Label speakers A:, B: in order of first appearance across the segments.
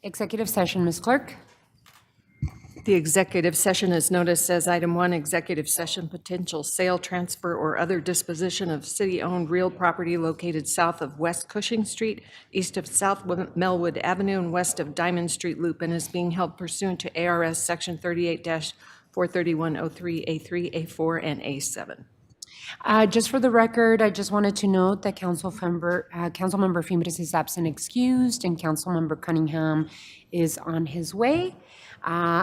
A: Executive session, Ms. Clerk.
B: The executive session is noticed as item 1, executive session, potential sale, transfer, or other disposition of city-owned real property located south of West Cushing Street, east of South Melwood Avenue, and west of Diamond Street Loop, and is being held pursuant to ARS Section 38-43103A3, A4, and A7.
A: Just for the record, I just wanted to note that Councilmember Fimbres is absent excused, and Councilmember Cunningham is on his way.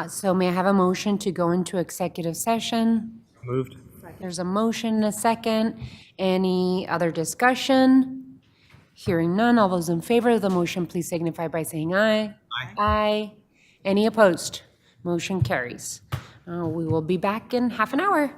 A: So may I have a motion to go into executive session?
C: Moved.
A: There's a motion and a second. Any other discussion? Hearing none, all those in favor of the motion, please signify by saying aye.
C: Aye.
A: Aye. Any opposed? Motion carries. We will be back in half an hour.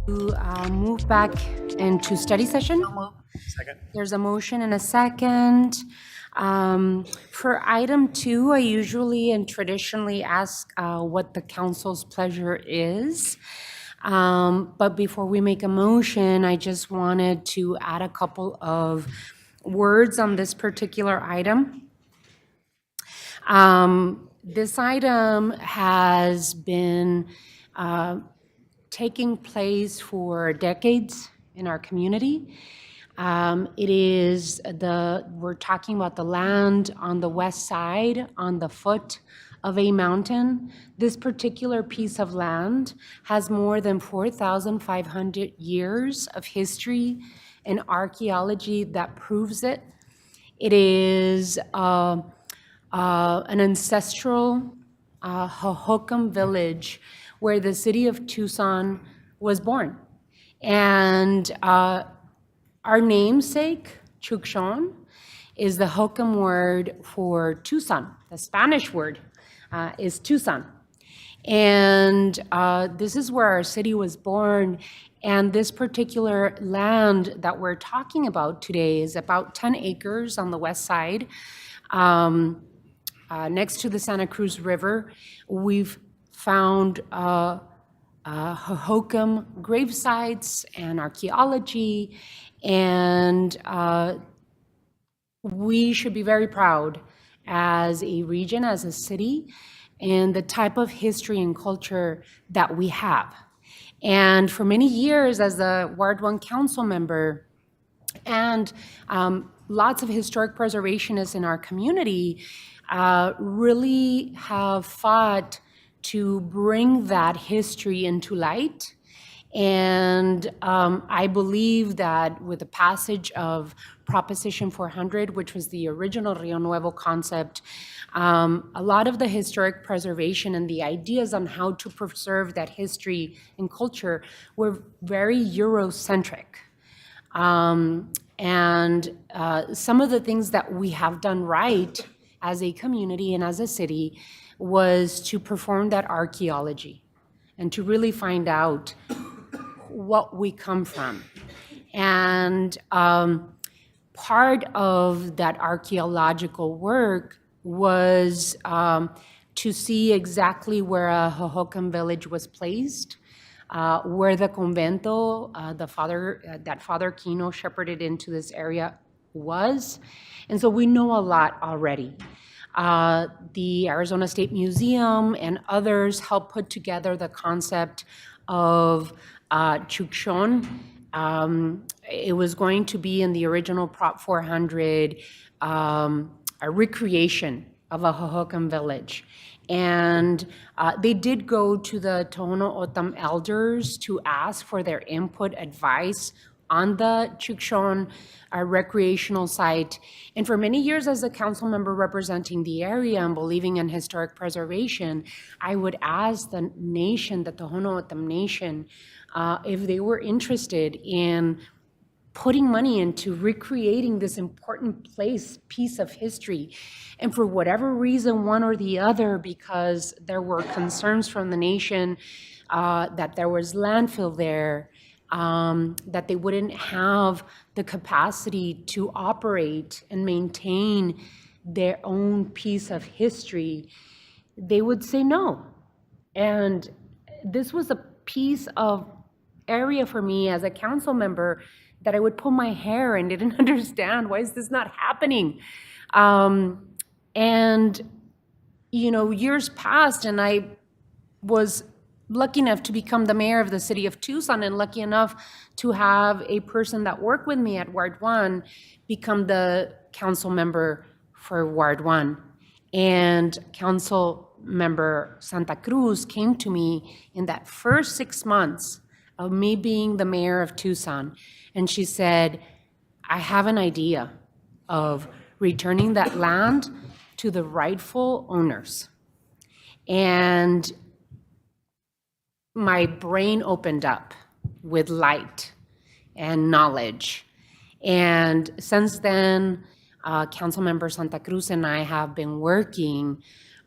A: To move back into study session.
C: Second.
A: There's a motion and a second. For item 2, I usually and traditionally ask what the council's pleasure is. But before we make a motion, I just wanted to add a couple of words on this particular item. This item has been taking place for decades in our community. We're talking about the land on the west side, on the foot of a mountain. This particular piece of land has more than 4,500 years of history and archaeology that proves it. It is an ancestral Hohokam village where the city of Tucson was born. And our namesake, Tucson, is the Hohokam word for Tucson. The Spanish word is Tucson. And this is where our city was born. And this particular land that we're talking about today is about 10 acres on the west side, next to the Santa Cruz River. We've found Hohokam gravesites and archaeology, and we should be very proud as a region, as a city, and the type of history and culture that we have. And for many years as a Ward 1 council member and lots of historic preservationists in our community really have fought to bring that history into light. And I believe that with the passage of Proposition 400, which was the original Rio Nuevo concept, a lot of the historic preservation and the ideas on how to preserve that history and culture were very Eurocentric. And some of the things that we have done right as a community and as a city was to perform that archaeology and to really find out what we come from. And part of that archaeological work was to see exactly where a Hohokam village was placed, where the convento, that Father Kino shepherded into this area was. And so we know a lot already. The Arizona State Museum and others helped put together the concept of Tucson. It was going to be in the original Prop 400, a recreation of a Hohokam village. And they did go to the Tohono O'odham elders to ask for their input, advice on the Tucson recreational site. And for many years as a council member representing the area and believing in historic preservation, I would ask the nation, the Tohono O'odham Nation, if they were interested in putting money into recreating this important piece of history. And for whatever reason, one or the other, because there were concerns from the nation that there was landfill there, that they wouldn't have the capacity to operate and maintain their own piece of history, they would say no. And this was a piece of area for me as a council member that I would pull my hair and didn't understand, why is this not happening? And, years passed, and I was lucky enough to become the mayor of the city of Tucson, and lucky enough to have a person that worked with me at Ward 1 become the council member for Ward 1. And Council Member Santa Cruz came to me in that first 6 months of me being the mayor of Tucson, and she said, I have an idea of returning that land to the rightful owners. And my brain opened up with light and knowledge. And since then, Councilmember Santa Cruz and I have been working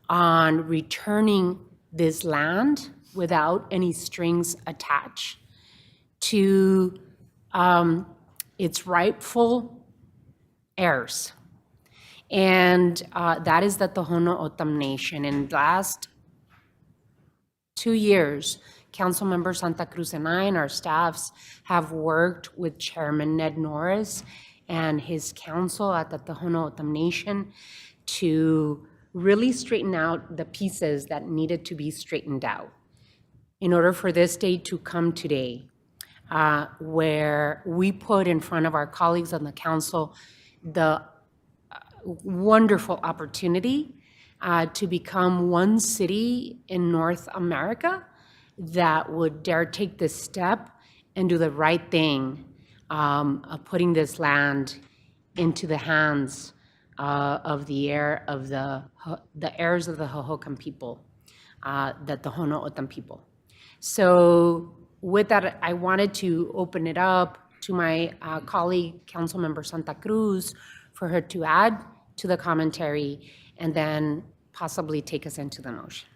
A: on returning this land without any strings attached to its rightful heirs. And that is the Tohono O'odham Nation. In the last 2 years, Councilmember Santa Cruz and I and our staffs have worked with Chairman Ned Norris and his council at the Tohono O'odham Nation to really straighten out the pieces that needed to be straightened out in order for this day to come today, where we put in front of our colleagues on the council the wonderful opportunity to become one city in North America that would dare take this step and do the right thing of putting this land into the hands of the heirs of the Hohokam people, the Tohono O'odham people. So with that, I wanted to open it up to my colleague, Councilmember Santa Cruz, for her to add to the commentary and then possibly take us into the motion.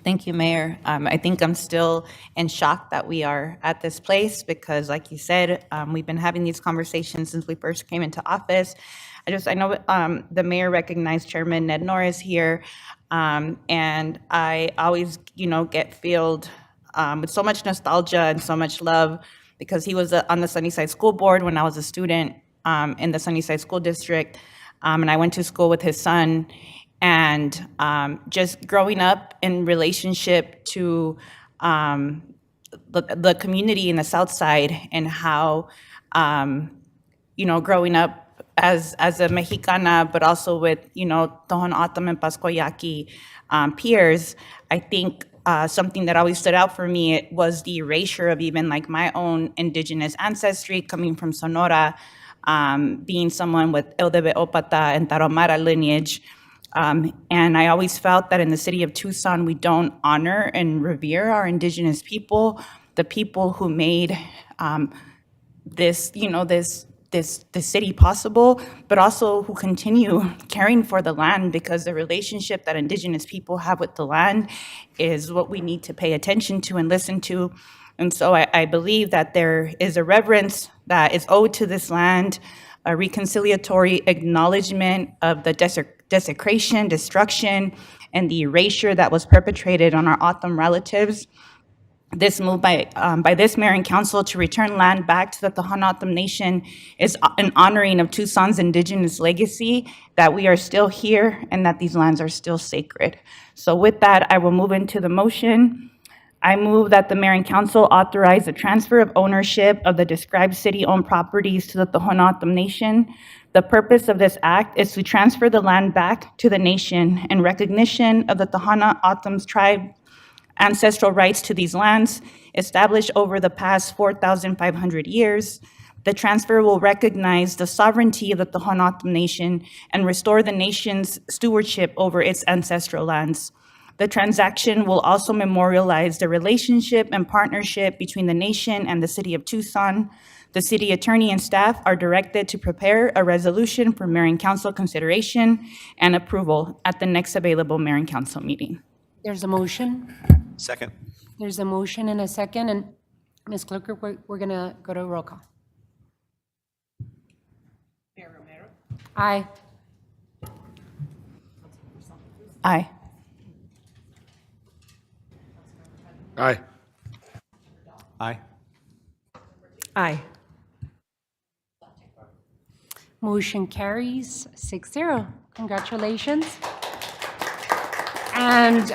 C: Thank you, Mayor. I think I'm still in shock that we are at this place because, like you said, we've been having these conversations since we first came into office. I know the mayor recognized Chairman Ned Norris here, and I always, get filled with so much nostalgia and so much love because he was on the Sunnyside School Board when I was a student in the Sunnyside School District, and I went to school with his son. And just growing up in relationship to the community in the South Side and how, growing up as a Mexicana, but also with, Tohono O'odham and Pascoyaqui peers, I think something that always stood out for me was the erasure of even like my own indigenous ancestry coming from Sonora, being someone with Eldebe Opata and Tarahumara lineage. And I always felt that in the city of Tucson, we don't honor and revere our indigenous people, the people who made this city possible, but also who continue caring for the land, because the relationship that indigenous people have with the land is what we need to pay attention to and listen to. And so I believe that there is a reverence that is owed to this land, a reconciliatory acknowledgement of the desecration, destruction, and the erasure that was perpetrated on our O'odham relatives. This move by this mayor and council to return land back to the Tohono O'odham Nation is an honoring of Tucson's indigenous legacy, that we are still here and that these lands are still sacred. So with that, I will move into the motion. I move that the mayor and council authorize the transfer of ownership of the described city-owned properties to the Tohono O'odham Nation. The purpose of this act is to transfer the land back to the nation in recognition of the Tohono O'odham's tribe ancestral rights to these lands established over the past 4,500 years. The transfer will recognize the sovereignty of the Tohono O'odham Nation and restore the nation's stewardship over its ancestral lands. The transaction will also memorialize the relationship and partnership between the nation and the city of Tucson. The city attorney and staff are directed to prepare a resolution for mayor and council consideration and approval at the next available mayor and council meeting.
A: There's a motion.
D: Second.
A: There's a motion and a second. And Ms. Clerk, we're going to go to roll call. Mayor Romero? Aye.
C: Aye.
D: Aye. Aye.
B: Aye.
A: Motion carries 6-0. Congratulations. And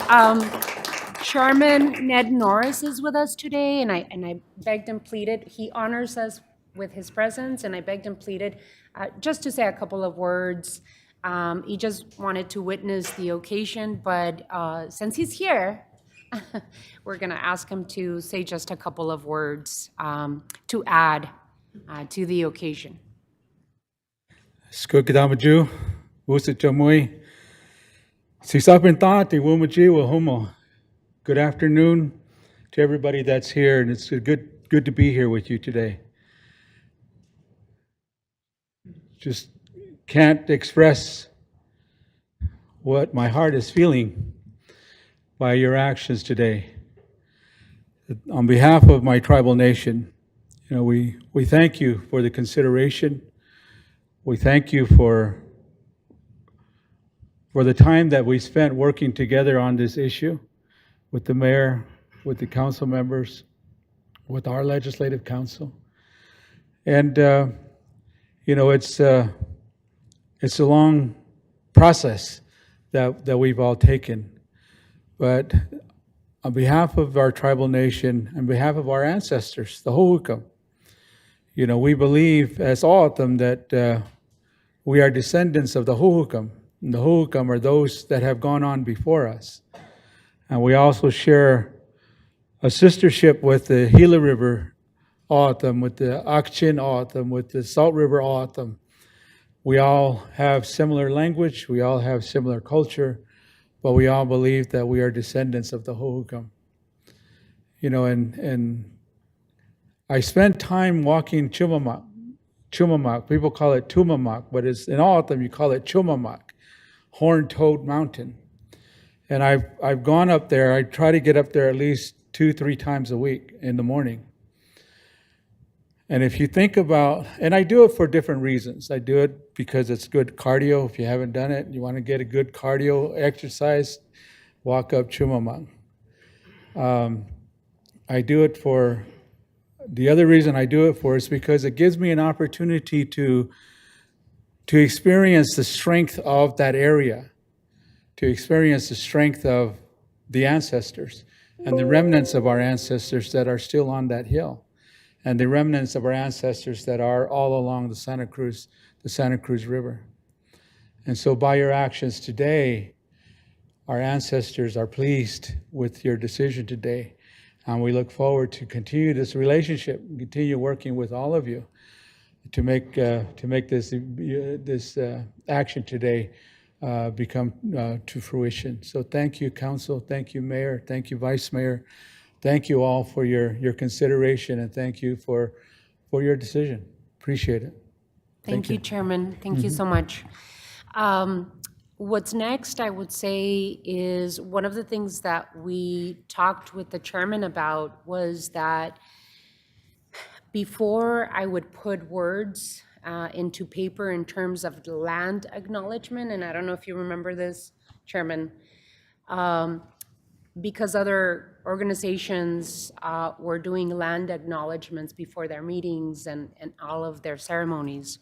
A: Chairman Ned Norris is with us today, and I begged and pleaded, he honors us with his presence, and I begged and pleaded just to say a couple of words. He just wanted to witness the occasion, but since he's here, we're going to ask him to say just a couple of words to add to the occasion.
E: Skukadamaju, Wusachamui, Sisapinta, Tiwumaji, Wahomo. Good afternoon to everybody that's here, and it's good to be here with you today. Just can't express what my heart is feeling by your actions today. On behalf of my tribal nation, we thank you for the consideration. We thank you for the time that we spent working together on this issue with the mayor, with the council members, with our legislative council. And, it's a long process that we've all taken. But on behalf of our tribal nation, on behalf of our ancestors, the Hohokam, we believe as all of them that we are descendants of the Hohokam. And the Hohokam are those that have gone on before us. And we also share a sistership with the Gila River O'atham, with the Akchin O'atham, with the Salt River O'atham. We all have similar language, we all have similar culture, but we all believe that we are descendants of the Hohokam. And I spent time walking Chumamak. People call it Tumamak, but it's in O'atham you call it Chumamak, Horn-Toad Mountain. And I've gone up there. I try to get up there at least 2-3 times a week in the morning. And if you think about, and I do it for different reasons. I do it because it's good cardio. If you haven't done it, you want to get a good cardio exercise, walk up Chumamak. I do it for, the other reason I do it for is because it gives me an opportunity to experience the strength of that area, to experience the strength of the ancestors and the remnants of our ancestors that are still on that hill, and the remnants of our ancestors that are all along the Santa Cruz River. And so by your actions today, our ancestors are pleased with your decision today, and we look forward to continue this relationship, continue working with all of you to make this action today become to fruition. So thank you, Council. Thank you, Mayor. Thank you, Vice Mayor. Thank you all for your consideration, and thank you for your decision. Appreciate it.
A: Thank you, Chairman. Thank you so much. What's next, I would say, is one of the things that we talked with the chairman about was that before I would put words into paper in terms of land acknowledgement, and I don't know if you remember this, Chairman, because other organizations were doing land acknowledgements before their meetings and all of their ceremonies.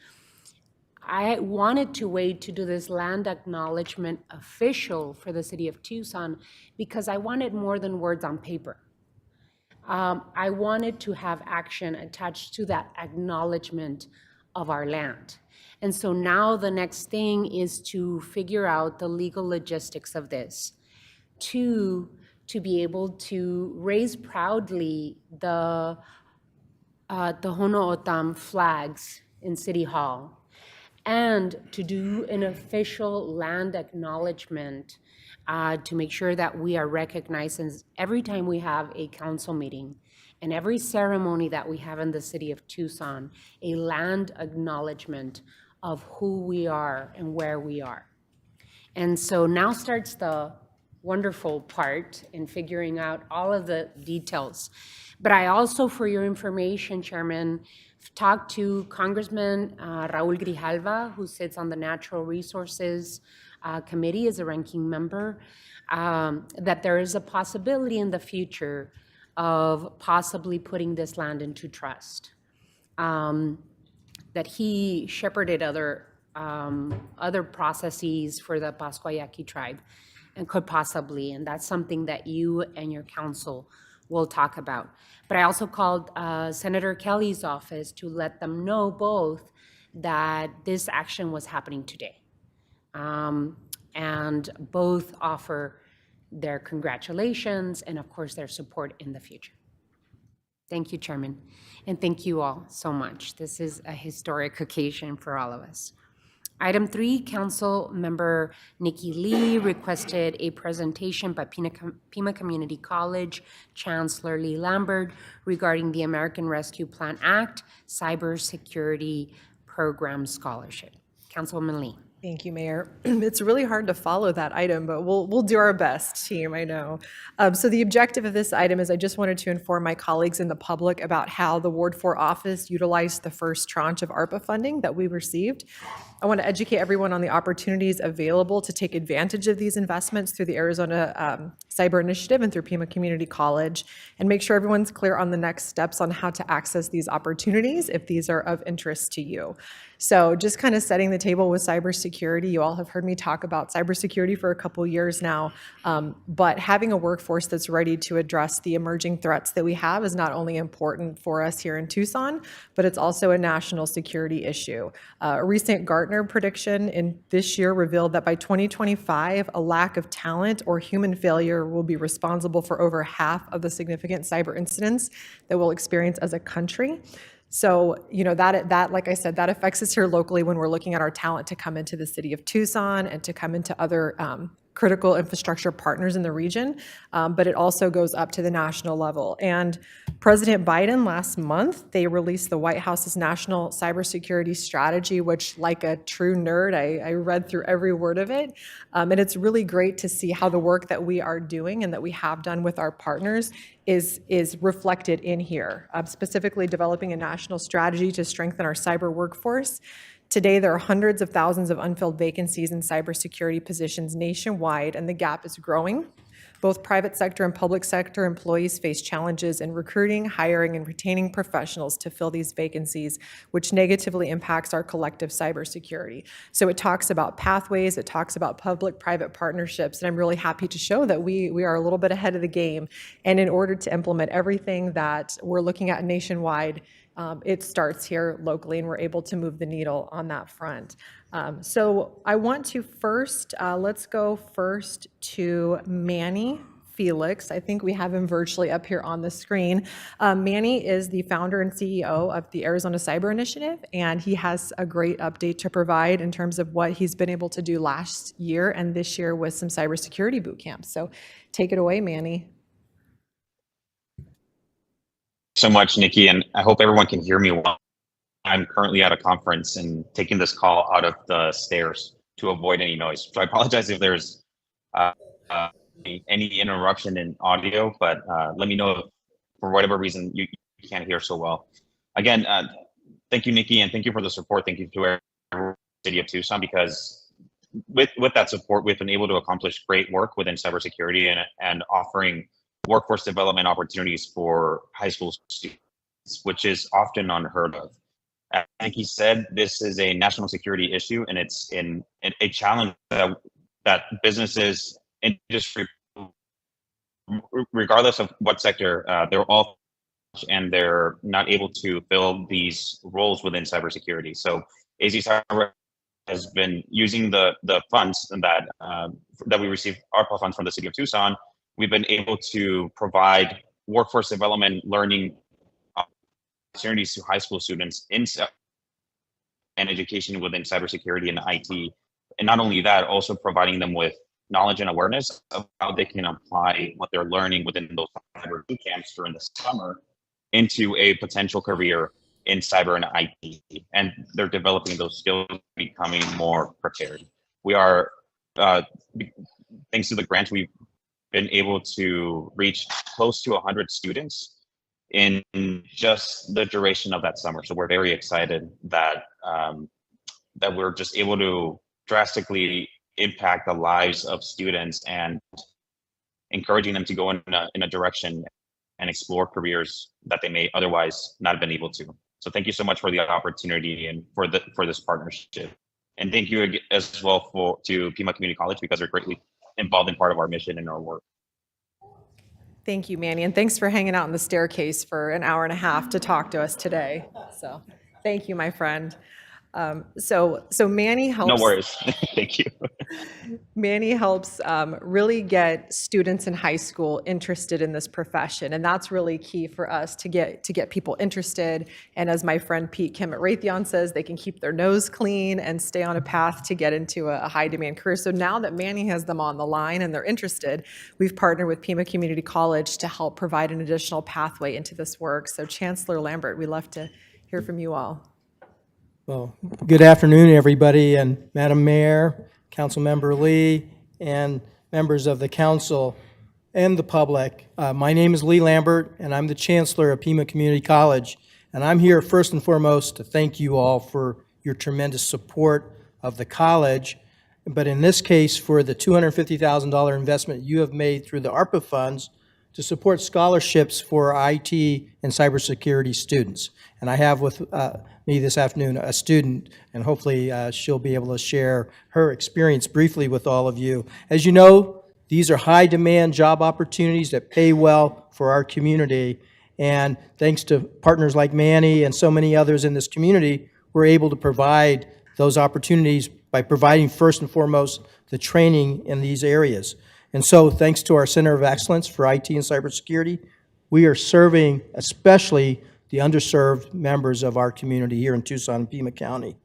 A: I wanted to wait to do this land acknowledgement official for the city of Tucson because I wanted more than words on paper. I wanted to have action attached to that acknowledgement of our land. And so now the next thing is to figure out the legal logistics of this, to be able to raise proudly the Hono-O'odham flags in City Hall, and to do an official land acknowledgement to make sure that we are recognized. And every time we have a council meeting and every ceremony that we have in the city of Tucson, a land acknowledgement of who we are and where we are. And so now starts the wonderful part in figuring out all of the details. But I also, for your information, Chairman, talked to Congressman Raul Grijalva, who sits on the Natural Resources Committee as a ranking member, that there is a possibility in the future of possibly putting this land into trust. That he shepherded other other processes for the Pascuayaqui tribe, and could possibly, and that's something that you and your council will talk about. But I also called Senator Kelly's office to let them know both that this action was happening today. And both offer their congratulations and, of course, their support in the future. Thank you, Chairman, and thank you all so much. This is a historic occasion for all of us. Item 3, Council Member Nikki Lee requested a presentation by Pima Community College Chancellor Lee Lambert regarding the American Rescue Plan Act Cybersecurity Program Scholarship. Councilwoman Lee.
F: Thank you, Mayor. It's really hard to follow that item, but we'll do our best, team, I know. So the objective of this item is I just wanted to inform my colleagues and the public about how the Ward 4 office utilized the first tranche of ARPA funding that we received. I want to educate everyone on the opportunities available to take advantage of these investments through the Arizona Cyber Initiative and through Pima Community College, and make sure everyone's clear on the next steps on how to access these opportunities if these are of interest to you. So just kind of setting the table with cybersecurity, you all have heard me talk about cybersecurity for a couple years now, but having a workforce that's ready to address the emerging threats that we have is not only important for us here in Tucson, but it's also a national security issue. A recent Gartner prediction in this year revealed that by 2025, a lack of talent or human failure will be responsible for over half of the significant cyber incidents that we'll experience as a country. So, you know, that, like I said, that affects us here locally when we're looking at our talent to come into the city of Tucson and to come into other critical infrastructure partners in the region, but it also goes up to the national level. And President Biden last month, they released the White House's National Cybersecurity Strategy, which, like a true nerd, I read through every word of it. And it's really great to see how the work that we are doing and that we have done with our partners is reflected in here, specifically developing a national strategy to strengthen our cyber workforce. Today, there are hundreds of thousands of unfilled vacancies in cybersecurity positions nationwide, and the gap is growing. Both private sector and public sector employees face challenges in recruiting, hiring, and retaining professionals to fill these vacancies, which negatively impacts our collective cybersecurity. So it talks about pathways, it talks about public-private partnerships, and I'm really happy to show that we are a little bit ahead of the game. And in order to implement everything that we're looking at nationwide, it starts here locally, and we're able to move the needle on that front. So I want to first, let's go first to Manny Felix. I think we have him virtually up here on the screen. Manny is the founder and CEO of the Arizona Cyber Initiative, and he has a great update to provide in terms of what he's been able to do last year and this year with some cybersecurity boot camps. So take it away, Manny.
G: So much, Nikki, and I hope everyone can hear me well. I'm currently at a conference and taking this call out of the stairs to avoid any noise. So I apologize if there's any interruption in audio, but let me know if for whatever reason you can't hear so well. Again, thank you, Nikki, and thank you for the support. Thank you to the city of Tucson, because with that support, we've been able to accomplish great work within cybersecurity and offering workforce development opportunities for high school students, which is often unheard of. I think he said this is a national security issue, and it's in a challenge that businesses, industry, regardless of what sector, they're all, and they're not able to fill these roles within cybersecurity. So AZ Cyber has been using the funds that we receive, ARPA funds from the city of Tucson. We've been able to provide workforce development learning opportunities to high school students and education within cybersecurity and IT. And not only that, also providing them with knowledge and awareness of how they can apply what they're learning within those cyber boot camps during the summer into a potential career in cyber and IT. And they're developing those skills, becoming more prepared. We are, thanks to the grants, we've been able to reach close to 100 students in just the duration of that summer. So we're very excited that that we're just able to drastically impact the lives of students and encouraging them to go in a direction and explore careers that they may otherwise not have been able to. So thank you so much for the opportunity and for this partnership. And thank you as well to Pima Community College because they're greatly involved in part of our mission and our work.
F: Thank you, Manny, and thanks for hanging out in the staircase for an hour and a half to talk to us today. So, thank you, my friend. So Manny helps.
G: No worries. Thank you.
F: Manny helps really get students in high school interested in this profession, and that's really key for us to get people interested. And as my friend Pete Kim at Raytheon says, they can keep their nose clean and stay on a path to get into a high-demand career. So now that Manny has them on the line and they're interested, we've partnered with Pima Community College to help provide an additional pathway into this work. So Chancellor Lambert, we'd love to hear from you all.
H: Well, good afternoon, everybody, and Madam Mayor, Councilmember Lee, and members of the council and the public. My name is Lee Lambert, and I'm the Chancellor of Pima Community College, and I'm here first and foremost to thank you all for your tremendous support of the college, but in this case for the $250,000 investment you have made through the ARPA funds to support scholarships for IT and cybersecurity students. And I have with me this afternoon a student, and hopefully she'll be able to share her experience briefly with all of you. As you know, these are high-demand job opportunities that pay well for our community, and thanks to partners like Manny and so many others in this community, we're able to provide those opportunities by providing first and foremost the training in these areas. And so thanks to our Center of Excellence for IT and Cybersecurity, we are serving especially the underserved members of our community here in Tucson and Pima County.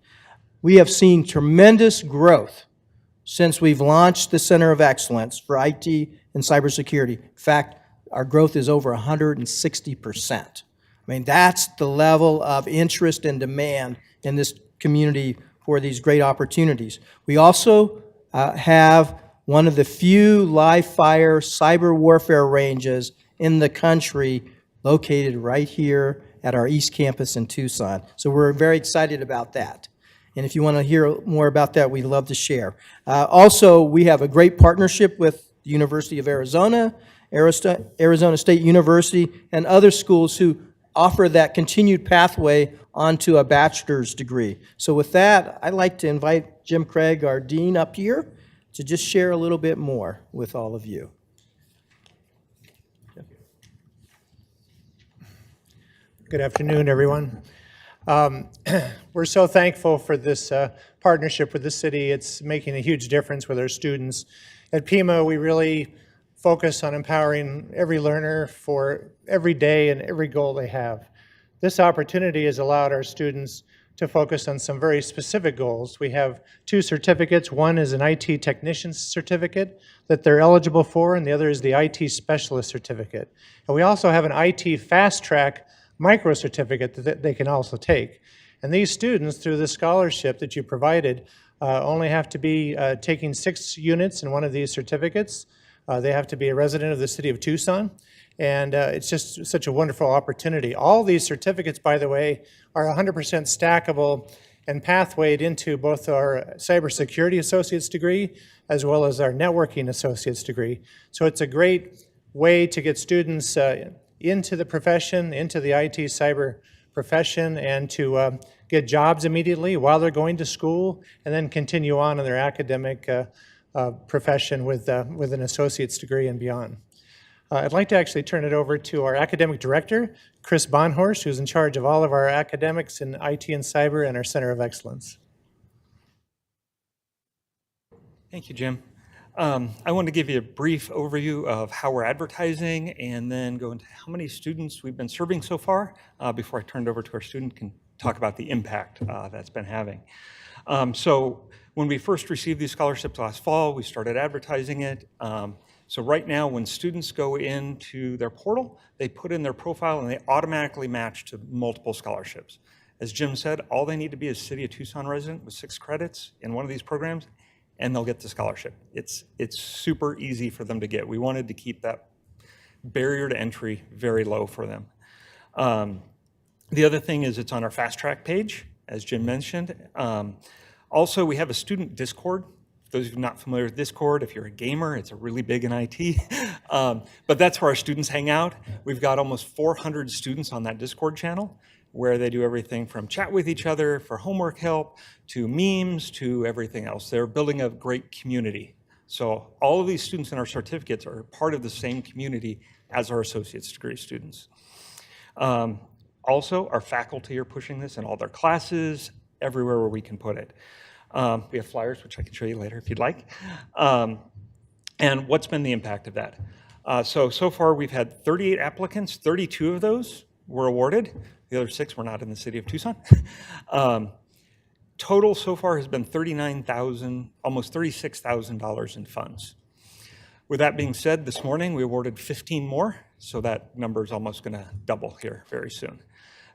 H: We have seen tremendous growth since we've launched the Center of Excellence for IT and Cybersecurity. In fact, our growth is over 160%. I mean, that's the level of interest and demand in this community for these great opportunities. We also have one of the few live-fire cyber warfare ranges in the country located right here at our East Campus in Tucson. So we're very excited about that. And if you want to hear more about that, we'd love to share. Also, we have a great partnership with the University of Arizona, Arizona State University, and other schools who offer that continued pathway onto a bachelor's degree. So with that, I'd like to invite Jim Craig, our dean, up here to just share a little bit more with all of you.
I: Good afternoon, everyone. We're so thankful for this partnership with the city. It's making a huge difference with our students. At Pima, we really focus on empowering every learner for every day and every goal they have. This opportunity has allowed our students to focus on some very specific goals. We have 2 certificates. One is an IT technician certificate that they're eligible for, and the other is the IT specialist certificate. And we also have an IT fast track micro certificate that they can also take. And these students, through the scholarship that you provided, only have to be taking 6 units in one of these certificates. They have to be a resident of the city of Tucson. And it's just such a wonderful opportunity. All these certificates, by the way, are 100% stackable and pathwayed into both our Cybersecurity Associate's degree as well as our Networking Associate's degree. So it's a great way to get students into the profession, into the IT cyber profession, and to get jobs immediately while they're going to school, and then continue on in their academic profession with an associate's degree and beyond. I'd like to actually turn it over to our academic director, Chris Bonhorst, who's in charge of all of our academics in IT and cyber and our Center of Excellence.
J: Thank you, Jim. I want to give you a brief overview of how we're advertising and then go into how many students we've been serving so far before I turn it over to our student can talk about the impact that's been having. So when we first received these scholarships last fall, we started advertising it. So right now, when students go into their portal, they put in their profile and they automatically match to multiple scholarships. As Jim said, all they need to be is City of Tucson resident with 6 credits in one of these programs, and they'll get the scholarship. It's super easy for them to get. We wanted to keep that barrier to entry very low for them. The other thing is it's on our fast track page, as Jim mentioned. Also, we have a student Discord. For those of you not familiar with Discord, if you're a gamer, it's a really big in IT. But that's where our students hang out. We've got almost 400 students on that Discord channel. where they do everything from chat with each other for homework help to memes to everything else. They're building a great community. So all of these students in our certificates are part of the same community as our associate's degree students. Also, our faculty are pushing this in all their classes, everywhere where we can put it. We have flyers, which I can show you later if you'd like. And what's been the impact of that? So far we've had 38 applicants, 32 of those were awarded. The other 6 were not in the city of Tucson. Total so far has been $39,000, almost $36,000 in funds. With that being said, this morning we awarded 15 more, so that number is almost going to double here very soon.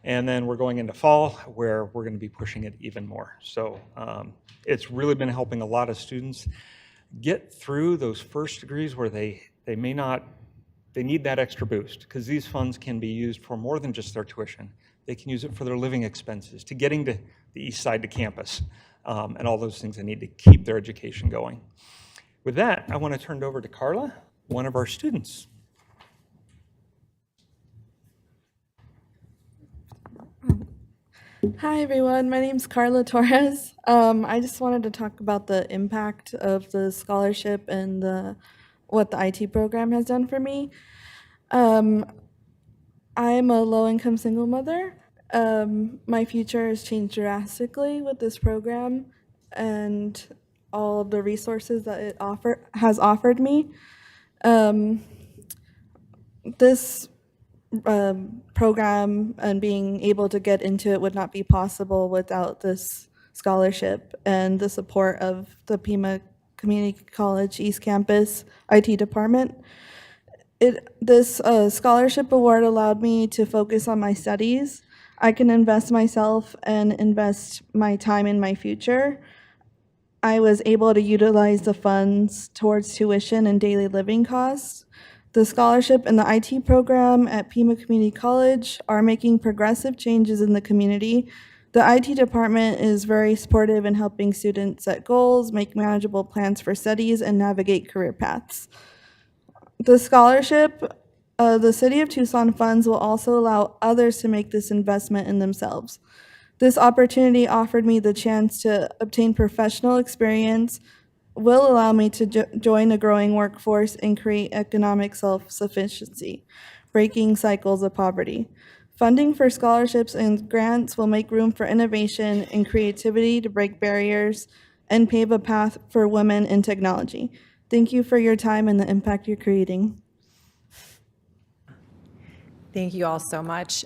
J: And then we're going into fall where we're going to be pushing it even more. So it's really been helping a lot of students get through those first degrees where they need that extra boost, because these funds can be used for more than just their tuition. They can use it for their living expenses, to getting to the east side to campus, and all those things they need to keep their education going. With that, I want to turn it over to Carla, one of our students.
K: Hi everyone, my name's Carla Torres. I just wanted to talk about the impact of the scholarship and what the IT program has done for me. I'm a low-income single mother. My future has changed drastically with this program and all of the resources that it has offered me. This program and being able to get into it would not be possible without this scholarship and the support of the Pima Community College East Campus IT department. This scholarship award allowed me to focus on my studies. I can invest myself and invest my time in my future. I was able to utilize the funds towards tuition and daily living costs. The scholarship and the IT program at Pima Community College are making progressive changes in the community. The IT department is very supportive in helping students set goals, make manageable plans for studies, and navigate career paths. The scholarship, the City of Tucson funds will also allow others to make this investment in themselves. This opportunity offered me the chance to obtain professional experience, will allow me to join a growing workforce and create economic self-sufficiency, breaking cycles of poverty. Funding for scholarships and grants will make room for innovation and creativity to break barriers and pave a path for women in technology. Thank you for your time and the impact you're creating.
F: Thank you all so much.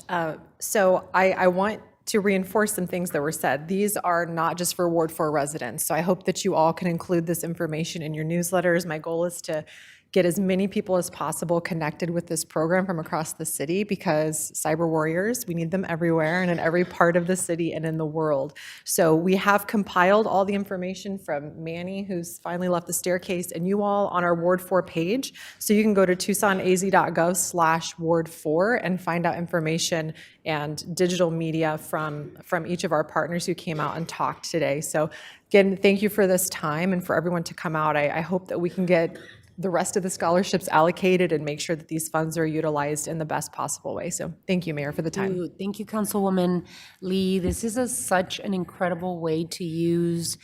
F: So I want to reinforce some things that were said. These are not just for Ward 4 residents. So I hope that you all can include this information in your newsletters. My goal is to get as many people as possible connected with this program from across the city, because cyber warriors, we need them everywhere and in every part of the city and in the world. So we have compiled all the information from Manny, who's finally left the staircase, and you all on our Ward 4 page. So you can go to tucsonaz.gov/Ward4 and find out information and digital media from each of our partners who came out and talked today. So again, thank you for this time and for everyone to come out. I hope that we can get the rest of the scholarships allocated and make sure that these funds are utilized in the best possible way. So thank you, Mayor, for the time.
A: Thank you, Councilwoman Lee. This is such an incredible way to use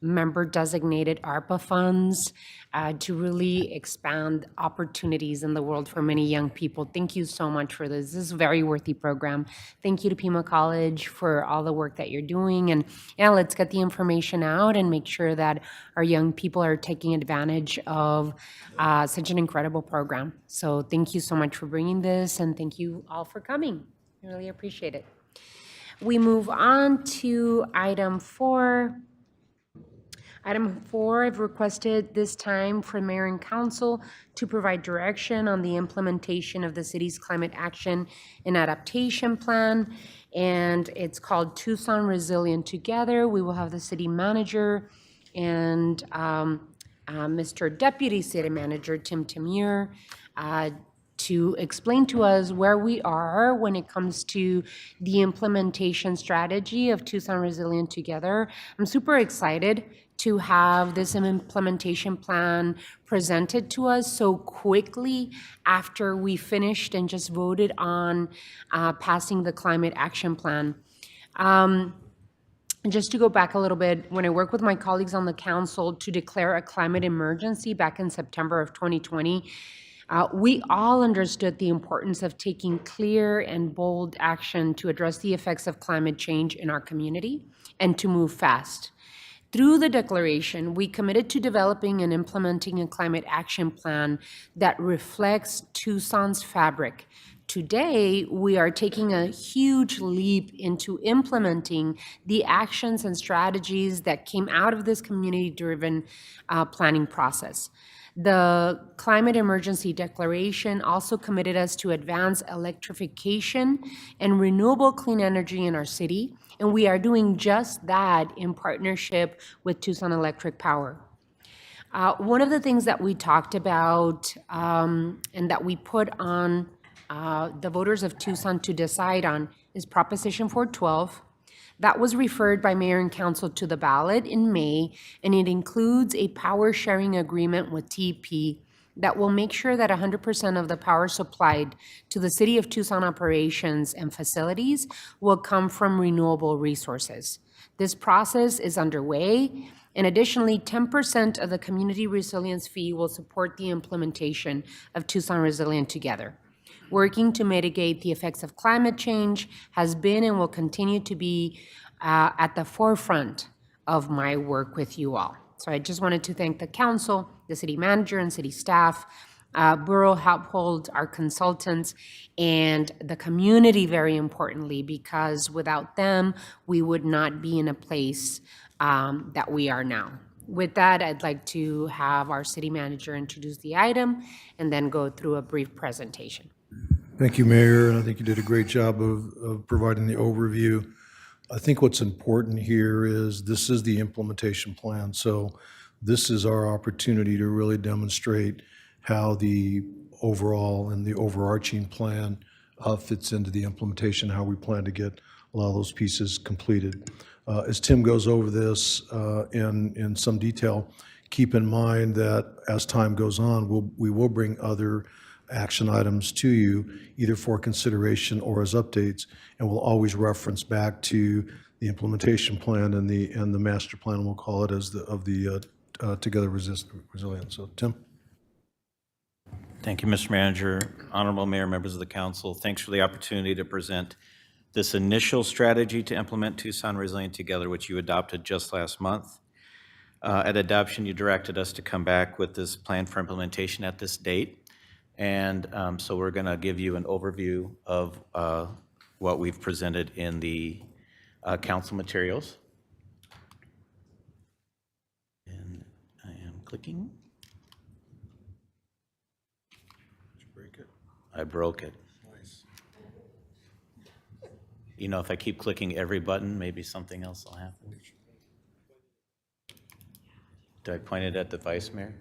A: member-designated ARPA funds to really expand opportunities in the world for many young people. Thank you so much for this. This is a very worthy program. Thank you to Pima College for all the work that you're doing. And yeah, let's get the information out and make sure that our young people are taking advantage of such an incredible program. So thank you so much for bringing this, and thank you all for coming. I really appreciate it. We move on to item 4. Item 4, I've requested this time for Mayor and Council to provide direction on the implementation of the city's climate action and adaptation plan, and it's called Tucson Resilient Together. We will have the city manager and Mr. Deputy City Manager Tim Tamir to explain to us where we are when it comes to the implementation strategy of Tucson Resilient Together. I'm super excited to have this implementation plan presented to us so quickly after we finished and just voted on passing the climate action plan. Just to go back a little bit, when I worked with my colleagues on the council to declare a climate emergency back in September of 2020, we all understood the importance of taking clear and bold action to address the effects of climate change in our community and to move fast. Through the declaration, we committed to developing and implementing a climate action plan that reflects Tucson's fabric. Today, we are taking a huge leap into implementing the actions and strategies that came out of this community-driven planning process. The climate emergency declaration also committed us to advance electrification and renewable clean energy in our city, and we are doing just that in partnership with Tucson Electric Power. One of the things that we talked about and that we put on the voters of Tucson to decide on is Proposition 412. That was referred by Mayor and Council to the ballot in May, and it includes a power sharing agreement with TEP that will make sure that 100% of the power supplied to the City of Tucson operations and facilities will come from renewable resources. This process is underway, and additionally, 10% of the community resilience fee will support the implementation of Tucson Resilient Together. Working to mitigate the effects of climate change has been and will continue to be at the forefront of my work with you all. So I just wanted to thank the council, the city manager and city staff, Borough Household, our consultants, and the community, very importantly, because without them, we would not be in a place that we are now. With that, I'd like to have our city manager introduce the item and then go through a brief presentation.
L: Thank you, Mayor, and I think you did a great job of providing the overview. I think what's important here is this is the implementation plan. So this is our opportunity to really demonstrate how the overall and the overarching plan fits into the implementation, how we plan to get a lot of those pieces completed. As Tim goes over this in some detail, keep in mind that as time goes on, we will bring other action items to you, either for consideration or as updates, and we'll always reference back to the implementation plan and the master plan, we'll call it, as the Together Resilient. So, Tim.
M: Thank you, Mr. Manager. Honorable Mayor, members of the council, thanks for the opportunity to present this initial strategy to implement Tucson Resilient Together, which you adopted just last month. At adoption, you directed us to come back with this plan for implementation at this date. And so we're going to give you an overview of what we've presented in the council materials. And I am clicking.
L: Did you break it?
M: I broke it.
L: Nice.
M: You know, if I keep clicking every button, maybe something else will happen. Do I point it at the Vice Mayor?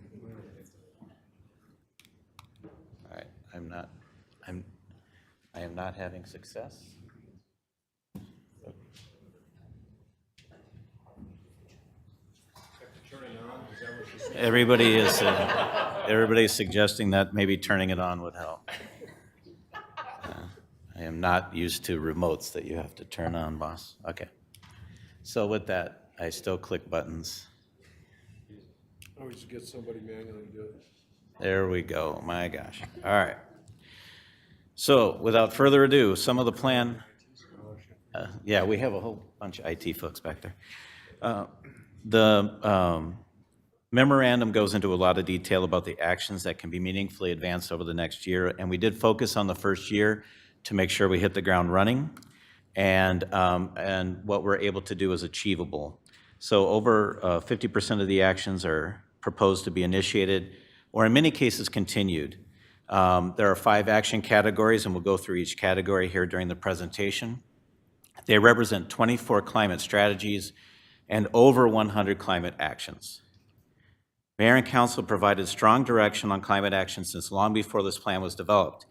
M: I am not having success. Everybody is suggesting that maybe turning it on would help. I am not used to remotes that you have to turn on, boss. Okay. So with that, I still click buttons.
L: Always get somebody manually to do it.
M: There we go. My gosh. All right. So without further ado, some of the plan. Yeah, we have a whole bunch of IT folks back there. The memorandum goes into a lot of detail about the actions that can be meaningfully advanced over the next year. And we did focus on the first year to make sure we hit the ground running and what we're able to do is achievable. So over 50% of the actions are proposed to be initiated or in many cases continued. There are 5 action categories, and we'll go through each category here during the presentation. They represent 24 climate strategies and over 100 climate actions. Mayor and Council provided strong direction on climate action since long before this plan was developed.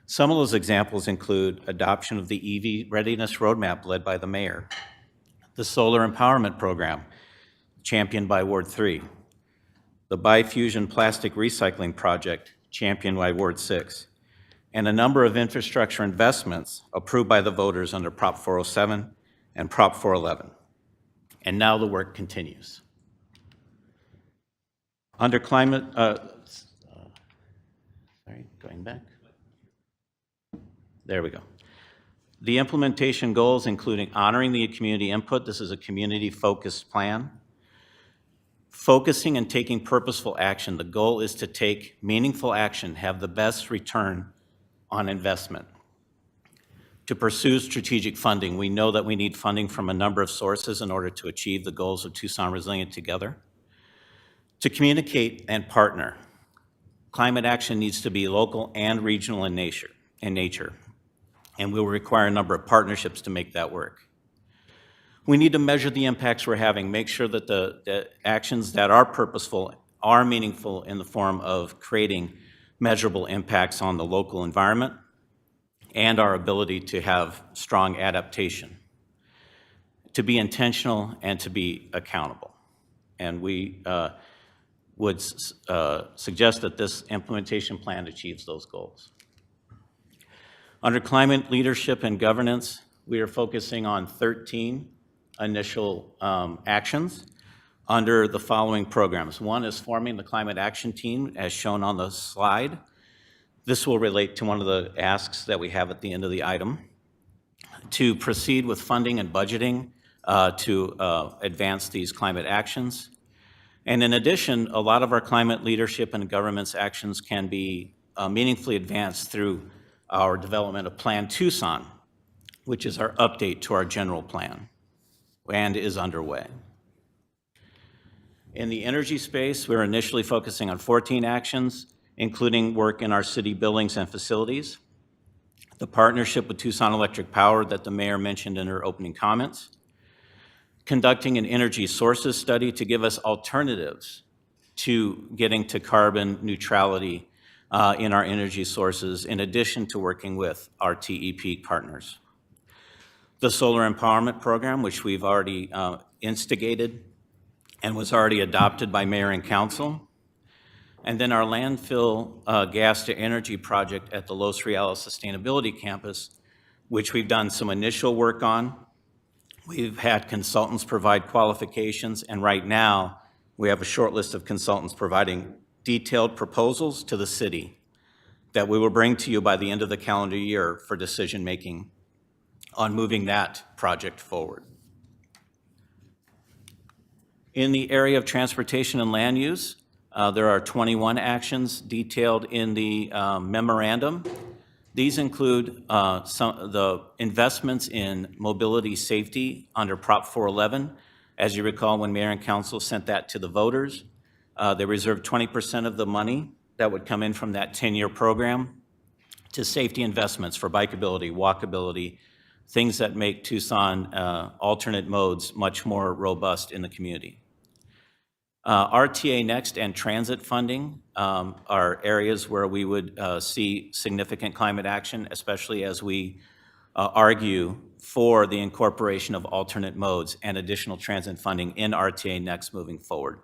M: Some of those examples include adoption of the EV readiness roadmap led by the mayor, the solar empowerment program championed by Ward 3, the Bifusion plastic recycling project championed by Ward 6, and a number of infrastructure investments approved by the voters under Prop 407 and Prop 411. And now the work continues. Under climate, going back. There we go. The implementation goals, including honoring the community input. This is a community-focused plan. Focusing and taking purposeful action. The goal is to take meaningful action, have the best return on investment. To pursue strategic funding. We know that we need funding from a number of sources in order to achieve the goals of Tucson Resilient Together. To communicate and partner. Climate action needs to be local and regional in nature. And will require a number of partnerships to make that work. We need to measure the impacts we're having, make sure that the actions that are purposeful are meaningful in the form of creating measurable impacts on the local environment and our ability to have strong adaptation, to be intentional and to be accountable. And we would suggest that this implementation plan achieves those goals. Under climate leadership and governance, we are focusing on 13 initial actions under the following programs. One is forming the climate action team, as shown on the slide. This will relate to one of the asks that we have at the end of the item. To proceed with funding and budgeting to advance these climate actions. And in addition, a lot of our climate leadership and governance actions can be meaningfully advanced through our development of Plan Tucson, which is our update to our general plan and is underway. In the energy space, we're initially focusing on 14 actions, including work in our city buildings and facilities, the partnership with Tucson Electric Power that the mayor mentioned in her opening comments, conducting an energy sources study to give us alternatives to getting to carbon neutrality in our energy sources, in addition to working with our TEP partners. The solar empowerment program, which we've already instigated and was already adopted by mayor and council. And then our landfill gas to energy project at the Los Reales Sustainability Campus, which we've done some initial work on. We've had consultants provide qualifications, and right now we have a short list of consultants providing detailed proposals to the city that we will bring to you by the end of the calendar year for decision making on moving that project forward. In the area of transportation and land use, there are 21 actions detailed in the memorandum. These include the investments in mobility safety under Prop 411. As you recall, when mayor and council sent that to the voters, they reserved 20% of the money that would come in from that 10-year program to safety investments for bikeability, walkability, things that make Tucson alternate modes much more robust in the community. RTA Next and transit funding are areas where we would see significant climate action, especially as we argue for the incorporation of alternate modes and additional transit funding in RTA Next moving forward.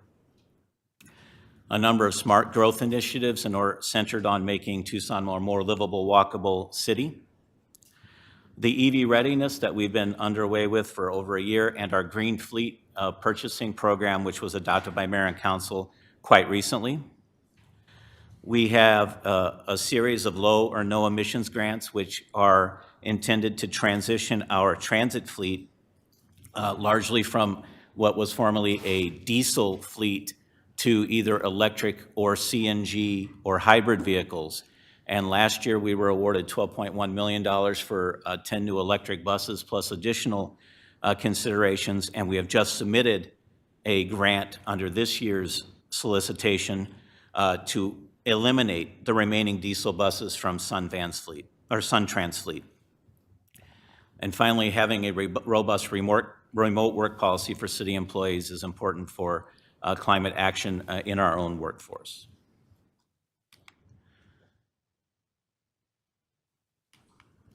M: A number of smart growth initiatives centered on making Tucson a more livable, walkable city. The EV readiness that we've been underway with for over a year, and our green fleet purchasing program, which was adopted by mayor and council quite recently. We have a series of low or no emissions grants, which are intended to transition our transit fleet largely from what was formerly a diesel fleet to either electric or CNG or hybrid vehicles. And last year we were awarded $12.1 million for 10 new electric buses plus additional considerations, and we have just submitted a grant under this year's solicitation to eliminate the remaining diesel buses from Suntrans fleet. And finally, having a robust remote work policy for city employees is important for climate action in our own workforce.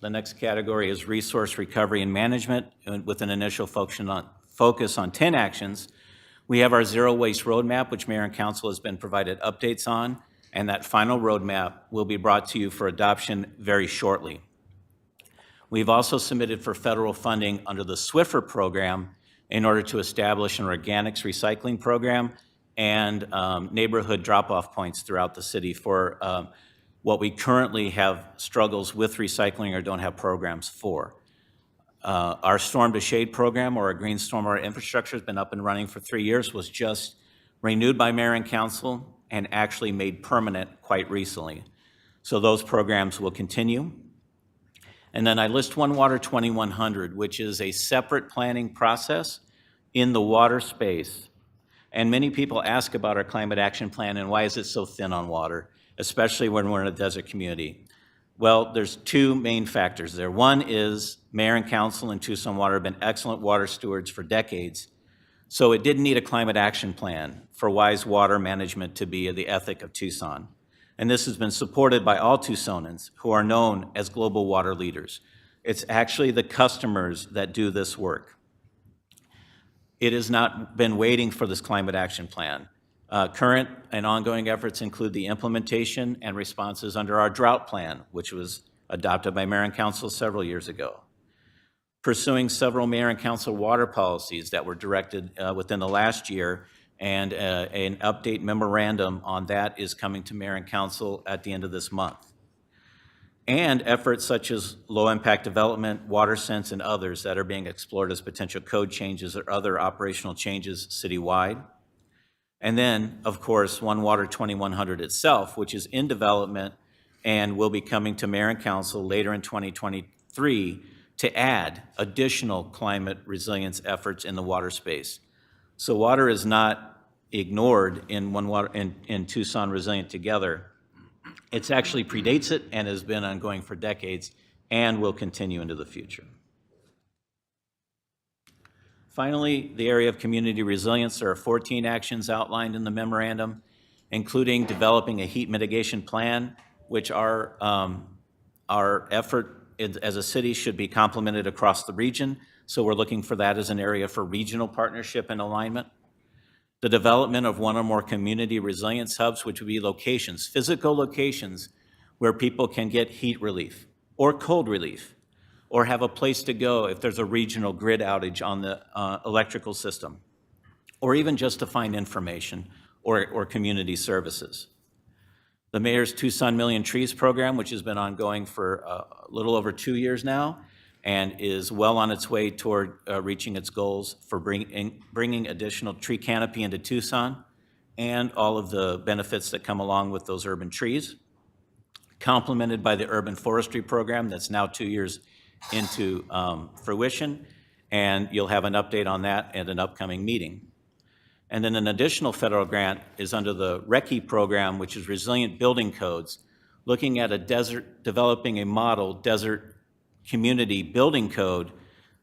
M: The next category is resource recovery and management, and with an initial focus on 10 actions. We have our zero waste roadmap, which Mayor and Council has been provided updates on, and that final roadmap will be brought to you for adoption very shortly. We've also submitted for federal funding under the Swiffer program in order to establish an organics recycling program and neighborhood drop-off points throughout the city for what we currently have struggles with recycling or don't have programs for. Our Storm to Shade program, or our Green Stormwater Infrastructure, has been up and running for 3 years, was just renewed by Mayor and Council and actually made permanent quite recently. So those programs will continue. And then I list One Water 2100, which is a separate planning process in the water space. And many people ask about our climate action plan and why is it so thin on water, especially when we're in a desert community. Well, there's two main factors there. One is Mayor and Council and Tucson Water have been excellent water stewards for decades, so it didn't need a climate action plan for wise water management to be the ethic of Tucson. And this has been supported by all Tucsonans who are known as global water leaders. It's actually the customers that do this work. It has not been waiting for this climate action plan. Current and ongoing efforts include the implementation and responses under our drought plan, which was adopted by Mayor and Council several years ago. Pursuing several Mayor and Council water policies that were directed within the last year, and an update memorandum on that is coming to Mayor and Council at the end of this month. And efforts such as low-impact development, water sense, and others that are being explored as potential code changes or other operational changes citywide. And then, of course, One Water 2100 itself, which is in development and will be coming to Mayor and Council later in 2023 to add additional climate resilience efforts in the water space. So water is not ignored in One Water in Tucson Resilient Together. It actually predates it and has been ongoing for decades and will continue into the future. Finally, the area of community resilience, there are 14 actions outlined in the memorandum, including developing a heat mitigation plan, which our effort as a city should be complemented across the region. So we're looking for that as an area for regional partnership and alignment. The development of one or more community resilience hubs, which would be locations, physical locations where people can get heat relief or cold relief, or have a place to go if there's a regional grid outage on the electrical system, or even just to find information or community services. The Mayor's Tucson Million Trees program, which has been ongoing for a little over 2 years now, and is well on its way toward reaching its goals for bringing additional tree canopy into Tucson and all of the benefits that come along with those urban trees, complemented by the urban forestry program that's now 2 years into fruition, and you'll have an update on that at an upcoming meeting. And then an additional federal grant is under the RECCE program, which is Resilient Building Codes, looking at developing a model desert community building code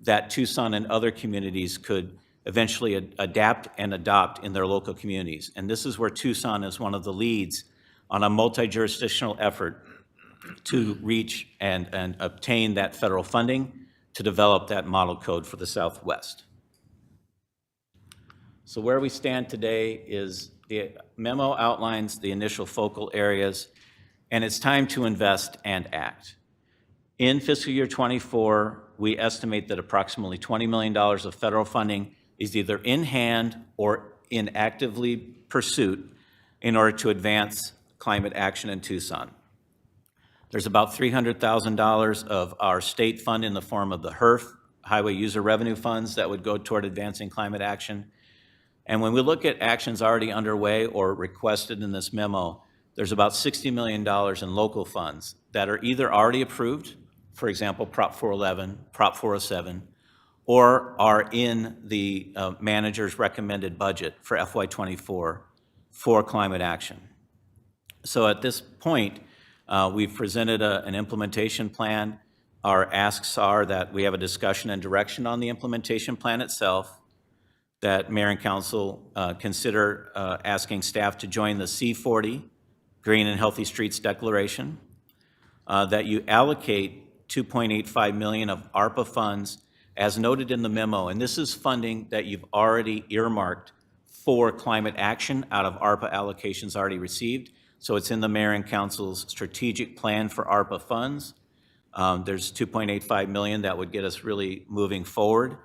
M: that Tucson and other communities could eventually adapt and adopt in their local communities. And this is where Tucson is one of the leads on a multi-jurisdictional effort to reach and obtain that federal funding to develop that model code for the Southwest. So where we stand today is the memo outlines the initial focal areas, and it's time to invest and act. In fiscal year 24, we estimate that approximately $20 million of federal funding is either in hand or in actively pursuit in order to advance climate action in Tucson. There's about $300,000 of our state fund in the form of the HERF, Highway User Revenue Funds, that would go toward advancing climate action. And when we look at actions already underway or requested in this memo, there's about $60 million in local funds that are either already approved, for example, Prop 411, Prop 407, or are in the manager's recommended budget for FY24 for climate action. So at this point, we've presented an implementation plan. Our asks are that we have a discussion and direction on the implementation plan itself, that Mayor and Council consider asking staff to join the C40, Green and Healthy Streets Declaration, that you allocate $2.85 million of ARPA funds, as noted in the memo. And this is funding that you've already earmarked for climate action out of ARPA allocations already received. So it's in the mayor and council's strategic plan for ARPA funds. There's $2.85 million that would get us really moving forward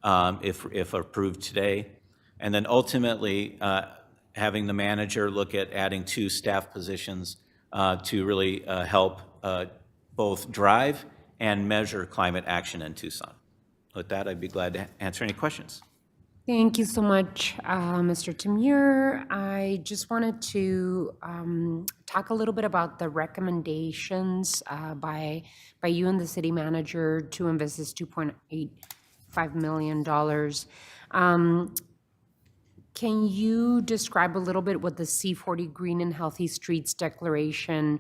M: if approved today. And then ultimately, having the manager look at adding 2 staff positions to really help both drive and measure climate action in Tucson. With that, I'd be glad to answer any questions.
A: Thank you so much, Mr. Tamir. I just wanted to talk a little bit about the recommendations by you and the city manager to invest this $2.85 million. Can you describe a little bit what the C40 Green and Healthy Streets Declaration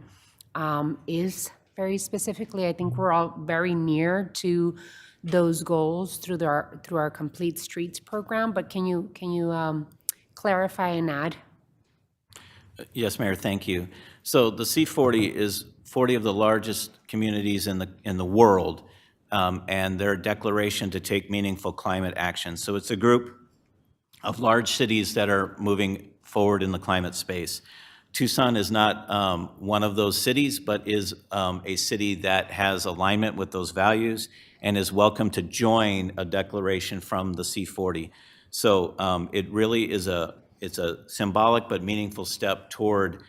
A: is very specifically? I think we're all very near to those goals through our Complete Streets program, but can you clarify and add?
M: Yes, Mayor, thank you. So the C40 is 40 of the largest communities in the world, and their declaration to take meaningful climate action. So it's a group of large cities that are moving forward in the climate space. Tucson is not one of those cities, but is a city that has alignment with those values and is welcome to join a declaration from the C40. So it really is it's a symbolic but meaningful step toward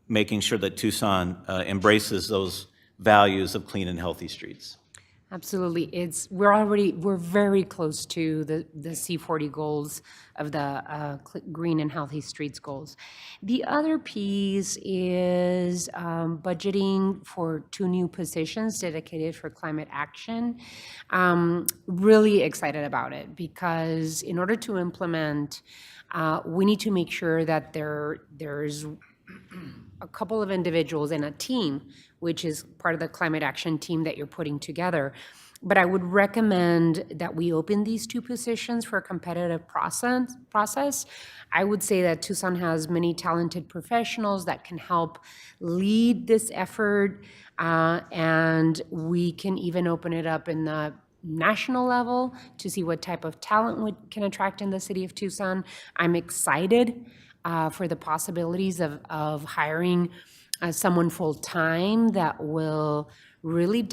M: making sure that Tucson embraces those values of clean and healthy streets.
A: Absolutely. We're very close to the C40 goals of the green and healthy streets goals. The other piece is budgeting for 2 new positions dedicated for climate action. Really excited about it because in order to implement, we need to make sure that there's a couple of individuals in a team, which is part of the climate action team that you're putting together. But I would recommend that we open these 2 positions for a competitive process. I would say that Tucson has many talented professionals that can help lead this effort, and we can even open it up in the national level to see what type of talent we can attract in the city of Tucson. I'm excited for the possibilities of hiring someone full-time that will really be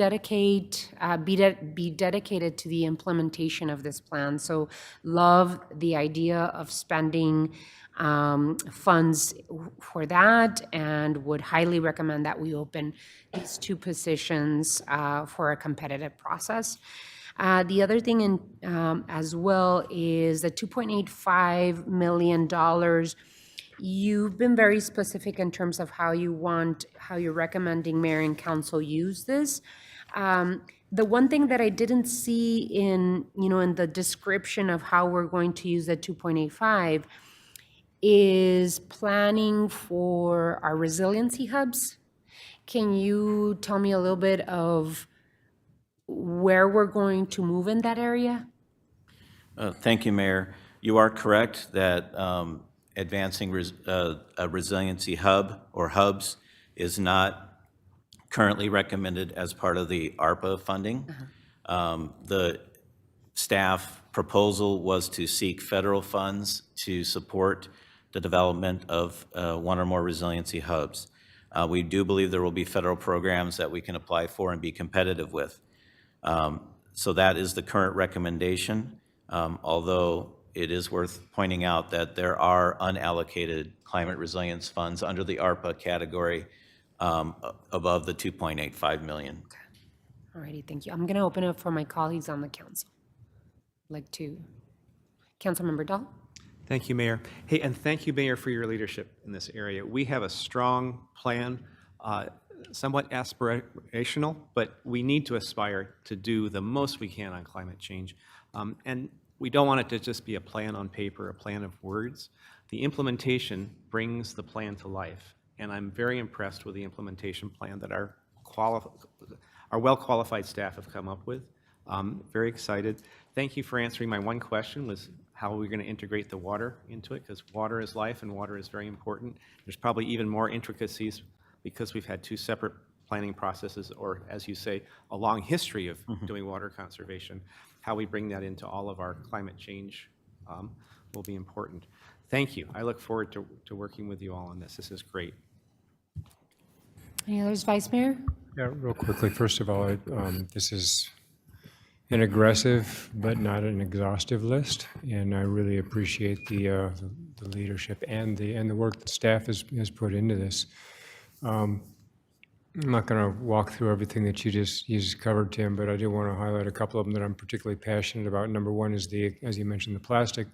A: dedicated to the implementation of this plan. So love the idea of spending funds for that and would highly recommend that we open these 2 positions for a competitive process. The other thing as well is the $2.85 million. You've been very specific in terms of how you're recommending mayor and council use this. The one thing that I didn't see in the description of how we're going to use the 2.85 is planning for our resiliency hubs. Can you tell me a little bit of where we're going to move in that area?
M: Thank you, Mayor. You are correct that advancing a resiliency hub or hubs is not currently recommended as part of the ARPA funding. The staff proposal was to seek federal funds to support the development of 1 or more resiliency hubs. We do believe there will be federal programs that we can apply for and be competitive with. So that is the current recommendation, although it is worth pointing out that there are unallocated climate resilience funds under the ARPA category above the $2.85 million.
A: All righty, thank you. I'm going to open it up for my colleagues on the council. Councilmember Dahl?
D: Thank you, Mayor. Hey, and thank you, Mayor, for your leadership in this area. We have a strong plan, somewhat aspirational, but we need to aspire to do the most we can on climate change. And we don't want it to just be a plan on paper, a plan of words. The implementation brings the plan to life. And I'm very impressed with the implementation plan that our well-qualified staff have come up with. Very excited. Thank you for answering my one question, was how are we going to integrate the water into it? Because water is life and water is very important. There's probably even more intricacies because we've had 2 separate planning processes, or as you say, a long history of doing water conservation, how we bring that into all of our climate change will be important. Thank you. I look forward to working with you all on this. This is great.
A: Any others, Vice Mayor?
N: Yeah, real quickly, first of all, this is an aggressive but not an exhaustive list, and I really appreciate the leadership and the work that staff has put into this. I'm not going to walk through everything that you just covered, Tim, but I do want to highlight a couple of them that I'm particularly passionate about. Number one is as you mentioned, the plastic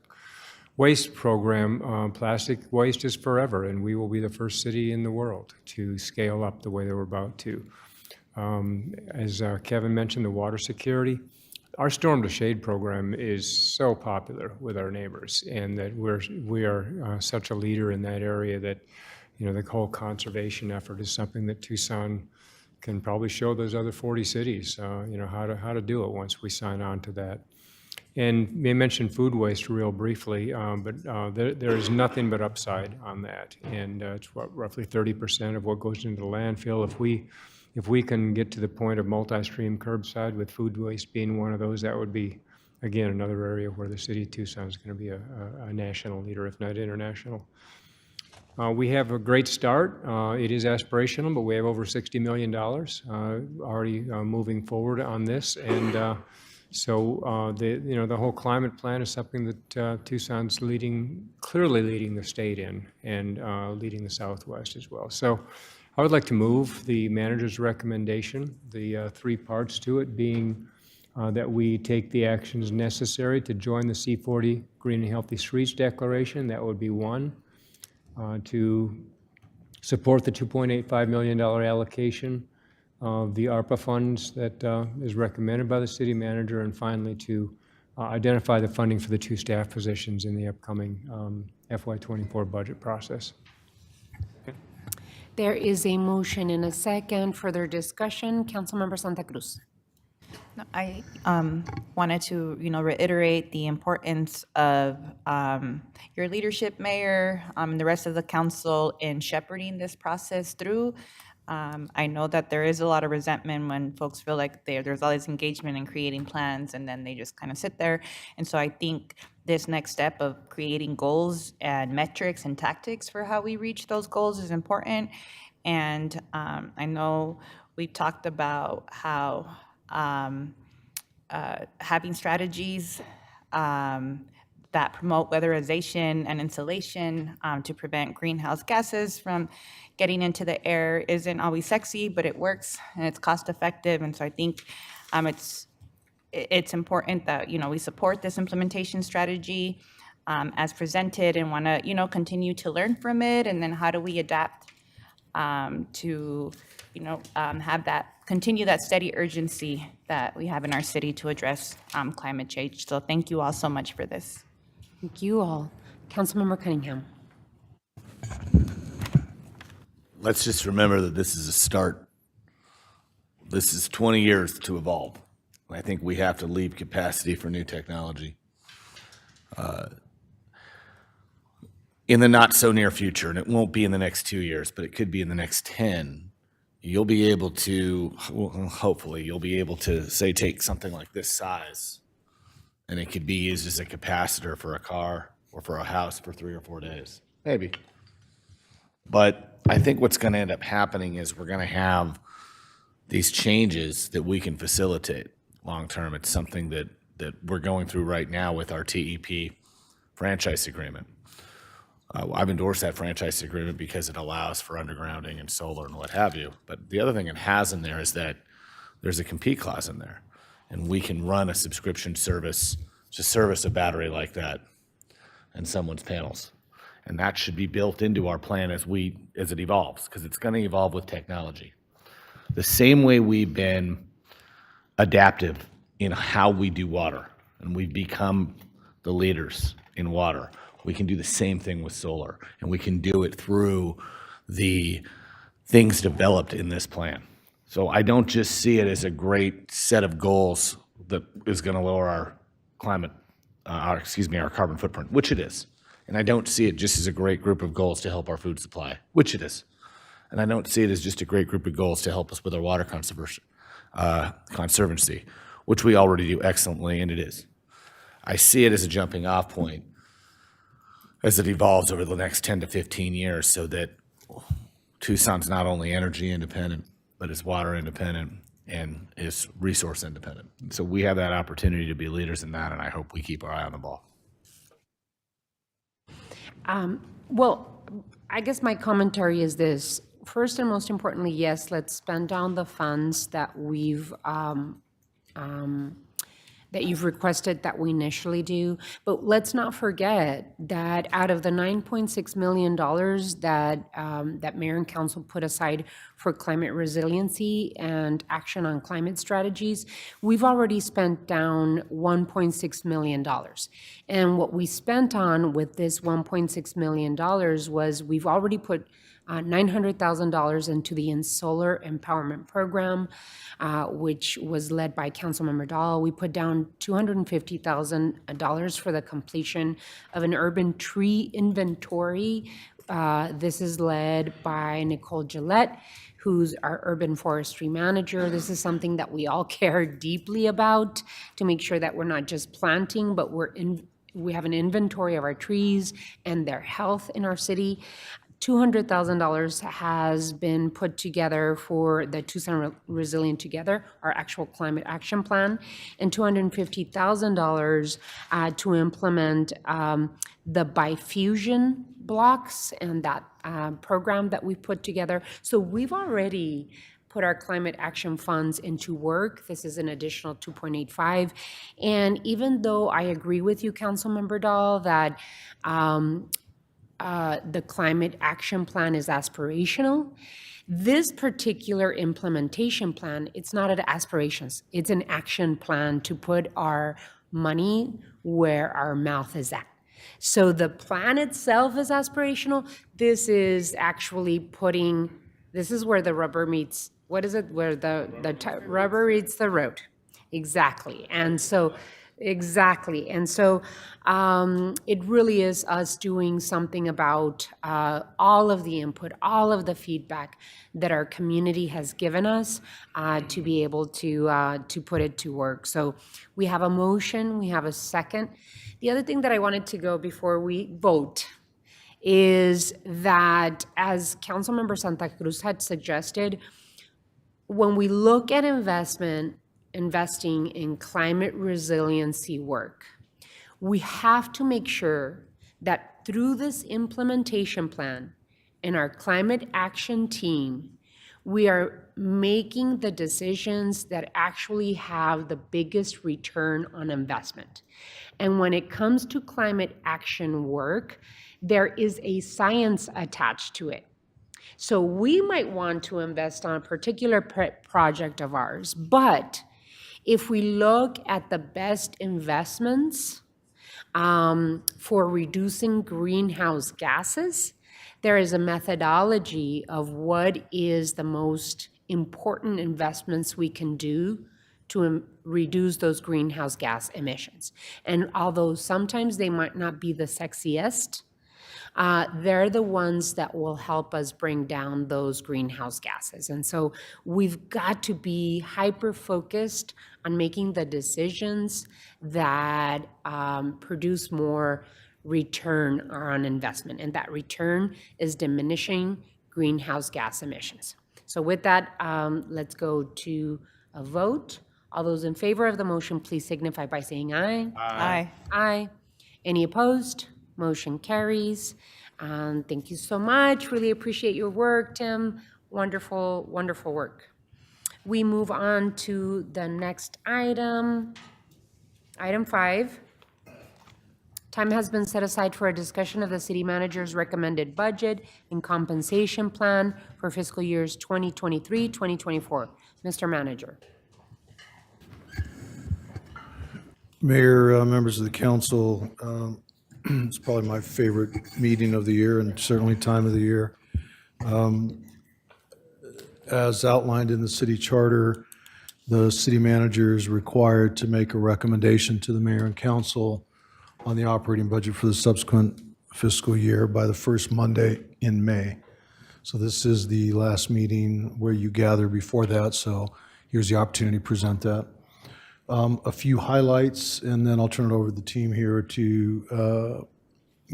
N: waste program. Plastic waste is forever, and we will be the first city in the world to scale up the way that we're about to. As Kevin mentioned, the water security. Our Storm to Shade program is so popular with our neighbors, and that we are such a leader in that area that, the whole conservation effort is something that Tucson can probably show those other 40 cities, how to do it once we sign on to that. And they mentioned food waste real briefly, but there is nothing but upside on that. And it's roughly 30% of what goes into the landfill. If we can get to the point of multi-stream curbside, with food waste being one of those, that would be, again, another area where the city of Tucson is going to be a national leader, if not international. We have a great start. It is aspirational, but we have over $60 million already moving forward on this. And so the whole climate plan is something that Tucson's clearly leading the state in, and leading the Southwest as well. So I would like to move the manager's recommendation, the 3 parts to it being that we take the actions necessary to join the C40 Green and Healthy Streets Declaration. That would be 1. To support the $2.85 million allocation of the ARPA funds that is recommended by the city manager, and finally to identify the funding for the 2 staff positions in the upcoming FY24 budget process.
A: There is a motion and a second. Further discussion. Councilmember Santa Cruz.
C: I wanted to, reiterate the importance of your leadership, Mayor, and the rest of the council in shepherding this process through. I know that there is a lot of resentment when folks feel like there's all this engagement in creating plans, and then they just kind of sit there. And so I think this next step of creating goals and metrics and tactics for how we reach those goals is important. And I know we've talked about how having strategies that promote weatherization and insulation to prevent greenhouse gases from getting into the air isn't always sexy, but it works and it's cost effective. And so I think it's important that, we support this implementation strategy as presented, and want to, continue to learn from it. And then how do we adapt to, continue that steady urgency that we have in our city to address climate change. So thank you all so much for this.
A: Thank you all. Councilmember Cunningham.
O: Let's just remember that this is a start. This is 20 years to evolve. I think we have to leave capacity for new technology. In the not so near future, and it won't be in the next 2 years, but it could be in the next 10, you'll be able to, hopefully, you'll be able to, say, take something like this size, and it could be used as a capacitor for a car or for a house for 3 or 4 days, maybe. But I think what's going to end up happening is we're going to have these changes that we can facilitate long term. It's something that we're going through right now with our TEP franchise agreement. I've endorsed that franchise agreement because it allows for undergrounding and solar and what have you. But the other thing it has in there is that there's a compete clause in there. And we can run a subscription service to service a battery like that and someone's panels. And that should be built into our plan as it evolves, because it's going to evolve with technology. The same way we've been adaptive in how we do water, and we've become the leaders in water, we can do the same thing with solar, and we can do it through the things developed in this plan. So I don't just see it as a great set of goals that is going to lower our our carbon footprint, which it is. And I don't see it just as a great group of goals to help our food supply, which it is. And I don't see it as just a great group of goals to help us with our water conservancy, which we already do excellently, and it is. I see it as a jumping off point as it evolves over the next 10 to 15 years so that Tucson's not only energy independent, but is water independent and is resource independent. So we have that opportunity to be leaders in that, and I hope we keep our eye on the ball.
A: Well, I guess my commentary is this. First and most importantly, yes, let's spend down the funds that that you've requested that we initially do. But let's not forget that out of the $9.6 million that Mayor and Council put aside for climate resiliency and action on climate strategies, we've already spent down $1.6 million. And what we spent on with this $1.6 million was we've already put $900,000 into the Solar Empowerment Program, which was led by Councilmember Dahl. We put down $250,000 for the completion of an urban tree inventory. This is led by Nicole Gillette, who's our urban forestry manager. This is something that we all care deeply about to make sure that we're not just planting, but we have an inventory of our trees and their health in our city. $200,000 has been put together for the Tucson Resilient Together, our actual climate action plan, and $250,000 to implement the bifusion blocks and that program that we put together. So we've already put our climate action funds into work. This is an additional 2.85. And even though I agree with you, Councilmember Dahl, that the climate action plan is aspirational, this particular implementation plan, it's not an aspirations, it's an action plan to put our money where our mouth is at. So the plan itself is aspirational. This is actually this is where the rubber meets, what is it? Where the rubber meets the road. Exactly. And so it really is us doing something about all of the input, all of the feedback that our community has given us to be able to put it to work. So we have a motion, we have a second. The other thing that I wanted to go before we vote is that, as Councilmember Santa Cruz had suggested, when we look at investing in climate resiliency work, we have to make sure that through this implementation plan and our climate action team, we are making the decisions that actually have the biggest return on investment. And when it comes to climate action work, there is a science attached to it. So we might want to invest on a particular project of ours, but if we look at the best investments for reducing greenhouse gases, there is a methodology of what is the most important investments we can do to reduce those greenhouse gas emissions. And although sometimes they might not be the sexiest, they're the ones that will help us bring down those greenhouse gases. And so we've got to be hyper-focused on making the decisions that produce more return on investment. And that return is diminishing greenhouse gas emissions. So with that, let's go to a vote. All those in favor of the motion, please signify by saying aye.
C: Aye.
A: Aye. Any opposed? Motion carries. Thank you so much. Really appreciate your work, Tim. Wonderful, wonderful work. We move on to the next item. Item 5. Time has been set aside for a discussion of the city manager's recommended budget and compensation plan for fiscal years 2023-2024. Mr. Manager.
L: Mayor, members of the council, it's probably my favorite meeting of the year and certainly time of the year. As outlined in the city charter, the city manager is required to make a recommendation to the mayor and council on the operating budget for the subsequent fiscal year by the first Monday in May. So this is the last meeting where you gather before that, so here's the opportunity to present that. A few highlights, and then I'll turn it over to the team here to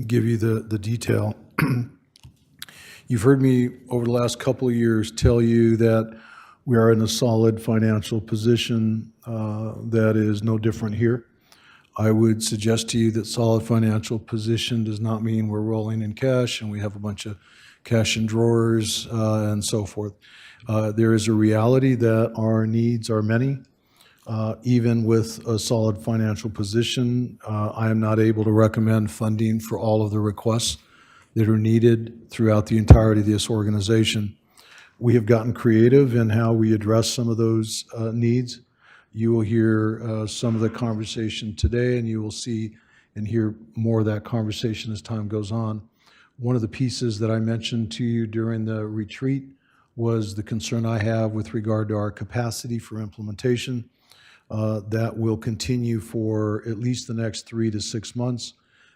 L: give you the detail. You've heard me over the last couple of years tell you that we are in a solid financial position that is no different here. I would suggest to you that solid financial position does not mean we're rolling in cash and we have a bunch of cash in drawers and so forth. There is a reality that our needs are many. Even with a solid financial position, I am not able to recommend funding for all of the requests that are needed throughout the entirety of this organization. We have gotten creative in how we address some of those needs. You will hear some of the conversation today, and you will see and hear more of that conversation as time goes on. One of the pieces that I mentioned to you during the retreat was the concern I have with regard to our capacity for implementation. That will continue for at least the next 3 to 6 months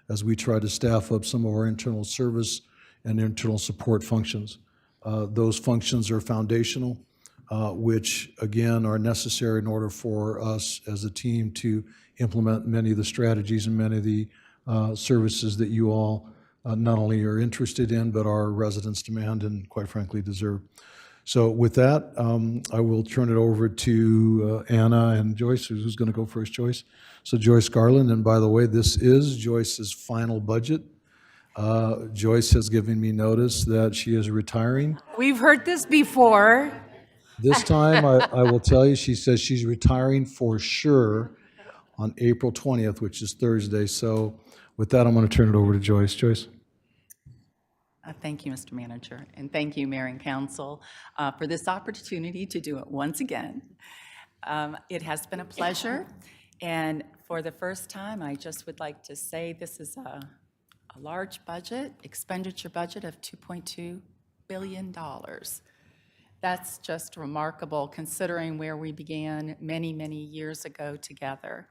L: as we try to staff up some of our internal service and internal support functions. Those functions are foundational, which again are necessary in order for us as a team to implement many of the strategies and many of the services that you all not only are interested in, but our residents demand and quite frankly deserve. So with that, I will turn it over to Anna and Joyce. Who's going to go first? Joyce. So Joyce Garland, and by the way, this is Joyce's final budget. Joyce has given me notice that she is retiring.
A: We've heard this before.
L: This time, I will tell you, she says she's retiring for sure on April 20th, which is Thursday. So with that, I'm going to turn it over to Joyce. Joyce.
P: Thank you, Mr. Manager, and thank you, Mayor and Council, for this opportunity to do it once again. It has been a pleasure, and for the first time, I just would like to say this is a large budget, expenditure budget of $2.2 billion. That's just remarkable considering where we began many, many years ago together.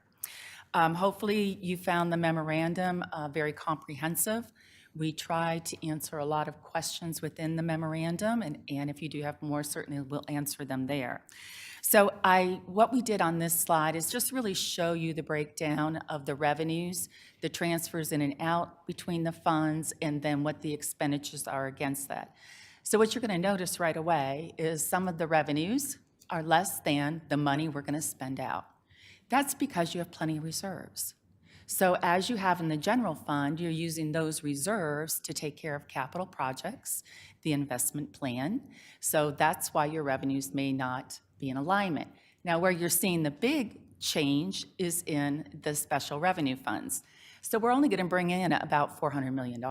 P: Hopefully, you found the memorandum very comprehensive. We try to answer a lot of questions within the memorandum, and if you do have more, certainly we'll answer them there. So what we did on this slide is just really show you the breakdown of the revenues, the transfers in and out between the funds, and then what the expenditures are against that. So what you're going to notice right away is some of the revenues are less than the money we're going to spend out. That's because you have plenty of reserves. So as you have in the general fund, you're using those reserves to take care of capital projects, the investment plan. So that's why your revenues may not be in alignment. Now, where you're seeing the big change is in the special revenue funds. So we're only going to bring in about $400 million.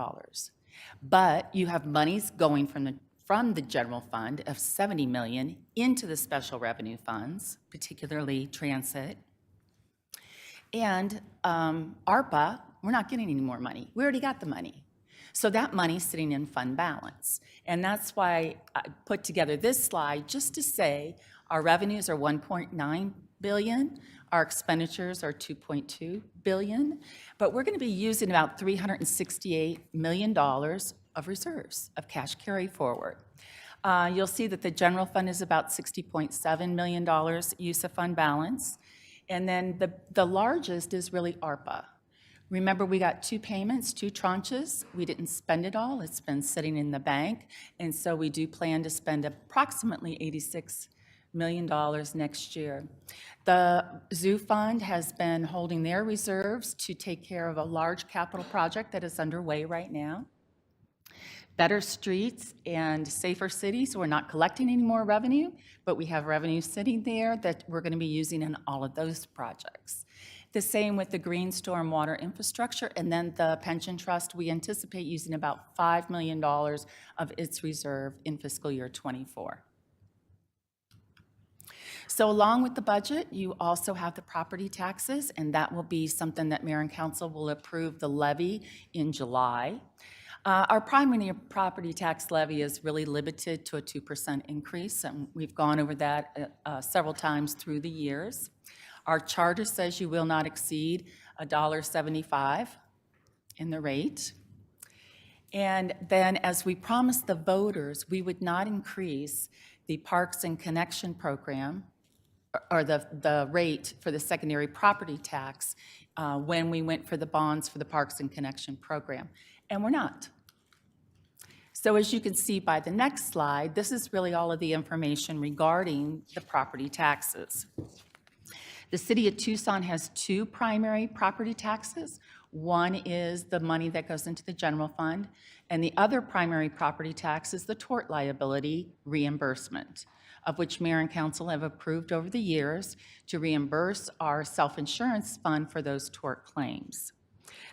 P: But you have monies going from the general fund of $70 million into the special revenue funds, particularly transit. And ARPA, we're not getting any more money. We already got the money. So that money's sitting in fund balance. And that's why I put together this slide just to say our revenues are $1.9 billion, our expenditures are $2.2 billion, but we're going to be using about $368 million of reserves, of cash carry forward. You'll see that the general fund is about $60.7 million use of fund balance. And then the largest is really ARPA. Remember, we got 2 payments, 2 tranches. We didn't spend it all. It's been sitting in the bank. And so we do plan to spend approximately $86 million next year. The Zoo Fund has been holding their reserves to take care of a large capital project that is underway right now. Better streets and safer cities, we're not collecting any more revenue, but we have revenue sitting there that we're going to be using in all of those projects. The same with the green storm water infrastructure, and then the pension trust, we anticipate using about $5 million of its reserve in fiscal year '24. So along with the budget, you also have the property taxes, and that will be something that Mayor and Council will approve the levy in July. Our primary property tax levy is really limited to a 2% increase, and we've gone over that several times through the years. Our charter says you will not exceed $1.75 in the rate. And then, as we promised the voters, we would not increase the Parks and Connection program, or the rate for the secondary property tax when we went for the bonds for the Parks and Connection program. And we're not. So as you can see by the next slide, this is really all of the information regarding the property taxes. The city of Tucson has two primary property taxes. One is the money that goes into the general fund, and the other primary property tax is the tort liability reimbursement, of which mayor and council have approved over the years to reimburse our self-insurance fund for those tort claims.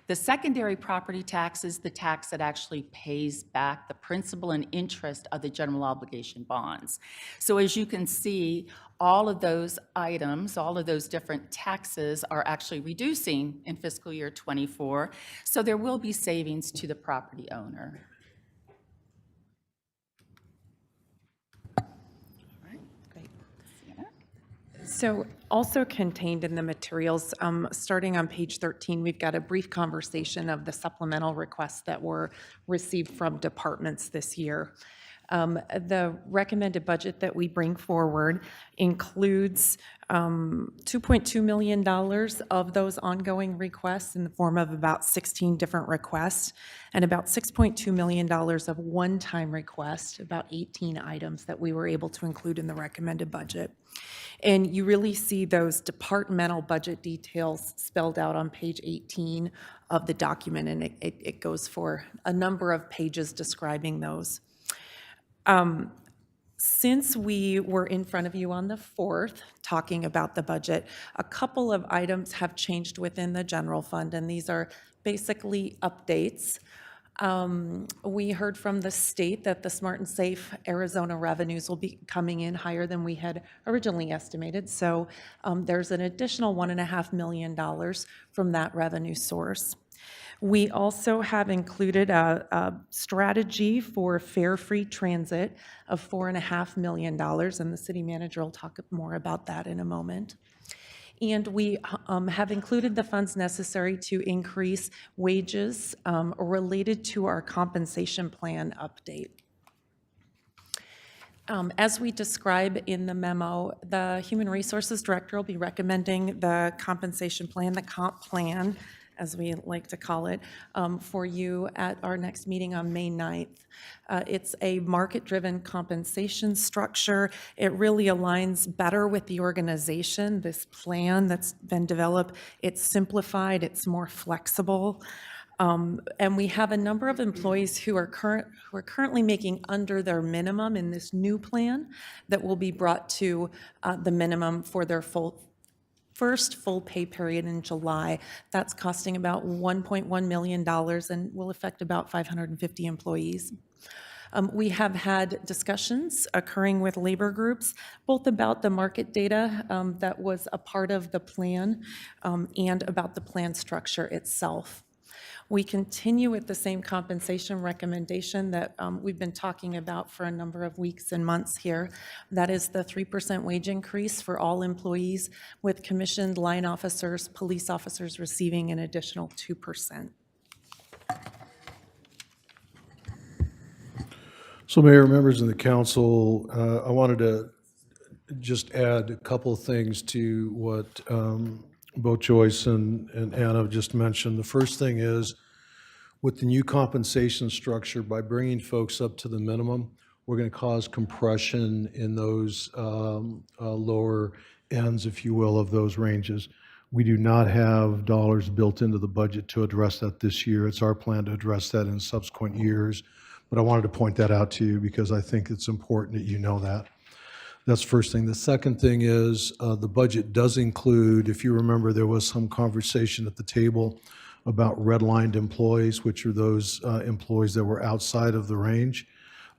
P: The secondary property tax is the tax that actually pays back the principal and interest of the general obligation bonds. So as you can see, all of those items, all of those different taxes are actually reducing in fiscal year '24, so there will be savings to the property owner.
Q: So also contained in the materials, starting on page 13, we've got a brief conversation of the supplemental requests that were received from departments this year. The recommended budget that we bring forward includes $2.2 million of those ongoing requests in the form of about 16 different requests, and about $6.2 million of one-time requests, about 18 items that we were able to include in the recommended budget. And you really see those departmental budget details spelled out on page 18 of the document, and it goes for a number of pages describing those. Since we were in front of you on the 4th talking about the budget, a couple of items have changed within the general fund, and these are basically updates. We heard from the state that the Smart and Safe Arizona revenues will be coming in higher than we had originally estimated. So there's an additional $1.5 million from that revenue source. We also have included a strategy for fare-free transit of $4.5 million, and the city manager will talk more about that in a moment. And we have included the funds necessary to increase wages related to our compensation plan update. As we describe in the memo, the Human Resources Director will be recommending the compensation plan, the comp plan, as we like to call it, for you at our next meeting on May 9th. It's a market-driven compensation structure. It really aligns better with the organization. This plan that's been developed, it's simplified, it's more flexible. And we have a number of employees who are currently making under their minimum in this new plan that will be brought to the minimum for their first full pay period in July. That's costing about $1.1 million and will affect about 550 employees. We have had discussions occurring with labor groups, both about the market data that was a part of the plan and about the plan structure itself. We continue with the same compensation recommendation that we've been talking about for a number of weeks and months here. That is the 3% wage increase for all employees, with commissioned line officers, police officers receiving an additional 2%.
L: So Mayor, members of the council, I wanted to just add a couple of things to what both Joyce and Anna have just mentioned. The first thing is, with the new compensation structure, by bringing folks up to the minimum, we're going to cause compression in those lower ends, if you will, of those ranges. We do not have dollars built into the budget to address that this year. It's our plan to address that in subsequent years. But I wanted to point that out to you because I think it's important that you know that. That's the first thing. The second thing is the budget does include, if you remember, there was some conversation at the table about redlined employees, which are those employees that were outside of the range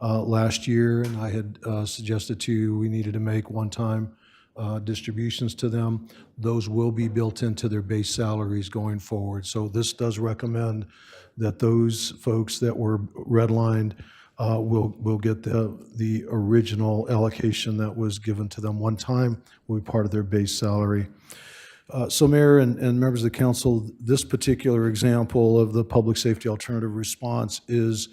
L: last year. And I had suggested to you we needed to make one-time distributions to them. Those will be built into their base salaries going forward. So this does recommend that those folks that were redlined will get the original allocation that was given to them one time, will be part of their base salary. So Mayor and members of the council, this particular example of the public safety alternative response is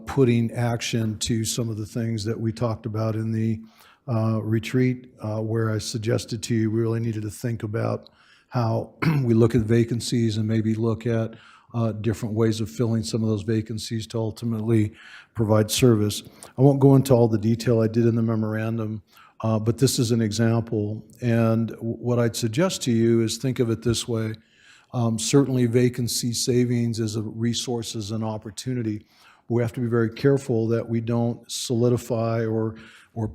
L: putting action to some of the things that we talked about in the retreat, where I suggested to you we really needed to think about how we look at vacancies and maybe look at different ways of filling some of those vacancies to ultimately provide service. I won't go into all the detail I did in the memorandum, but this is an example. And what I'd suggest to you is think of it this way. Certainly vacancy savings is a resource, is an opportunity. We have to be very careful that we don't solidify or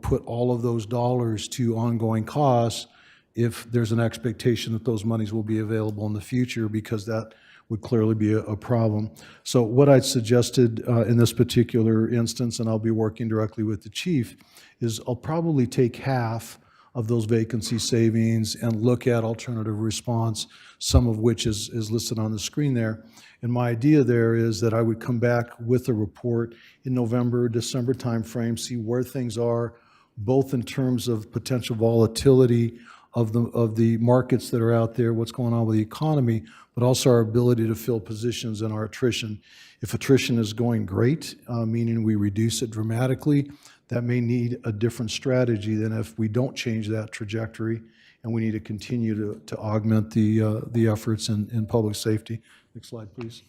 L: put all of those dollars to ongoing costs if there's an expectation that those monies will be available in the future, because that would clearly be a problem. So what I'd suggested in this particular instance, and I'll be working directly with the chief, is I'll probably take half of those vacancy savings and look at alternative response, some of which is listed on the screen there. And my idea there is that I would come back with a report in November, December timeframe, see where things are, both in terms of potential volatility of the markets that are out there, what's going on with the economy, but also our ability to fill positions and our attrition. If attrition is going great, meaning we reduce it dramatically, that may need a different strategy than if we don't change that trajectory, and we need to continue to augment the efforts in public safety. Next slide, please.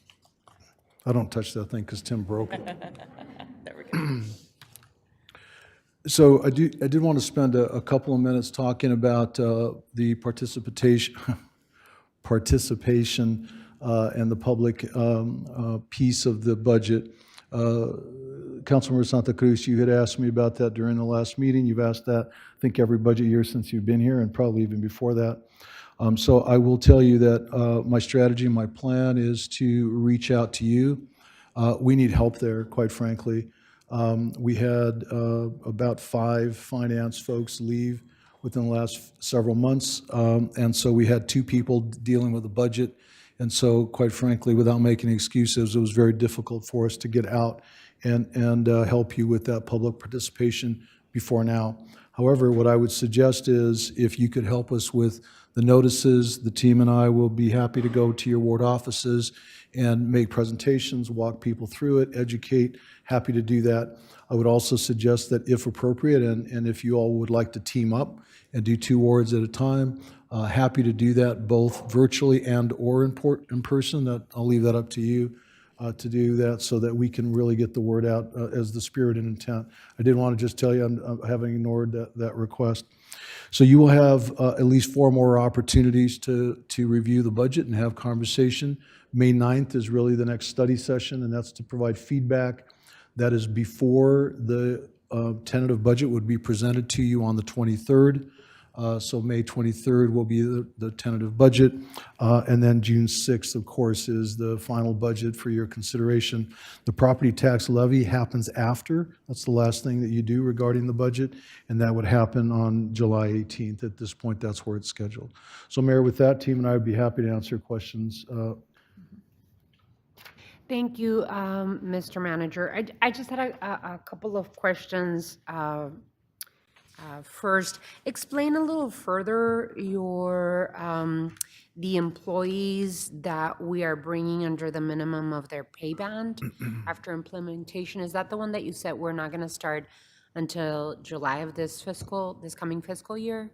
L: I don't touch that thing because Tim broke it.
P: There we go.
L: So I did want to spend a couple of minutes talking about the participation and the public piece of the budget. Councilmember Santa Cruz, you had asked me about that during the last meeting. You've asked that, I think, every budget year since you've been here, and probably even before that. So I will tell you that my strategy, my plan is to reach out to you. We need help there, quite frankly. We had about 5 finance folks leave within the last several months, and so we had 2 people dealing with the budget. And so, quite frankly, without making excuses, it was very difficult for us to get out and help you with that public participation before now. However, what I would suggest is if you could help us with the notices, the team and I will be happy to go to your ward offices and make presentations, walk people through it, educate, happy to do that. I would also suggest that if appropriate, and if you all would like to team up and do 2 wards at a time, happy to do that both virtually and or in person. That I'll leave that up to you to do that so that we can really get the word out as the spirit and intent. I did want to just tell you I'm having ignored that request. So you will have at least 4 more opportunities to review the budget and have conversation. May 9th is really the next study session, and that's to provide feedback. That is before the tentative budget would be presented to you on the 23rd. So May 23rd will be the tentative budget. And then June 6th, of course, is the final budget for your consideration. The property tax levy happens after. That's the last thing that you do regarding the budget. And that would happen on July 18th. At this point, that's where it's scheduled. So Mayor, with that, team and I would be happy to answer questions.
A: Thank you, Mr. Manager. I just had a couple of questions. First, explain a little further the employees that we are bringing under the minimum of their pay band after implementation. Is that the one that you said we're not going to start until July of this coming fiscal year?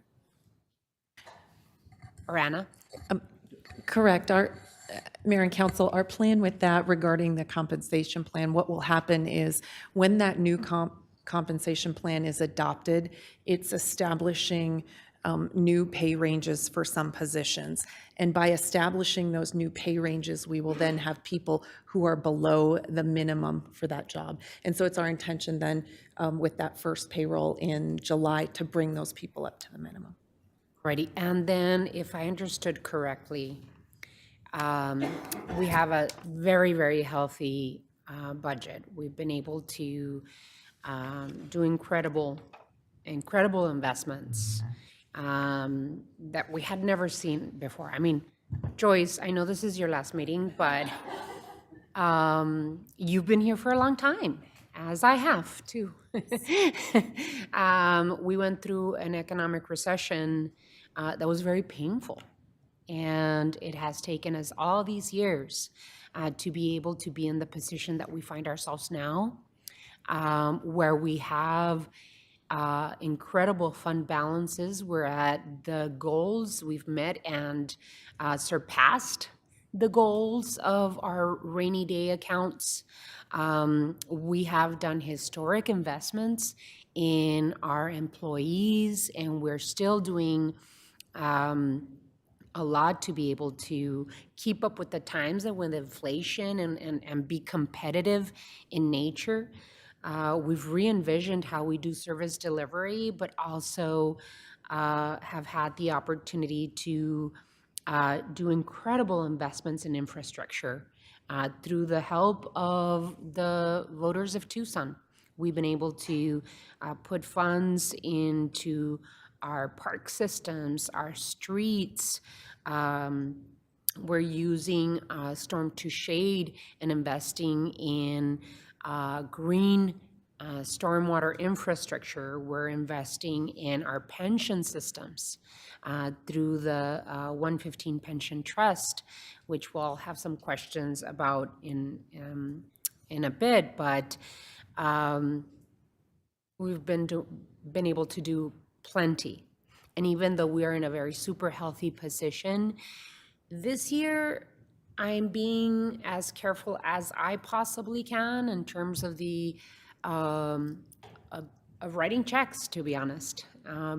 A: Or Anna?
Q: Correct. Mayor and Council, our plan with that regarding the compensation plan, what will happen is when that new compensation plan is adopted, it's establishing new pay ranges for some positions. And by establishing those new pay ranges, we will then have people who are below the minimum for that job. And so it's our intention then with that first payroll in July to bring those people up to the minimum.
A: Righty. And then if I understood correctly, we have a very, very healthy budget. We've been able to do incredible investments that we had never seen before. I mean, Joyce, I know this is your last meeting, but you've been here for a long time, as I have too. We went through an economic recession that was very painful. And it has taken us all these years to be able to be in the position that we find ourselves now, where we have incredible fund balances. We're at the goals we've met and surpassed the goals of our rainy day accounts. We have done historic investments in our employees, and we're still doing a lot to be able to keep up with the times and with inflation and be competitive in nature. We've re-envisioned how we do service delivery, but also have had the opportunity to do incredible investments in infrastructure through the help of the voters of Tucson. We've been able to put funds into our park systems, our streets. We're using Storm to Shade and investing in green stormwater infrastructure. We're investing in our pension systems through the 115 Pension Trust, which we'll have some questions about in a bit, but we've been able to do plenty. And even though we are in a very super healthy position, this year I'm being as careful as I possibly can in terms of the of writing checks, to be honest,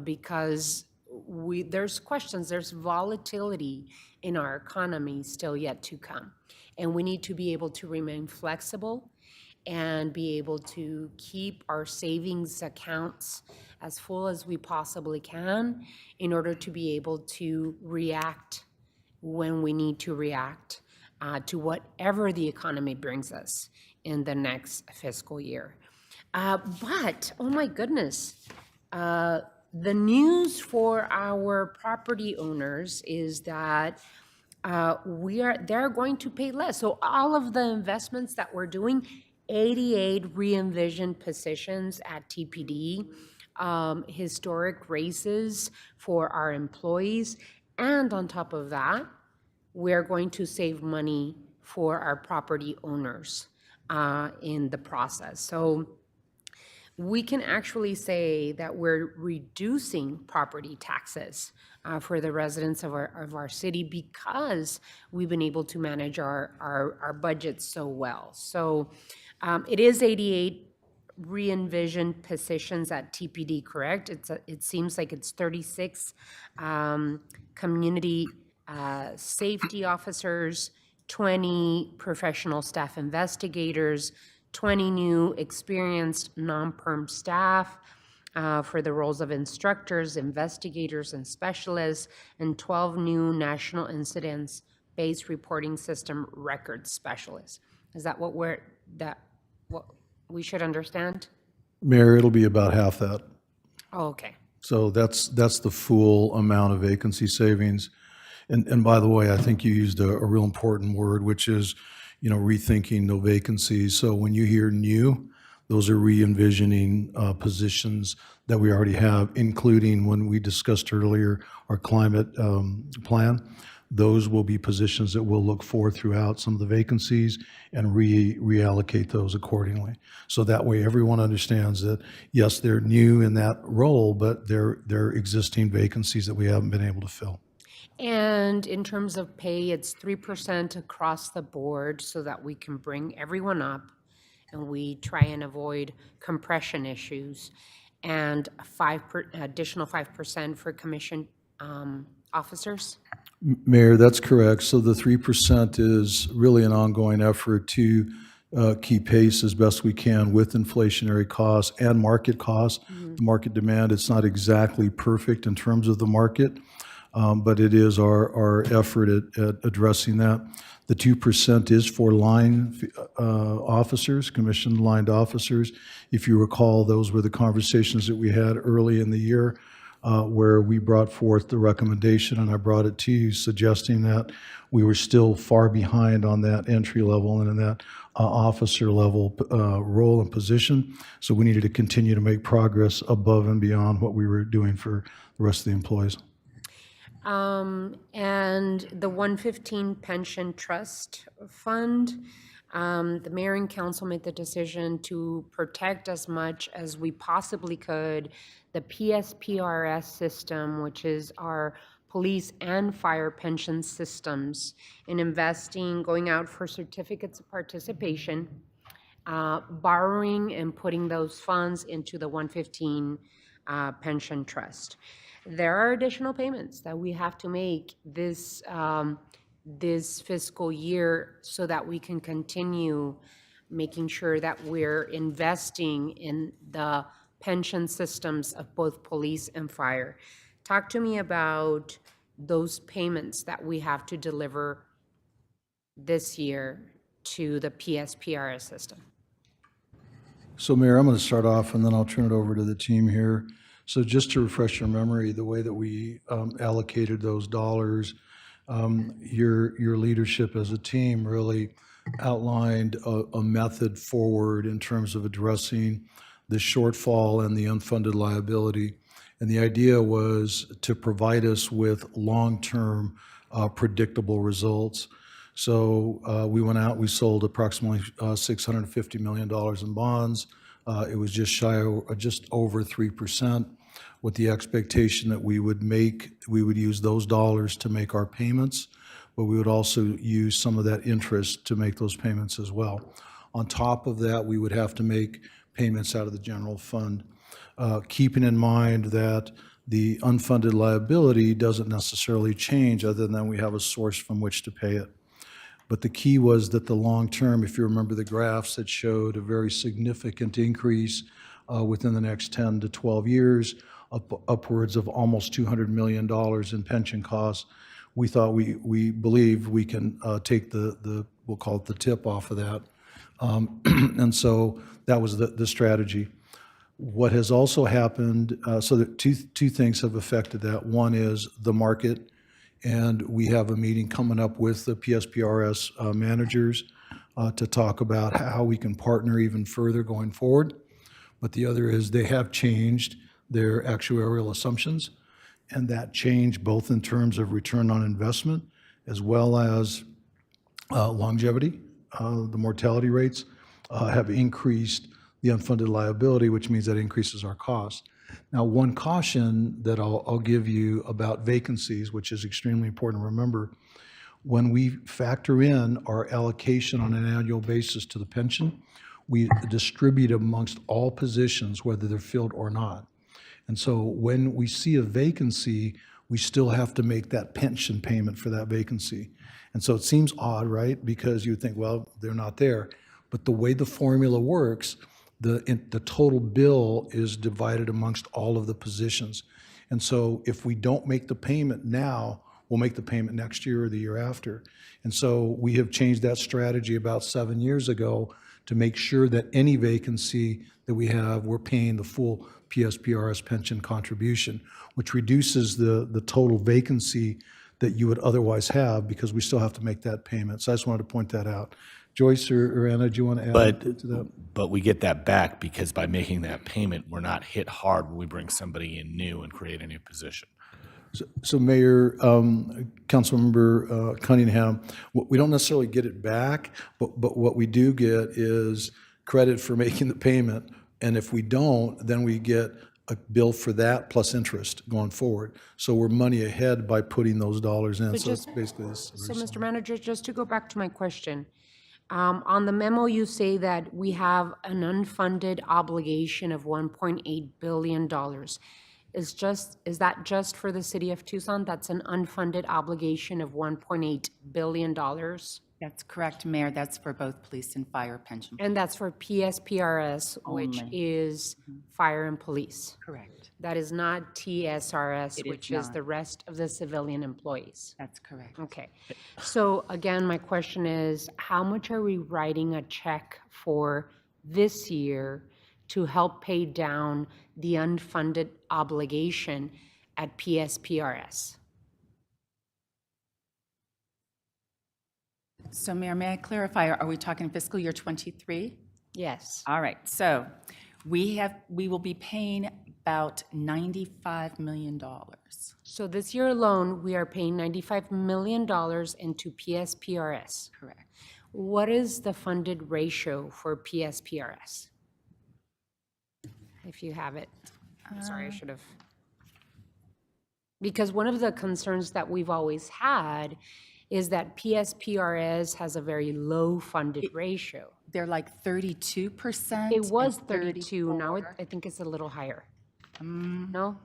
A: because there's questions, there's volatility in our economy still yet to come, and we need to be able to remain flexible and be able to keep our savings accounts as full as we possibly can in order to be able to react when we need to react to whatever the economy brings us in the next fiscal year. But, oh my goodness, the news for our property owners is that they're going to pay less. So all of the investments that we're doing, 88 re-envisioned positions at TPD, historic raises for our employees, and on top of that, we're going to save money for our property owners in the process. So we can actually say that we're reducing property taxes for the residents of our city because we've been able to manage our budget so well. So it is 88 re-envisioned positions at TPD, correct? It seems like it's 36 community safety officers, 20 professional staff investigators, 20 new experienced non-perm staff for the roles of instructors, investigators, and specialists, and 12 new national incidents-based reporting system record specialists. Is that what we should understand?
L: Mayor, it'll be about half that.
A: Oh, okay.
L: So that's the full amount of vacancy savings. And by the way, I think you used a real important word, which is, rethinking the vacancies. So when you hear new, those are re-envisioning positions that we already have, including when we discussed earlier our climate plan. Those will be positions that we'll look for throughout some of the vacancies and reallocate those accordingly. So that way everyone understands that, yes, they're new in that role, but they're existing vacancies that we haven't been able to fill.
A: And in terms of pay, it's 3% across the board so that we can bring everyone up and we try and avoid compression issues, and additional 5% for commission officers?
L: Mayor, that's correct. So the 3% is really an ongoing effort to keep pace as best we can with inflationary costs and market costs, the market demand. It's not exactly perfect in terms of the market, but it is our effort at addressing that. The 2% is for line officers, commissioned lined officers. If you recall, those were the conversations that we had early in the year where we brought forth the recommendation, and I brought it to you, suggesting that we were still far behind on that entry level and in that officer level role and position. So we needed to continue to make progress above and beyond what we were doing for the rest of the employees.
A: And the 115 Pension Trust Fund, the mayor and council made the decision to protect as much as we possibly could the PSPRS system, which is our police and fire pension systems, in investing, going out for certificates of participation, borrowing and putting those funds into the 115 pension trust. There are additional payments that we have to make this fiscal year so that we can continue making sure that we're investing in the pension systems of both police and fire. Talk to me about those payments that we have to deliver this year to the PSPRS system.
L: So Mayor, I'm going to start off and then I'll turn it over to the team here. So just to refresh your memory, the way that we allocated those dollars, your leadership as a team really outlined a method forward in terms of addressing the shortfall and the unfunded liability. And the idea was to provide us with long-term predictable results. So we went out, we sold approximately $650 million in bonds. It was just just over 3%, with the expectation that we would use those dollars to make our payments, but we would also use some of that interest to make those payments as well. On top of that, we would have to make payments out of the general fund, keeping in mind that the unfunded liability doesn't necessarily change other than we have a source from which to pay it. But the key was that the long term, if you remember the graphs that showed a very significant increase within the next 10 to 12 years, upwards of almost $200 million in pension costs, we thought we believe we can take we'll call it the tip off of that. And so that was the strategy. What has also happened, so that two things have affected that. One is the market, and we have a meeting coming up with the PSPRS managers to talk about how we can partner even further going forward. But the other is they have changed their actuarial assumptions, and that change both in terms of return on investment as well as longevity. The mortality rates have increased the unfunded liability, which means that increases our cost. Now, one caution that I'll give you about vacancies, which is extremely important to remember, when we factor in our allocation on an annual basis to the pension, we distribute amongst all positions, whether they're filled or not. And so when we see a vacancy, we still have to make that pension payment for that vacancy. And so it seems odd, right? Because you would think, well, they're not there. But the way the formula works, the total bill is divided amongst all of the positions. And so if we don't make the payment now, we'll make the payment next year or the year after. And so we have changed that strategy about 7 years ago to make sure that any vacancy that we have, we're paying the full PSPRS pension contribution, which reduces the total vacancy that you would otherwise have because we still have to make that payment. So I just wanted to point that out. Joyce or Anna, do you want to add to that?
O: But we get that back because by making that payment, we're not hit hard when we bring somebody in new and create a new position.
L: So Mayor, Councilmember Cunningham, we don't necessarily get it back, but what we do get is credit for making the payment. And if we don't, then we get a bill for that plus interest going forward. So we're money ahead by putting those dollars in. So it's basically this.
A: So, Mr. Manager, just to go back to my question, on the memo, you say that we have an unfunded obligation of $1.8 billion. Is that just for the city of Tucson? That's an unfunded obligation of $1.8 billion?
P: That's correct, Mayor. That's for both police and fire pension.
A: And that's for PSPRS, which
P: Only.
A: is fire and police.
P: Correct.
A: That is not TSRS,
P: It is
A: which is
P: not.
A: the rest of the civilian employees.
P: That's correct.
A: Okay. So again, my question is, how much are we writing a check for this year to help pay down the unfunded obligation at PSPRS?
P: So Mayor, may I clarify, are we talking fiscal year '23?
A: Yes.
P: All right, so We will be paying about $95 million.
A: So this year alone, we are paying $95 million into PSPRS.
P: Correct.
A: What is the funded ratio for PSPRS? If you have it. Sorry, I should have. Because one of the concerns that we've always had is that PSPRS has a very low funded ratio.
P: They're like 32%.
A: It was
P: and
A: 32, now I think it's a little higher. No?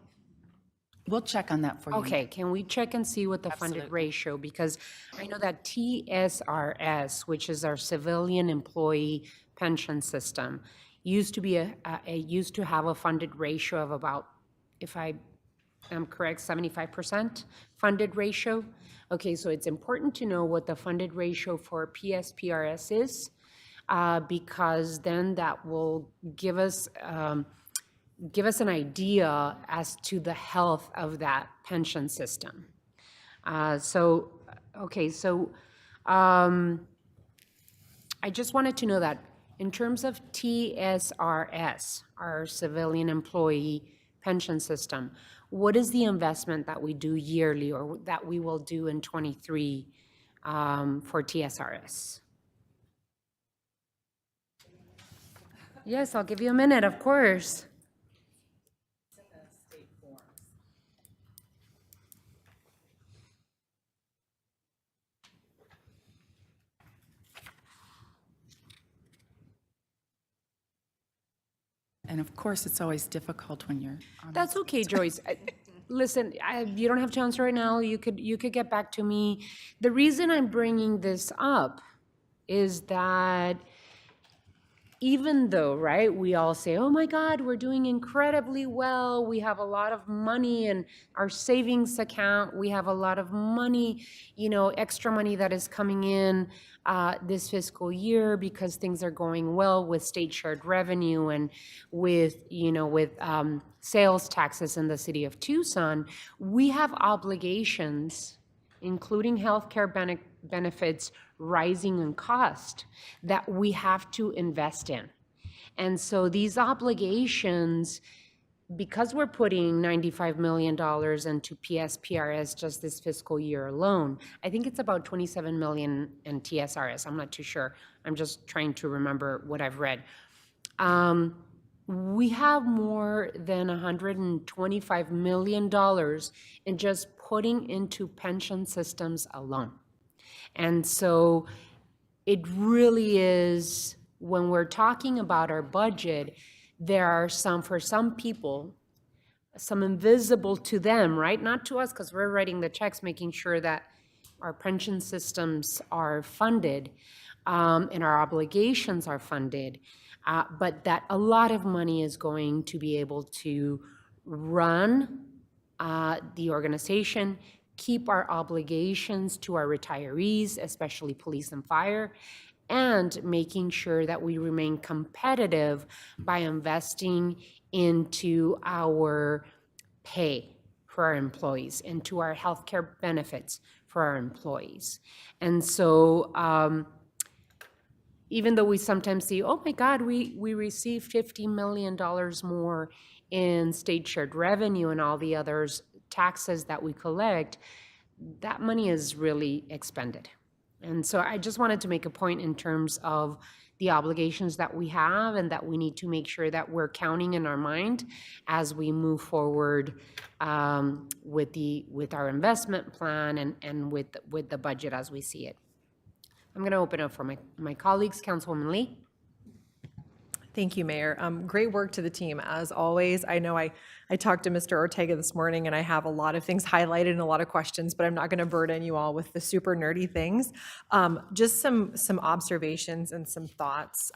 P: We'll check on that for you.
A: Okay, can we check and see what the funded
P: Absolutely.
A: ratio? Because I know that TSRS, which is our civilian employee pension system, used to be used to have a funded ratio of about, if I am correct, 75% funded ratio. Okay, so it's important to know what the funded ratio for PSPRS is, because then that will give us an idea as to the health of that pension system. I just wanted to know that in terms of TSRS, our civilian employee pension system, what is the investment that we do yearly or that we will do in 23 for TSRS? Yes, I'll give you a minute, of course.
P: And of course, it's always difficult when you're on.
A: That's okay, Joyce. Listen, you don't have to answer right now. You could get back to me. The reason I'm bringing this up is that even though, right, we all say, oh my God, we're doing incredibly well. We have a lot of money in our savings account. We have a lot of money, extra money that is coming in this fiscal year because things are going well with state shared revenue and with sales taxes in the city of Tucson. We have obligations, including healthcare benefits rising in cost, that we have to invest in. And so these obligations, because we're putting $95 million into PSPRS just this fiscal year alone, I think it's about $27 million in TSRS. I'm not too sure. I'm just trying to remember what I've read. We have more than $125 million in just putting into pension systems alone. And so it really is, when we're talking about our budget, there are for some people, some invisible to them, right? Not to us, because we're writing the checks, making sure that our pension systems are funded and our obligations are funded, but that a lot of money is going to be able to run the organization, keep our obligations to our retirees, especially police and fire, and making sure that we remain competitive by investing into our pay for our employees, into our healthcare benefits for our employees. And so even though we sometimes see, oh my God, we receive $50 million more in state shared revenue and all the others taxes that we collect, that money is really expended. And so I just wanted to make a point in terms of the obligations that we have and that we need to make sure that we're counting in our mind as we move forward with our investment plan and with the budget as we see it. I'm going to open up for my colleagues. Councilwoman Lee.
F: Thank you, Mayor. Great work to the team, as always. I know I talked to Mr. Ortega this morning, and I have a lot of things highlighted and a lot of questions, but I'm not going to burden you all with the super nerdy things. Just some observations and some thoughts.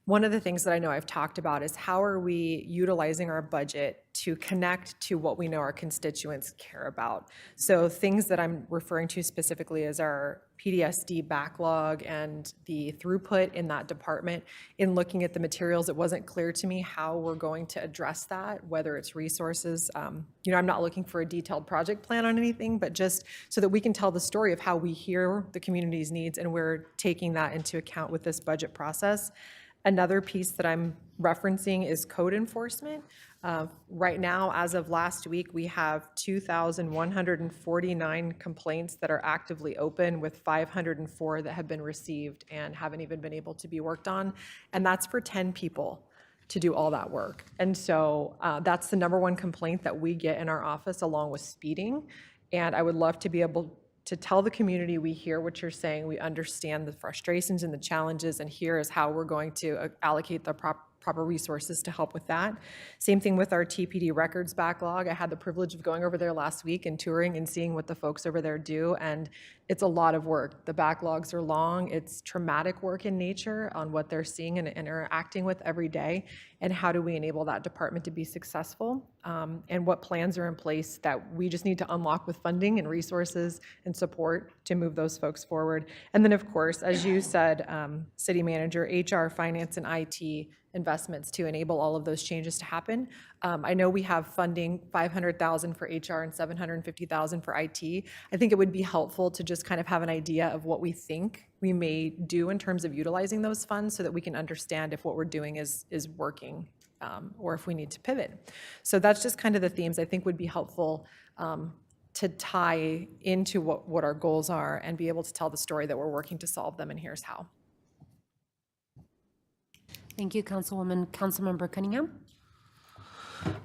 F: One of the things that I know I've talked about is how are we utilizing our budget to connect to what we know our constituents care about. So things that I'm referring to specifically is our PDSD backlog and the throughput in that department. In looking at the materials, it wasn't clear to me how we're going to address that, whether it's resources. I'm not looking for a detailed project plan on anything, but just so that we can tell the story of how we hear the community's needs and we're taking that into account with this budget process. Another piece that I'm referencing is code enforcement. Right now, as of last week, we have 2,149 complaints that are actively open, with 504 that have been received and haven't even been able to be worked on. And that's for 10 people to do all that work. And so that's the number one complaint that we get in our office, along with speeding. And I would love to be able to tell the community, we hear what you're saying, we understand the frustrations and the challenges, and here is how we're going to allocate the proper resources to help with that. Same thing with our TPD records backlog. I had the privilege of going over there last week and touring and seeing what the folks over there do, and it's a lot of work. The backlogs are long. It's traumatic work in nature on what they're seeing and interacting with every day, and how do we enable that department to be successful, and what plans are in place that we just need to unlock with funding and resources and support to move those folks forward. And then, of course, as you said, City Manager, HR, Finance, and IT investments to enable all of those changes to happen. I know we have funding, $500,000 for HR and $750,000 for IT. I think it would be helpful to just kind of have an idea of what we think we may do in terms of utilizing those funds, so that we can understand if what we're doing is working, or if we need to pivot. So that's just kind of the themes I think would be helpful to tie into what our goals are, and be able to tell the story that we're working to solve them, and here's how.
A: Thank you, Councilwoman. Councilmember Cunningham?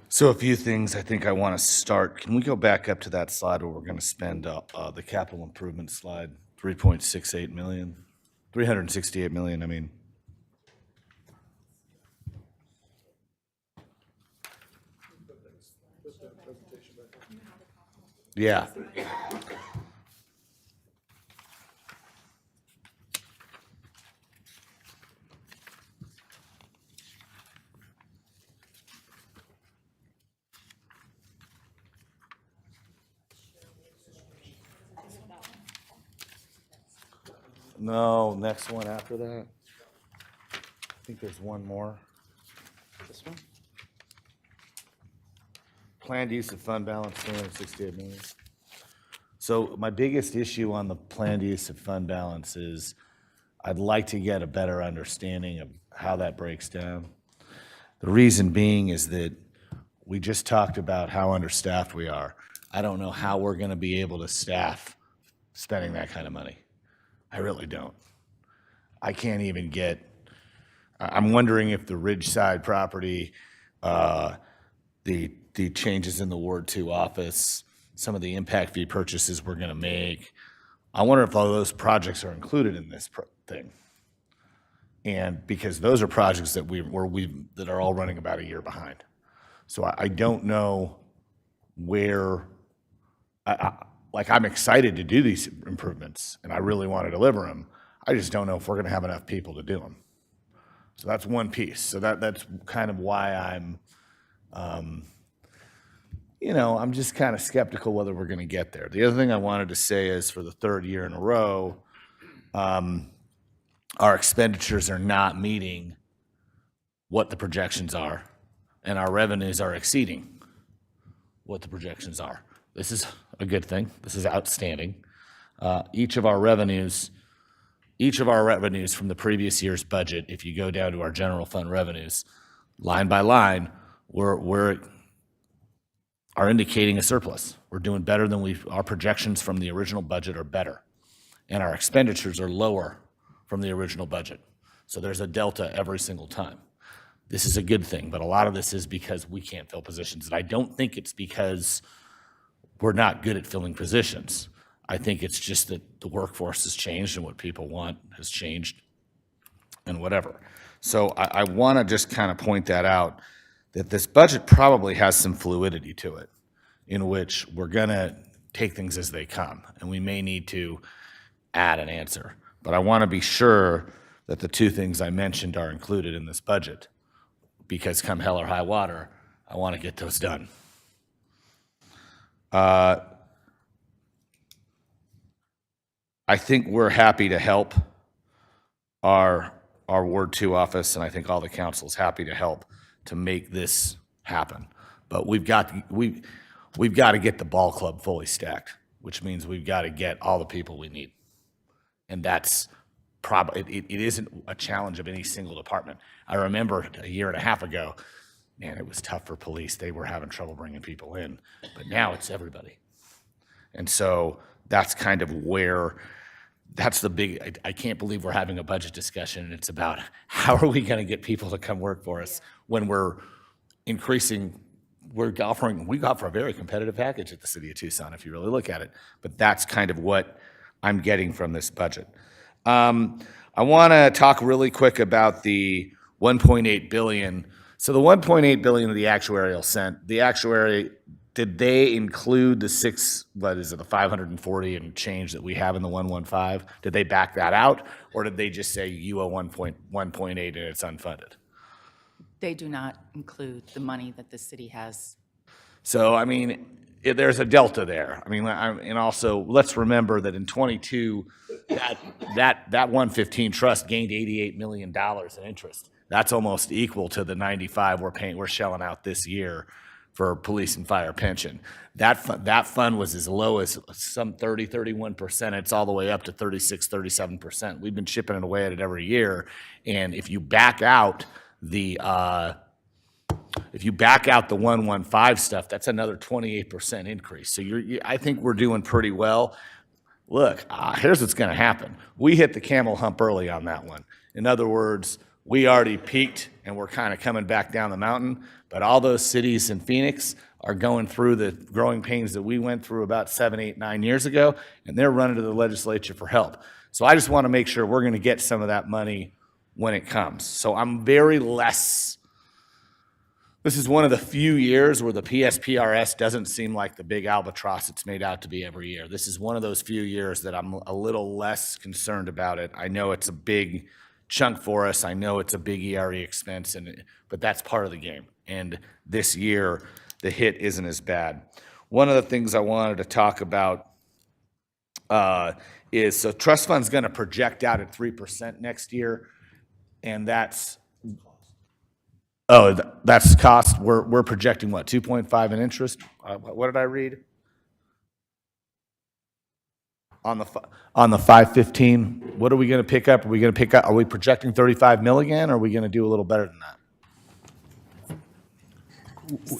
O: So a few things I think I want to start. Can we go back up to that slide where we're going to spend the capital improvement slide, 3.68 million, 368 million, I mean. Yeah. No, next one after that. I think there's one more. This one? Planned use of fund balance, 368 million. So my biggest issue on the planned use of fund balance is I'd like to get a better understanding of how that breaks down. The reason being is that we just talked about how understaffed we are. I don't know how we're going to be able to staff spending that kind of money. I really don't. I can't even get, I'm wondering if the Ridgeside property, the changes in the Ward 2 office, some of the impact fee purchases we're going to make, I wonder if all those projects are included in this thing. And because those are projects that that are all running about a year behind. So I don't know where, I'm excited to do these improvements, and I really want to deliver them. I just don't know if we're going to have enough people to do them. So that's one piece. So that's kind of why I'm, I'm just kind of skeptical whether we're going to get there. The other thing I wanted to say is, for the third year in a row, our expenditures are not meeting what the projections are, and our revenues are exceeding what the projections are. This is a good thing. This is outstanding. Each of our revenues from the previous year's budget, if you go down to our general fund revenues, line by line, we're are indicating a surplus. We're doing better than our projections from the original budget are better, and our expenditures are lower from the original budget. So there's a delta every single time. This is a good thing, but a lot of this is because we can't fill positions. And I don't think it's because we're not good at filling positions. I think it's just that the workforce has changed and what people want has changed and whatever. So I want to just kind of point that out, that this budget probably has some fluidity to it, in which we're going to take things as they come, and we may need to add an answer. But I want to be sure that the two things I mentioned are included in this budget, because come hell or high water, I want to get those done. I think we're happy to help our Ward 2 office, and I think all the council is happy to help to make this happen. But we've got to get the ball club fully stacked, which means we've got to get all the people we need. And that's it isn't a challenge of any single department. I remember a year and a half ago, man, it was tough for police. They were having trouble bringing people in, but now it's everybody. And so that's kind of where, that's the big, I can't believe we're having a budget discussion, and it's about how are we going to get people to come work for us when we're increasing, we offer a very competitive package at the city of Tucson if you really look at it. But that's kind of what I'm getting from this budget. I want to talk really quick about the 1.8 billion. So the 1.8 billion of the actuarial sent, the actuary, did they include the the 540 and change that we have in the 115? Did they back that out, or did they just say you owe 1.8 and it's unfunded?
P: They do not include the money that the city has.
O: So, I mean, there's a delta there. I mean, and also, let's remember that in 22, that 115 trust gained $88 million in interest. That's almost equal to the 95 we're shelling out this year for police and fire pension. That fund was as low as some 31%. It's all the way up to 36, 37%. We've been chipping it away at it every year. And if you back out the 115 stuff, that's another 28% increase. So I think we're doing pretty well. Look, here's what's going to happen. We hit the camel hump early on that one. In other words, we already peaked and we're kind of coming back down the mountain, but all those cities in Phoenix are going through the growing pains that we went through about 7, 8, 9 years ago, and they're running to the legislature for help. So I just want to make sure we're going to get some of that money when it comes. So I'm very less, this is one of the few years where the PSPRS doesn't seem like the big albatross it's made out to be every year. This is one of those few years that I'm a little less concerned about it. I know it's a big chunk for us. I know it's a big ERE expense, but that's part of the game. And this year, the hit isn't as bad. One of the things I wanted to talk about is, so trust fund's going to project out at 3% next year, and that's cost. We're projecting what, 2.5 in interest? What did I read? On the 515, what are we going to pick up? Are we projecting 35 mil again, or are we going to do a little better than that?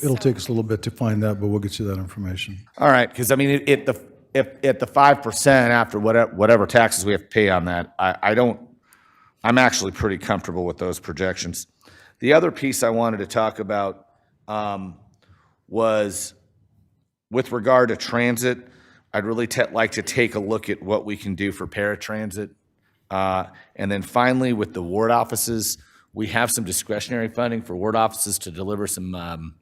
L: It'll take us a little bit to find that, but we'll get you that information.
O: All right, because I mean, at the 5% after whatever taxes we have to pay on that, I'm actually pretty comfortable with those projections. The other piece I wanted to talk about was with regard to transit. I'd really like to take a look at what we can do for paratransit. And then finally, with the ward offices, we have some discretionary funding for ward offices to deliver some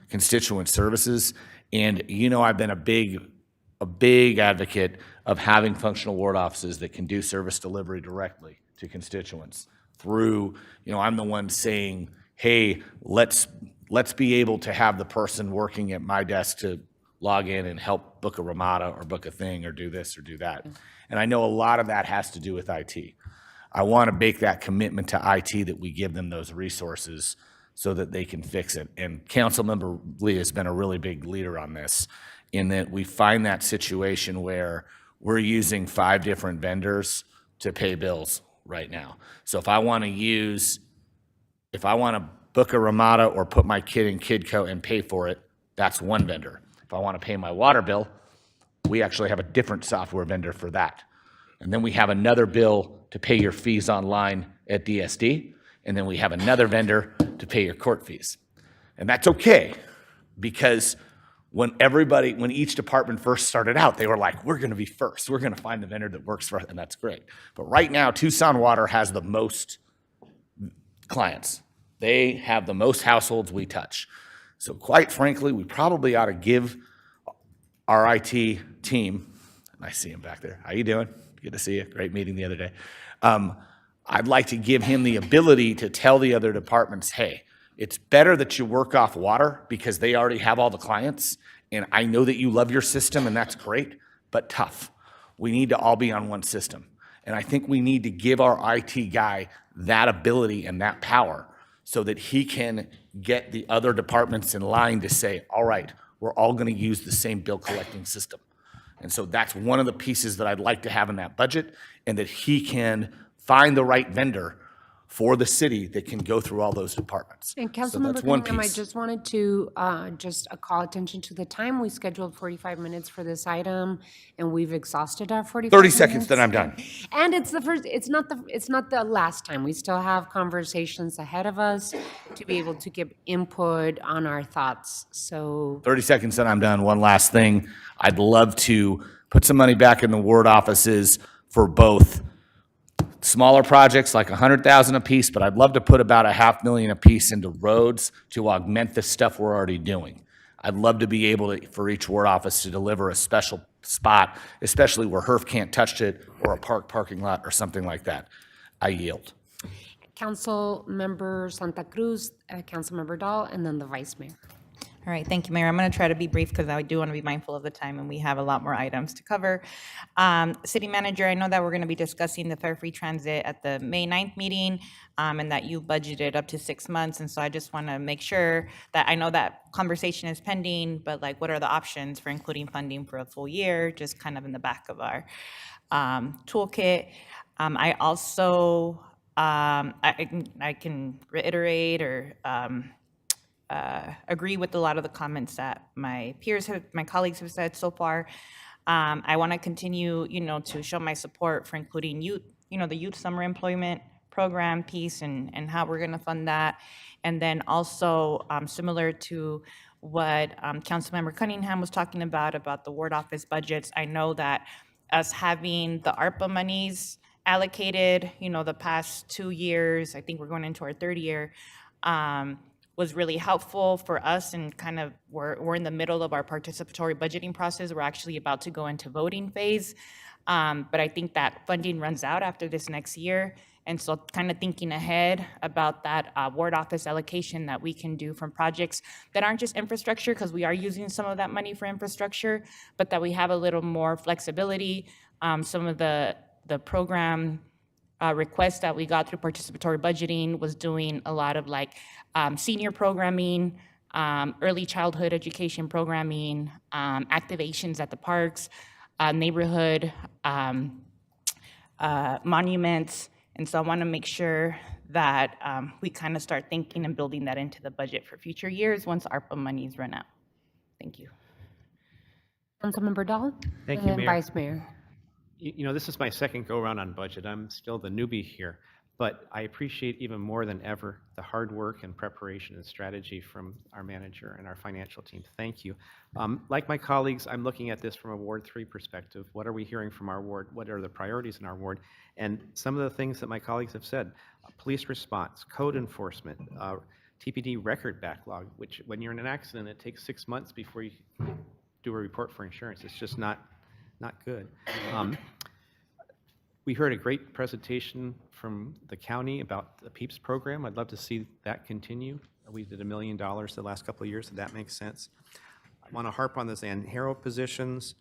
O: constituent services. And I've been a big advocate of having functional ward offices that can do service delivery directly to constituents through, I'm the one saying, hey, let's be able to have the person working at my desk to log in and help book a Ramada or book a thing or do this or do that. And I know a lot of that has to do with IT. I want to make that commitment to IT that we give them those resources so that they can fix it. And Councilmember Lee has been a really big leader on this, in that we find that situation where we're using 5 different vendors to pay bills right now. So if I want to book a Ramada or put my kid in KidCo and pay for it, that's one vendor. If I want to pay my water bill, we actually have a different software vendor for that. And then we have another bill to pay your fees online at DSD. And then we have another vendor to pay your court fees. And that's okay, because when each department first started out, they were like, we're going to be first. We're going to find the vendor that works for us, and that's great. But right now, Tucson Water has the most clients. They have the most households we touch. So quite frankly, we probably ought to give our IT team, and I see him back there. How you doing? Good to see you. Great meeting the other day. I'd like to give him the ability to tell the other departments, hey, it's better that you work off water because they already have all the clients, and I know that you love your system, and that's great, but tough. We need to all be on one system. And I think we need to give our IT guy that ability and that power so that he can get the other departments in line to say, all right, we're all going to use the same bill collecting system. And so that's one of the pieces that I'd like to have in that budget, and that he can find the right vendor for the city that can go through all those departments.
A: And
O: So
A: Councilmember
O: that's one
A: Cunningham, I
O: piece.
A: just wanted to call attention to the time. We scheduled 45 minutes for this item, and we've exhausted our 45
O: 30
A: minutes.
O: seconds, then I'm done.
A: And it's not the last time. We still have conversations ahead of us to be able to give input on our thoughts. So
O: 30 seconds, then I'm done. One last thing. I'd love to put some money back in the ward offices for both smaller projects like 100,000 apiece, but I'd love to put about $500,000 apiece into roads to augment the stuff we're already doing. I'd love to be able to, for each ward office to deliver a special spot, especially where HERF can't touch it, or a parking lot or something like that. I yield.
A: Council Member Santa Cruz, Council Member Dahl, and then the Vice Mayor.
C: All right, thank you, Mayor. I'm going to try to be brief because I do want to be mindful of the time and we have a lot more items to cover. City Manager, I know that we're going to be discussing the fare-free transit at the May 9th meeting and that you budgeted up to 6 months. And so I just want to make sure that I know that conversation is pending, but like what are the options for including funding for a full year, just kind of in the back of our toolkit. I also, I can reiterate or agree with a lot of the comments that my colleagues have said so far. I want to continue, to show my support for including youth, the youth summer employment program piece and how we're going to fund that. And then also similar to what Councilmember Cunningham was talking about the ward office budgets. I know that us having the ARPA monies allocated, the past 2 years, I think we're going into our third year, was really helpful for us and kind of we're in the middle of our participatory budgeting process. We're actually about to go into voting phase. But I think that funding runs out after this next year. And so kind of thinking ahead about that ward office allocation that we can do from projects that aren't just infrastructure, because we are using some of that money for infrastructure, but that we have a little more flexibility. Some of the program request that we got through participatory budgeting was doing a lot of senior programming, early childhood education programming, activations at the parks, neighborhood monuments. And so I want to make sure that we kind of start thinking and building that into the budget for future years once ARPA monies run out. Thank you.
A: Councilmember Dahl?
D: Thank
A: and
D: you,
A: then
D: Mayor.
A: Vice Mayor.
D: This is my second go-around on budget. I'm still the newbie here, but I appreciate even more than ever the hard work and preparation and strategy from our manager and our financial team. Thank you. Like my colleagues, I'm looking at this from a Ward 3 perspective. What are we hearing from our ward? What are the priorities in our ward? And some of the things that my colleagues have said, police response, code enforcement, TPD record backlog, which when you're in an accident, it takes 6 months before you do a report for insurance. It's just not good. We heard a great presentation from the county about the PEEPS program. I'd love to see that continue. We did $1 million the last couple of years, so that makes sense. I want to harp on the Zanjero positions.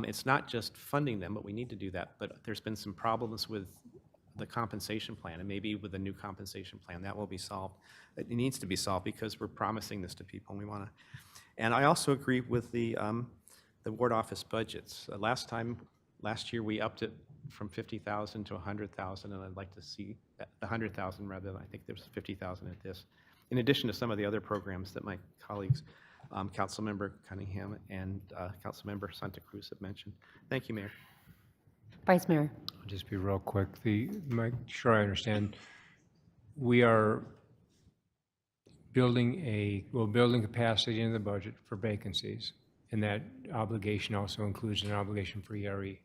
D: It's not just funding them, but we need to do that. But there's been some problems with the compensation plan, and maybe with the new compensation plan, that will be solved. It needs to be solved because we're promising this to people, and we want to. And I also agree with the ward office budgets. Last year we upped it from 50,000 to 100,000, and I'd like to see the 100,000 rather than I think there's 50,000 at this. In addition to some of the other programs that my colleagues, Councilmember Cunningham and Councilmember Santa Cruz have mentioned. Thank you, Mayor.
A: Vice Mayor.
N: I'll just be real quick. Make sure I understand. We are building capacity in the budget for vacancies, and that obligation also includes an obligation for ERE.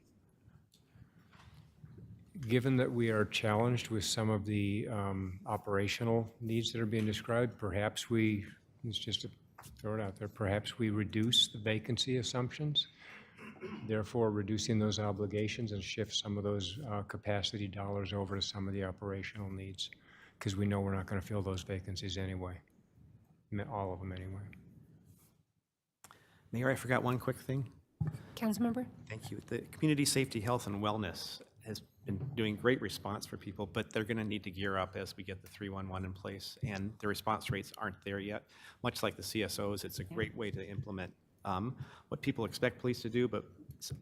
N: Given that we are challenged with some of the operational needs that are being described, perhaps it's just to throw it out there, perhaps we reduce the vacancy assumptions, therefore reducing those obligations and shift some of those capacity dollars over to some of the operational needs, because we know we're not going to fill those vacancies anyway, all of them anyway.
D: Mayor, I forgot one quick thing.
A: Councilmember?
D: Thank you. The community safety, health, and wellness has been doing great response for people, but they're going to need to gear up as we get the 311 in place, and the response rates aren't there yet. Much like the CSOs, it's a great way to implement what people expect police to do, but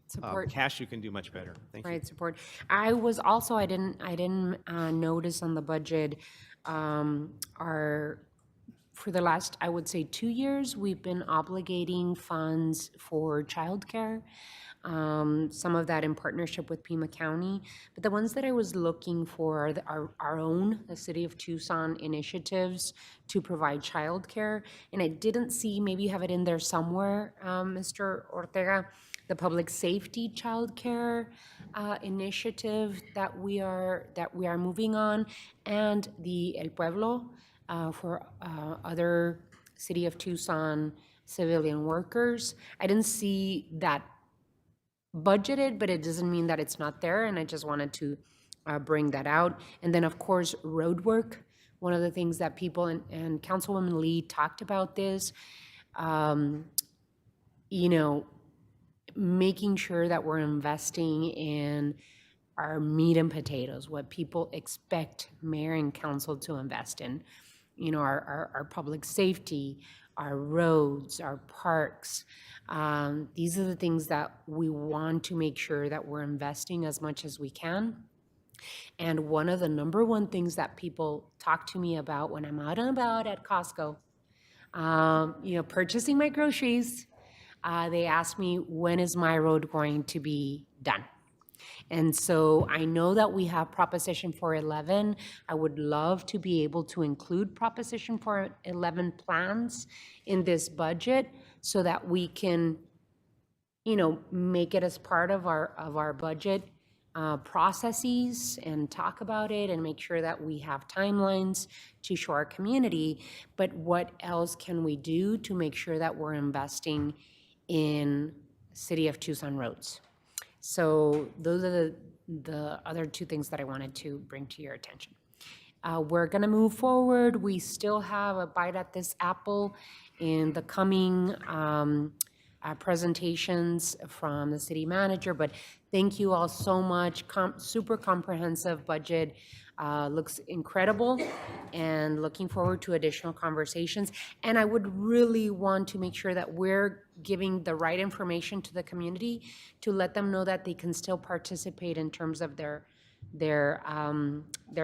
A: Support.
D: Cash, you can do much better. Thank you.
A: Right, support. I was also, I didn't notice on the budget, for the last, I would say, 2 years, we've been obligating funds for childcare. Some of that in partnership with Pima County. But the ones that I was looking for are our own, the City of Tucson initiatives to provide childcare. And I didn't see, maybe you have it in there somewhere, Mr. Ortega, the public safety childcare initiative that we are moving on, and the El Pueblo for other City of Tucson civilian workers. I didn't see that budgeted, but it doesn't mean that it's not there, and I just wanted to bring that out. And then, of course, road work. One of the things that people, and Councilwoman Lee talked about this, making sure that we're investing in our meat and potatoes, what people expect mayor and council to invest in. Our public safety, our roads, our parks. These are the things that we want to make sure that we're investing as much as we can. And one of the number one things that people talk to me about when I'm out and about at Costco, purchasing my groceries, they ask me, when is my road going to be done? And so I know that we have Proposition 411. I would love to be able to include Proposition 411 plans in this budget so that we can, make it as part of our budget processes and talk about it and make sure that we have timelines to show our community. But what else can we do to make sure that we're investing in City of Tucson roads? So those are the other two things that I wanted to bring to your attention. We're going to move forward. We still have a bite at this apple in the coming presentations from the city manager, but thank you all so much. Super comprehensive budget. Looks incredible, and looking forward to additional conversations. And I would really want to make sure that we're giving the right information to the community to let them know that they can still participate in terms of their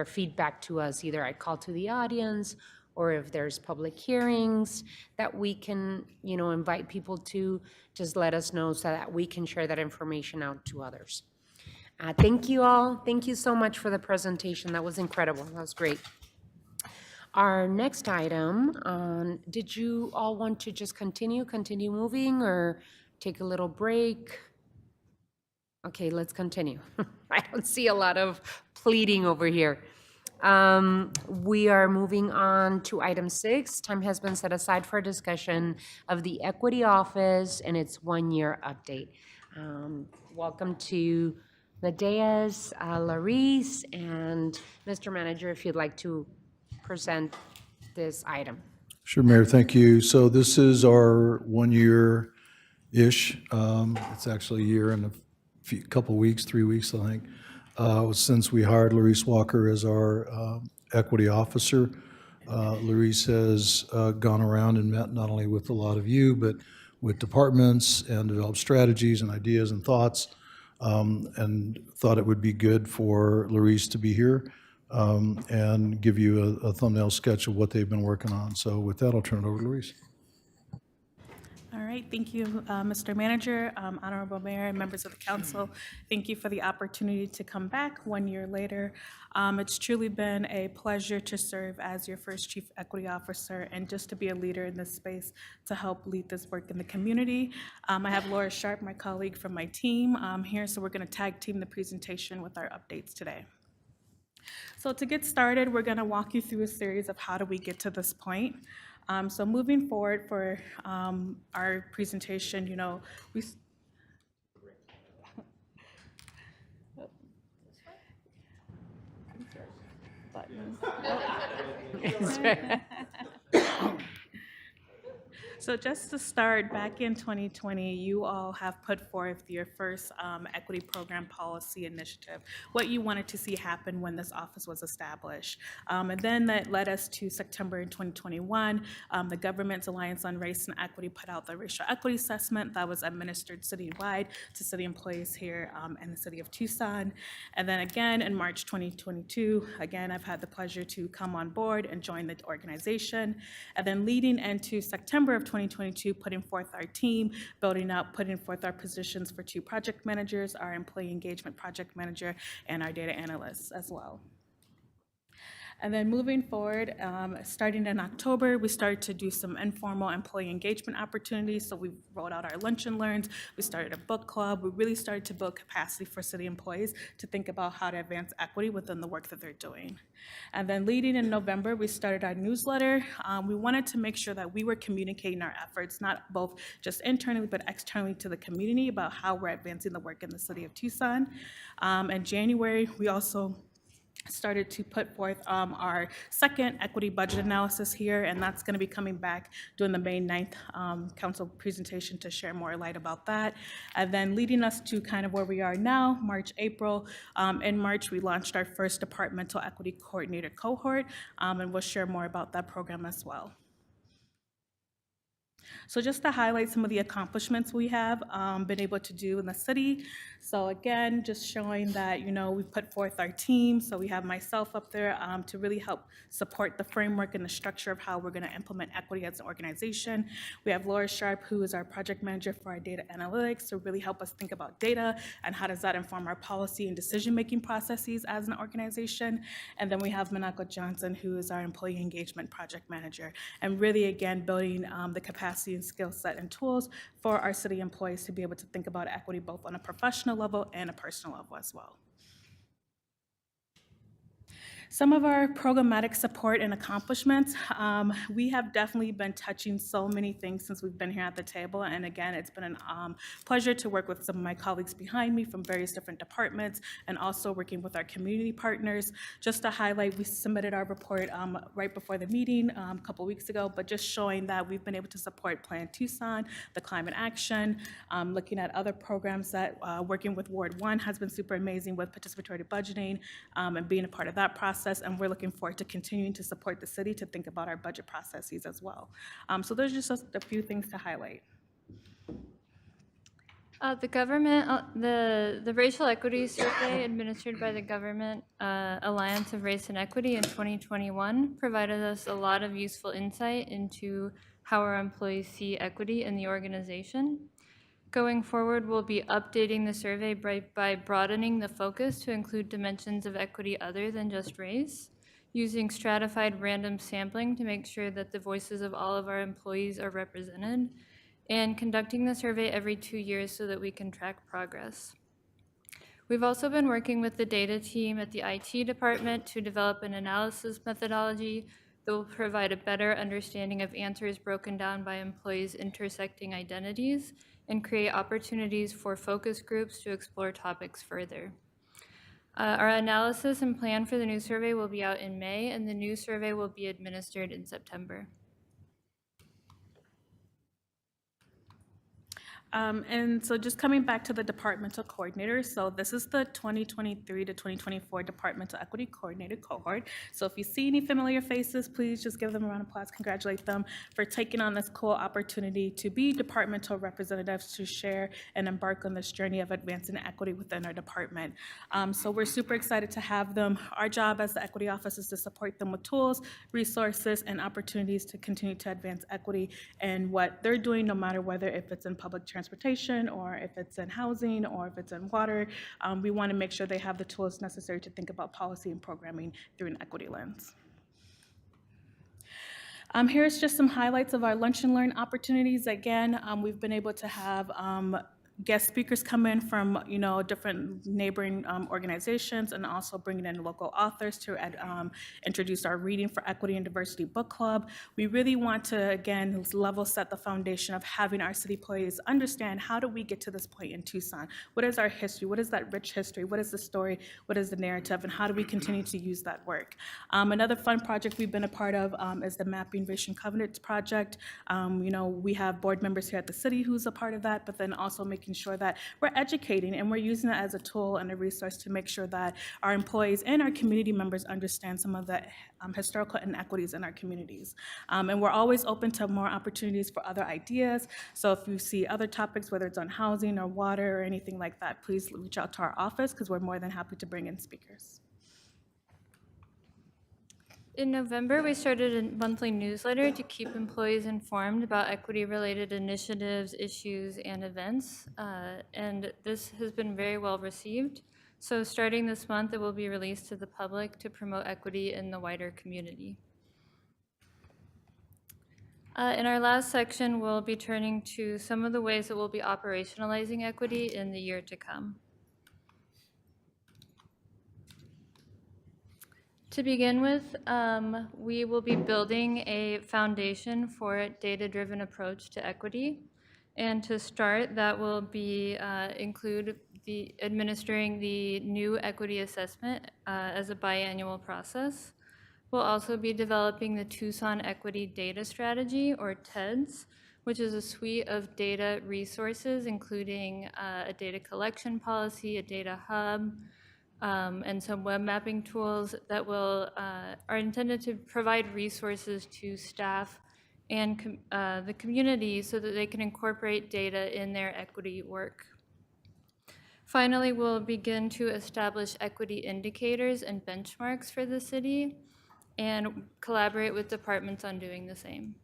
A: feedback to us, either I call to the audience, or if there's public hearings that we can, invite people to, just let us know so that we can share that information out to others. Thank you all. Thank you so much for the presentation. That was incredible. That was great. Our next item, did you all want to just continue moving, or take a little break? Okay, let's continue. I don't see a lot of pleading over here. We are moving on to item 6. Time has been set aside for a discussion of the Equity Office and its one-year update. Welcome to the dais, Larice, and Mr. Manager, if you'd like to present this item.
L: Sure, Mayor, thank you. So this is our 1 year-ish. It's actually a year and a couple weeks, 3 weeks, I think, since we hired Larice Walker as our equity officer. Larice has gone around and met not only with a lot of you, but with departments and developed strategies and ideas and thoughts, and thought it would be good for Larice to be here and give you a thumbnail sketch of what they've been working on. So with that, I'll turn it over to Larice.
R: All right, thank you, Mr. Manager, Honorable Mayor, and members of the council. Thank you for the opportunity to come back 1 year later. It's truly been a pleasure to serve as your first Chief Equity Officer and just to be a leader in this space to help lead this work in the community. I have Laura Sharp, my colleague from my team, here, so we're going to tag team the presentation with our updates today. So to get started, we're going to walk you through a series of how do we get to this point. So moving forward for our presentation, we So just to start, back in 2020, you all have put forth your first equity program policy initiative, what you wanted to see happen when this office was established. And then that led us to September in 2021. The Government's Alliance on Race and Equity put out the racial equity assessment that was administered citywide to city employees here in the city of Tucson. And then again, in March 2022, again, I've had the pleasure to come on board and join the organization. And then leading into September of 2022, putting forth our team, building up, putting forth our positions for 2 project managers, our employee engagement project manager, and our data analysts as well. And then moving forward, starting in October, we started to do some informal employee engagement opportunities. So we rolled out our lunch and learns. We started a book club. We really started to build capacity for city employees to think about how to advance equity within the work that they're doing. And then leading in November, we started our newsletter. We wanted to make sure that we were communicating our efforts, not both just internally, but externally to the community about how we're advancing the work in the city of Tucson. In January, we also started to put forth our second equity budget analysis here, and that's going to be coming back during the May 9th council presentation to share more light about that. And then leading us to kind of where we are now, March, April. In March, we launched our first departmental equity coordinator cohort, and we'll share more about that program as well. So just to highlight some of the accomplishments we have been able to do in the city. So again, just showing that, you know, we put forth our team. So we have myself up there to really help support the framework and the structure of how we're going to implement equity as an organization. We have Laura Sharp, who is our project manager for our data analytics, to really help us think about data and how does that inform our policy and decision-making processes as an organization. And then we have Minako Johnson, who is our employee engagement project manager, and really, again, building the capacity and skill set and tools for our city employees to be able to think about equity both on a professional level and a personal level as well. Some of our programmatic support and accomplishments, we have definitely been touching so many things since we've been here at the table. And again, it's been a pleasure to work with some of my colleagues behind me from various different departments and also working with our community partners. Just to highlight, we submitted our report right before the meeting a couple weeks ago, but just showing that we've been able to support Plan Tucson, the climate action, looking at other programs that working with Ward 1 has been super amazing with participatory budgeting and being a part of that process. And we're looking forward to continuing to support the city to think about our budget processes as well. So there's just a few things to highlight.
S: The government, the racial equity survey administered by the Government Alliance of Race and Equity in 2021 provided us a lot of useful insight into how our employees see equity in the organization. Going forward, we'll be updating the survey by broadening the focus to include dimensions of equity other than just race, using stratified random sampling to make sure that the voices of all of our employees are represented, and conducting the survey every 2 years so that we can track progress. We've also been working with the data team at the IT department to develop an analysis methodology that will provide a better understanding of answers broken down by employees' intersecting identities and create opportunities for focus groups to explore topics further. Our analysis and plan for the new survey will be out in May, and the new survey will be administered in September.
R: And so just coming back to the departmental coordinators, so this is the 2023 to 2024 Departmental Equity Coordinator cohort. So if you see any familiar faces, please just give them a round of applause, congratulate them for taking on this cool opportunity to be departmental representatives to share and embark on this journey of advancing equity within our department. So we're super excited to have them. Our job as the equity office is to support them with tools, resources, and opportunities to continue to advance equity and what they're doing, no matter whether if it's in public transportation or if it's in housing or if it's in water. We want to make sure they have the tools necessary to think about policy and programming through an equity lens. Here's just some highlights of our lunch and learn opportunities. Again, we've been able to have guest speakers come in from, different neighboring organizations, and also bringing in local authors to introduce our Reading for Equity and Diversity book club. We really want to, again, level set the foundation of having our city employees understand, how do we get to this point in Tucson? What is our history? What is that rich history? What is the story? What is the narrative? And how do we continue to use that work? Another fun project we've been a part of is the Mapping Vision Covenants project. We have board members here at the city who's a part of that, but then also making sure that we're educating and we're using it as a tool and a resource to make sure that our employees and our community members understand some of the historical inequities in our communities. And we're always open to more opportunities for other ideas. So if you see other topics, whether it's on housing or water or anything like that, please reach out to our office, because we're more than happy to bring in speakers.
S: In November, we started a monthly newsletter to keep employees informed about equity-related initiatives, issues, and events, and this has been very well received. So starting this month, it will be released to the public to promote equity in the wider community. In our last section, we'll be turning to some of the ways that we'll be operationalizing equity in the year to come. To begin with, we will be building a foundation for a data-driven approach to equity. And to start, that will be include the administering the new equity assessment as a biannual process. We'll also be developing the Tucson Equity Data Strategy, or TEDS, which is a suite of data resources, including a data collection policy, a data hub, and some web mapping tools that are intended to provide resources to staff and the community so that they can incorporate data in their equity work. Finally, we'll begin to establish equity indicators and benchmarks for the city and collaborate with departments on doing the same.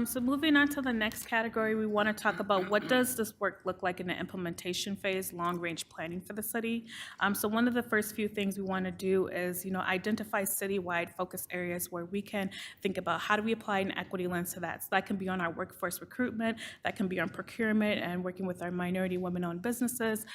R: So moving on to the next category, we want to talk about what does this work look like in the implementation phase, long-range planning for the city. So one of the first few things we want to do is, identify citywide focus areas where we can think about how do we apply an equity lens to that. So that can be on our workforce recruitment, that can be on procurement and working with our minority women-owned businesses,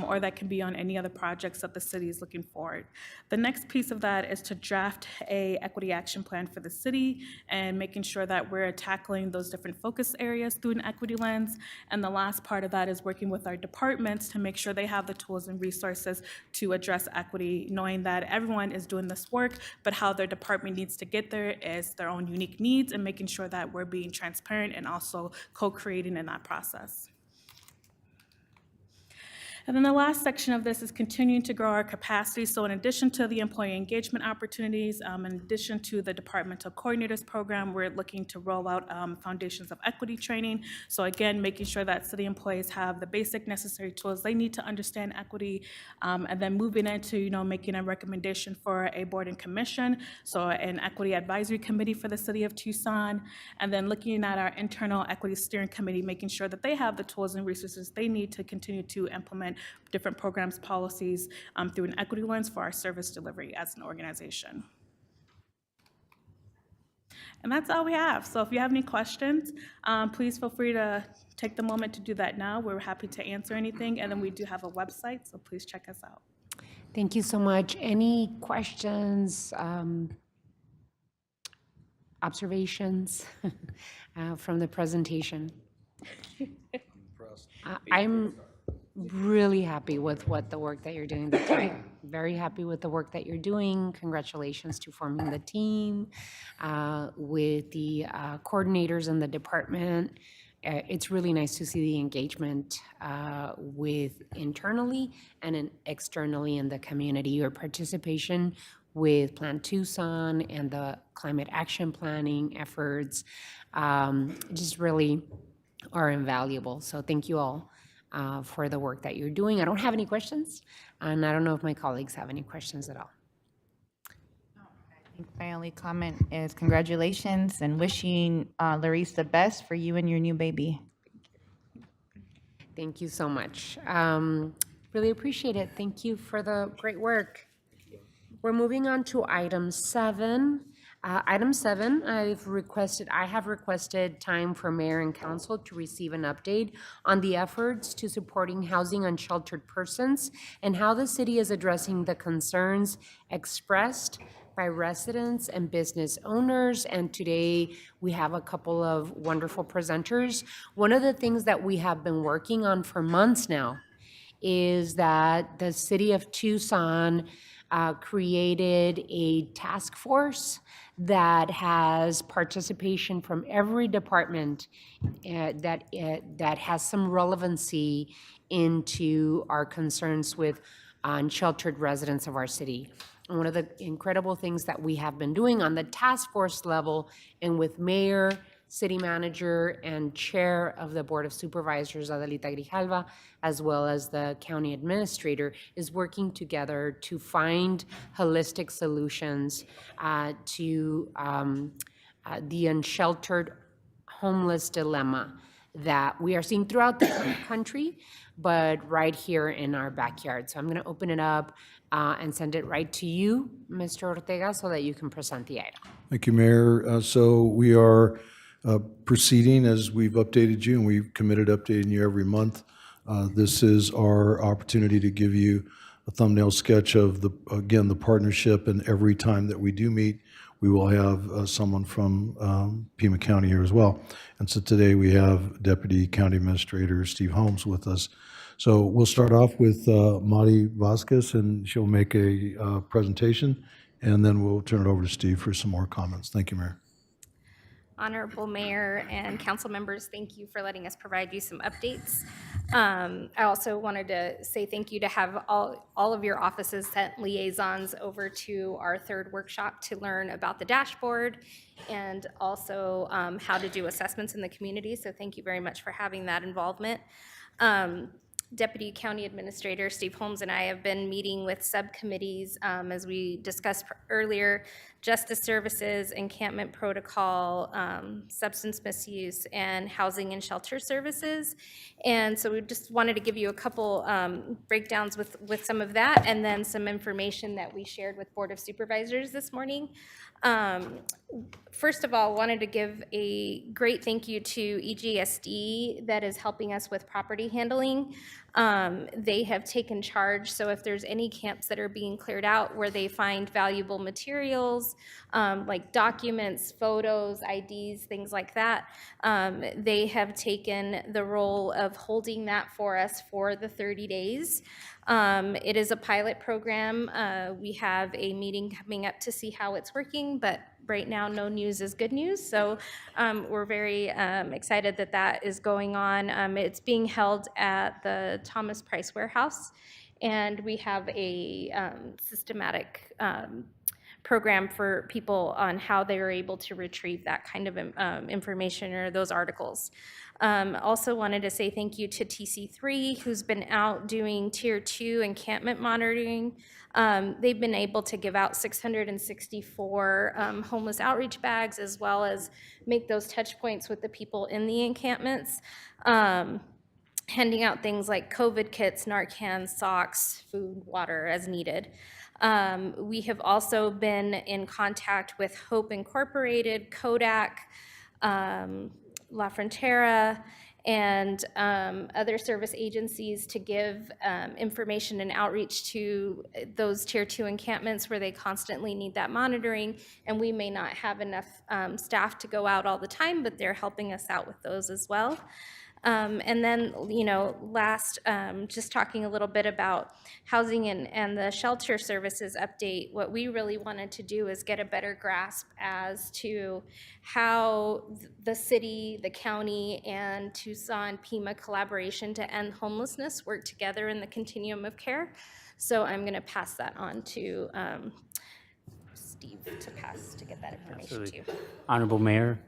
R: or that can be on any other projects that the city is looking forward. The next piece of that is to draft a equity action plan for the city and making sure that we're tackling those different focus areas through an equity lens. And the last part of that is working with our departments to make sure they have the tools and resources to address equity, knowing that everyone is doing this work, but how their department needs to get there is their own unique needs, and making sure that we're being transparent and also co-creating in that process. And then the last section of this is continuing to grow our capacity. So in addition to the employee engagement opportunities, in addition to the departmental coordinators program, we're looking to roll out foundations of equity training. So again, making sure that city employees have the basic necessary tools they need to understand equity, and then moving into, making a recommendation for a board and commission. So an equity advisory committee for the city of Tucson, and then looking at our internal equity steering committee, making sure that they have the tools and resources they need to continue to implement different programs, policies through an equity lens for our service delivery as an organization. And that's all we have. So if you have any questions, please feel free to take the moment to do that now. We're happy to answer anything. And then we do have a website, so please check us out.
A: Thank you so much. Any questions, observations from the presentation? I'm really happy with the work that you're doing. Very happy with the work that you're doing. Congratulations to forming the team with the coordinators in the department. It's really nice to see the engagement with internally and externally in the community. Your participation with Plan Tucson and the climate action planning efforts just really are invaluable. So thank you all for the work that you're doing. I don't have any questions, and I don't know if my colleagues have any questions at all.
C: I think my only comment is congratulations and wishing Larice the best for you and your new baby.
A: Thank you so much. Really appreciate it. Thank you for the great work. We're moving on to item 7. Item 7, I have requested time for mayor and council to receive an update on the efforts to supporting housing unsheltered persons and how the city is addressing the concerns expressed by residents and business owners. And today we have a couple of wonderful presenters. One of the things that we have been working on for months now is that the city of Tucson created a task force that has participation from every department that has some relevancy into our concerns with unsheltered residents of our city. And one of the incredible things that we have been doing on the task force level and with mayor, city manager, and chair of the Board of Supervisors, Adelita Grijalva, as well as the county administrator, is working together to find holistic solutions to the unsheltered homeless dilemma that we are seeing throughout the country, but right here in our backyard. So I'm going to open it up and send it right to you, Mr. Ortega, so that you can present the item.
L: Thank you, Mayor. So we are proceeding as we've updated you, and we've committed updating you every month. This is our opportunity to give you a thumbnail sketch of the partnership, and every time that we do meet, we will have someone from Pima County here as well. And so today we have Deputy County Administrator Steve Holmes with us. So we'll start off with Mari Vasquez, and she'll make a presentation, and then we'll turn it over to Steve for some more comments. Thank you, Mayor.
T: Honorable Mayor and council members, thank you for letting us provide you some updates. I also wanted to say thank you to have all of your offices sent liaisons over to our third workshop to learn about the dashboard and also how to do assessments in the community. So thank you very much for having that involvement. Deputy County Administrator Steve Holmes and I have been meeting with subcommittees, as we discussed earlier, justice services, encampment protocol, substance misuse, and housing and shelter services. And so we just wanted to give you a couple breakdowns with some of that, and then some information that we shared with Board of Supervisors this morning. First of all, wanted to give a great thank you to EGSD that is helping us with property handling. They have taken charge, so if there's any camps that are being cleared out where they find valuable materials, like documents, photos, IDs, things like that, they have taken the role of holding that for us for the 30 days. It is a pilot program. We have a meeting coming up to see how it's working, but right now no news is good news. So we're very excited that that is going on. It's being held at the Thomas Price Warehouse, and we have a systematic program for people on how they are able to retrieve that kind of information or those articles. Also wanted to say thank you to TC3, who's been out doing Tier 2 encampment monitoring. They've been able to give out 664 homeless outreach bags, as well as make those touch points with the people in the encampments, handing out things like COVID kits, Narcan, socks, food, water as needed. We have also been in contact with Hope Incorporated, Kodak, La Frontera, and other service agencies to give information and outreach to those Tier 2 encampments where they constantly need that monitoring, and we may not have enough staff to go out all the time, but they're helping us out with those as well. And then, last, just talking a little bit about housing and the shelter services update, what we really wanted to do is get a better grasp as to how the city, the county, and Tucson Pima collaboration to end homelessness work together in the continuum of care. So I'm going to pass that on to Steve to get that information to you.
U: Honorable Mayor,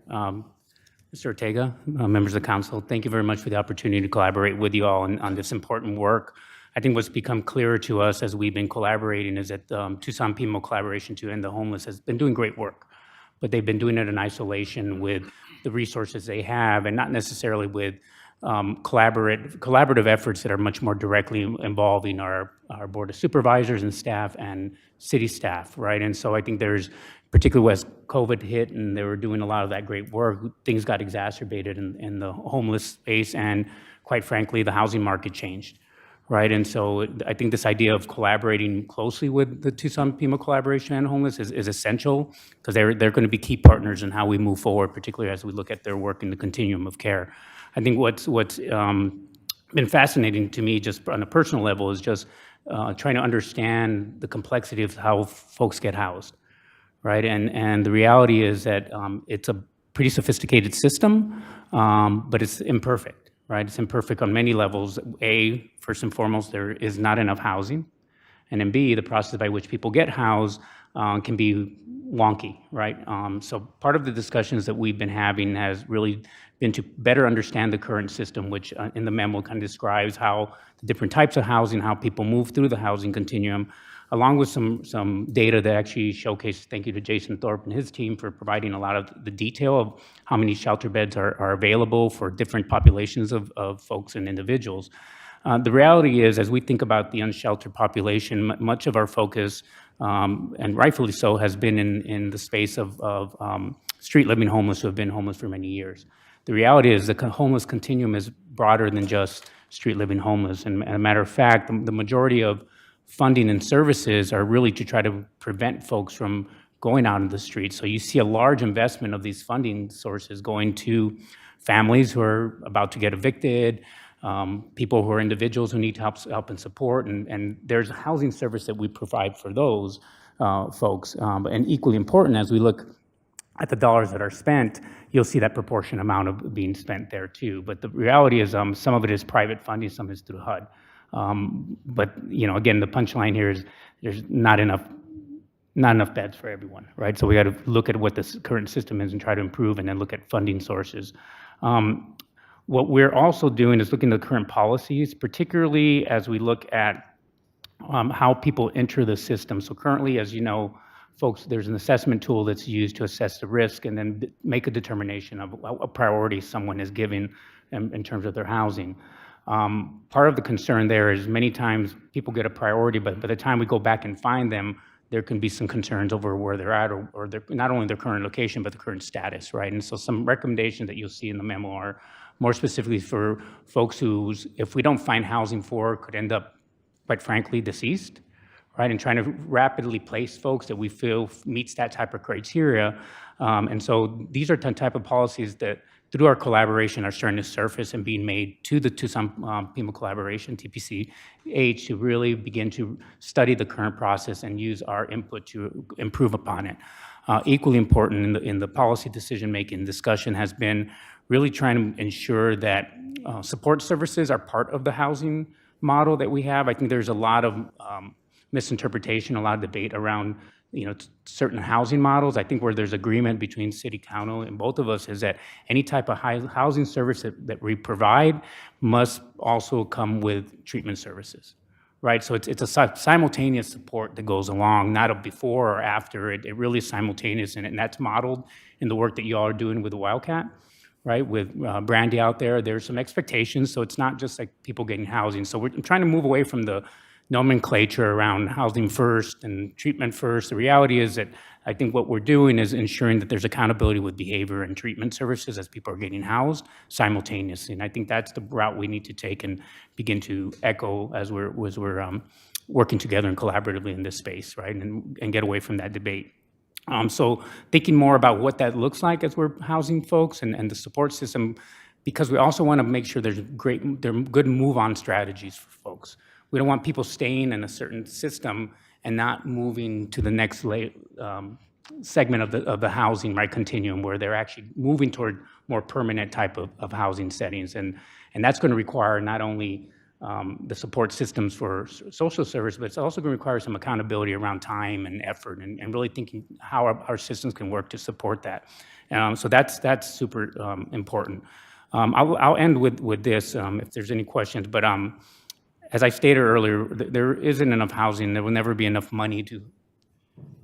U: Mr. Ortega, members of the council, thank you very much for the opportunity to collaborate with you all on this important work. I think what's become clearer to us as we've been collaborating is that Tucson Pima Collaboration to End the Homeless has been doing great work, but they've been doing it in isolation with the resources they have and not necessarily with collaborative efforts that are much more directly involving our Board of Supervisors and staff and city staff, right? And so I think there's, particularly as COVID hit and they were doing a lot of that great work, things got exacerbated in the homeless space, and quite frankly, the housing market changed, right? And so I think this idea of collaborating closely with the Tucson Pima Collaboration and Homeless is essential, because they're going to be key partners in how we move forward, particularly as we look at their work in the continuum of care. I think what's been fascinating to me just on a personal level is just trying to understand the complexity of how folks get housed, right? And the reality is that it's a pretty sophisticated system, but it's imperfect, right? It's imperfect on many levels. A, first and foremost, there is not enough housing. And then B, the process by which people get housed can be wonky, right? So part of the discussions that we've been having has really been to better understand the current system, which in the memo kind of describes how the different types of housing, how people move through the housing continuum, along with some data that actually showcases, thank you to Jason Thorpe and his team for providing a lot of the detail of how many shelter beds are available for different populations of folks and individuals. The reality is, as we think about the unsheltered population, much of our focus, and rightfully so, has been in the space of street living homeless who have been homeless for many years. The reality is the homeless continuum is broader than just street living homeless. And as a matter of fact, the majority of funding and services are really to try to prevent folks from going out in the streets. So you see a large investment of these funding sources going to families who are about to get evicted, people who are individuals who need help and support, and there's a housing service that we provide for those folks. And equally important, as we look at the dollars that are spent, you'll see that proportion amount of being spent there too. But the reality is some of it is private funding, some is through HUD. But again, the punchline here is there's not enough beds for everyone, right? So we got to look at what the current system is and try to improve, and then look at funding sources. What we're also doing is looking at the current policies, particularly as we look at how people enter the system. So currently, as you know, folks, there's an assessment tool that's used to assess the risk and then make a determination of a priority someone is giving in terms of their housing. Part of the concern there is many times people get a priority, but by the time we go back and find them, there can be some concerns over where they're at, or not only their current location, but the current status, right? And so some recommendations that you'll see in the memo are more specifically for folks who, if we don't find housing for, could end up, quite frankly, deceased, right? And trying to rapidly place folks that we feel meets that type of criteria. And so these are the type of policies that, through our collaboration, are starting to surface and being made to the Tucson Pima Collaboration, TPCH, to really begin to study the current process and use our input to improve upon it. Equally important in the policy decision-making discussion has been really trying to ensure that support services are part of the housing model that we have. I think there's a lot of misinterpretation, a lot of debate around certain housing models. I think where there's agreement between city council and both of us is that any type of housing service that we provide must also come with treatment services, right? So it's a simultaneous support that goes along, not a before or after. It really is simultaneous, and that's modeled in the work that you all are doing with the Wildcat, right? With Brandy out there, there's some expectations, so it's not just like people getting housing. So we're trying to move away from the nomenclature around housing first and treatment first. The reality is that I think what we're doing is ensuring that there's accountability with behavior and treatment services as people are getting housed simultaneously. And I think that's the route we need to take and begin to echo as we're working together and collaboratively in this space, right? And get away from that debate. So thinking more about what that looks like as we're housing folks and the support system, because we also want to make sure there are good move-on strategies for folks. We don't want people staying in a certain system and not moving to the next segment of the housing, right, continuum, where they're actually moving toward more permanent type of housing settings. And that's going to require not only the support systems for social service, but it's also going to require some accountability around time and effort, and really thinking how our systems can work to support that. So that's super important. I'll end with this, if there's any questions, but as I stated earlier, there isn't enough housing. There will never be enough money to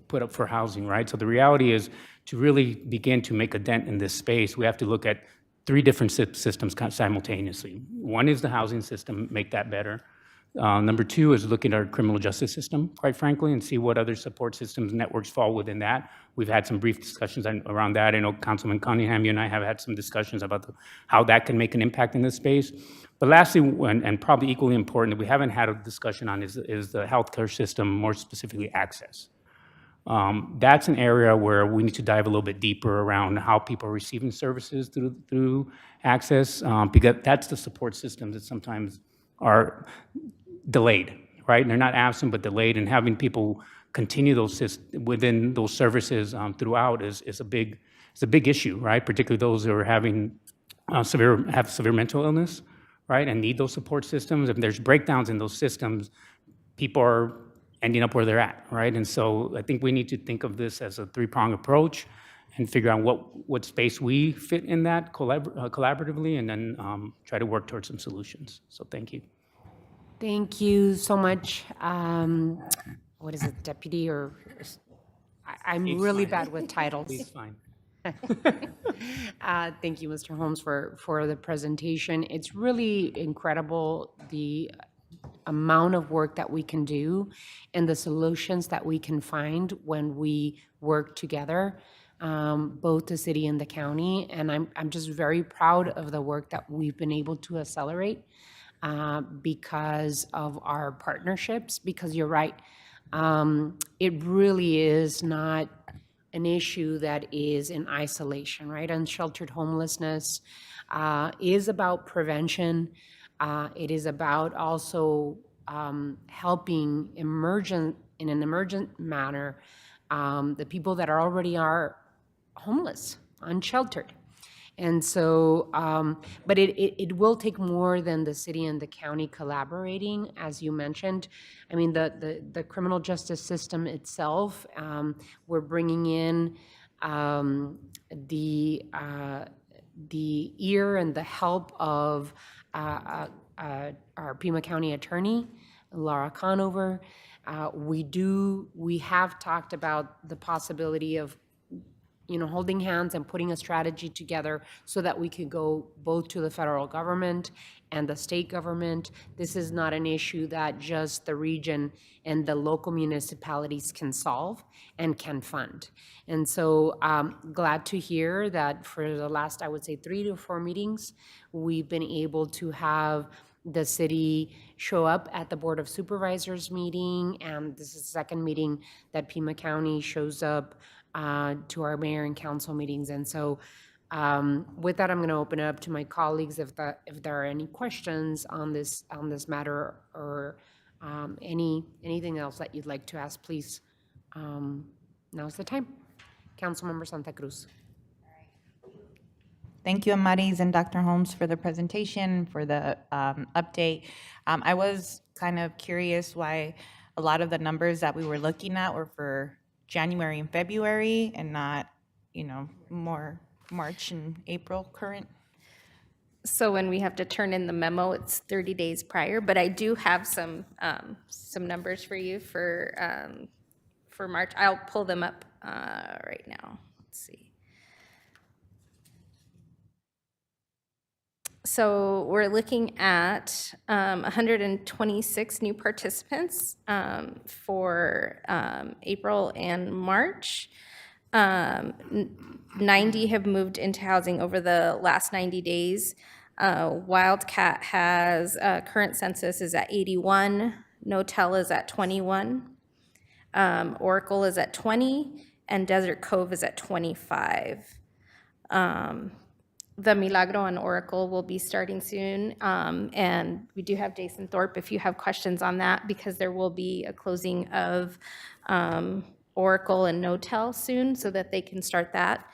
U: put up for housing, right? So the reality is, to really begin to make a dent in this space, we have to look at 3 different systems simultaneously. One is the housing system, make that better. Number two is looking at our criminal justice system, quite frankly, and see what other support systems, networks fall within that. We've had some brief discussions around that. I know Councilman Cunningham, you and I have had some discussions about how that can make an impact in this space. But lastly, and probably equally important that we haven't had a discussion on is the healthcare system, more specifically access. That's an area where we need to dive a little bit deeper around how people are receiving services through access, because that's the support systems that sometimes are delayed, right? And they're not absent, but delayed, and having people continue within those services throughout is a big issue, right? Particularly those who are having severe mental illness, right, and need those support systems. If there's breakdowns in those systems, people are ending up where they're at, right? And so I think we need to think of this as a three-pronged approach and figure out what space we fit in that collaboratively, and then try to work towards some solutions. So thank you.
A: Thank you so much. What is it, deputy, or I'm
U: He's
A: really
U: fine.
A: bad with titles.
U: He's fine.
A: Thank you, Mr. Holmes, for the presentation. It's really incredible the amount of work that we can do and the solutions that we can find when we work together, both the city and the county. And I'm just very proud of the work that we've been able to accelerate because of our partnerships, because you're right. It really is not an issue that is in isolation, right? Unsheltered homelessness is about prevention. It is about also helping in an emergent manner the people that already are homeless, unsheltered. And so, but it will take more than the city and the county collaborating, as you mentioned. I mean, the criminal justice system itself, we're bringing in the ear and the help of our Pima County attorney, Laura Conover. We have talked about the possibility of holding hands and putting a strategy together so that we could go both to the federal government and the state government. This is not an issue that just the region and the local municipalities can solve and can fund. And so glad to hear that for the last, I would say, 3 to 4 meetings, we've been able to have the city show up at the Board of Supervisors meeting, and this is the second meeting that Pima County shows up to our mayor and council meetings. And so with that, I'm going to open it up to my colleagues if there are any questions on this matter, or anything else that you'd like to ask, please. Now's the time. Councilmember Santa Cruz.
C: Thank you, Amaris and Dr. Holmes, for the presentation, for the update. I was kind of curious why a lot of the numbers that we were looking at were for January and February and not, more March and April current.
T: So when we have to turn in the memo, it's 30 days prior, but I do have some numbers for you for March. I'll pull them up right now. Let's see. So we're looking at 126 new participants for April and March. 90 have moved into housing over the last 90 days. Wildcat has, current census is at 81, Notel is at 21, Oracle is at 20, and Desert Cove is at 25. The Milagro and Oracle will be starting soon, and we do have Jason Thorpe if you have questions on that, because there will be a closing of Oracle and Notel soon so that they can start that.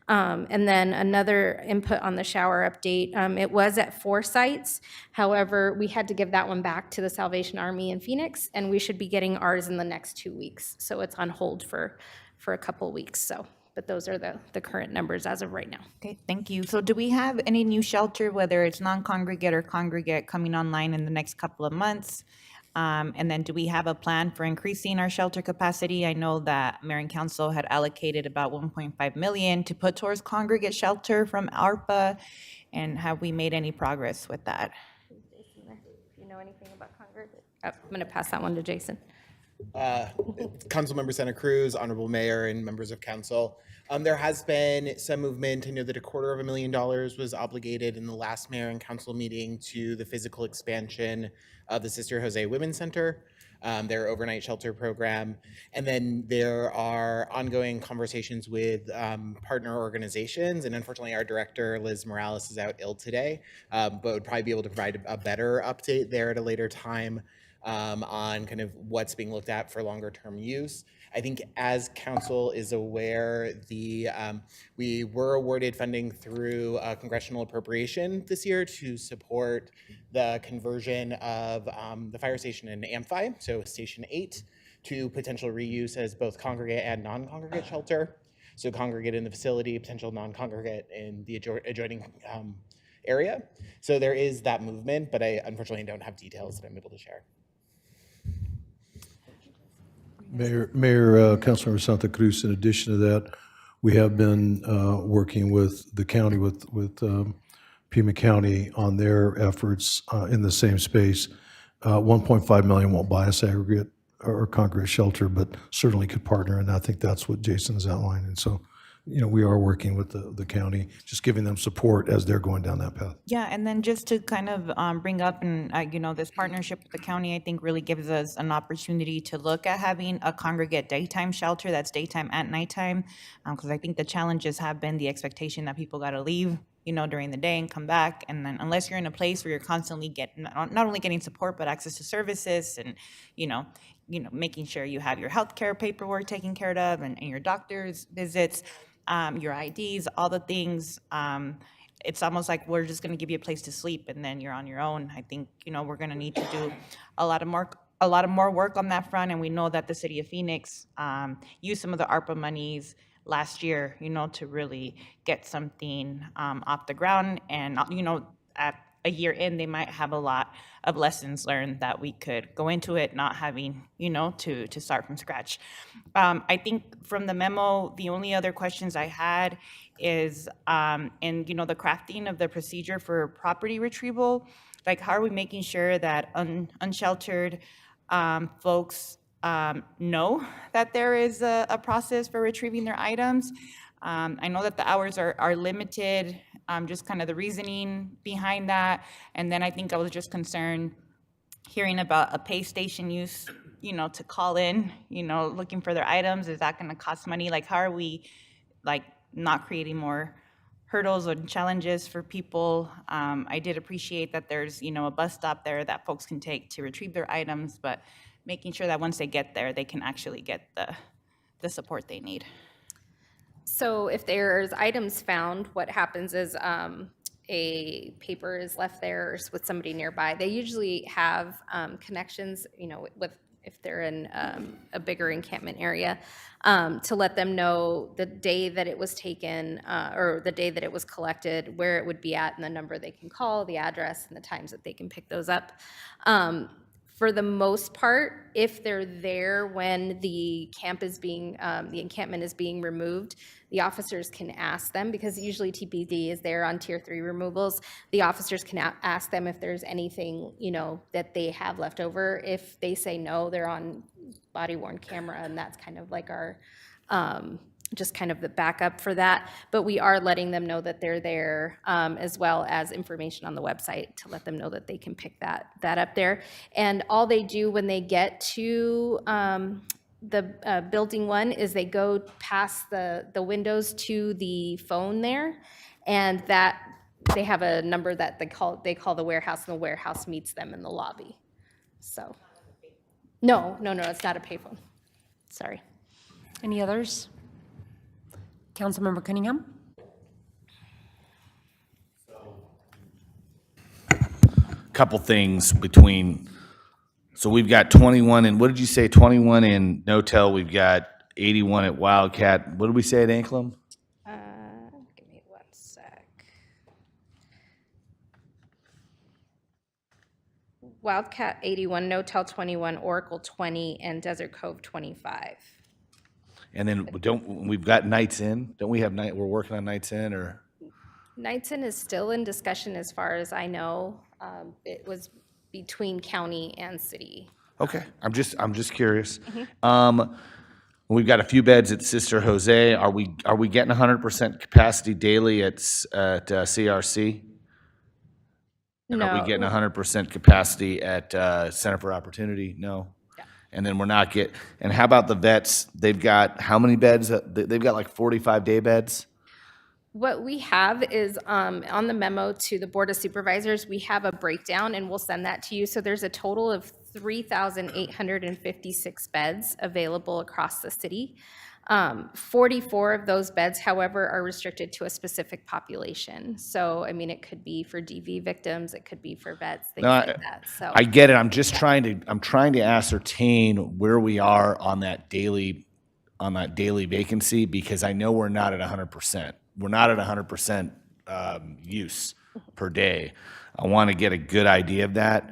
T: And then another input on the shower update, it was at 4 sites. However, we had to give that one back to the Salvation Army in Phoenix, and we should be getting ours in the next 2 weeks. So it's on hold for a couple weeks. So, but those are the current numbers as of right now.
C: Okay, thank you. So do we have any new shelter, whether it's non-congregate or congregate, coming online in the next couple of months? And then do we have a plan for increasing our shelter capacity? I know that Mayor and Council had allocated about $1.5 million to put towards congregate shelter from ARPA. And have we made any progress with that?
T: Do you know anything about congregate? I'm going to pass that one to Jason.
B: Councilmember Santa Cruz, Honorable Mayor, and members of council. There has been some movement. I know that $250,000 was obligated in the last mayor and council meeting to the physical expansion of the Sister Jose Women's Center, their overnight shelter program. And then there are ongoing conversations with partner organizations. And unfortunately, our director, Liz Morales, is out ill today, but would probably be able to provide a better update there at a later time on kind of what's being looked at for longer term use. I think as council is aware, we were awarded funding through a congressional appropriation this year to support the conversion of the fire station in Amphi, so Station 8, to potential reuse as both congregate and non-congregate shelter. So congregate in the facility, potential non-congregate in the adjoining area. So there is that movement, but I unfortunately don't have details that I'm able to share.
L: Mayor, Councilmember Santa Cruz, in addition to that, we have been working with the county, with Pima County on their efforts in the same space. 1.5 million won't buy us aggregate or congregate shelter, but certainly could partner, and I think that's what Jason's outlined. And so, we are working with the county, just giving them support as they're going down that path.
C: Yeah, and then just to kind of bring up, and this partnership with the county, I think really gives us an opportunity to look at having a congregate daytime shelter that's daytime and nighttime, because I think the challenges have been the expectation that people got to leave, during the day and come back, and then unless you're in a place where you're constantly getting not only getting support but access to services, and making sure you have your healthcare paperwork taken care of, and your doctor's visits. Your IDs, all the things. It's almost like we're just going to give you a place to sleep, and then you're on your own. I think we're going to need to do a lot of more work on that front, and we know that the city of Phoenix used some of the ARPA monies last year, to really get something off the ground, and at a year in, they might have a lot of lessons learned that we could go into it, not having, to start from scratch. I think from the memo, the only other questions I had is, in, the crafting of the procedure for property retrieval, like how are we making sure that unsheltered folks know that there is a process for retrieving their items? I know that the hours are limited, just kind of the reasoning behind that. And then I think I was just concerned hearing about a pay station use, to call in, looking for their items. Is that going to cost money? Like, how are we, not creating more hurdles or challenges for people? I did appreciate that there's, a bus stop there that folks can take to retrieve their items, but making sure that once they get there, they can actually get the support they need.
T: So if there's items found, what happens is a paper is left there with somebody nearby. They usually have connections, with if they're in a bigger encampment area, to let them know the day that it was taken or the day that it was collected, where it would be at, and the number they can call, the address, and the times that they can pick those up. For the most part, if they're there when the encampment is being removed, the officers can ask them, because usually TPD is there on Tier 3 removals. The officers can ask them if there's anything, that they have left over. If they say no, they're on body-worn camera, and that's kind of like our, just kind of the backup for that. But we are letting them know that they're there, as well as information on the website to let them know that they can pick that up there. And all they do when they get to the building one is they go past the windows to the phone there, and that they have a number that they call the warehouse, and the warehouse meets them in the lobby. So no, it's not a payphone. Sorry.
A: Any others? Councilmember Cunningham?
O: Couple things between, so we've got 21 and, what did you say, 21 in Notel, we've got 81 at Wildcat. What did we say at Anklam?
T: Give me one sec. Wildcat 81, Notel 21, Oracle 20, and Desert Cove 25.
O: And then we've got Nights In? Don't we have we're working on Nights In, or?
T: Nights In is still in discussion as far as I know. It was between county and city.
O: Okay, I'm just curious. We've got a few beds at Sister Jose. Are we getting 100% capacity daily at CRC? And are we
T: No.
O: getting 100% capacity at Center for Opportunity? No. And then we're not and how about the vets? They've got how many beds? They've got like 45-day beds?
T: What we have is on the memo to the Board of Supervisors, we have a breakdown, and we'll send that to you. So there's a total of 3,856 beds available across the city. 44 of those beds, however, are restricted to a specific population. So, I mean, it could be for DV victims, it could be for vets, things like that. So
O: I get it. I'm trying to ascertain where we are on that daily vacancy, because I know we're not at 100%. We're not at 100% use per day. I want to get a good idea of that.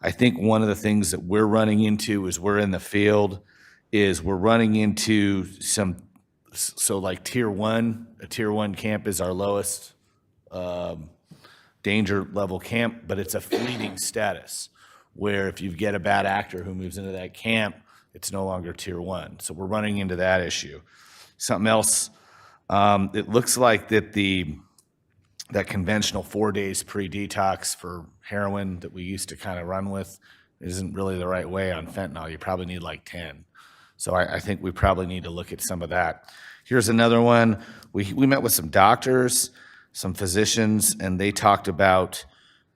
O: I think one of the things that we're running into as we're in the field is we're running into so like a tier 1 camp is our lowest danger level camp, but it's a fleeting status where if you get a bad actor who moves into that camp, it's no longer tier 1. So we're running into that issue. Something else, it looks like that conventional 4 days pre-detox for heroin that we used to kind of run with isn't really the right way on fentanyl. You probably need like 10. So I think we probably need to look at some of that. Here's another one. We met with some doctors, some physicians, and they talked about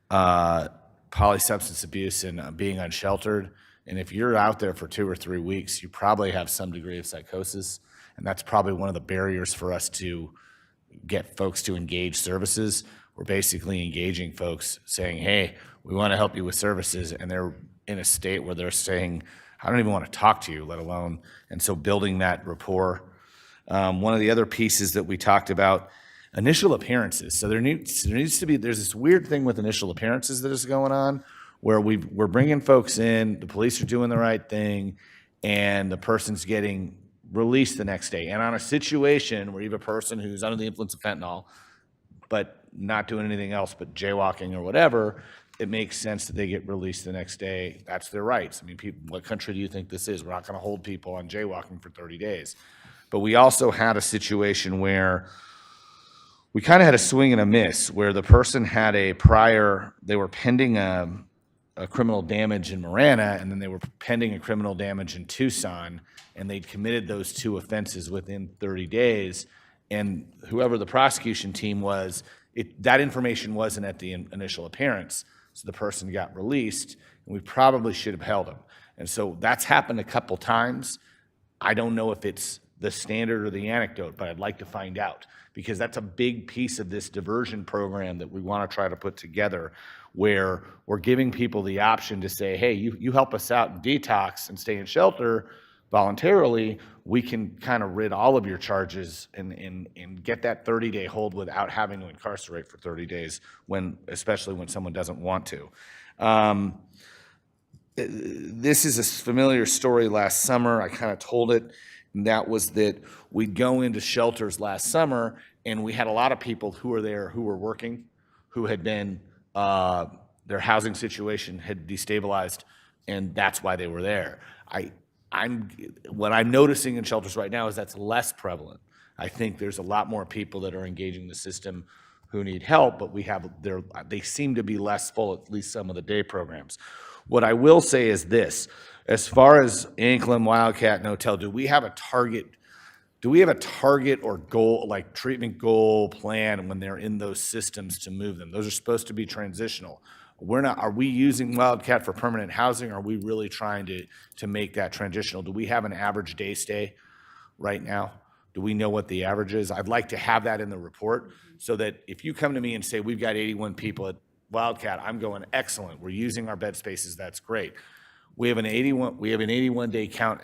O: polysubstance abuse and being unsheltered. And if you're out there for 2 or 3 weeks, you probably have some degree of psychosis. And that's probably one of the barriers for us to get folks to engage services. We're basically engaging folks saying, hey, we want to help you with services. And they're in a state where they're saying, I don't even want to talk to you, let alone. And so building that rapport. One of the other pieces that we talked about, initial appearances. So there needs to be, there's this weird thing with initial appearances that is going on where we're bringing folks in, the police are doing the right thing, and the person's getting released the next day. And on a situation where you have a person who's under the influence of fentanyl, but not doing anything else but jaywalking or whatever, it makes sense that they get released the next day. That's their rights. I mean, what country do you think this is? We're not going to hold people on jaywalking for 30 days. But we also had a situation where we kind of had a swing and a miss, where the person had they were pending a criminal damage in Marana, and then they were pending a criminal damage in Tucson, and they'd committed those 2 offenses within 30 days. And whoever the prosecution team was, that information wasn't at the initial appearance. So the person got released, and we probably should have held them. And so that's happened a couple times. I don't know if it's the standard or the anecdote, but I'd like to find out, because that's a big piece of this diversion program that we want to try to put together, where we're giving people the option to say, hey, you help us out in detox and stay in shelter voluntarily, we can kind of rid all of your charges and get that 30-day hold without having to incarcerate for 30 days, especially when someone doesn't want to. This is a familiar story last summer. I kind of told it, and that was that we'd go into shelters last summer, and we had a lot of people who were there who were working, who had been, their housing situation had destabilized, and that's why they were there. What I'm noticing in shelters right now is that's less prevalent. I think there's a lot more people that are engaging the system who need help, but they seem to be less full, at least some of the day programs. What I will say is this: as far as Anklam, Wildcat, and Hotel, do we have a target or goal, like treatment goal plan when they're in those systems to move them? Those are supposed to be transitional. Are we using Wildcat for permanent housing? Or are we really trying to make that transitional? Do we have an average day stay right now? Do we know what the average is? I'd like to have that in the report, so that if you come to me and say, we've got 81 people at Wildcat, I'm going, excellent, we're using our bed spaces, that's great. We have an 81-day count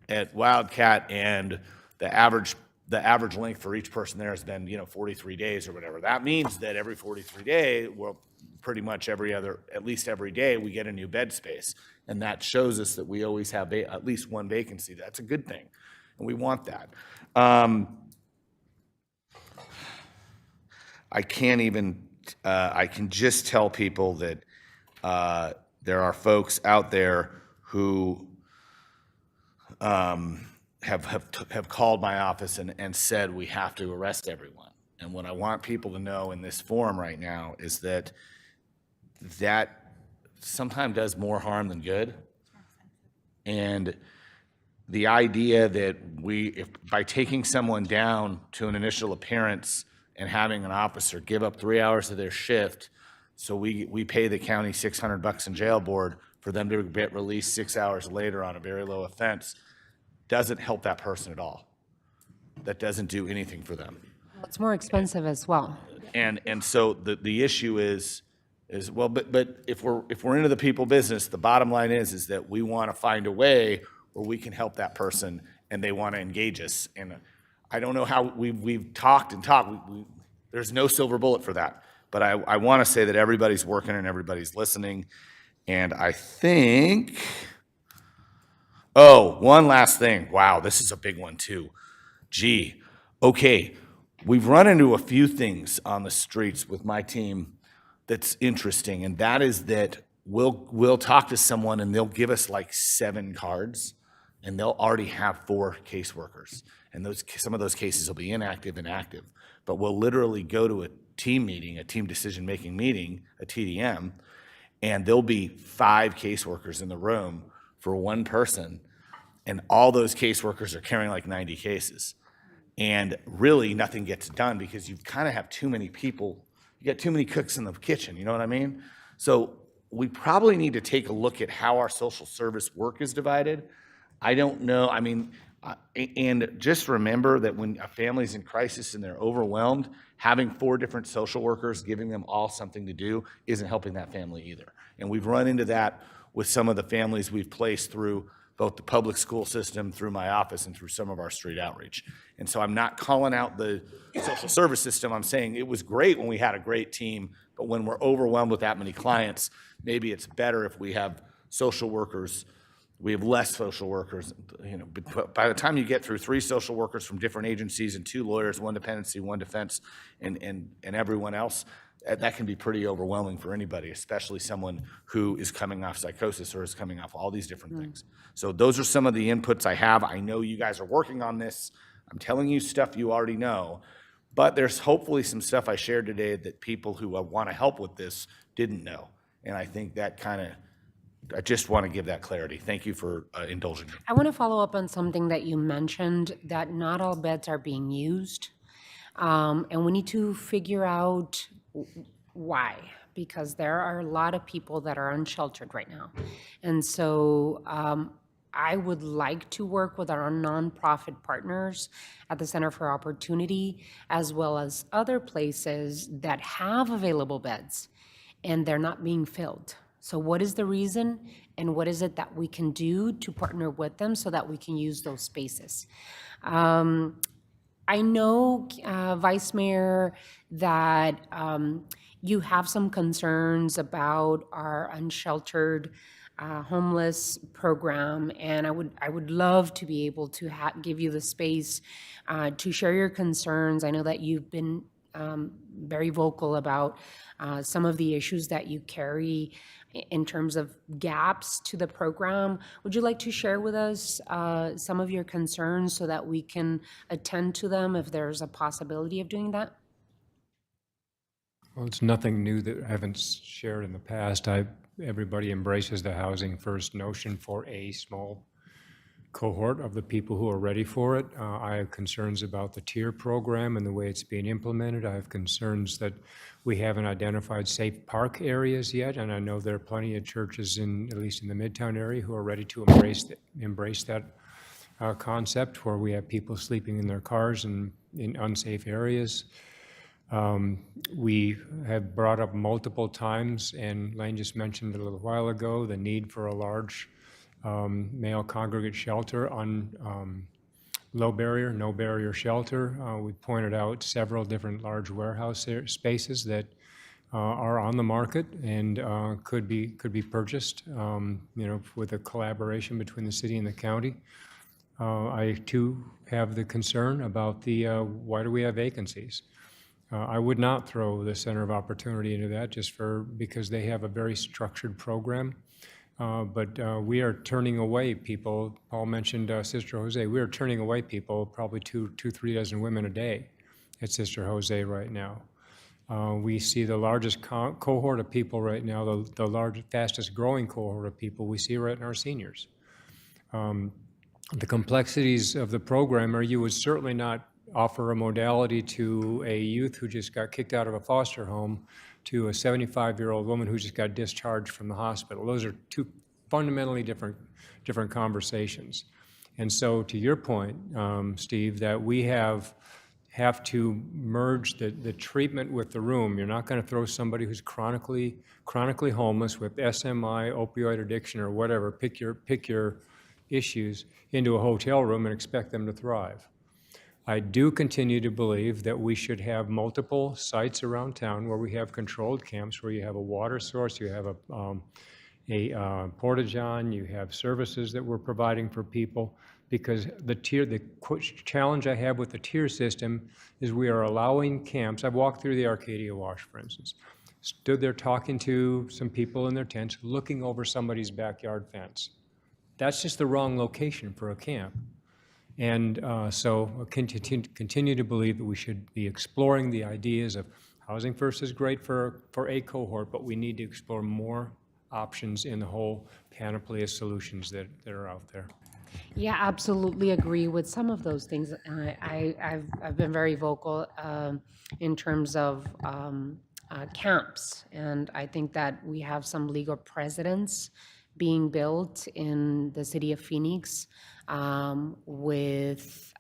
O: at Wildcat, and the average length for each person there has been 43 days or whatever. That means that every 43 days, well, pretty much at least every day, we get a new bed space. And that shows us that we always have at least one vacancy. That's a good thing, and we want that. I can just tell people that There are folks out there who have called my office and said we have to arrest everyone. And what I want people to know in this forum right now is that sometimes does more harm than good. And the idea that by taking someone down to an initial appearance and having an officer give up 3 hours of their shift, so we pay the county $600 in jail board for them to get released 6 hours later on a very low offense, doesn't help that person at all. That doesn't do anything for them.
A: It's more expensive as well.
O: And so the issue is well, but if we're into the people business, the bottom line is that we want to find a way where we can help that person and they want to engage us. And I don't know how we've talked and talked. There's no silver bullet for that. But I want to say that everybody's working and everybody's listening. And I think, one last thing. Wow, this is a big one too. Gee, okay. We've run into a few things on the streets with my team that's interesting, and that is that we'll talk to someone and they'll give us like 7 cards, and they'll already have 4 caseworkers, and some of those cases will be inactive and active. But we'll literally go to a team meeting, a team decision-making meeting, a TDM, and there'll be 5 caseworkers in the room for one person, and all those caseworkers are carrying like 90 cases. And really nothing gets done because you kind of have too many people. You got too many cooks in the kitchen, you know what I mean? So we probably need to take a look at how our social service work is divided. I don't know, and just remember that when a family's in crisis and they're overwhelmed, having 4 different social workers, giving them all something to do isn't helping that family either. And we've run into that with some of the families we've placed through both the public school system, through my office, and through some of our street outreach. And so I'm not calling out the social service system. I'm saying it was great when we had a great team, but when we're overwhelmed with that many clients, maybe it's better if we have social workers. We have less social workers. But by the time you get through 3 social workers from different agencies and 2 lawyers, 1 dependency, 1 defense, and everyone else, that can be pretty overwhelming for anybody, especially someone who is coming off psychosis or is coming off all these different things. So those are some of the inputs I have. I know you guys are working on this. I'm telling you stuff you already know, but there's hopefully some stuff I shared today that people who want to help with this didn't know. And I think that I just want to give that clarity. Thank you for indulging me.
A: I want to follow up on something that you mentioned, that not all beds are being used. And we need to figure out why, because there are a lot of people that are unsheltered right now. And so I would like to work with our nonprofit partners at the Center for Opportunity, as well as other places that have available beds and they're not being filled. So what is the reason, and what is it that we can do to partner with them so that we can use those spaces? I know, Vice Mayor, that you have some concerns about our unsheltered homeless program, and I would love to be able to give you the space to share your concerns. I know that you've been very vocal about some of the issues that you carry in terms of gaps to the program. Would you like to share with us some of your concerns so that we can attend to them if there's a possibility of doing that?
N: Well, it's nothing new that I haven't shared in the past. Everybody embraces the housing first notion for a small cohort of the people who are ready for it. I have concerns about the tier program and the way it's being implemented. I have concerns that we haven't identified safe park areas yet, and I know there are plenty of churches, at least in the Midtown area, who are ready to embrace that concept, where we have people sleeping in their cars and in unsafe areas. We have brought up multiple times, and Lane just mentioned a little while ago, the need for a large male congregate shelter on low barrier, no barrier shelter. We pointed out several different large warehouse spaces that are on the market and could be purchased, with a collaboration between the city and the county. I too have the concern about why do we have vacancies? I would not throw the Center of Opportunity into that because they have a very structured program. But we are turning away people. Paul mentioned Sister Jose. We are turning away people, probably 3 dozen women a day at Sister Jose right now. We see the largest cohort of people right now, the fastest growing cohort of people we see right in our seniors. The complexities of the program are you would certainly not offer a modality to a youth who just got kicked out of a foster home to a 75-year-old woman who just got discharged from the hospital. Those are two fundamentally different conversations. And so to your point, Steve, that we have to merge the treatment with the room. You're not going to throw somebody who's chronically homeless with SMI, opioid addiction, or whatever, pick your issues, into a hotel room and expect them to thrive. I do continue to believe that we should have multiple sites around town where we have controlled camps, where you have a water source, you have a porta-john, you have services that we're providing for people, because the challenge I have with the tier system is we are allowing camps. I've walked through the Arcadia Wash, for instance, stood there talking to some people in their tents, looking over somebody's backyard fence. That's just the wrong location for a camp. And so I continue to believe that we should be exploring the ideas of Housing First is great for a cohort, but we need to explore more options in the whole panoply of solutions that are out there.
A: Yeah, absolutely agree with some of those things. I've been very vocal in terms of camps, and I think that we have some legal precedents being built in the city of Phoenix with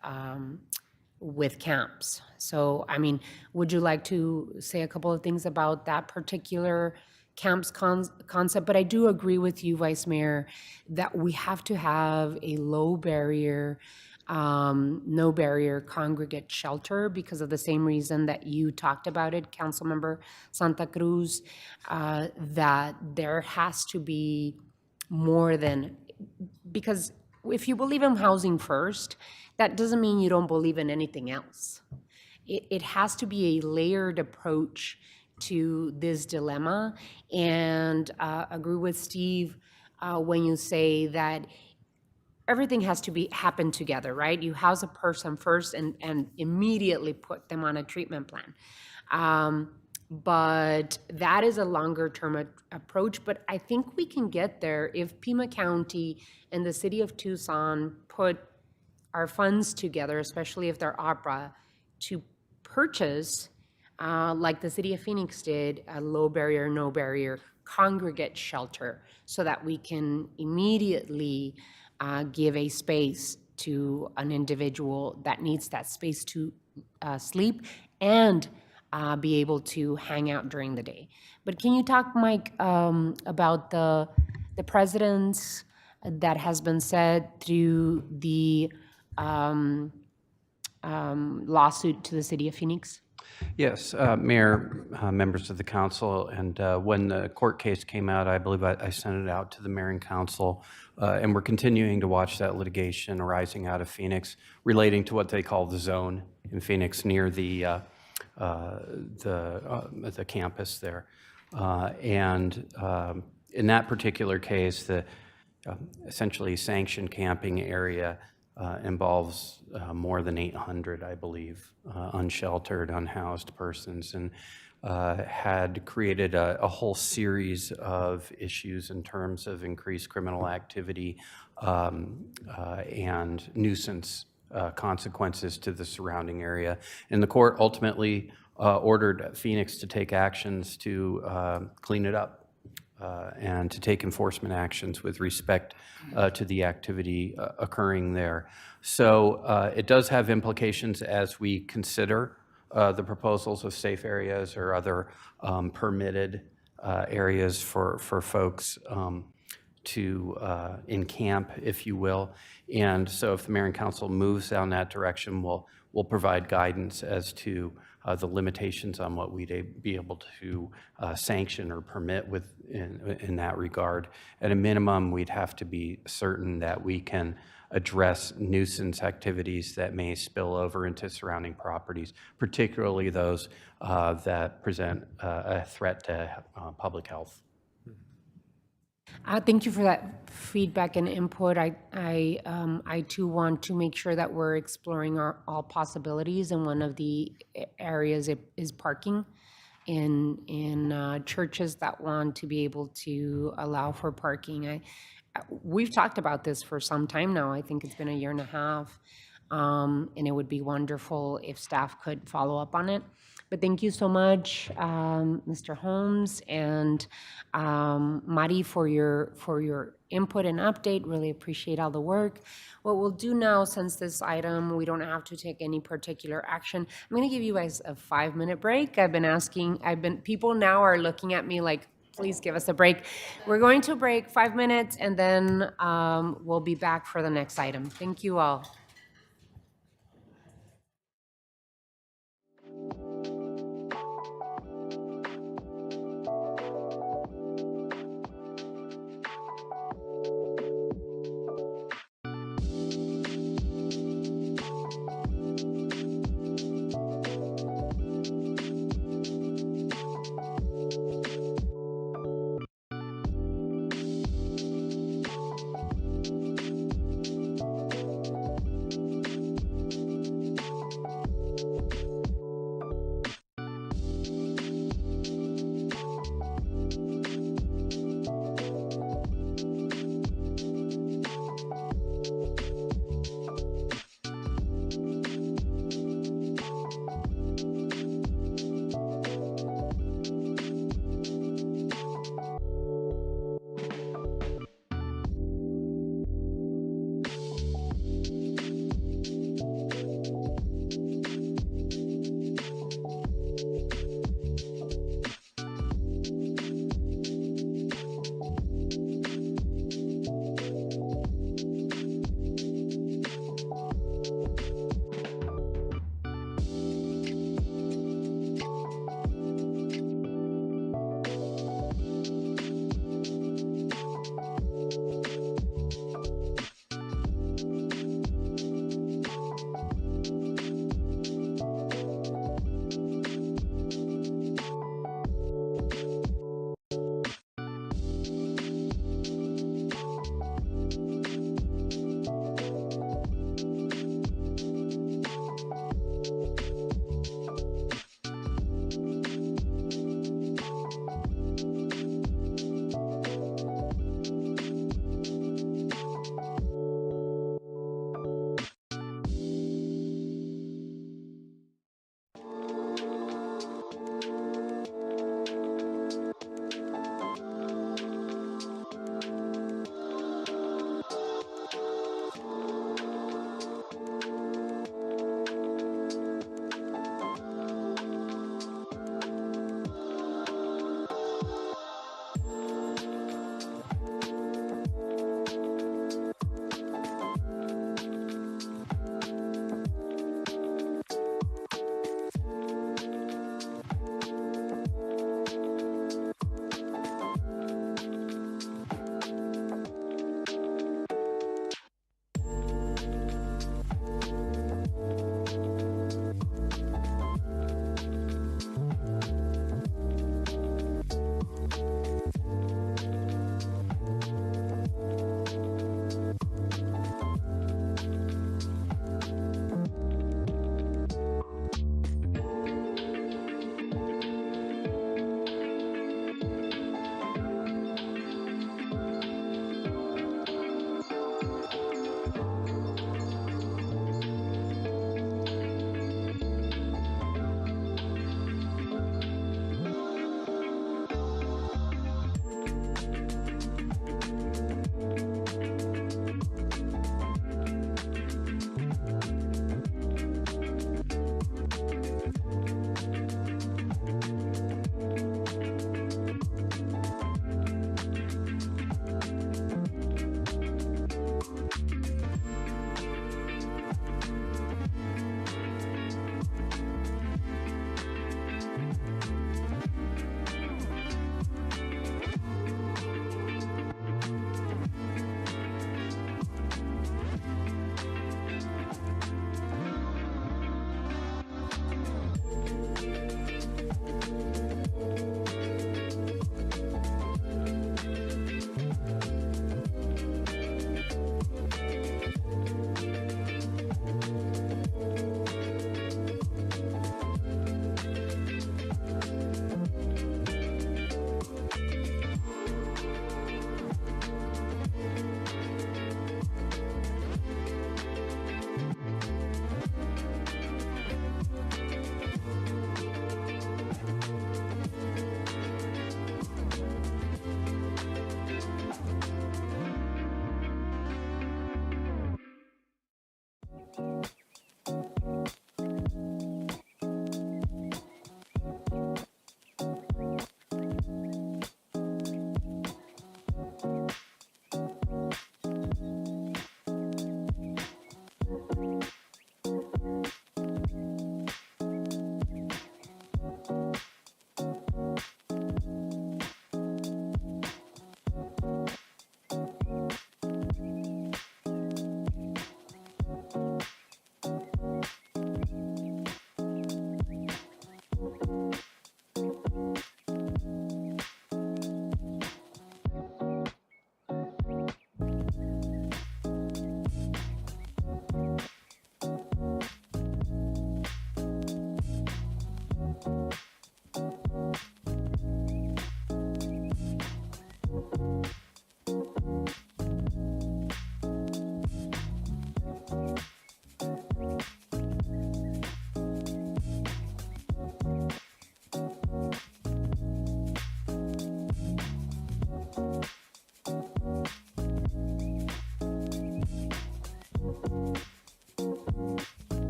A: camps. So, I mean, would you like to say a couple of things about that particular camps concept? But I do agree with you, Vice Mayor, that we have to have a low barrier, no barrier congregate shelter because of the same reason that you talked about it, Councilmember Santa Cruz, that there has to be more than, because if you believe in housing first, that doesn't mean you don't believe in anything else. It has to be a layered approach to this dilemma, and agree with Steve when you say that everything has to happen together, right? You house a person first and immediately put them on a treatment plan. But that is a longer term approach, but I think we can get there if Pima County and the city of Tucson put our funds together, especially if they're ARPA, to purchase, like the city of Phoenix did, a low barrier, no barrier congregate shelter so that we can immediately give a space to an individual that needs that space to sleep and be able to hang out during the day. But can you talk, Mike, about the precedents that has been said through the lawsuit to the city of Phoenix?
E: Yes, Mayor, members of the council, and when the court case came out, I believe I sent it out to the mayor and council, and we're continuing to watch that litigation arising out of Phoenix relating to what they call the zone in Phoenix near the campus there. And in that particular case, the essentially sanctioned camping area involves more than 800, I believe, unsheltered, unhoused persons, and had created a whole series of issues in terms of increased criminal activity and nuisance consequences to the surrounding area. And the court ultimately ordered Phoenix to take actions to clean it up and to take enforcement actions with respect to the activity occurring there. So it does have implications as we consider the proposals of safe areas or other permitted areas for folks to encamp, if you will. And so if the mayor and council moves down that direction, we'll provide guidance as to the limitations on what we'd be able to sanction or permit in that regard. At a minimum, we'd have to be certain that we can address nuisance activities that may spill over into surrounding properties, particularly those that present a threat to public health.
A: Thank you for that feedback and input. I too want to make sure that we're exploring all possibilities, and one of the areas is parking in churches that want to be able to allow for parking. We've talked about this for some time now. I think it's been a year and a half, and it would be wonderful if staff could follow up on it. But thank you so much, Mr. Holmes and Mari, for your input and update. Really appreciate all the work. What we'll do now, since this item, we don't have to take any particular action, I'm going to give you guys a 5-minute break. People now are looking at me like, please give us a break. We're going to break 5 minutes, and then we'll be back for the next item. Thank you all.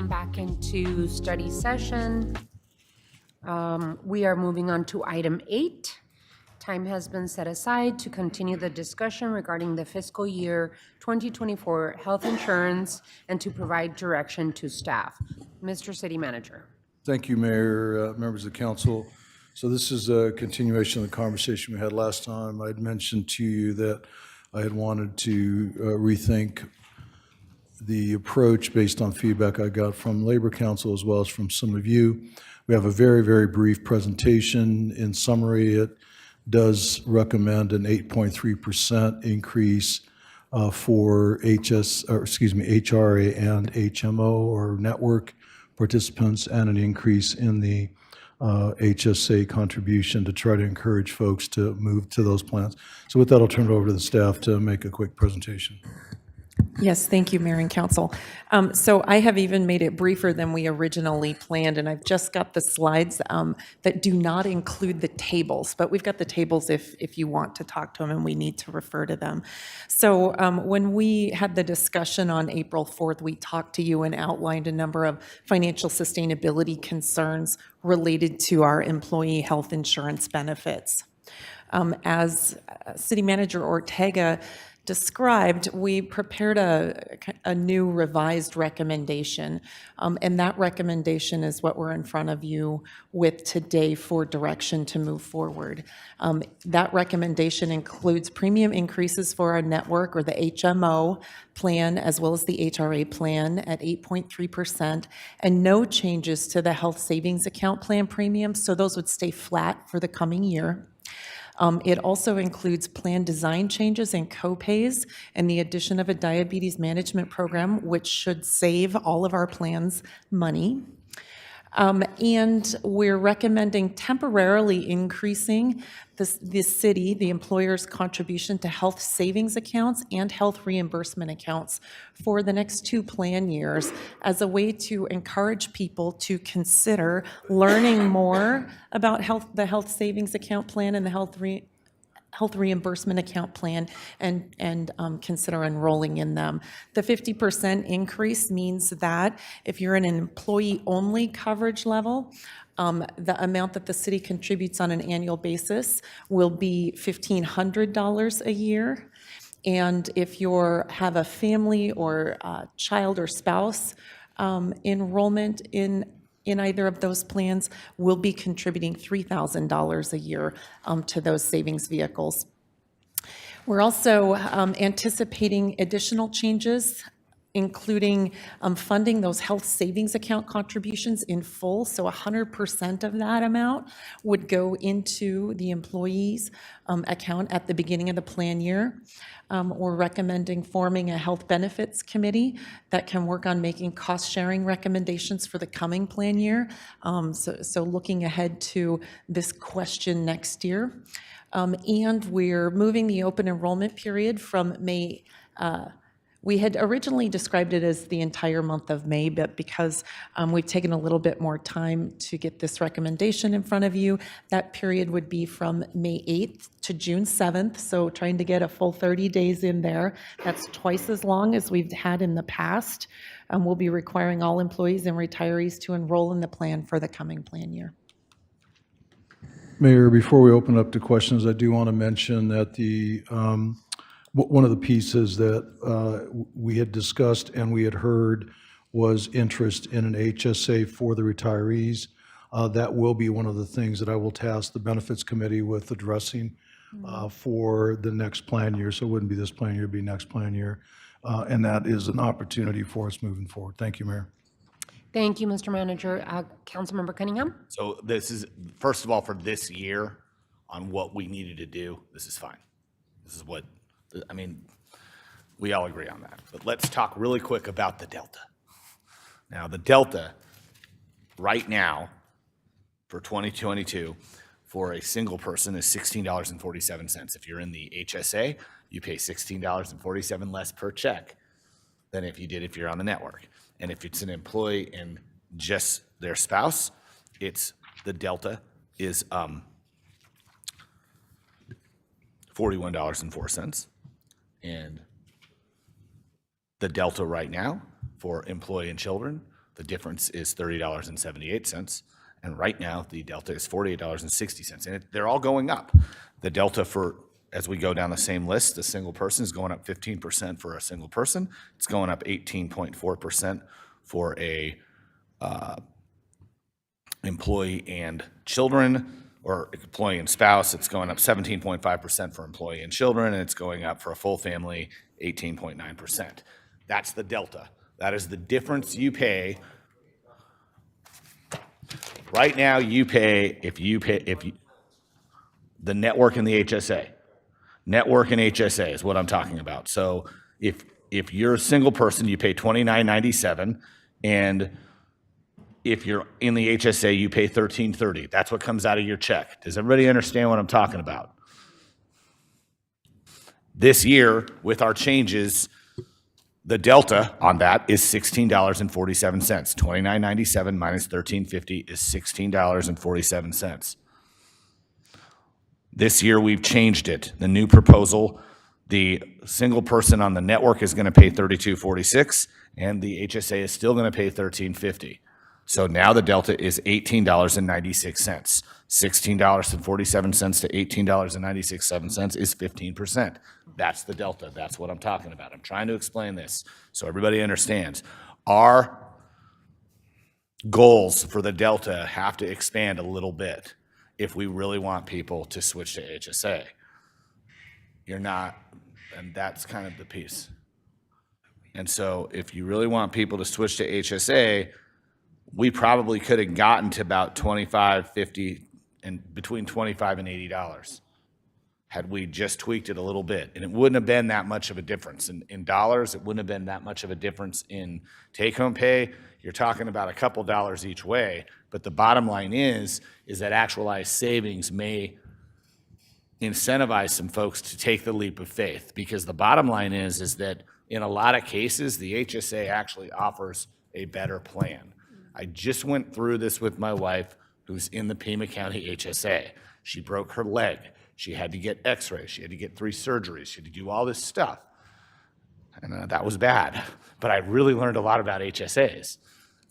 A: Back into study session. We are moving on to item 8. Time has been set aside to continue the discussion regarding the fiscal year 2024 health insurance and to provide direction to staff. Mr. City Manager.
L: Thank you, Mayor, members of council. So this is a continuation of the conversation we had last time. I had mentioned to you that I had wanted to rethink the approach based on feedback I got from Labor Council as well as from some of you. We have a very, very brief presentation. In summary, does recommend an 8.3% increase for HRA and HMO or network participants, and an increase in the HSA contribution to try to encourage folks to move to those plans. So with that, I'll turn it over to the staff to make a quick presentation.
Q: Yes, thank you, Mayor and Council. So I have even made it briefer than we originally planned, and I've just got the slides that do not include the tables, but we've got the tables if you want to talk to them and we need to refer to them. So when we had the discussion on April 4th, we talked to you and outlined a number of financial sustainability concerns related to our employee health insurance benefits. As City Manager Ortega described, we prepared a new revised recommendation, and that recommendation is what we're in front of you with today for direction to move forward. That recommendation includes premium increases for our network or the HMO plan as well as the HRA plan at 8.3%, and no changes to the health savings account plan premiums, so those would stay flat for the coming year. It also includes plan design changes and co-pays and the addition of a diabetes management program, which should save all of our plans money. And we're recommending temporarily increasing the city, the employer's contribution to health savings accounts and health reimbursement accounts for the next 2 plan years as a way to encourage people to consider learning more about the health savings account plan and the health reimbursement account plan and consider enrolling in them. The 50% increase means that if you're in an employee-only coverage level, the amount that the city contributes on an annual basis will be $1,500 a year. And if you have a family or child or spouse enrollment in either of those plans, we'll be contributing $3,000 a year to those savings vehicles. We're also anticipating additional changes, including funding those health savings account contributions in full. So 100% of that amount would go into the employee's account at the beginning of the plan year. We're recommending forming a health benefits committee that can work on making cost-sharing recommendations for the coming plan year. So looking ahead to this question next year. And we're moving the open enrollment period from May. We had originally described it as the entire month of May, but because we've taken a little bit more time to get this recommendation in front of you, that period would be from May 8th to June 7th, so trying to get a full 30 days in there. That's twice as long as we've had in the past. We'll be requiring all employees and retirees to enroll in the plan for the coming plan year.
L: Mayor, before we open up to questions, I do want to mention that one of the pieces that we had discussed and we had heard was interest in an HSA for the retirees. That will be one of the things that I will task the Benefits Committee with addressing for the next plan year. So it wouldn't be this plan year, it'd be next plan year. And that is an opportunity for us moving forward. Thank you, Mayor.
A: Thank you, Mr. Manager. Councilmember Cunningham?
O: So this is, first of all, for this year, on what we needed to do, this is fine. This is what, I mean, we all agree on that. But let's talk really quick about the delta. Now, the delta right now for 2022 for a single person is $16.47. If you're in the HSA, you pay $16.47 less per check than if you did if you're on the network. And if it's an employee and just their spouse, it's the delta is $41.04. And the delta right now for employee and children, the difference is $30.78. And right now, the delta is $48.60. And they're all going up. The delta for, as we go down the same list, the single person is going up 15% for a single person. It's going up 18.4% for a employee and children, or employee and spouse. It's going up 17.5% for employee and children, and it's going up for a full family 18.9%. That's the delta. That is the difference you pay. Right now, you pay, the network and the HSA. Network and HSA is what I'm talking about. So if you're a single person, you pay $29.97, and if you're in the HSA, you pay $13.30. That's what comes out of your check. Does everybody understand what I'm talking about? This year, with our changes, the delta on that is $16.47. $29.97 minus $13.50 is $16.47. This year, we've changed it. The new proposal, the single person on the network is going to pay $32.46, and the HSA is still going to pay $13.50. So now the delta is $18.96. $16.47 to $18.96 is 15%. That's the delta. That's what I'm talking about. I'm trying to explain this so everybody understands. Our goals for the delta have to expand a little bit if we really want people to switch to HSA. You're not, and that's kind of the piece. And so if you really want people to switch to HSA, we probably could have gotten to about $25, $50, and between $25 and $80 had we just tweaked it a little bit. And it wouldn't have been that much of a difference. In dollars, it wouldn't have been that much of a difference in take-home pay. You're talking about a couple dollars each way. But the bottom line is that actualized savings may incentivize some folks to take the leap of faith. Because the bottom line is that in a lot of cases, the HSA actually offers a better plan. I just went through this with my wife, who's in the Pima County HSA. She broke her leg. She had to get x-rays. She had to get 3 surgeries. She had to do all this stuff. And that was bad. But I really learned a lot about HSAs.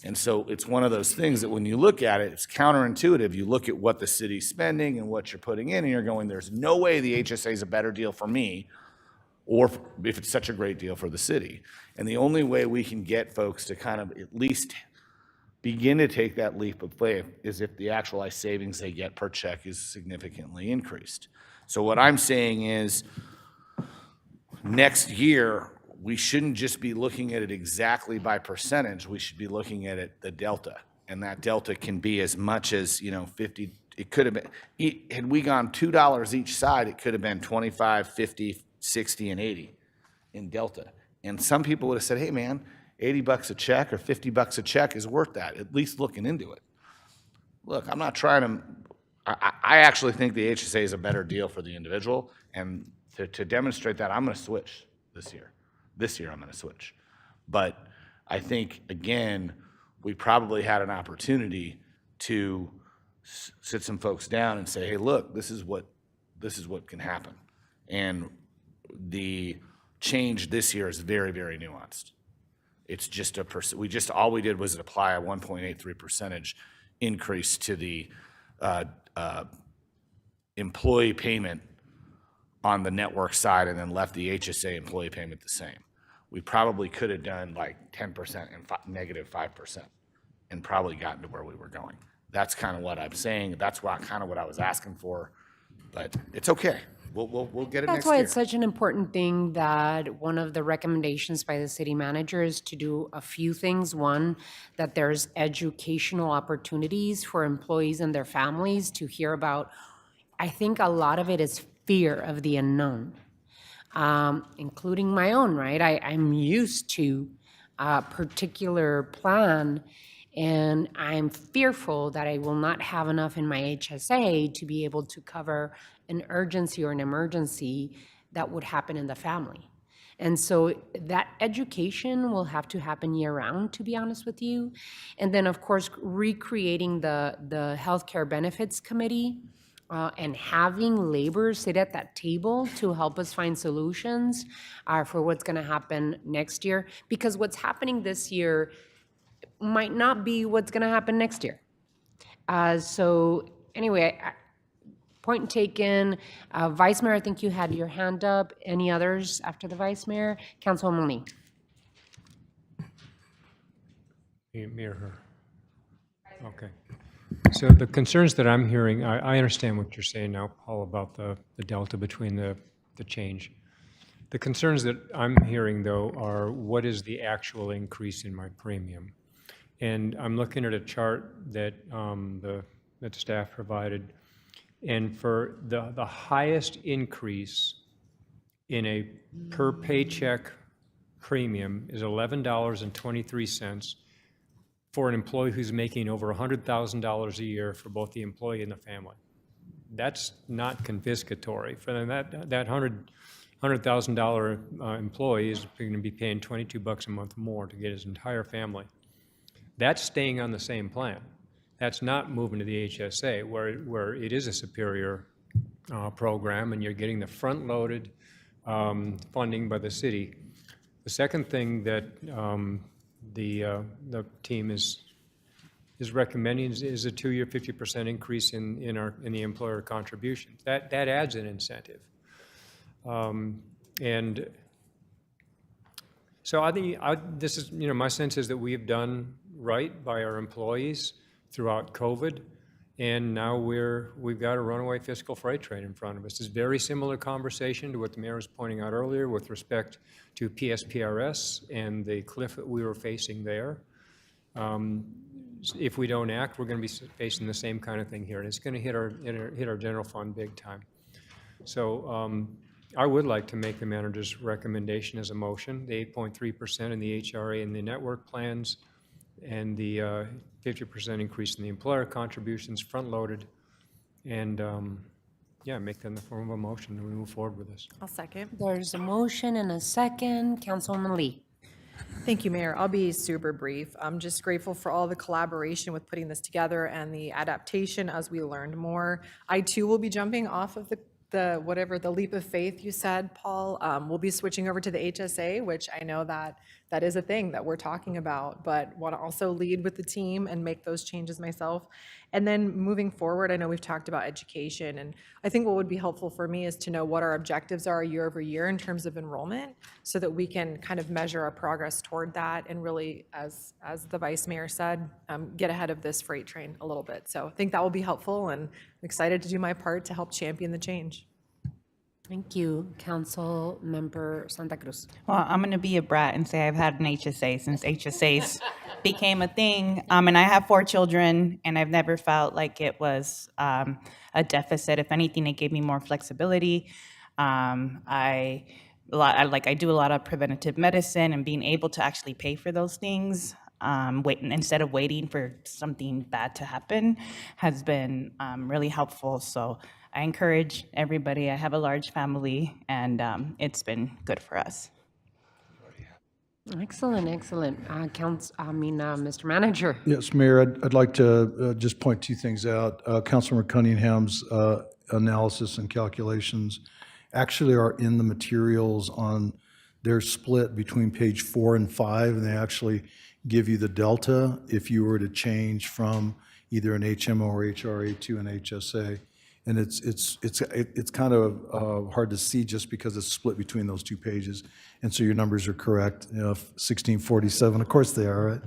O: And so it's one of those things that when you look at it, it's counterintuitive. You look at what the city's spending and what you're putting in, and you're going, there's no way the HSA is a better deal for me, or if it's such a great deal for the city. And the only way we can get folks to kind of at least begin to take that leap of faith is if the actualized savings they get per check is significantly increased. So what I'm saying is next year, we shouldn't just be looking at it exactly by percentage. We should be looking at it, the delta. And that delta can be as much as, 50. It could have been, had we gone $2 each side, it could have been 25, 50, 60, and 80 in delta. And some people would have said, hey man, $80 a check or $50 a check is worth that, at least looking into it. Look, I'm not trying to, I actually think the HSA is a better deal for the individual. And to demonstrate that, I'm going to switch this year. This year I'm going to switch. But I think, again, we probably had an opportunity to sit some folks down and say, hey, look, this is what can happen. And the change this year is very, very nuanced. It's just all we did was apply a 1.83% increase to the employee payment on the network side and then left the HSA employee payment the same. We probably could have done like 10% and negative 5% and probably gotten to where we were going. That's kind of what I'm saying. That's kind of what I was asking for, but it's okay. We'll get it next year.
A: That's why it's such an important thing that one of the recommendations by the city manager is to do a few things. One, that there's educational opportunities for employees and their families to hear about. I think a lot of it is fear of the unknown, including my own, right? I'm used to a particular plan, and I'm fearful that I will not have enough in my HSA to be able to cover an urgency or an emergency that would happen in the family. And so that education will have to happen year-round, to be honest with you. And then, of course, recreating the healthcare benefits committee and having labor sit at that table to help us find solutions for what's going to happen next year. Because what's happening this year might not be what's going to happen next year. So anyway, point taken. Vice Mayor, I think you had your hand up. Any others after the Vice Mayor? Councilwoman Lee.
N: Mirror her. Okay. So the concerns that I'm hearing, I understand what you're saying now, Paul, about the delta between the change. The concerns that I'm hearing, though, are what is the actual increase in my premium? And I'm looking at a chart that that staff provided, And for the highest increase in a per paycheck premium is $11.23 for an employee who's making over $100,000 a year for both the employee and the family. That's not confiscatory. For them, that $100,000 employee is going to be paying $22 a month more to get his entire family. That's staying on the same plan. That's not moving to the HSA, where it is a superior program, and you're getting the front-loaded funding by the city. The second thing that the team is recommending is a 2-year 50% increase in the employer contribution. That adds an incentive, and so I think this is, my sense is that we have done right by our employees throughout COVID, and now we've got a runaway fiscal freight train in front of us. It's a very similar conversation to what the mayor was pointing out earlier with respect to PSPRS and the cliff that we were facing there. If we don't act, we're going to be facing the same kind of thing here, and it's going to hit our general fund big time. So I would like to make the manager's recommendation as a motion, the 8.3% in the HRA and the network plans, and the 50% increase in the employer contributions front-loaded, and make that in the form of a motion, and we move forward with this.
Q: I'll second.
A: There's a motion and a second. Councilwoman Lee.
F: Thank you, Mayor. I'll be super brief. I'm just grateful for all the collaboration with putting this together and the adaptation as we learned more. I too will be jumping off of the leap of faith you said, Paul. We'll be switching over to the HSA, which I know that is a thing that we're talking about, but want to also lead with the team and make those changes myself. And then moving forward, I know we've talked about education, and I think what would be helpful for me is to know what our objectives are year over year in terms of enrollment, so that we can kind of measure our progress toward that and really, as the Vice Mayor said, get ahead of this freight train a little bit. So I think that will be helpful, and I'm excited to do my part to help champion the change.
A: Thank you. Council Member Santa Cruz.
C: Well, I'm going to be a brat and say I've had an HSA since HSAs became a thing. And I have 4 children, and I've never felt like it was a deficit. If anything, it gave me more flexibility. I do a lot of preventative medicine, and being able to actually pay for those things instead of waiting for something bad to happen has been really helpful. So I encourage everybody. I have a large family, and it's been good for us.
A: Excellent, excellent. Mr. Manager.
L: Yes, Mayor, I'd like to just point 2 things out. Councilmember Cunningham's analysis and calculations actually are in the materials on their split between page 4 and 5, and they actually give you the delta if you were to change from either an HMO or HRA to an HSA. And it's kind of hard to see just because it's split between those 2 pages. And so your numbers are correct, 1647, of course they are,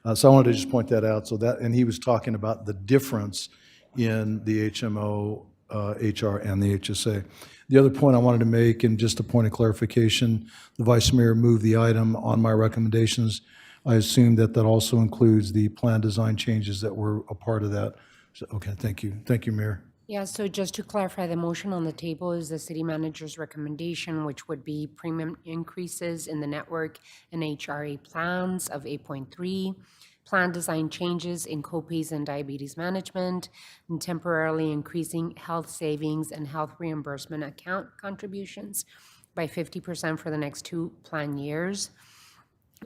L: right? So I wanted to just point that out. And he was talking about the difference in the HMO, HR, and the HSA. The other point I wanted to make, and just a point of clarification, the Vice Mayor moved the item on my recommendations. I assume that also includes the plan design changes that were a part of that. So, okay, thank you. Thank you, Mayor.
A: Yeah, so just to clarify, the motion on the table is the city manager's recommendation, which would be premium increases in the network and HRA plans of 8.3, plan design changes in copays and diabetes management, and temporarily increasing health savings and health reimbursement account contributions by 50% for the next 2 plan years,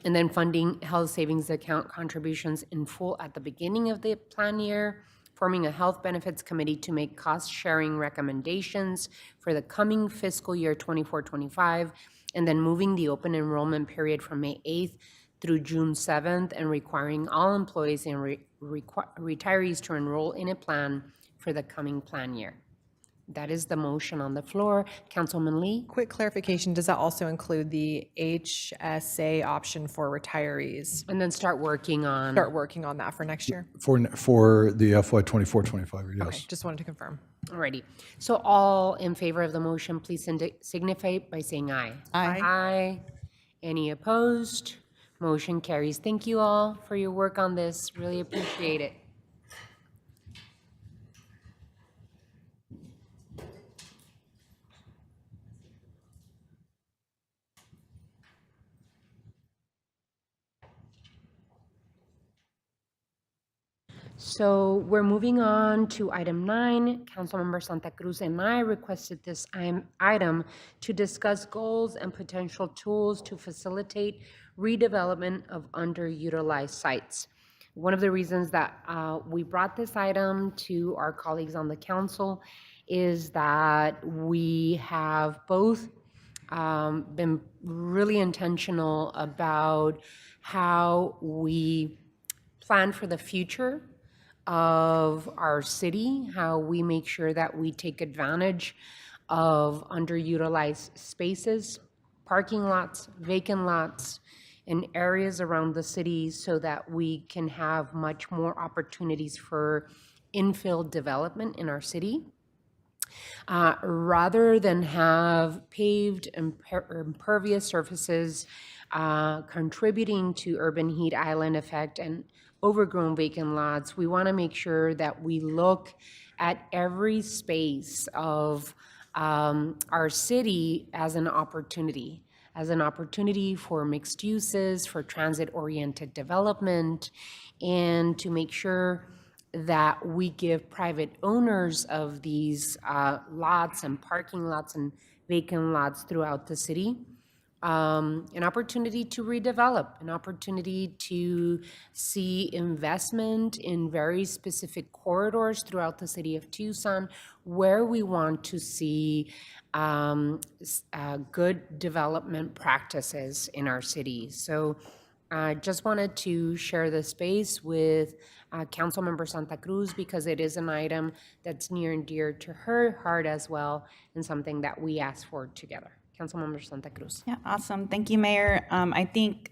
A: and then funding health savings account contributions in full at the beginning of the plan year, forming a health benefits committee to make cost-sharing recommendations for the coming fiscal year 24-25, and then moving the open enrollment period from May 8th through June 7th, and requiring all employees and retirees to enroll in a plan for the coming plan year. That is the motion on the floor. Councilman Lee?
F: Quick clarification, does that also include the HSA option for retirees?
A: And then start working on
F: that for next year?
L: For the FY 24-25, yes.
F: Okay, just wanted to confirm.
A: Alrighty. So all in favor of the motion, please signify by saying aye.
F: Aye.
A: Aye. Any opposed? Motion carries. Thank you all for your work on this. Really appreciate it. So we're moving on to item 9. Councilmember Santa Cruz and I requested this item to discuss goals and potential tools to facilitate redevelopment of underutilized sites. One of the reasons that we brought this item to our colleagues on the council is that we have both been really intentional about how we plan for the future of our city, how we make sure that we take advantage of underutilized spaces, parking lots, vacant lots, and areas around the city so that we can have much more opportunities for infill development in our city. Rather than have paved impervious surfaces contributing to urban heat island effect and overgrown vacant lots, we want to make sure that we look at every space of our city as an opportunity for mixed uses, for transit-oriented development, and to make sure that we give private owners of these lots and parking lots and vacant lots throughout the city an opportunity to redevelop, an opportunity to see investment in very specific corridors throughout the city of Tucson where we want to see good development practices in our city. So I just wanted to share the space with Councilmember Santa Cruz because it is an item that's near and dear to her heart as well and something that we asked for together. Councilmember Santa Cruz.
C: Yeah, awesome. Thank you, Mayor. I think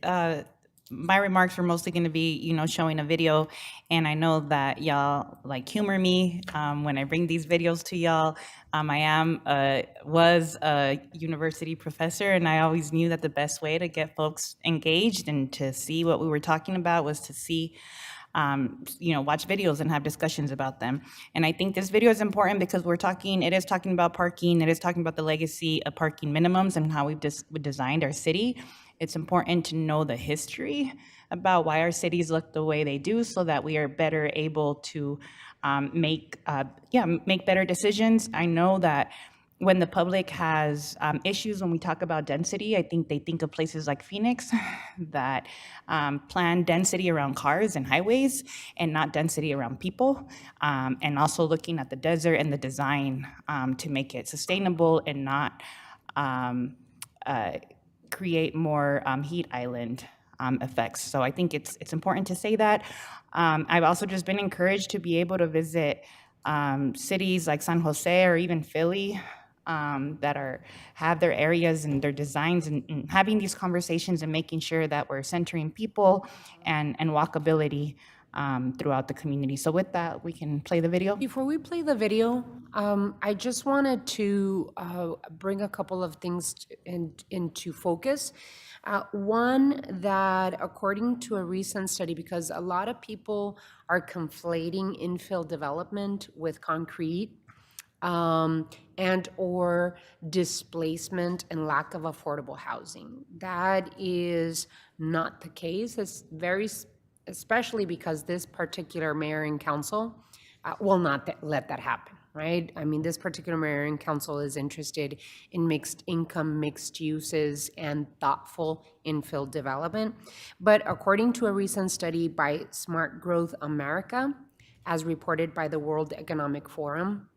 C: my remarks were mostly going to be, showing a video, and I know that y'all humor me when I bring these videos to y'all. I was a university professor, and I always knew that the best way to get folks engaged and to see what we were talking about was to see watch videos and have discussions about them. And I think this video is important because it is talking about parking, it is talking about the legacy of parking minimums and how we've designed our city. It's important to know the history about why our cities look the way they do so that we are better able to make better decisions. I know that when the public has issues when we talk about density, I think they think of places like Phoenix that plan density around cars and highways and not density around people, and also looking at the desert and the design to make it sustainable and not create more heat island effects. So I think it's important to say that. I've also just been encouraged to be able to visit cities like San Jose or even Philly that have their areas and their designs and having these conversations and making sure that we're centering people and walkability throughout the community. So with that, we can play the video.
A: Before we play the video, I just wanted to bring a couple of things into focus. One, that according to a recent study, because a lot of people are conflating infill development with concrete, and or displacement and lack of affordable housing. That is not the case. It's especially because this particular mayor and council will not let that happen, right? I mean, this particular mayor and council is interested in mixed income, mixed uses, and thoughtful infill development. But according to a recent study by Smart Growth America, as reported by the World Economic Forum,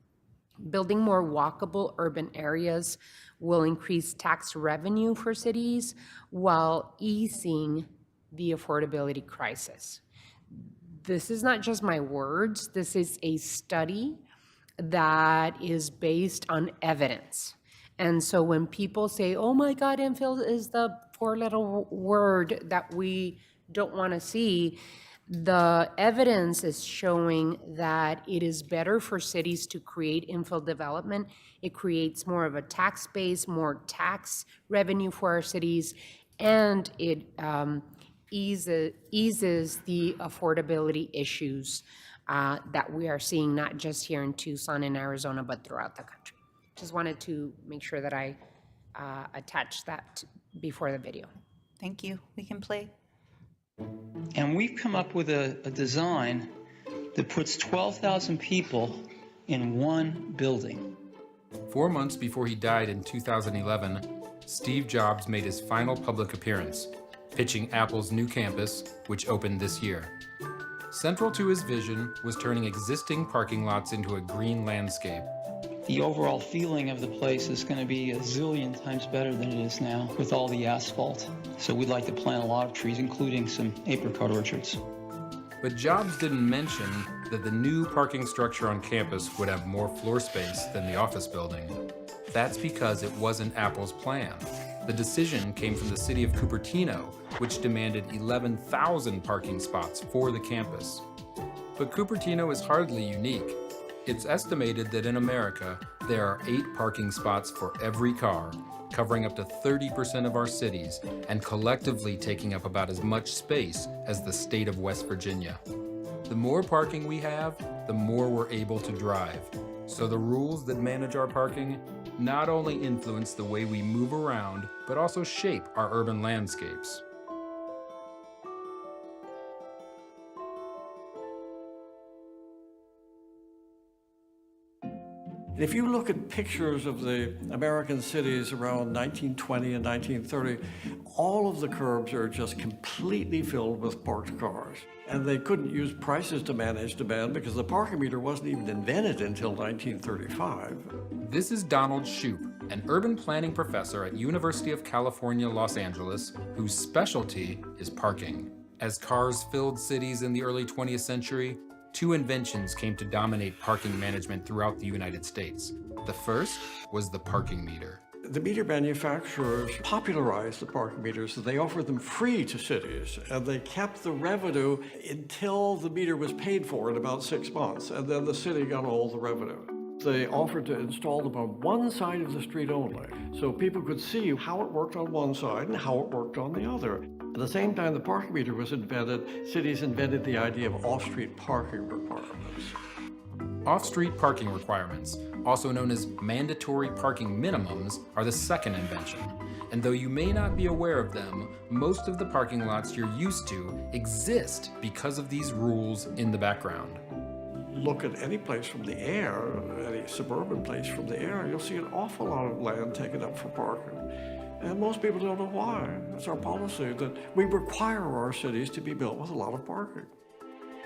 A: building more walkable urban areas will increase tax revenue for cities while easing the affordability crisis. This is not just my words. This is a study that is based on evidence. And so when people say, oh my God, infill is the four-letter word that we don't want to see, the evidence is showing that it is better for cities to create infill development. It creates more of a tax base, more tax revenue for our cities, and it eases the affordability issues that we are seeing not just here in Tucson and Arizona, but throughout the country. Just wanted to make sure that I attached that before the video.
C: Thank you. We can play.
G: And we've come up with a design that puts 12,000 people in one building.
V: 4 months before he died in 2011, Steve Jobs made his final public appearance, pitching Apple's new campus, which opened this year. Central to his vision was turning existing parking lots into a green landscape.
G: The overall feeling of the place is going to be a zillion times better than it is now with all the asphalt. So we'd like to plant a lot of trees, including some apricot orchards.
V: But Jobs didn't mention that the new parking structure on campus would have more floor space than the office building. That's because it wasn't Apple's plan. The decision came from the city of Cupertino, which demanded 11,000 parking spots for the campus. But Cupertino is hardly unique. It's estimated that in America, there are 8 parking spots for every car, covering up to 30% of our cities and collectively taking up about as much space as the state of West Virginia. The more parking we have, the more we're able to drive. So the rules that manage our parking not only influence the way we move around, but also shape our urban landscapes.
W: If you look at pictures of the American cities around 1920 and 1930, all of the curbs are just completely filled with parked cars. And they couldn't use prices to manage demand because the parking meter wasn't even invented until 1935.
V: This is Donald Shoup, an urban planning professor at University of California, Los Angeles, whose specialty is parking. As cars filled cities in the early 20th century, 2 inventions came to dominate parking management throughout the United States. The first was the parking meter.
W: The meter manufacturers popularized the parking meters, so they offered them free to cities, and they kept the revenue until the meter was paid for in about 6 months, and then the city got all the revenue. They offered to install them on one side of the street only, so people could see how it worked on one side and how it worked on the other. At the same time the parking meter was invented, cities invented the idea of off-street parking requirements.
V: Off-street parking requirements, also known as mandatory parking minimums, are the second invention. And though you may not be aware of them, most of the parking lots you're used to exist because of these rules in the background.
W: Look at any place from the air, any suburban place from the air, you'll see an awful lot of land taken up for parking. And most people don't know why. It's our policy that we require our cities to be built with a lot of parking.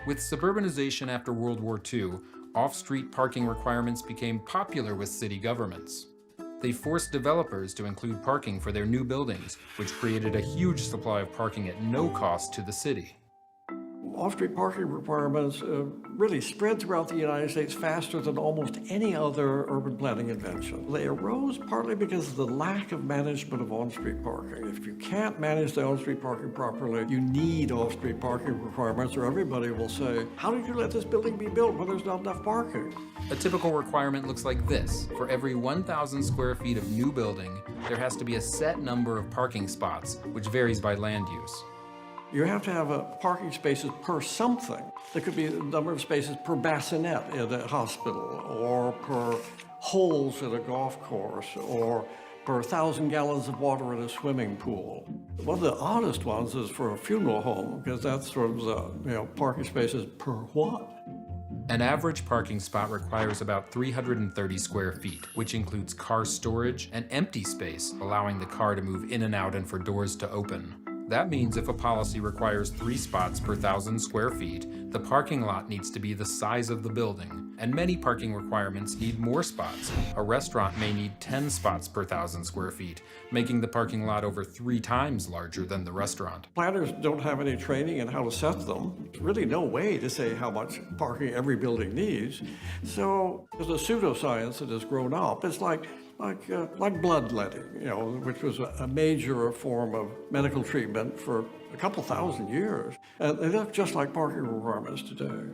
V: With suburbanization after World War II, off-street parking requirements became popular with city governments. They forced developers to include parking for their new buildings, which created a huge supply of parking at no cost to the city.
W: Off-street parking requirements really spread throughout the United States faster than almost any other urban planning invention. They arose partly because of the lack of management of on-street parking. If you can't manage the on-street parking properly, you need off-street parking requirements, or everybody will say, how did you let this building be built when there's not enough parking?
V: A typical requirement looks like this. For every 1,000 square feet of new building, there has to be a set number of parking spots, which varies by land use.
W: You have to have parking spaces per something. There could be a number of spaces per bassinet in a hospital, or per holes in a golf course, or per 1,000 gallons of water in a swimming pool. One of the oddest ones is for a funeral home, because that's sort of the parking spaces per what?
V: An average parking spot requires about 330 square feet, which includes car storage and empty space, allowing the car to move in and out and for doors to open. That means if a policy requires 3 spots per 1,000 square feet, the parking lot needs to be the size of the building, and many parking requirements need more spots. A restaurant may need 10 spots per 1,000 square feet, making the parking lot over 3 times larger than the restaurant.
W: Planners don't have any training in how to set them. There's really no way to say how much parking every building needs. So there's a pseudoscience that has grown up. It's like bloodletting, which was a major form of medical treatment for a couple thousand years. And they look just like parking requirements today.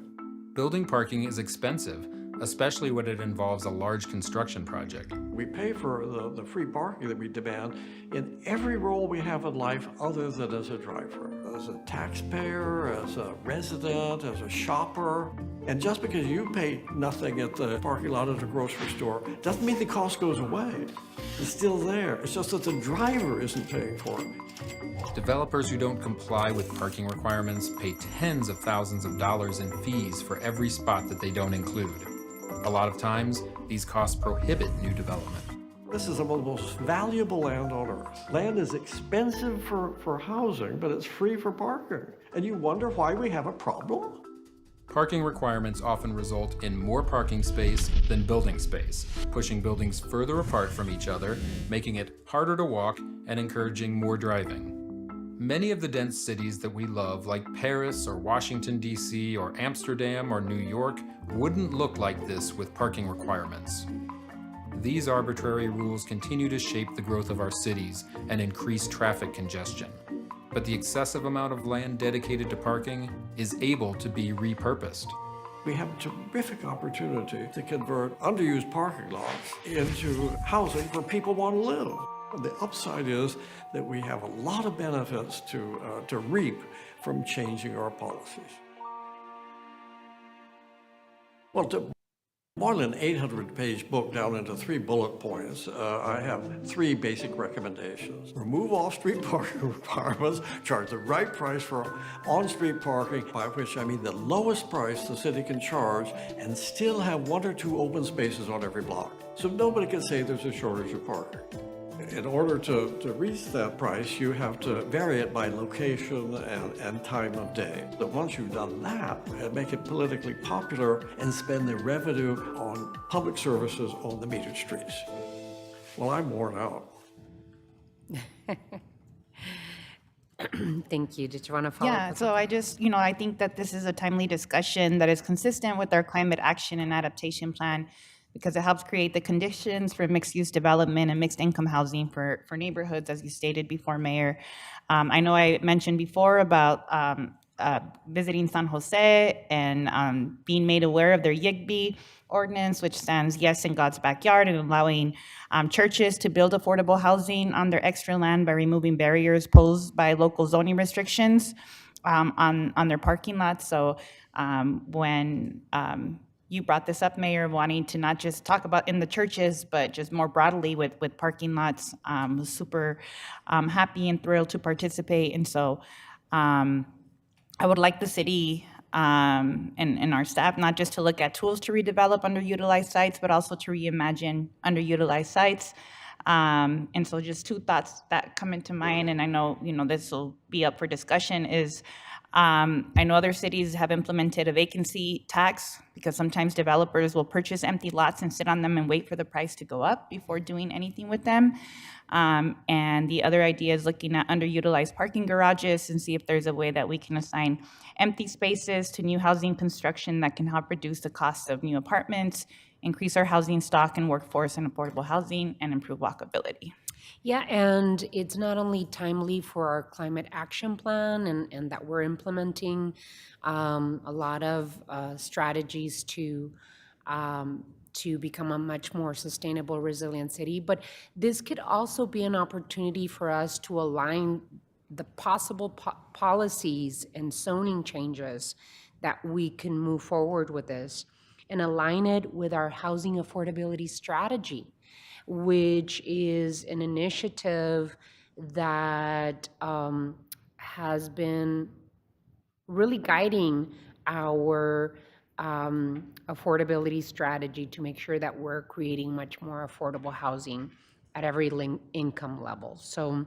V: Building parking is expensive, especially when it involves a large construction project.
W: We pay for the free parking that we demand in every role we have in life other than as a driver, as a taxpayer, as a resident, as a shopper. And just because you pay nothing at the parking lot at a grocery store doesn't mean the cost goes away. It's still there. It's just that the driver isn't paying for it.
V: Developers who don't comply with parking requirements pay tens of thousands of dollars in fees for every spot that they don't include. A lot of times, these costs prohibit new development.
W: This is some of the most valuable land on earth. Land is expensive for housing, but it's free for parking. And you wonder why we have a problem?
V: Parking requirements often result in more parking space than building space, pushing buildings further apart from each other, making it harder to walk and encouraging more driving. Many of the dense cities that we love, like Paris or Washington, D.C., or Amsterdam or New York, wouldn't look like this with parking requirements. These arbitrary rules continue to shape the growth of our cities and increase traffic congestion. But the excessive amount of land dedicated to parking is able to be repurposed.
W: We have a terrific opportunity to convert underused parking lots into housing where people want to live. The upside is that we have a lot of benefits to reap from changing our policies. Well, to boil an 800-page book down into 3 bullet points, I have 3 basic recommendations. Remove off-street parking requirements, charge the right price for on-street parking, by which I mean the lowest price the city can charge, and still have 1 or 2 open spaces on every block. So nobody can say there's a shortage of parking. In order to reach that price, you have to vary it by location and time of day. But once you've done that, make it politically popular and spend the revenue on public services on the metered streets. Well, I'm worn out.
A: Thank you. Did you want to follow up?
C: Yeah,
A: with
C: so I just, I think that this is a timely discussion that is consistent with our climate action and adaptation plan, because it helps create the conditions for mixed-use development and mixed-income housing for neighborhoods, as you stated before, Mayor. I know I mentioned before about visiting San Jose and being made aware of their YIGB ordinance, which stands Yes in God's Backyard, and allowing churches to build affordable housing on their extra land by removing barriers posed by local zoning restrictions on their parking lots. So when you brought this up, Mayor, wanting to not just talk about in the churches, but just more broadly with parking lots. Was super happy and thrilled to participate. And so I would like the city and our staff not just to look at tools to redevelop underutilized sites, but also to reimagine underutilized sites. And so just 2 thoughts that come into mind, and I know, this will be up for discussion, is I know other cities have implemented a vacancy tax, because sometimes developers will purchase empty lots and sit on them and wait for the price to go up before doing anything with them. And the other idea is looking at underutilized parking garages and see if there's a way that we can assign empty spaces to new housing construction that can help reduce the cost of new apartments, increase our housing stock and workforce and affordable housing, and improve walkability.
A: Yeah, and it's not only timely for our climate action plan and that we're implementing a lot of strategies to become a much more sustainable, resilient city, but this could also be an opportunity for us to align the possible policies and zoning changes that we can move forward with this and align it with our housing affordability strategy, which is an initiative that has been really guiding our affordability strategy to make sure that we're creating much more affordable housing at every income level. So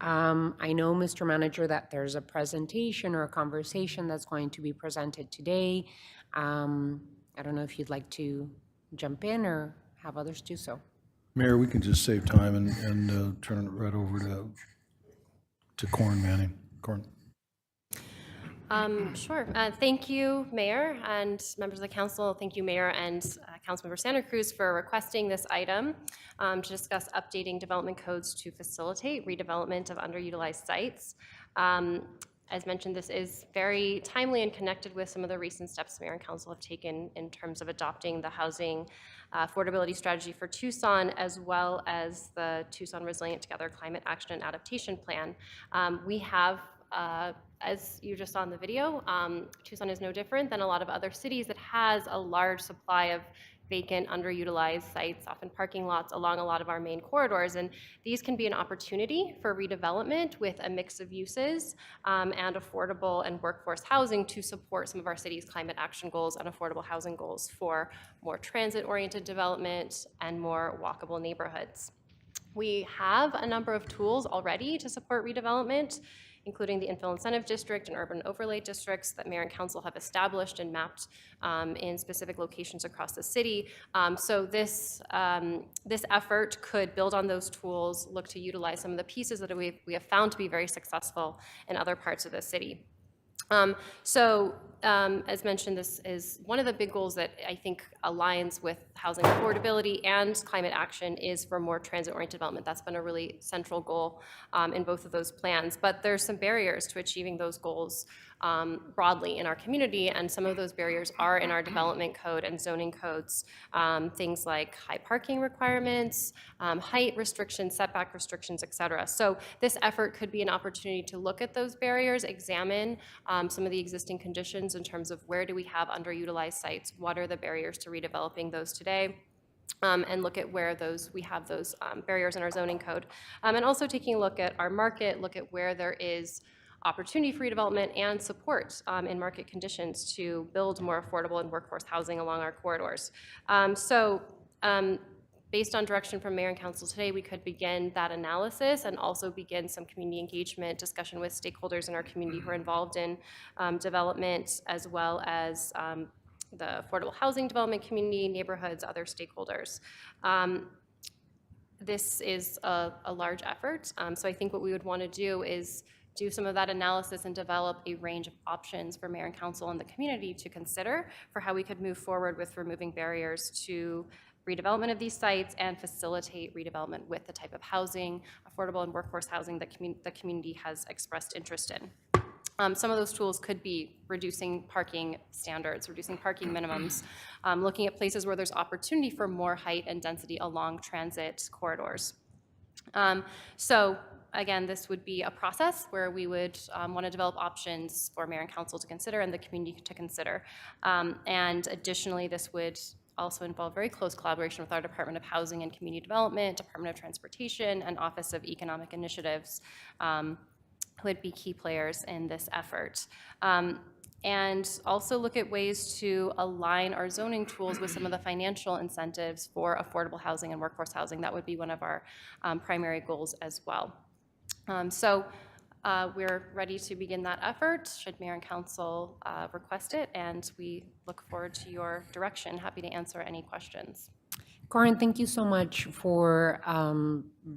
A: I know, Mr. Manager, that there's a presentation or a conversation that's going to be presented today. I don't know if you'd like to jump in or have others do so.
L: Mayor, we can just save time and turn it right over to Corn Manning. Corn.
H: Sure. Thank you, Mayor and members of the council. Thank you, Mayor and Councilmember Santa Cruz, for requesting this item to discuss updating development codes to facilitate redevelopment of underutilized sites. As mentioned, this is very timely and connected with some of the recent steps Mayor and Council have taken in terms of adopting the housing affordability strategy for Tucson, as well as the Tucson Resilient Together Climate Action and Adaptation Plan. We have, as you just saw in the video, Tucson is no different than a lot of other cities that has a large supply of vacant, underutilized sites, often parking lots along a lot of our main corridors. And these can be an opportunity for redevelopment with a mix of uses and affordable and workforce housing to support some of our city's climate action goals and affordable housing goals for more transit-oriented development and more walkable neighborhoods. We have a number of tools already to support redevelopment, including the infill incentive district and urban overlay districts that Mayor and Council have established and mapped in specific locations across the city. So this effort could build on those tools, look to utilize some of the pieces that we have found to be very successful in other parts of the city. As mentioned, this is one of the big goals that I think aligns with housing affordability and climate action is for more transit-oriented development. That's been a really central goal in both of those plans. But there's some barriers to achieving those goals broadly in our community, and some of those barriers are in our development code and zoning codes. Things like high parking requirements, height restrictions, setback restrictions, et cetera. So this effort could be an opportunity to look at those barriers, examine some of the existing conditions in terms of where do we have underutilized sites, what are the barriers to redeveloping those today, and look at where we have those barriers in our zoning code. And also taking a look at our market, look at where there is opportunity for redevelopment and support in market conditions to build more affordable and workforce housing along our corridors. Based on direction from Mayor and Council today, we could begin that analysis and also begin some community engagement discussion with stakeholders in our community who are involved in development, as well as the affordable housing development community, neighborhoods, other stakeholders. This is a large effort, so I think what we would want to do is do some of that analysis and develop a range of options for Mayor and Council and the community to consider for how we could move forward with removing barriers to redevelopment of these sites and facilitate redevelopment with the type of housing, affordable and workforce housing that the community has expressed interest in. Some of those tools could be reducing parking standards, reducing parking minimums, looking at places where there's opportunity for more height and density along transit corridors. Again, this would be a process where we would want to develop options for Mayor and Council to consider and the community to consider. And additionally, this would also involve very close collaboration with our Department of Housing and Community Development, Department of Transportation, and Office of Economic Initiatives, who would be key players in this effort. And also look at ways to align our zoning tools with some of the financial incentives for affordable housing and workforce housing. That would be one of our primary goals as well. We're ready to begin that effort, should Mayor and Council request it, and we look forward to your direction. Happy to answer any questions.
A: Corin, thank you so much for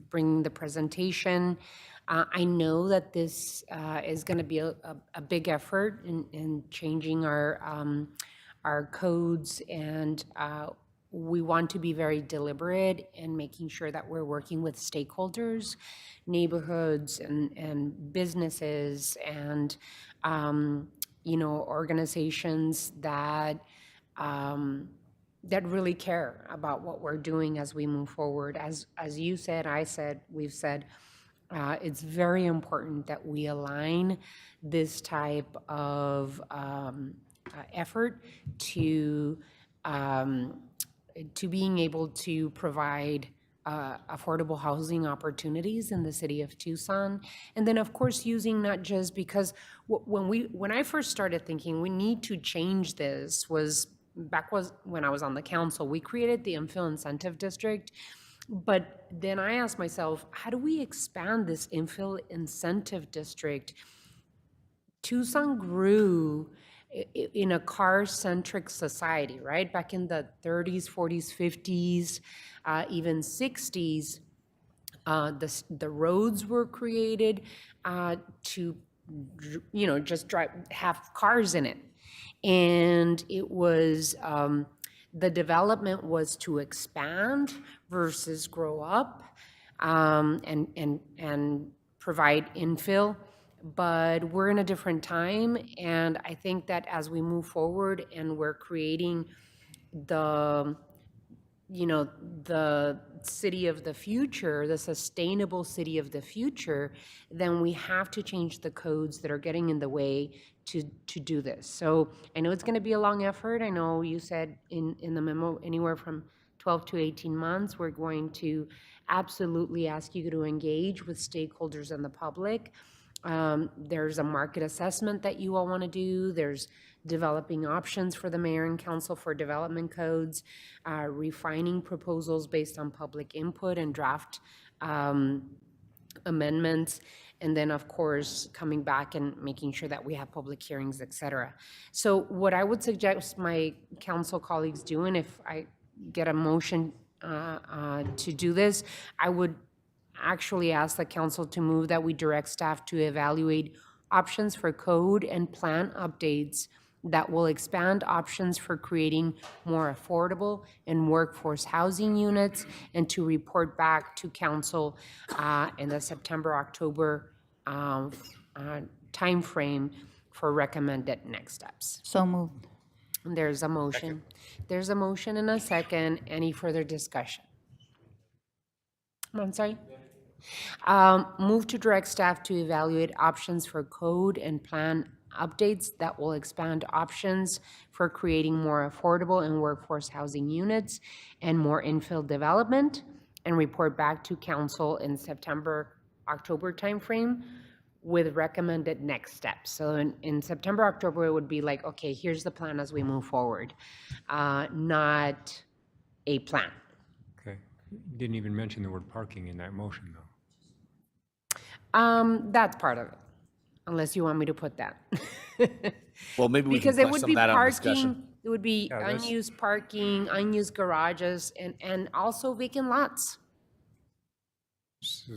A: bringing the presentation. I know that this is going to be a big effort in changing our codes, and we want to be very deliberate in making sure that we're working with stakeholders, neighborhoods, and businesses, and organizations that that really care about what we're doing as we move forward. As you said, I said, we've said. It's very important that we align this type of effort to being able to provide affordable housing opportunities in the city of Tucson. And then, of course, using not just because when I first started thinking we need to change this was when I was on the council. We created the infill incentive district. But then I asked myself, how do we expand this infill incentive district? Tucson grew in a car-centric society, right? Back in the 30s, 40s, 50s, even 60s, the roads were created to, just have cars in it. And it was, the development was to expand versus grow up and provide infill. but we're in a different time, and I think that as we move forward and we're creating the, you know, the city of the future, the sustainable city of the future, then we have to change the codes that are getting in the way to do this. So I know it's going to be a long effort. I know you said in the memo anywhere from 12 to 18 months. We're going to absolutely ask you to engage with stakeholders and the public. There's a market assessment that you all want to do. There's developing options for the mayor and council for development codes, refining proposals based on public input and draft amendments, and then of course coming back and making sure that we have public hearings, et cetera. So what I would suggest my council colleagues do, and if I get a motion to do this, I would actually ask the council to move that we direct staff to evaluate options for code and plan updates that will expand options for creating more affordable and workforce housing units, and to report back to council in the September-October timeframe for recommended next steps.
C: So moved.
A: There's a motion. There's a motion and a second. Any further discussion? I'm sorry? Move to direct staff to evaluate options for code and plan updates that will expand options for creating more affordable and workforce housing units and more infill development, and report back to council in September-October timeframe with recommended next steps. So in September, October, it would be like, okay, here's the plan as we move forward, not a plan.
N: Okay. Didn't even mention the word parking in that motion, though.
A: That's part of it, unless you want me to put that.
O: Well, maybe we can
A: Because it
O: flesh
A: would
O: some
A: be
O: of that out in
A: parking,
O: discussion.
A: it would be
N: Yeah, that's-
A: unused parking, unused garages, and also vacant lots.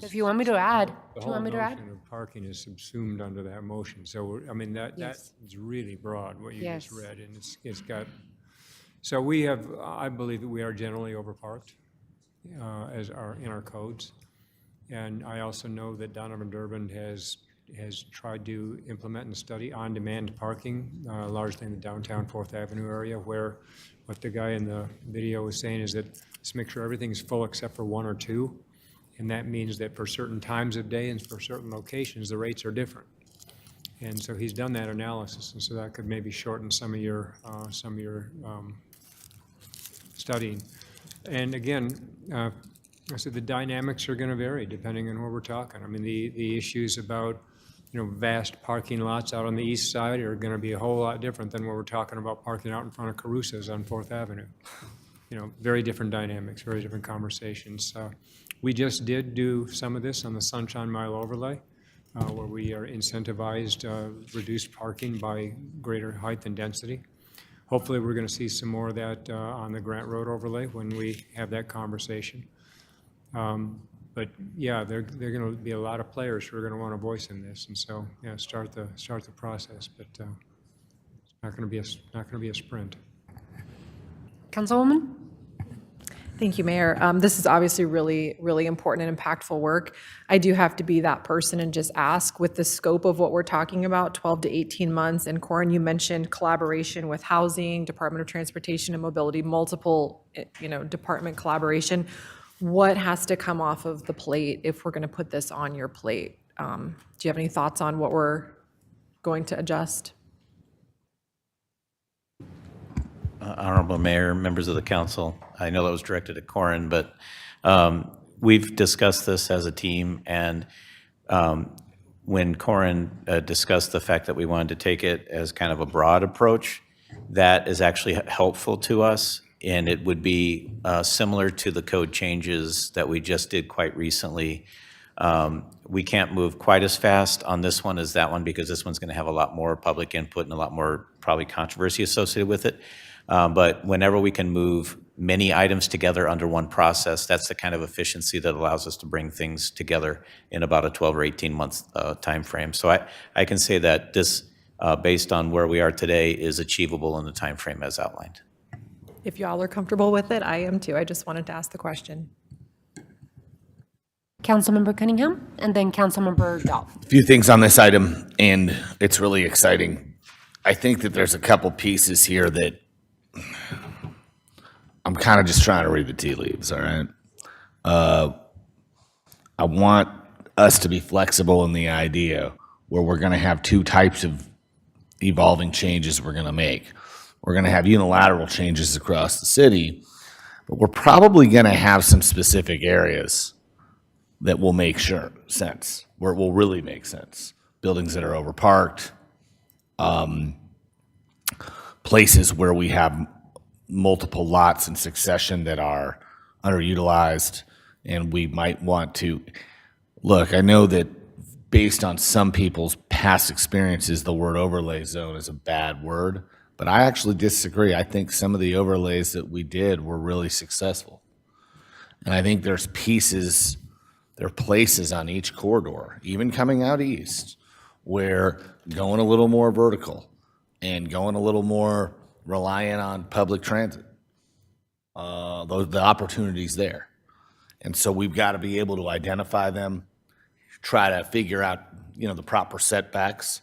A: If you want me to add,
N: The
A: do you want me to add?
N: whole notion of parking is subsumed under that motion, so, I mean, that
A: Yes.
N: is really broad, what you just
A: Yes.
N: read, and it's got, so we have, I believe that we are generally overparked in our codes, and I also know that Donovan Durbin has tried to implement and study on-demand parking, largely in the downtown 4th Avenue area, where what the guy in the video was saying is that let's make sure everything's full except for one or two. And that means that for certain times of day and for certain locations, the rates are different. And so he's done that analysis, and so that could maybe shorten some of your studying. And again, I said the dynamics are going to vary depending on where we're talking. I mean, the issues about, you know, vast parking lots out on the east side are going to be a whole lot different than when we're talking about parking out in front of Caruso's on 4th Avenue. You know, very different dynamics, very different conversations. We just did do some of this on the Sunshine Mile overlay, where we are incentivized reduced parking by greater height and density. Hopefully, we're going to see some more of that on the Grant Road overlay when we have that conversation. But yeah, there are going to be a lot of players who are going to want a voice in this, and so yeah, start the process. But it's not going to be a sprint.
A: Councilwoman?
F: Thank you, Mayor. This is obviously really, really important and impactful work. I do have to be that person and just ask, with the scope of what we're talking about, 12 to 18 months, and Corin, you mentioned collaboration with Housing, Department of Transportation and Mobility, multiple, department collaboration. What has to come off of the plate if we're going to put this on your plate? Do you have any thoughts on what we're going to adjust?
M: Honorable Mayor, members of the council, I know that was directed at Corin, but we've discussed this as a team, and when Corin discussed the fact that we wanted to take it as kind of a broad approach, that is actually helpful to us, and it would be similar to the code changes that we just did quite recently. We can't move quite as fast on this one as that one, because this one's going to have a lot more public input and a lot more probably controversy associated with it. But whenever we can move many items together under one process, that's the kind of efficiency that allows us to bring things together in about a 12 or 18 month time frame. So I can say that this, based on where we are today, is achievable in the time frame as outlined.
F: If y'all are comfortable with it, I am too. I just wanted to ask the question.
A: Councilmember Cunningham, and then Councilmember Dahl.
O: A few things on this item, and it's really exciting. I think that there's a couple pieces here that I'm kind of just trying to read the tea leaves, all right? I want us to be flexible in the idea where we're going to have two types of evolving changes we're going to make. We're going to have unilateral changes across the city, but we're probably going to have some specific areas that will make sense, where it will really make sense. Buildings that are overparked, places where we have multiple lots in succession that are underutilized, and we might want to look. I know that based on some people's past experiences, the word overlay zone is a bad word, but I actually disagree. I think some of the overlays that we did were really successful. And I think there are places on each corridor, even coming out east, where going a little more vertical and going a little more reliant on public transit, the opportunities there. And so we've got to be able to identify them, try to figure out, the proper setbacks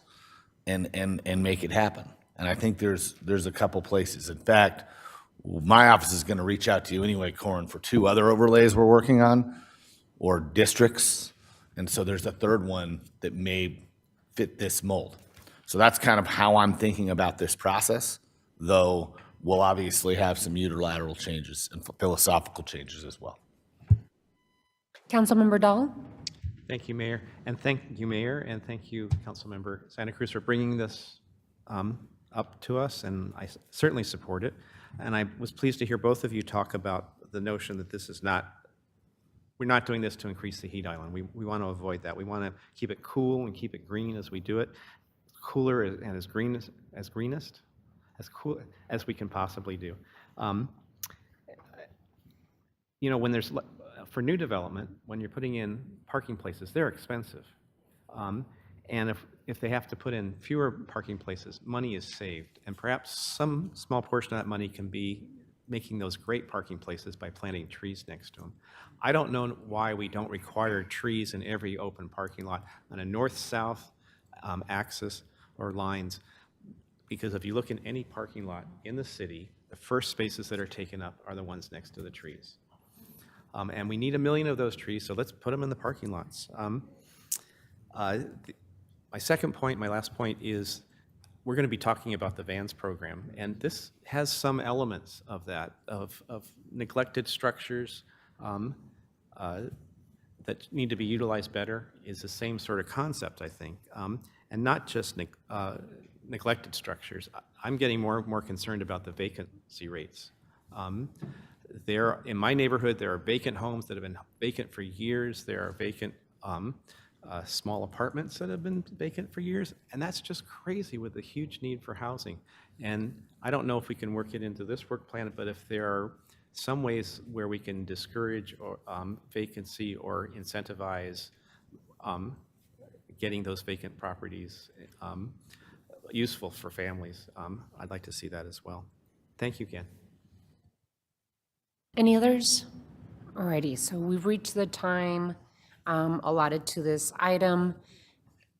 O: and make it happen. And I think there's a couple places. In fact, my office is going to reach out to you anyway, Corin, for 2 other overlays we're working on, or districts. And so there's a third one that may fit this mold. So that's kind of how I'm thinking about this process, though we'll obviously have some unilateral changes and philosophical changes as well.
A: Councilmember Dahl?
D: Thank you, Mayor. And thank you, Councilmember Santa Cruz, for bringing this up to us, and I certainly support it. And I was pleased to hear both of you talk about the notion that we're not doing this to increase the heat island. We want to avoid that. We want to keep it cool and keep it green as we do it, cooler and as cool as we can possibly do. When there's for new development, when you're putting in parking places, they're expensive. And if they have to put in fewer parking places, money is saved. And perhaps some small portion of that money can be making those great parking places by planting trees next to them. I don't know why we don't require trees in every open parking lot on a north-south axis or lines, because if you look in any parking lot in the city, the first spaces that are taken up are the ones next to the trees. And we need 1 million of those trees, so let's put them in the parking lots. My second point, my last point, is we're going to be talking about the VANS program, and this has some elements of that, of neglected structures that need to be utilized better, is the same sort of concept, I think, and not just neglected structures. I'm getting more and more concerned about the vacancy rates. In my neighborhood, there are vacant homes that have been vacant for years. There are vacant small apartments that have been vacant for years, and that's just crazy with the huge need for housing. And I don't know if we can work it into this work plan, but if there are some ways where we can discourage vacancy or incentivize getting those vacant properties useful for families, I'd like to see that as well. Thank you again.
A: Any others? Alrighty, so we've reached the time allotted to this item.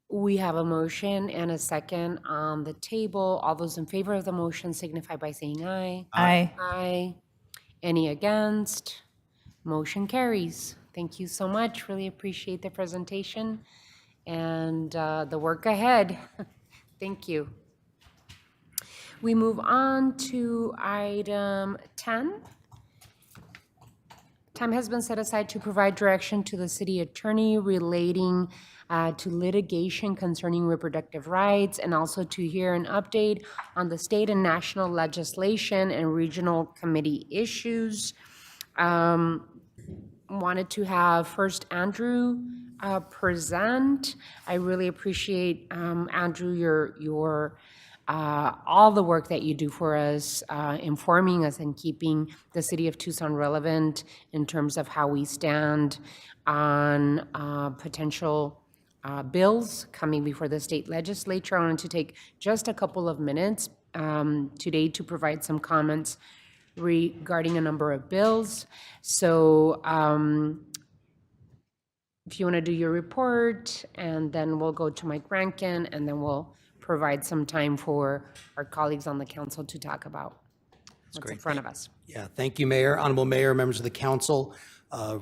A: We have a motion and a second on the table. All those in favor of the motion signify by saying aye.
C: Aye.
A: Aye. Any against? Motion carries. Thank you so much. Really appreciate the presentation and the work ahead. Thank you. We move on to item 10. Time has been set aside to provide direction to the city attorney relating to litigation concerning reproductive rights, and also to hear an update on the state and national legislation and regional committee issues. Wanted to have first Andrew present. I really appreciate, Andrew, your all the work that you do for us, informing us and keeping the city of Tucson relevant in terms of how we stand on potential bills coming before the state legislature. I wanted to take just a couple of minutes today to provide some comments regarding a number of bills. So if you want to do your report, and then we'll go to Mike Rankin, and then we'll provide some time for our colleagues on the council to talk about what's in
I: great.
A: front of us.
I: Yeah, thank you, Mayor. Honorable Mayor, members of the council.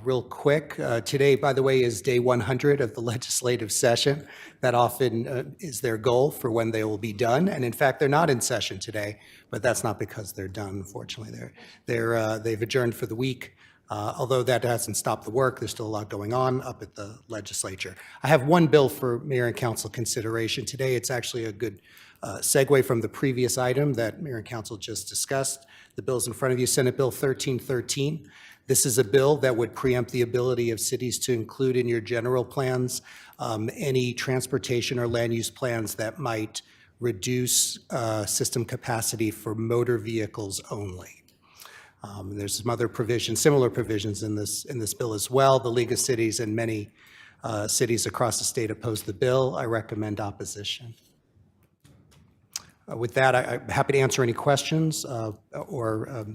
I: Real quick, today, by the way, is day 100 of the legislative session. That often is their goal for when they will be done. And in fact, they're not in session today, but that's not because they're done, unfortunately. They've adjourned for the week. Although that hasn't stopped the work, there's still a lot going on up at the legislature. I have one bill for Mayor and Council consideration today. It's actually a good segue from the previous item that Mayor and Council just discussed. The bill's in front of you, Senate Bill 1313. This is a bill that would preempt the ability of cities to include in your general plans any transportation or land use plans that might reduce system capacity for motor vehicles only. There's some other provisions, similar provisions in this bill as well. The League of Cities and many cities across the state oppose the bill. I recommend opposition. With that, I'm happy to answer any questions or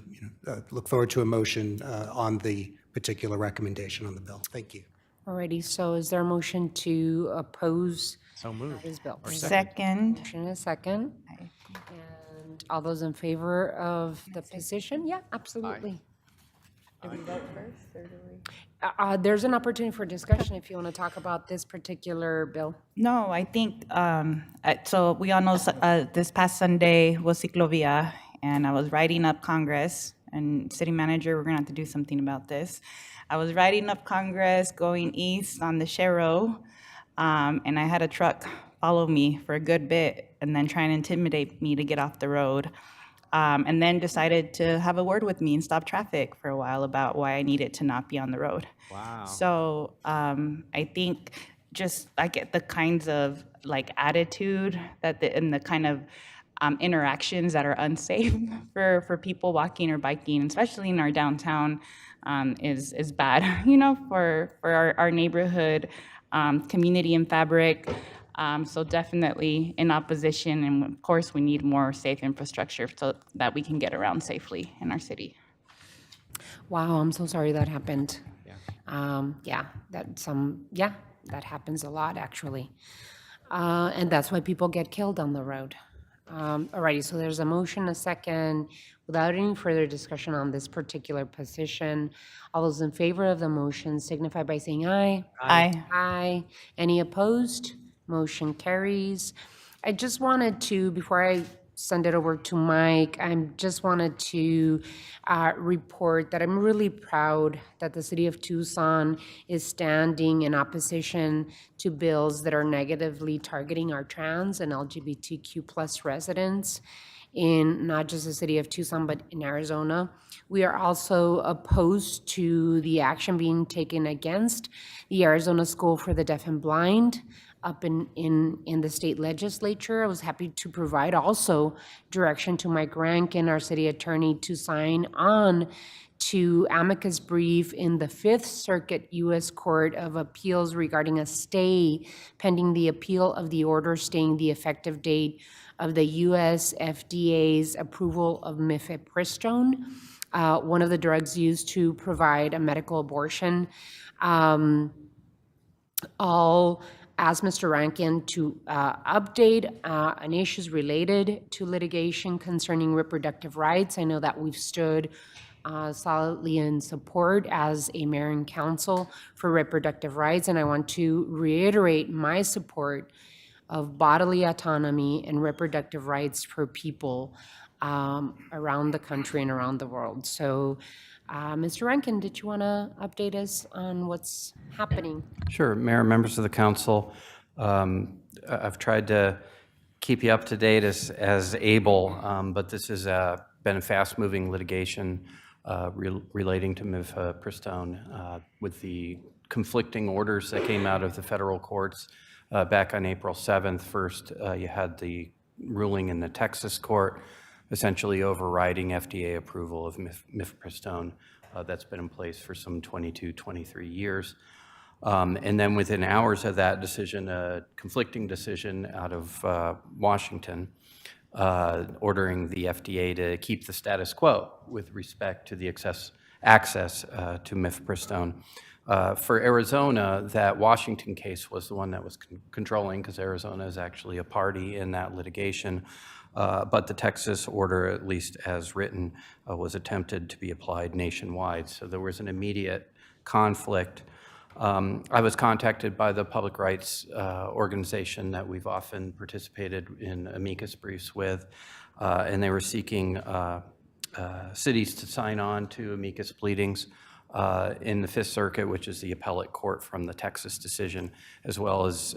I: look forward to a motion on the particular recommendation on the bill. Thank you.
A: Alrighty, so is there a motion to oppose
D: So moved.
A: this bill?
C: Second.
A: Motion and a second. And all those in favor of the position? Yeah, absolutely. Do we vote first, or do we? There's an opportunity for discussion if you want to talk about this particular bill.
C: No, I think, so we all know this past Sunday was Ciclovia, and I was riding up Congress, and city manager, we're gonna have to do something about this. I was riding up Congress, going east on the Shero, and I had a truck follow me for a good bit, and then try and intimidate me to get off the road. And then decided to have a word with me and stop traffic for a while about why I needed to not be on the road.
D: Wow.
C: So I think just I get the kinds of like attitude that and the kind of interactions that are unsafe for people walking or biking, especially in our downtown, is bad, for our neighborhood, community and fabric. So definitely in opposition, and of course, we need more safe infrastructure so that we can get around safely in our city.
A: Wow, I'm so sorry that happened. That happens a lot, actually. And that's why people get killed on the road. Alrighty, so there's a motion, a second. Without any further discussion on this particular position, all those in favor of the motion signify by saying aye.
C: Aye.
A: Aye. Any opposed? Motion carries. I just wanted to, before I send it over to Mike, I just wanted to report that I'm really proud that the city of Tucson is standing in opposition to bills that are negatively targeting our trans and LGBTQ plus residents in not just the city of Tucson, but in Arizona. We are also opposed to the action being taken against the Arizona School for the Deaf and Blind up in the state legislature. I was happy to provide also direction to Mike Rankin, our city attorney, to sign on to amicus brief in the Fifth Circuit U.S. Court of Appeals regarding a stay pending the appeal of the order staying the effective date of the U.S. FDA's approval of mifepristone, one of the drugs used to provide a medical abortion. I'll ask Mr. Rankin to update on issues related to litigation concerning reproductive rights. I know that we've stood solidly in support as a mayor and council for reproductive rights, and I want to reiterate my support of bodily autonomy and reproductive rights for people around the country and around the world. So, Mr. Rankin, did you want to update us on what's happening?
E: Sure, Mayor, members of the council. I've tried to keep you up to date as able, but this has been a fast-moving litigation relating to mifepristone with the conflicting orders that came out of the federal courts back on April 7th. First, you had the ruling in the Texas court essentially overriding FDA approval of mifepristone. That's been in place for some 22, 23 years. And then within hours of that decision, a conflicting decision out of Washington ordering the FDA to keep the status quo with respect to the access to mifepristone. For Arizona, that Washington case was the one that was controlling, because Arizona is actually a party in that litigation. But the Texas order, at least as written, was attempted to be applied nationwide. So there was an immediate conflict. I was contacted by the public rights organization that we've often participated in amicus briefs with, and they were seeking cities to sign on to amicus pleadings in the Fifth Circuit, which is the appellate court from the Texas decision, as well as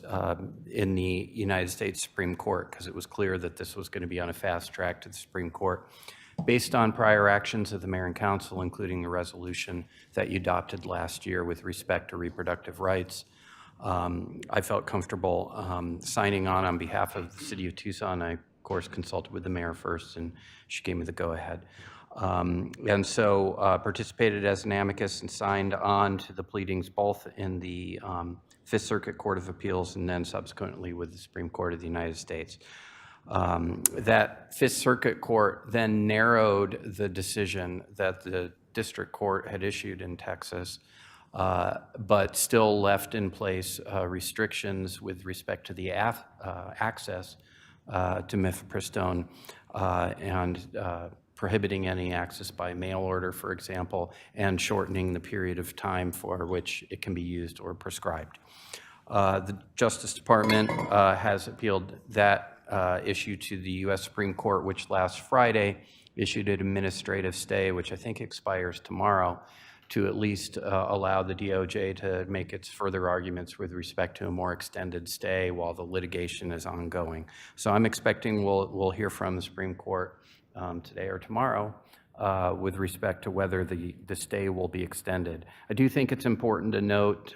E: in the United States Supreme Court, because it was clear that this was going to be on a fast track to the Supreme Court. Based on prior actions of the Mayor and Council, including the resolution that you adopted last year with respect to reproductive rights, I felt comfortable signing on behalf of the City of Tucson. I, of course, consulted with the mayor first, and she gave me the go-ahead. And so participated as an amicus and signed on to the pleadings both in the Fifth Circuit Court of Appeals and then subsequently with the Supreme Court of the United States. That Fifth Circuit Court then narrowed the decision that the district court had issued in Texas, but still left in place restrictions with respect to the access to mifepristone and prohibiting any access by mail order, for example, and shortening the period of time for which it can be used or prescribed. The Justice Department has appealed that issue to the U.S. Supreme Court, which last Friday issued an administrative stay, which I think expires tomorrow, to at least allow the DOJ to make its further arguments with respect to a more extended stay while the litigation is ongoing. So I'm expecting we'll hear from the Supreme Court today or tomorrow with respect to whether the stay will be extended. I do think it's important to note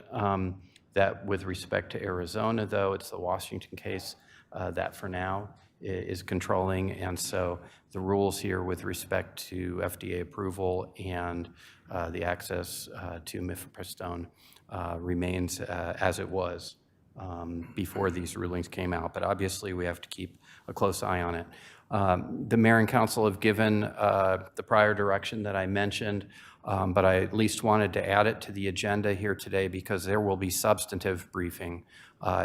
E: that with respect to Arizona, though, it's the Washington case that for now is controlling, and so the rules here with respect to FDA approval and the access to mifepristone remains as it was before these rulings came out, but obviously we have to keep a close eye on it. The mayor and council have given the prior direction that I mentioned, but I at least wanted to add it to the agenda here today because there will be substantive briefing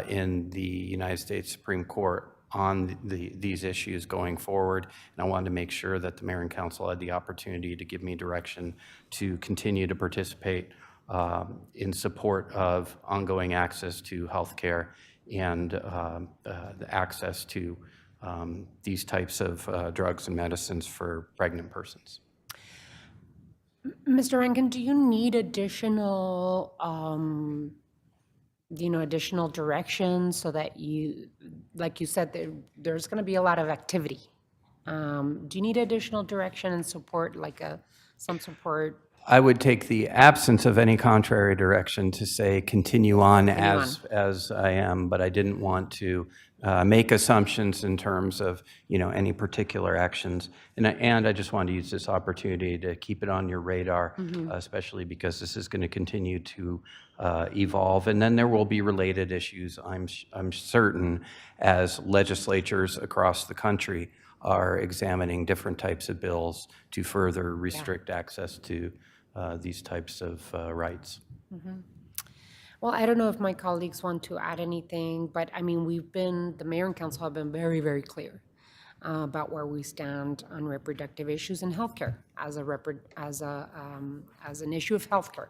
E: in the United States Supreme Court on these issues going forward. And I wanted to make sure that the mayor and council had the opportunity to give me direction to continue to participate in support of ongoing access to health care and the access to these types of drugs and medicines for pregnant persons.
A: Mr. Rankin, do you need additional, additional direction so that you, like you said, there's going to be a lot of activity. Do you need additional direction and support, like some support?
E: I would take the absence of any contrary direction to say continue on as I am, but I didn't want to make assumptions in terms of any particular actions. And I just wanted to use this opportunity to keep it on your radar, especially because this is going to continue to evolve. And then there will be related issues, I'm certain, as legislatures across the country are examining different types of bills to further restrict access to these types of rights.
A: Well, I don't know if my colleagues want to add anything, but I mean, the mayor and council have been very, very clear about where we stand on reproductive issues in healthcare as an issue of healthcare.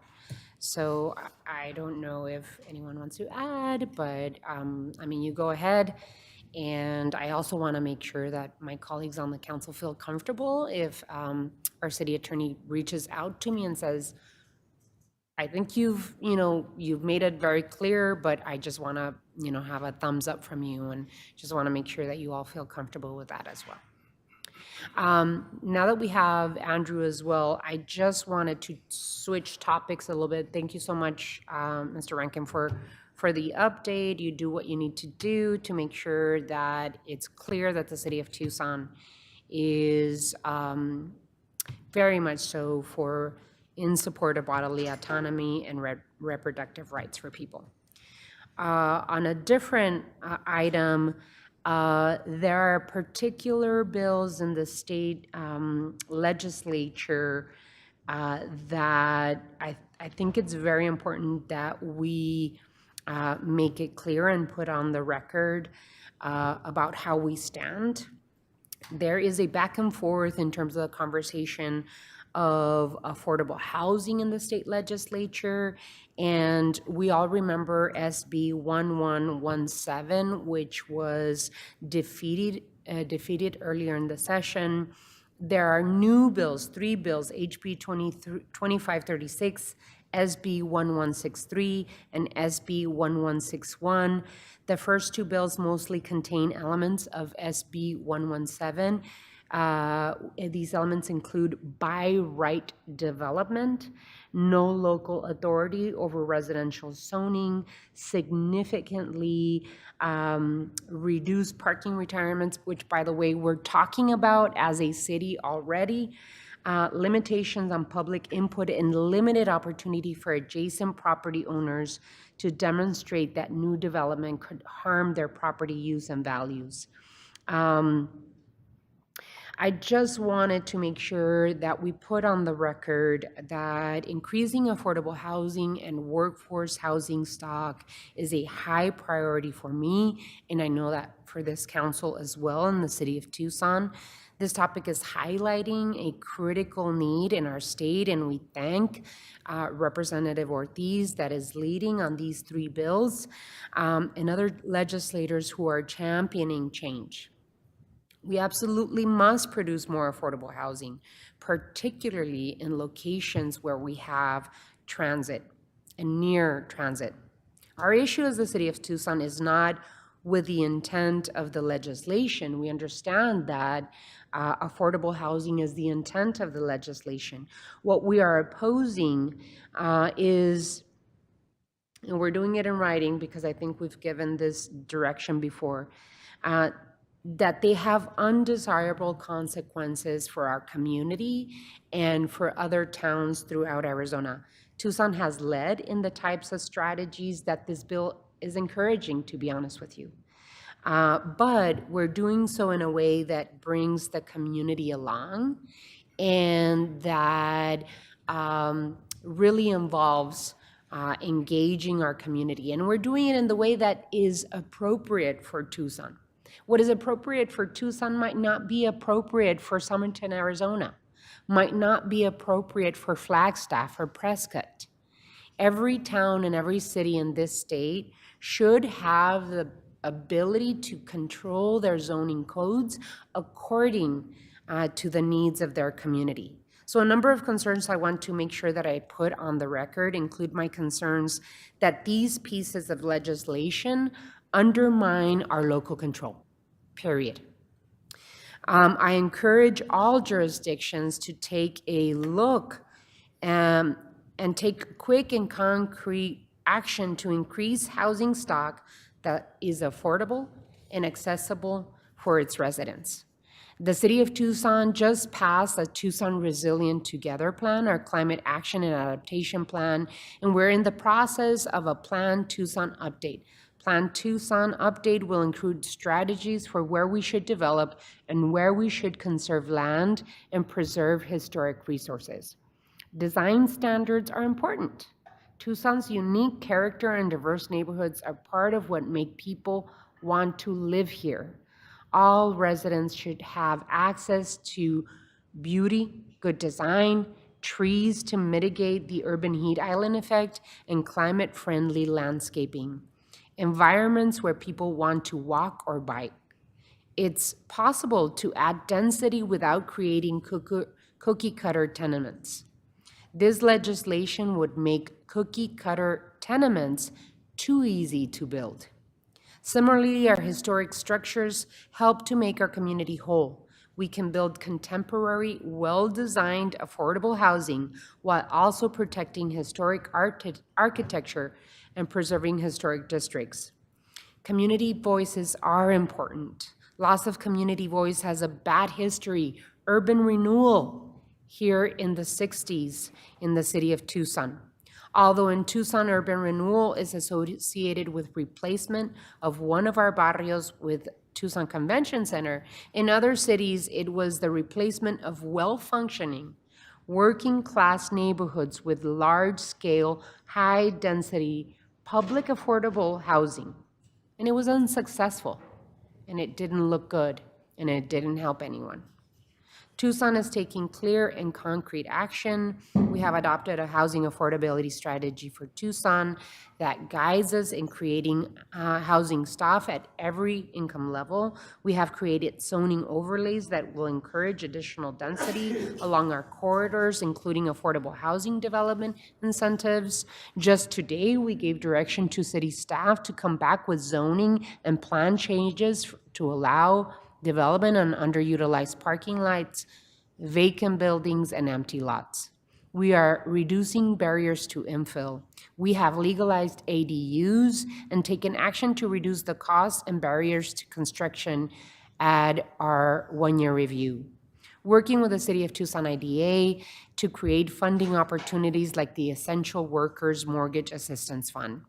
A: So I don't know if anyone wants to add, but I mean, you go ahead. And I also want to make sure that my colleagues on the council feel comfortable if our city attorney reaches out to me and says, I think you've made it very clear, but I just want to, have a thumbs up from you, and just want to make sure that you all feel comfortable with that as well. Now that we have Andrew as well, I just wanted to switch topics a little bit. Thank you so much, Mr. Rankin, for the update. You do what you need to do to make sure that it's clear that the city of Tucson is very much so in support of bodily autonomy and reproductive rights for people. On a different item, there are particular bills in the state legislature that I think it's very important that we make it clear and put on the record about how we stand. There is a back and forth in terms of the conversation of affordable housing in the state legislature. And we all remember SB 1117, which was defeated earlier in the session. There are new bills, 3 bills, HB 2536, SB 1163, and SB 1161. The first 2 bills mostly contain elements of SB 117. These elements include by right development, no local authority over residential zoning, significantly reduced parking requirements, which, by the way, we're talking about as a city already, limitations on public input, and limited opportunity for adjacent property owners to demonstrate that new development could harm their property use and values. I just wanted to make sure that we put on the record that increasing affordable housing and workforce housing stock is a high priority for me, and I know that for this council as well in the city of Tucson. This topic is highlighting a critical need in our state, and we thank Representative Ortiz that is leading on these 3 bills, and other legislators who are championing change. We absolutely must produce more affordable housing, particularly in locations where we have transit and near transit. Our issue as the city of Tucson is not with the intent of the legislation. We understand that affordable housing is the intent of the legislation. What we are opposing is, and we're doing it in writing because I think we've given this direction before, that they have undesirable consequences for our community and for other towns throughout Arizona. Tucson has led in the types of strategies that this bill is encouraging, to be honest with you. But we're doing so in a way that brings the community along and that really involves engaging our community. And we're doing it in the way that is appropriate for Tucson. What is appropriate for Tucson might not be appropriate for Summerton, Arizona, might not be appropriate for Flagstaff or Prescott. Every town and every city in this state should have the ability to control their zoning codes according to the needs of their community. So a number of concerns I want to make sure that I put on the record include my concerns that these pieces of legislation undermine our local control, period. I encourage all jurisdictions to take a look and take quick and concrete action to increase housing stock that is affordable and accessible for its residents. The city of Tucson just passed a Tucson Resilient Together plan, our climate action and adaptation plan, and we're in the process of a Plan Tucson update. Plan Tucson update will include strategies for where we should develop and where we should conserve land and preserve historic resources. Design standards are important. Tucson's unique character and diverse neighborhoods are part of what make people want to live here. All residents should have access to beauty, good design, trees to mitigate the urban heat island effect, and climate-friendly landscaping. Environments where people want to walk or bike. It's possible to add density without creating cookie-cutter tenements. This legislation would make cookie-cutter tenements too easy to build. Similarly, our historic structures help to make our community whole. We can build contemporary, well-designed, affordable housing while also protecting historic architecture and preserving historic districts. Community voices are important. Loss of community voice has a bad history. Urban renewal here in the 60s in the city of Tucson. Although in Tucson, urban renewal is associated with replacement of one of our barrios with Tucson Convention Center, in other cities, it was the replacement of well-functioning, working-class neighborhoods with large-scale, high-density, public affordable housing. And it was unsuccessful, and it didn't look good, and it didn't help anyone. Tucson is taking clear and concrete action. We have adopted a housing affordability strategy for Tucson that guides us in creating housing stock at every income level. We have created zoning overlays that will encourage additional density along our corridors, including affordable housing development incentives. Just today, we gave direction to city staff to come back with zoning and plan changes to allow development on underutilized parking lots, vacant buildings, and empty lots. We are reducing barriers to infill. We have legalized ADUs and taken action to reduce the costs and barriers to construction at our one-year review. Working with the City of Tucson IDA to create funding opportunities like the Essential Workers Mortgage Assistance Fund.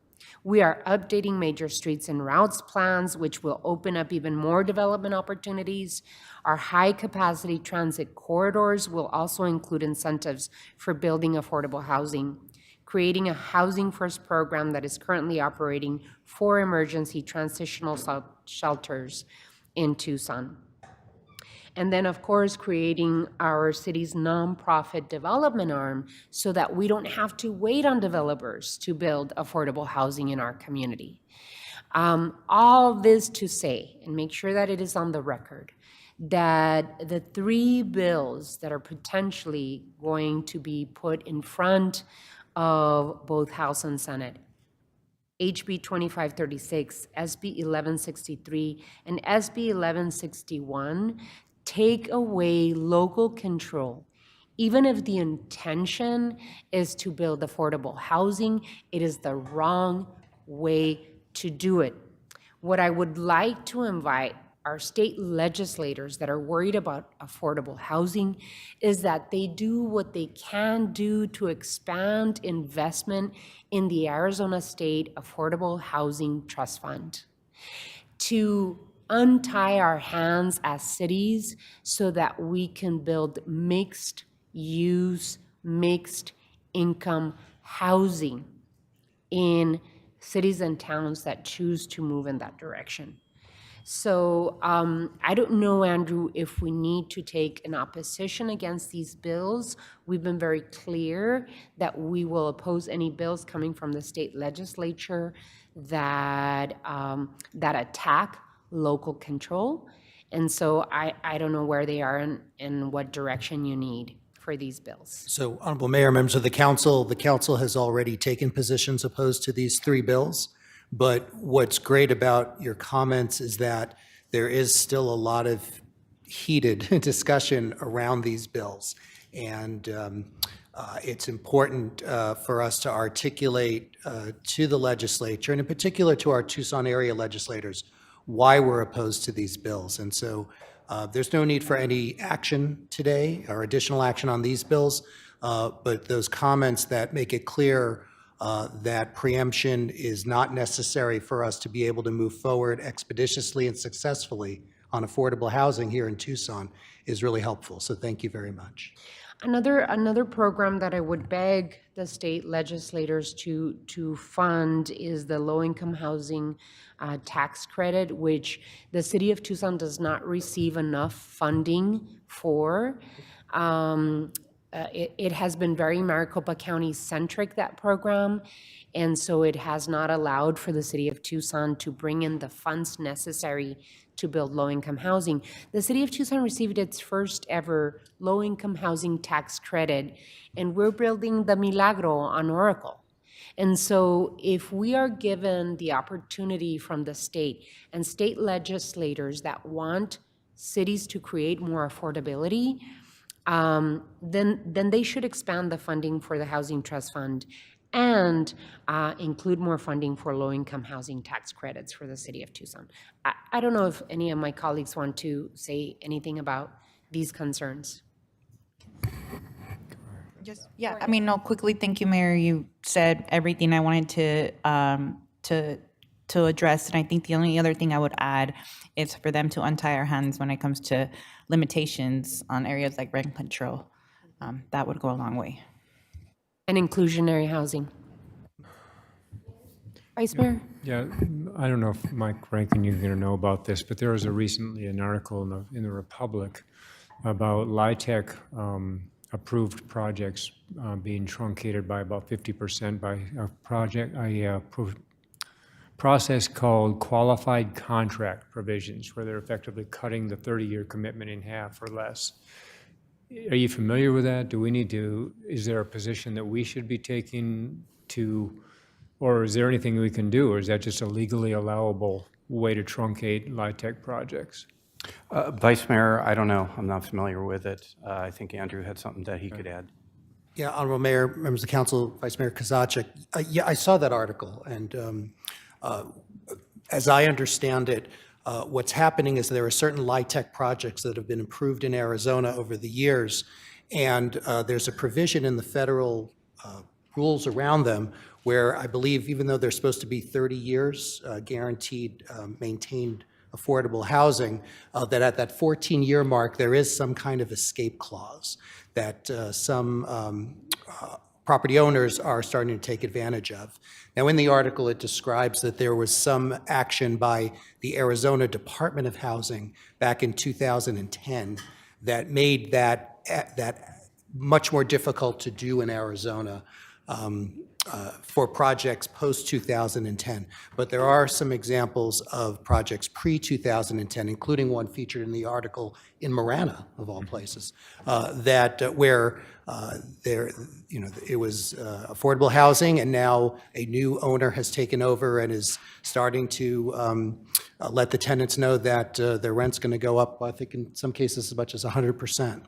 A: We are updating major streets and routes plans, which will open up even more development opportunities. Our high-capacity transit corridors will also include incentives for building affordable housing, creating a Housing First program that is currently operating 4 emergency transitional shelters in Tucson. And then, of course, creating our city's nonprofit development arm so that we don't have to wait on developers to build affordable housing in our community. All this to say, and make sure that it is on the record, that the 3 bills that are potentially going to be put in front of both House and Senate, HB 2536, SB 1163, and SB 1161, take away local control. Even if the intention is to build affordable housing, it is the wrong way to do it. What I would like to invite our state legislators that are worried about affordable housing is that they do what they can do to expand investment in the Arizona State Affordable Housing Trust Fund, to untie our hands as cities so that we can build mixed use, mixed income housing in cities and towns that choose to move in that direction. So I don't know, Andrew, if we need to take an opposition against these bills. We've been very clear that we will oppose any bills coming from the state legislature that attack local control. And so I don't know where they are and what direction you need for these bills.
I: So, Honorable Mayor, members of the council has already taken positions opposed to these 3 bills. But what's great about your comments is that there is still a lot of heated discussion around these bills. And it's important for us to articulate to the legislature, and in particular to our Tucson area legislators, why we're opposed to these bills. And so there's no need for any action today or additional action on these bills, but those comments that make it clear that preemption is not necessary for us to be able to move forward expeditiously and successfully on affordable housing here in Tucson is really helpful. So thank you very much.
A: Another program that I would beg the state legislators to fund is the low-income housing tax credit, which the city of Tucson does not receive enough funding for. It has been very Maricopa County centric, that program, and so it has not allowed for the city of Tucson to bring in the funds necessary to build low-income housing. The city of Tucson received its first ever low-income housing tax credit, and we're building the Milagro on Oracle. And so if we are given the opportunity from the state and state legislators that want cities to create more affordability, then they should expand the funding for the Housing Trust Fund and include more funding for low-income housing tax credits for the city of Tucson. I don't know if any of my colleagues want to say anything about these concerns.
C: Yeah, I mean, no, quickly, thank you, Mayor. You said everything I wanted to address, and I think the only other thing I would add is for them to untie our hands when it comes to limitations on areas like rent control. that would go a long way.
A: And inclusionary housing. Vice Mayor?
N: Yeah, I don't know if Mike Rankin, you're going to know about this, but there was recently an article in the Republic about LIHTC approved projects being truncated by about 50% by a process called qualified contract provisions, where they're effectively cutting the 30-year commitment in half or less. Are you familiar with that? Is there a position that we should be taking or is there anything we can do, or is that just a legally allowable way to truncate LIHTC projects?
E: Vice Mayor, I don't know. I'm not familiar with it. I think Andrew had something that he could add.
I: Yeah, Honorable Mayor, members of the council, Vice Mayor Kozaczek. Yeah, I saw that article, and as I understand it, what's happening is there are certain LIHTC projects that have been approved in Arizona over the years, and there's a provision in the federal rules around them where I believe, even though they're supposed to be 30 years guaranteed, maintained affordable housing, that at that 14-year mark, there is some kind of escape clause that some property owners are starting to take advantage of. Now, in the article, it describes that there was some action by the Arizona Department of Housing back in 2010 that made that much more difficult to do in Arizona for projects post-2010. But there are some examples of projects pre-2010, including one featured in the article in Marana, of all places, where it was affordable housing, and now a new owner has taken over and is starting to let the tenants know that their rent's going to go up, I think in some cases as much as 100%.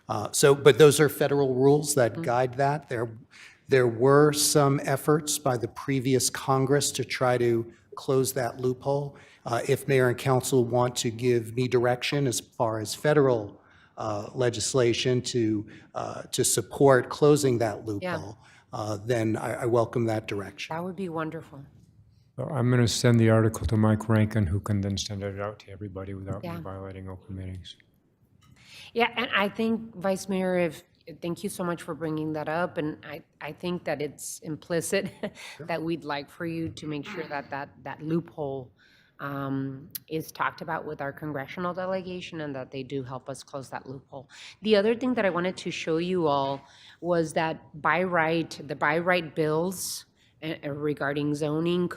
I: But those are federal rules that guide that. There were some efforts by the previous Congress to try to close that loophole. If mayor and council want to give me direction as far as federal legislation to support closing that loophole, then I welcome that direction.
A: That would be wonderful.
N: So I'm going to send the article to Mike Rankin, who can then send it out to everybody without me violating open meetings.
A: Yeah, and I think, Vice Mayor, thank you so much for bringing that up, and I think that it's implicit that we'd like for you to make sure that loophole is talked about with our congressional delegation, and that they do help us close that loophole. The other thing that I wanted to show you all was that the by right bills regarding zoning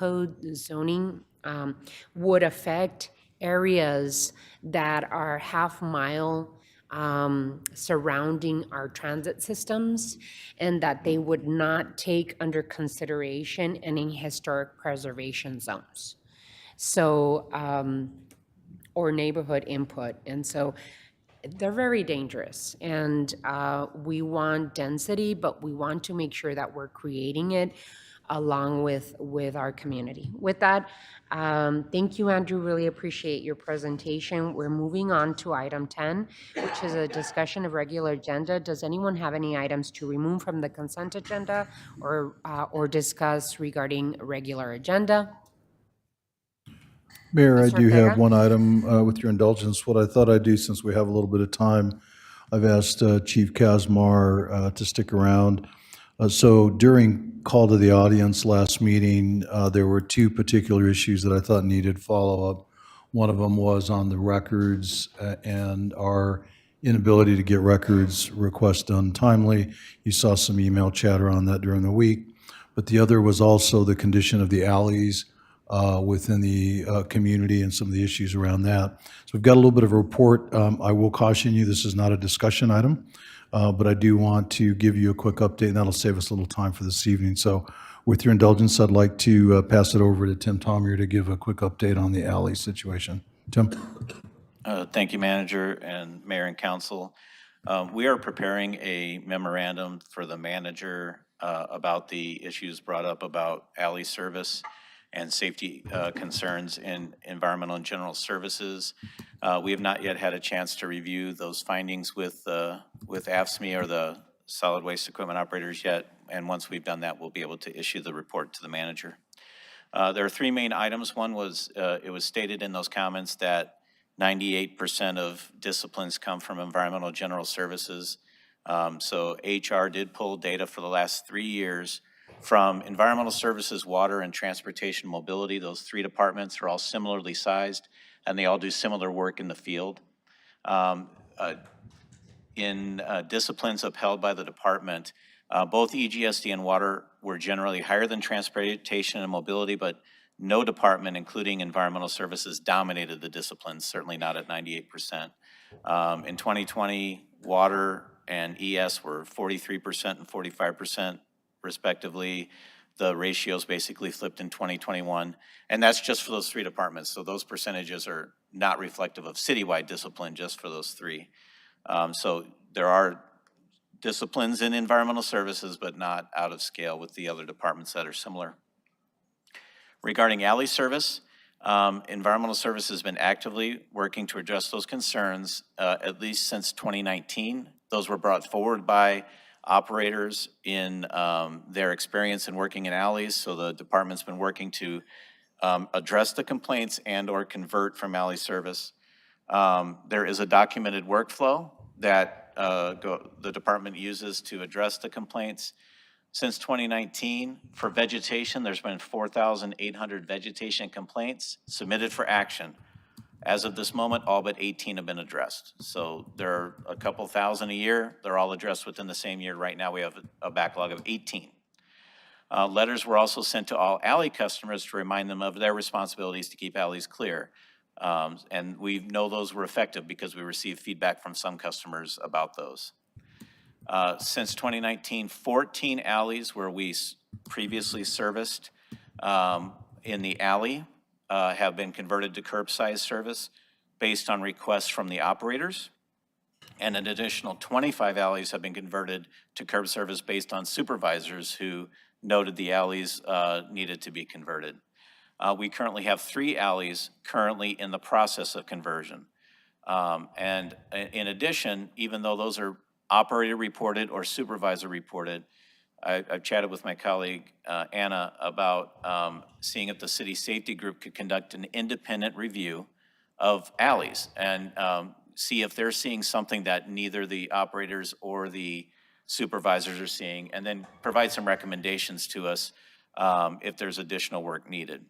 A: would affect areas that are half-mile surrounding our transit systems, and that they would not take under consideration any historic preservation zones. So, or neighborhood input. And so they're very dangerous. And we want density, but we want to make sure that we're creating it along with our community. With that, thank you, Andrew. Really appreciate your presentation. We're moving on to item 10, which is a discussion of regular agenda. Does anyone have any items to remove from the consent agenda or discuss regarding regular agenda?
L: Mayor, I
A: Mr.
L: do have
A: Ortega?
L: one item with your indulgence. What I thought I'd do, since we have a little bit of time, I've asked Chief Kazmar to stick around. So during call to the audience last meeting, there were two particular issues that I thought needed follow-up. One of them was on the records and our inability to get records requests done timely. You saw some email chatter on that during the week. But the other was also the condition of the alleys within the community and some of the issues around that. So we've got a little bit of a report. I will caution you, this is not a discussion item, but I do want to give you a quick update, and that'll save us a little time for this evening. So with your indulgence, I'd like to pass it over to Tim Tomier to give a quick update on the alley situation. Tim?
M: Thank you, Manager and Mayor and Council. We are preparing a memorandum for the manager about the issues brought up about alley service and safety concerns in environmental and general services. We have not yet had a chance to review those findings with AFSCME or the solid waste equipment operators yet, and once we've done that, we'll be able to issue the report to the manager. There are three main items. One was, it was stated in those comments that 98% of disciplines come from environmental general services. So HR did pull data for the last 3 years from Environmental Services, Water, and Transportation Mobility. Those 3 departments are all similarly sized, and they all do similar work in the field. In disciplines upheld by the department, both EGSD and Water were generally higher than Transportation and Mobility, but no department, including Environmental Services, dominated the disciplines, certainly not at 98%. In 2020, Water and ES were 43% and 45% respectively. The ratios basically flipped in 2021, and that's just for those 3 departments. So those percentages are not reflective of citywide discipline, just for those 3. So there are disciplines in environmental services, but not out of scale with the other departments that are similar. Regarding alley service, environmental services has been actively working to address those concerns, at least since 2019. Those were brought forward by operators in their experience in working in alleys. So the department's been working to address the complaints and or convert from alley service. There is a documented workflow that the department uses to address the complaints. Since 2019, for vegetation, there's been 4,800 vegetation complaints submitted for action. As of this moment, all but 18 have been addressed. So there are a couple thousand a year. They're all addressed within the same year. Right now, we have a backlog of 18. Letters were also sent to all alley customers to remind them of their responsibilities to keep alleys clear. And we know those were effective because we received feedback from some customers about those. Since 2019, 14 alleys where we previously serviced in the alley have been converted to curbside service based on requests from the operators. And an additional 25 alleys have been converted to curb service based on supervisors who noted the alleys needed to be converted. We currently have 3 alleys currently in the process of conversion. And in addition, even though those are operator reported or supervisor reported, I've chatted with my colleague Anna about seeing if the city safety group could conduct an independent review of alleys and see if they're seeing something that neither the operators or the supervisors are seeing, and then provide some recommendations to us if there's additional work needed.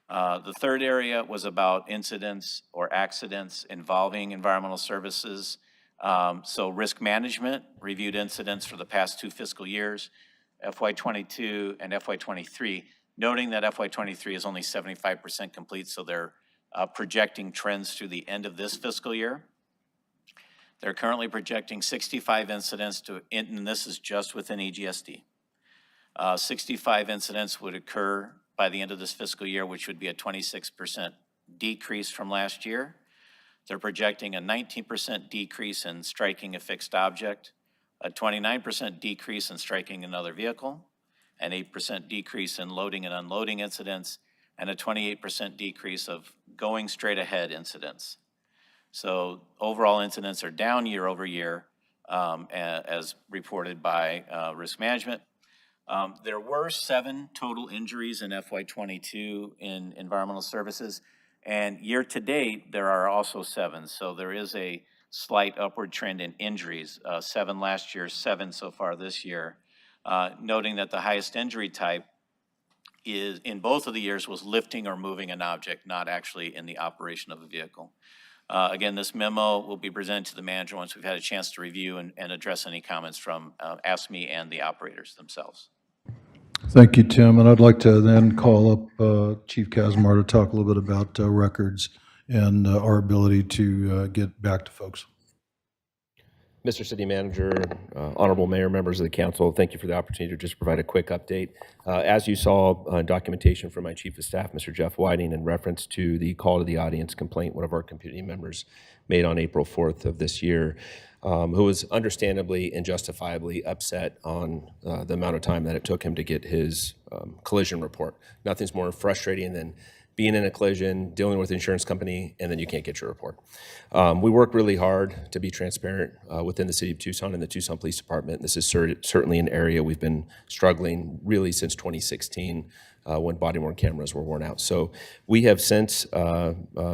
M: The third area was about incidents or accidents involving environmental services. So risk management reviewed incidents for the past 2 fiscal years, FY22 and FY23, noting that FY23 is only 75% complete, so they're projecting trends through the end of this fiscal year. They're currently projecting 65 incidents and this is just within EGSD. 65 incidents would occur by the end of this fiscal year, which would be a 26% decrease from last year. They're projecting a 19% decrease in striking a fixed object, a 29% decrease in striking another vehicle, an 8% decrease in loading and unloading incidents, and a 28% decrease of going straight ahead incidents. So overall incidents are down year over year as reported by risk management. There were 7 total injuries in FY22 in environmental services. And year to date, there are also 7. So there is a slight upward trend in injuries, 7 last year, 7 so far this year, noting that the highest injury type is in both of the years was lifting or moving an object, not actually in the operation of a vehicle. Again, this memo will be presented to the manager once we've had a chance to review and address any comments from ASME and the operators themselves.
L: Thank you, Tim. And I'd like to then call up Chief Kazmar to talk a little bit about records and our ability to get back to folks.
J: Mr. City Manager, Honorable Mayor, members of the council, thank you for the opportunity to just provide a quick update. As you saw, documentation from my Chief of Staff, Mr. Jeff Whiting, in reference to the call to the audience complaint one of our community members made on April 4th of this year, who was understandably and justifiably upset on the amount of time that it took him to get his collision report. Nothing's more frustrating than being in a collision, dealing with the insurance company, and then you can't get your report. We work really hard to be transparent within the city of Tucson and the Tucson Police Department. This is certainly an area we've been struggling really since 2016 when body-worn cameras were worn out. So we have since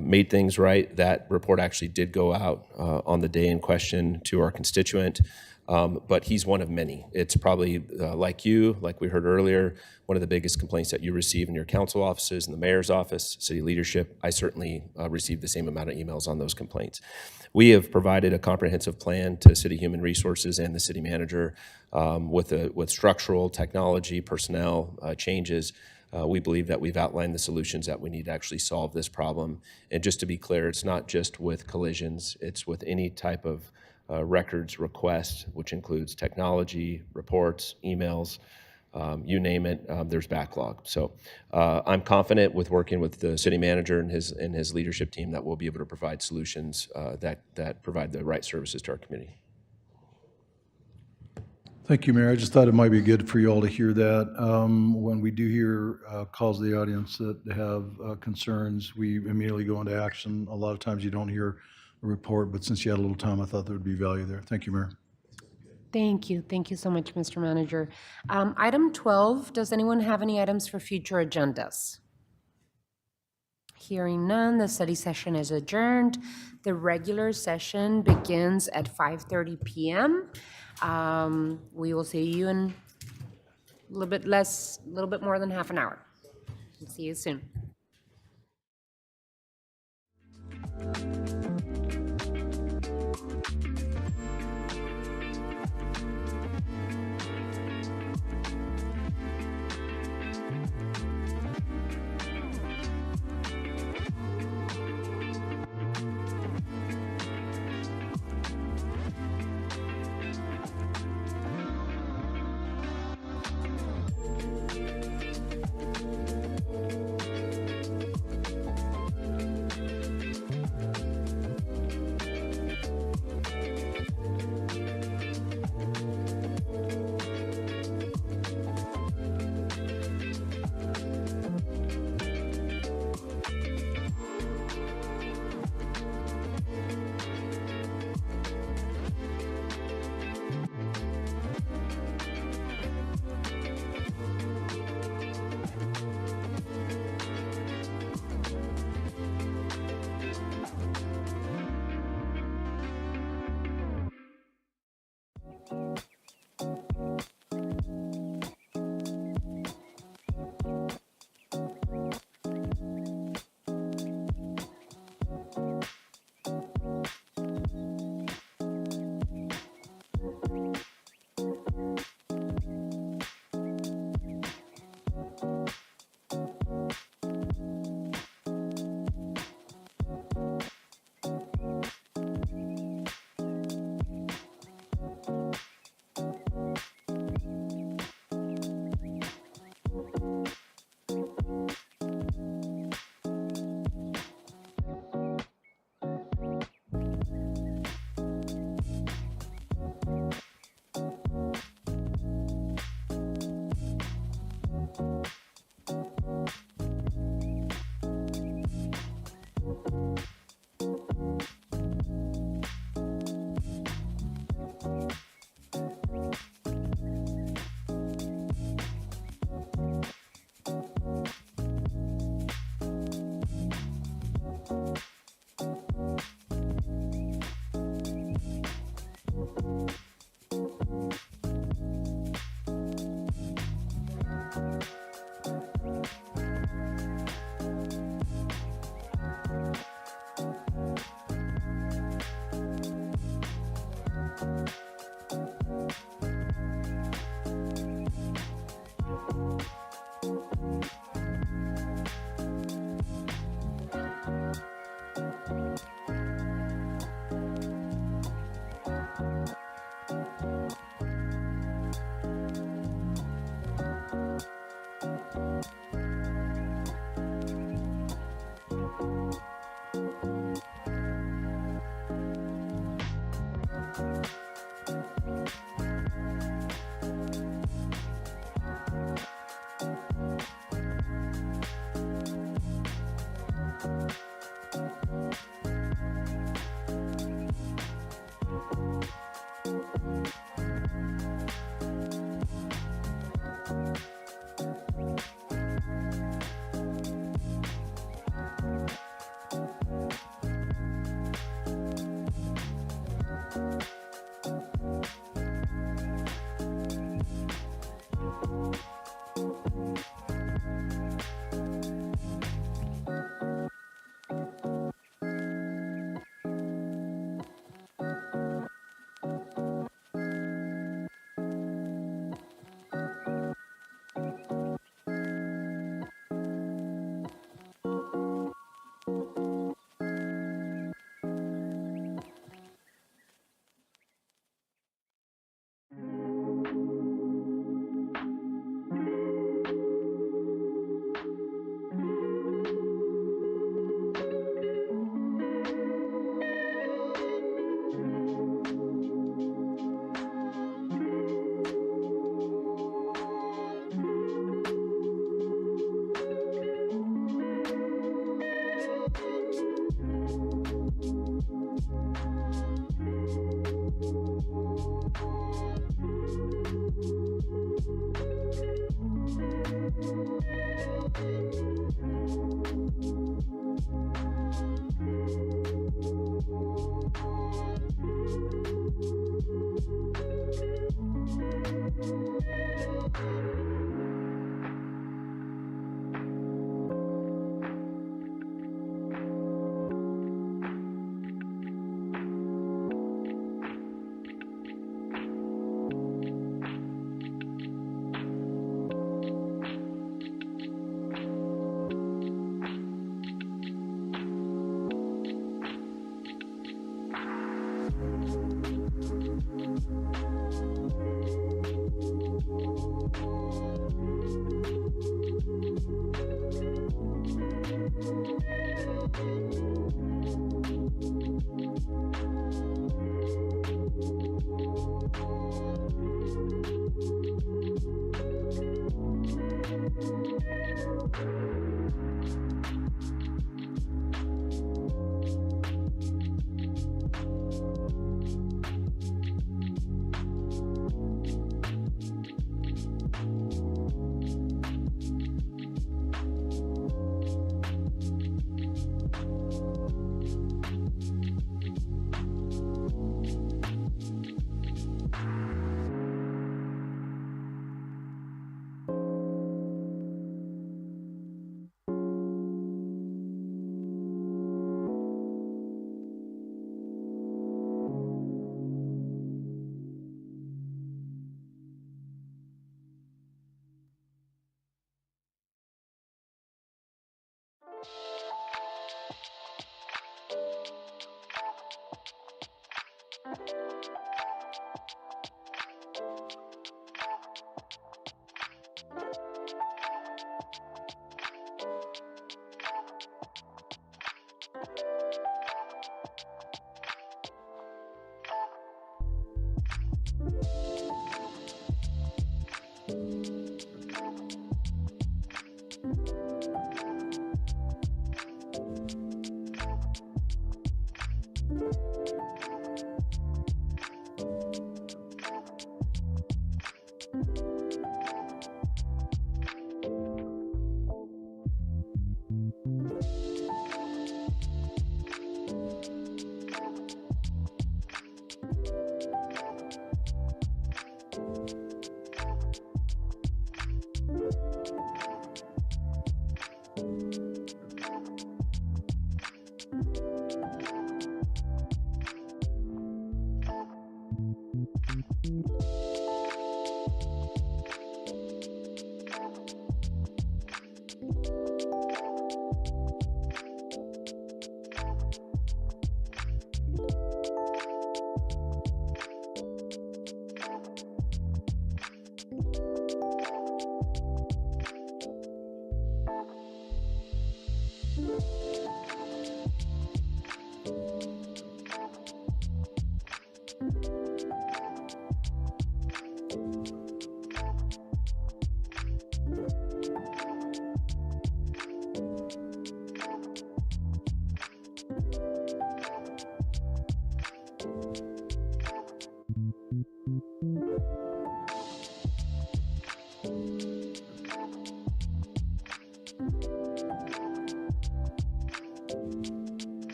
J: made things right. That report actually did go out on the day in question to our constituent. but he's one of many. It's probably like you, like we heard earlier, one of the biggest complaints that you receive in your council offices, in the mayor's office, city leadership. I certainly received the same amount of emails on those complaints. We have provided a comprehensive plan to City Human Resources and the city manager with structural, technology, personnel changes. We believe that we've outlined the solutions that we need to actually solve this problem. And just to be clear, it's not just with collisions, it's with any type of records request, which includes technology, reports, emails, you name it, there's backlog. So I'm confident with working with the city manager and his leadership team that we'll be able to provide solutions that provide the right services to our community.
L: Thank you, Mayor. I just thought it might be good for you all to hear that. When we do hear calls of the audience that have concerns, we immediately go into action. A lot of times you don't hear a report, but since you had a little time, I thought there would be value there. Thank you, Mayor.
A: Thank you. Thank you so much, Mr. Manager. Item 12, does anyone have any items for future agendas? Hearing none, the study session is adjourned. The regular session begins at 5:30 p.m. We will see you in a little bit more than half an hour. See you soon.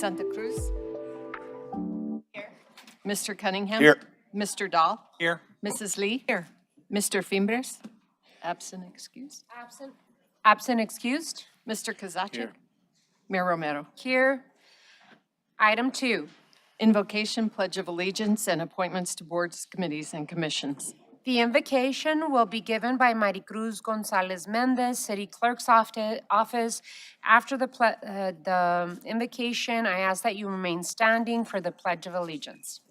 K: Santa Cruz. Here. Mr. Cunningham.
O: Here.
K: Mr. Dahl.
O: Here.
K: Mrs. Lee. Here. Mr. Fimbres. Absent excused.
A: Absent. Absent excused.
K: Mr. Kozaczek.
O: Here.
K: Mayor Romero.
A: Here. Item 2.
K: Invocation, Pledge of Allegiance, and appointments to boards, committees, and commissions.
A: The invocation will be given by Maricruz Gonzalez Mendez, City Clerk's office. After the invocation, I ask that you remain standing for the Pledge of Allegiance.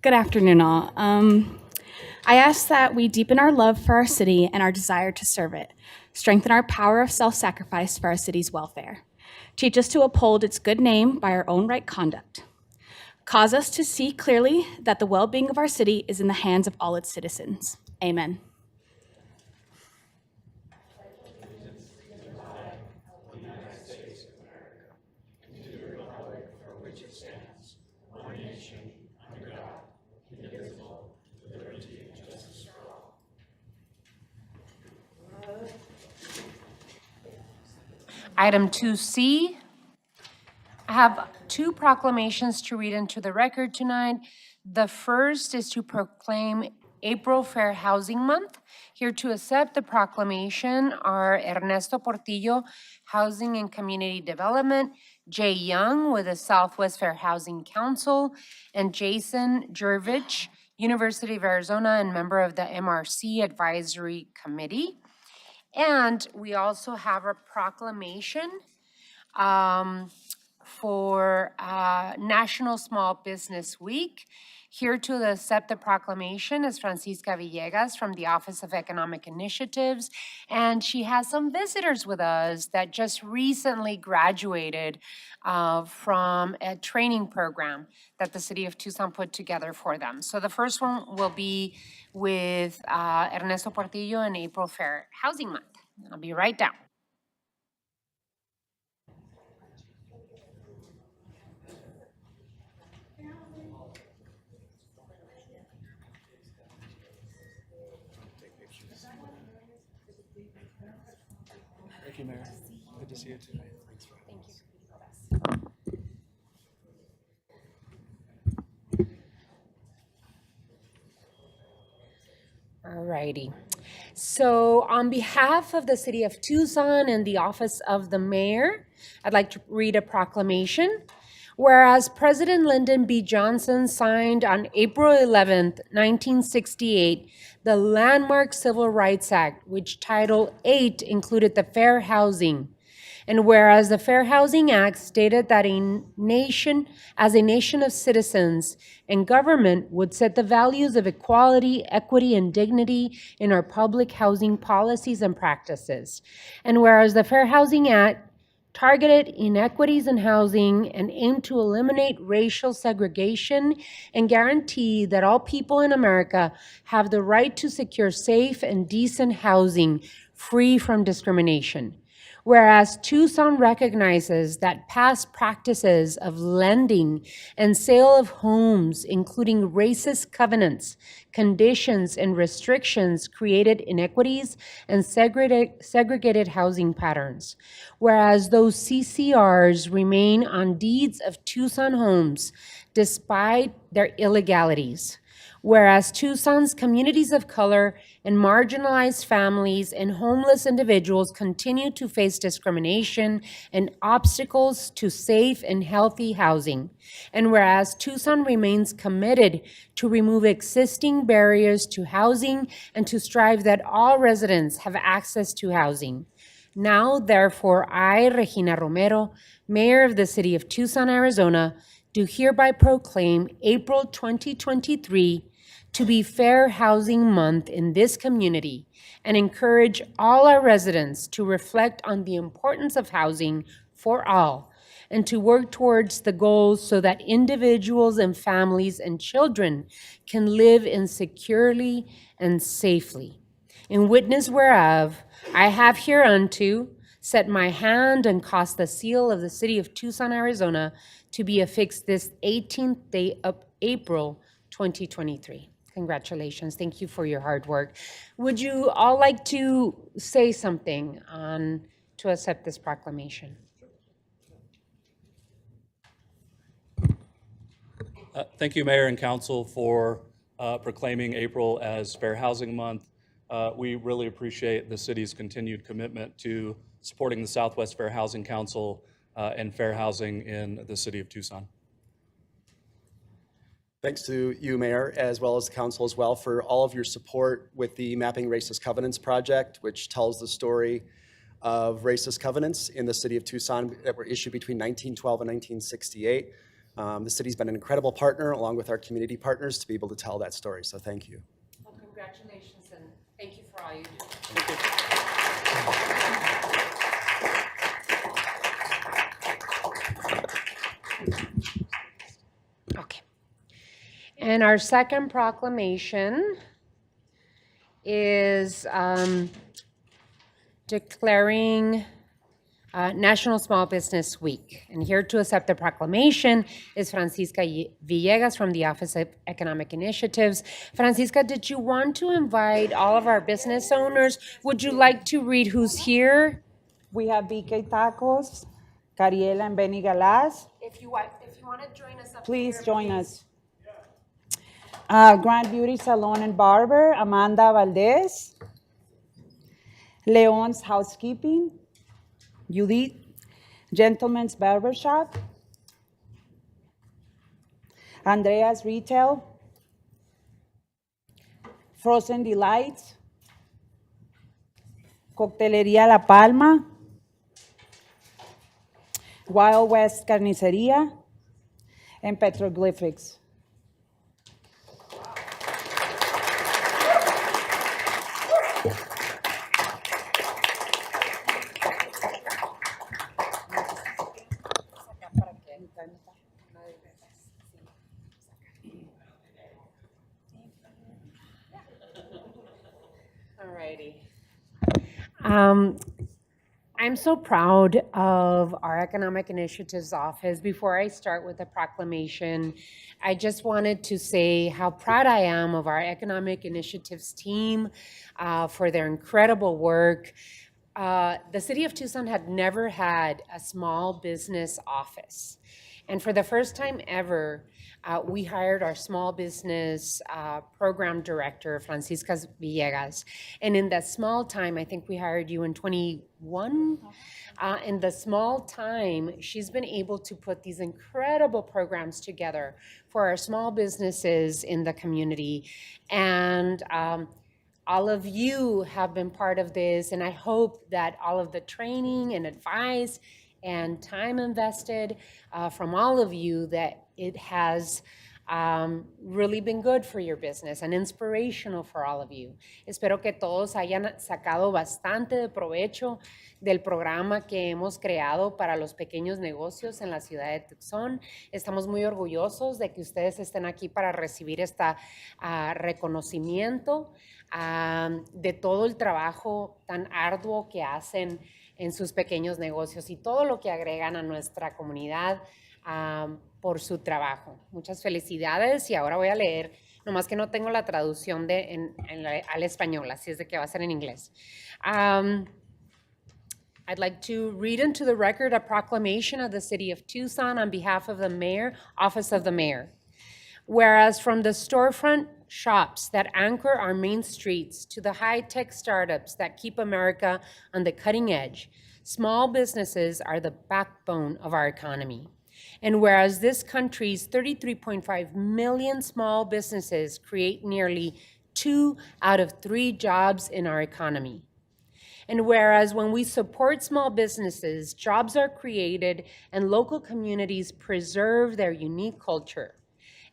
P: Good afternoon, all. I ask that we deepen our love for our city and our desire to serve it, strengthen our power of self-sacrifice for our city's welfare, teach us to uphold its good name by our own right conduct, cause us to see clearly that the well-being of our city is in the hands of all its citizens. Amen.
A: Item 2C, I have 2 proclamations to read into the record tonight. The first is to proclaim April Fair Housing Month. Here to accept the proclamation are Ernesto Portillo, Housing and Community Development, Jay Young with the Southwest Fair Housing Council, and Jason Jervich, University of Arizona and member of the MRC Advisory Committee. And we also have a proclamation for National Small Business Week. Here to accept the proclamation is Francisca Villegas from the Office of Economic Initiatives, and she has some visitors with us that just recently graduated from a training program that the City of Tucson put together for them. So the first one will be with Ernesto Portillo and April Fair Housing Month. I'll be right down.
S: Thank you, Mayor. Good to see you too. Thanks.
A: Thank you. All righty. So on behalf of the City of Tucson and the Office of the Mayor, I'd like to read a proclamation. Whereas President Lyndon B. Johnson signed on April 11th, 1968, the landmark Civil Rights Act, which Title VIII included the Fair Housing. And whereas the Fair Housing Act stated that a nation of citizens and government would set the values of equality, equity, and dignity in our public housing policies and practices. And whereas the Fair Housing Act targeted inequities in housing and aimed to eliminate racial segregation and guarantee that all people in America have the right to secure safe and decent housing free from discrimination. Whereas Tucson recognizes that past practices of lending and sale of homes, including racist covenants, conditions, and restrictions, created inequities and segregated housing patterns. Whereas those CCRs remain on deeds of Tucson homes despite their illegalities. Whereas Tucson's communities of color and marginalized families and homeless individuals continue to face discrimination and obstacles to safe and healthy housing. And whereas Tucson remains committed to remove existing barriers to housing and to strive that all residents have access to housing. Now, therefore, I, Regina Romero, Mayor of the City of Tucson, Arizona, do hereby proclaim April 2023 to be Fair Housing Month in this community and encourage all our residents to reflect on the importance of housing for all and to work towards the goals so that individuals and families and children can live in securely and safely. In witness whereof, I have hereunto set my hand and caused the seal of the City of Tucson, Arizona, to be affixed this 18th day of April 2023. Congratulations. Thank you for your hard work. Would you all like to say something to accept this proclamation?
B: Thank you, Mayor and Council, for proclaiming April as Fair Housing Month. We really appreciate the city's continued commitment to supporting the Southwest Fair Housing Council and fair housing in the city of Tucson.
R: Thanks to you, Mayor, as well as the council as well, for all of your support with the Mapping Racist Covenants project, which tells the story of racist covenants in the city of Tucson that were issued between 1912 and 1968. The city's been an incredible partner, along with our community partners, to be able to tell that story. So thank you.
A: Well, congratulations, and thank you for all you do. Okay. And our second proclamation is declaring National Small Business Week. And here to accept the proclamation is Francisca Villegas from the Office of Economic Initiatives. Francisca, did you want to invite all of our business owners? Would you like to read who's here?
U: We have BK Tacos, Cariela and Benny Galaz.
A: If you want to join us up
U: Please
A: here,
U: join
A: please.
U: us. Grand Beauty Salon and Barber, Amanda Valdez. Leon's Housekeeping, Judith. Gentleman's Barbershop, Andrea's Retail. Frozen Delights, Coctelería La Palma, Wild West Carnicería, and Petroglyphics.
A: Alrighty. I'm so proud of our Economic Initiatives Office. Before I start with the proclamation, I just wanted to say how proud I am of our Economic Initiatives team for their incredible work. The city of Tucson had never had a small business office. And for the first time ever, we hired our small business program director, Francisca Villegas. And in that small time, I think we hired you in 21. In the small time, she's been able to put these incredible programs together for our small businesses in the community. And all of you have been part of this, and I hope that all of the training and advice and time invested from all of you, that it has really been good for your business and inspirational for all of you. Espero que todos hayan sacado bastante de provecho del programa que hemos creado para los pequeños negocios en la ciudad de Tucson. Estamos muy orgullosos de que ustedes estén aquí para recibir este reconocimiento de todo el trabajo tan arduo que hacen en sus pequeños negocios y todo lo que agregan a nuestra comunidad por su trabajo. Muchas felicidades, y ahora voy a leer, nomás que no tengo la traducción al español, así es de que va a ser en inglés. I'd like to read into the record a proclamation of the City of Tucson on behalf of the Mayor, Office of the Mayor. Whereas from the storefront shops that anchor our main streets to the high-tech startups that keep America on the cutting edge, small businesses are the backbone of our economy. And whereas this country's 33.5 million small businesses create nearly 2 out of 3 jobs in our economy. And whereas when we support small businesses, jobs are created and local communities preserve their unique culture.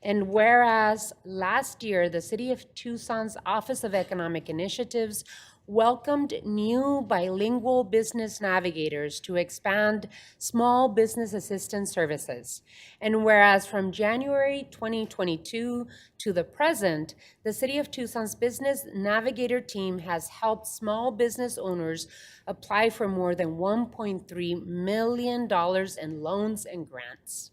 A: And whereas last year, the City of Tucson's Office of Economic Initiatives welcomed new bilingual business navigators to expand small business assistance services. And whereas from January 2022 to the present, the City of Tucson's Business Navigator team has helped small business owners apply for more than $1.3 million in loans and grants.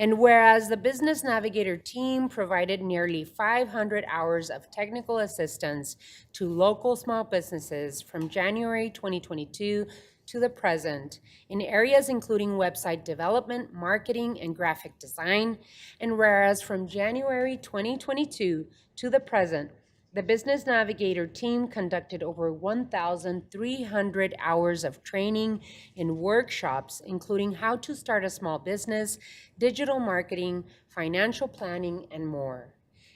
A: And whereas the Business Navigator team provided nearly 500 hours of technical assistance to local small businesses from January 2022 to the present in areas including website development, marketing, and graphic design. And whereas from January 2022 to the present, the Business Navigator team conducted over 1,300 hours of training and workshops, including how to start a small business, digital marketing, financial planning, and more.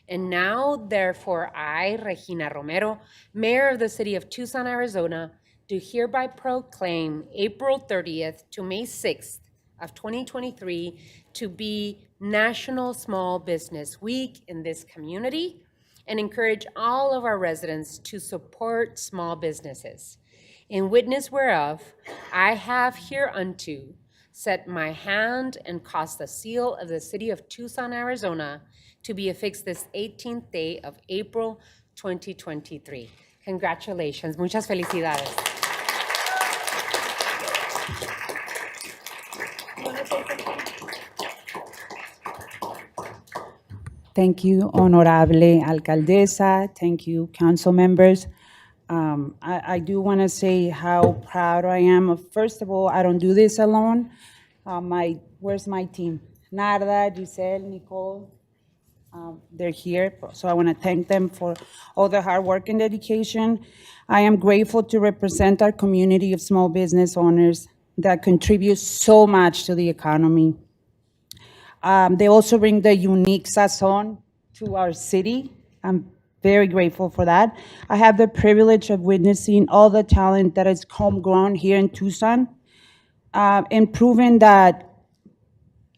A: And now, therefore, I, Regina Romero, Mayor of the City of Tucson, Arizona, do hereby proclaim April 30th to May 6th of 2023 to be National Small Business Week in this community, and encourage all of our residents to support small businesses. In witness whereof, I have hereunto set my hand and caused the seal of the City of Tucson, Arizona, to be affixed this 18th day of April 2023. Congratulations. Muchas felicidades.
U: Thank you, Honorable Alcaldesa. Thank you, council members. I do want to say how proud I am of, first of all, I don't do this alone. Where's my team? Narda, Giselle, Nicole, they're here. So I want to thank them for all their hard work and dedication. I am grateful to represent our community of small business owners that contribute so much to the economy. They also bring the unique sazon to our city. I'm very grateful for that. I have the privilege of witnessing all the talent that is homegrown here in Tucson, and proving that,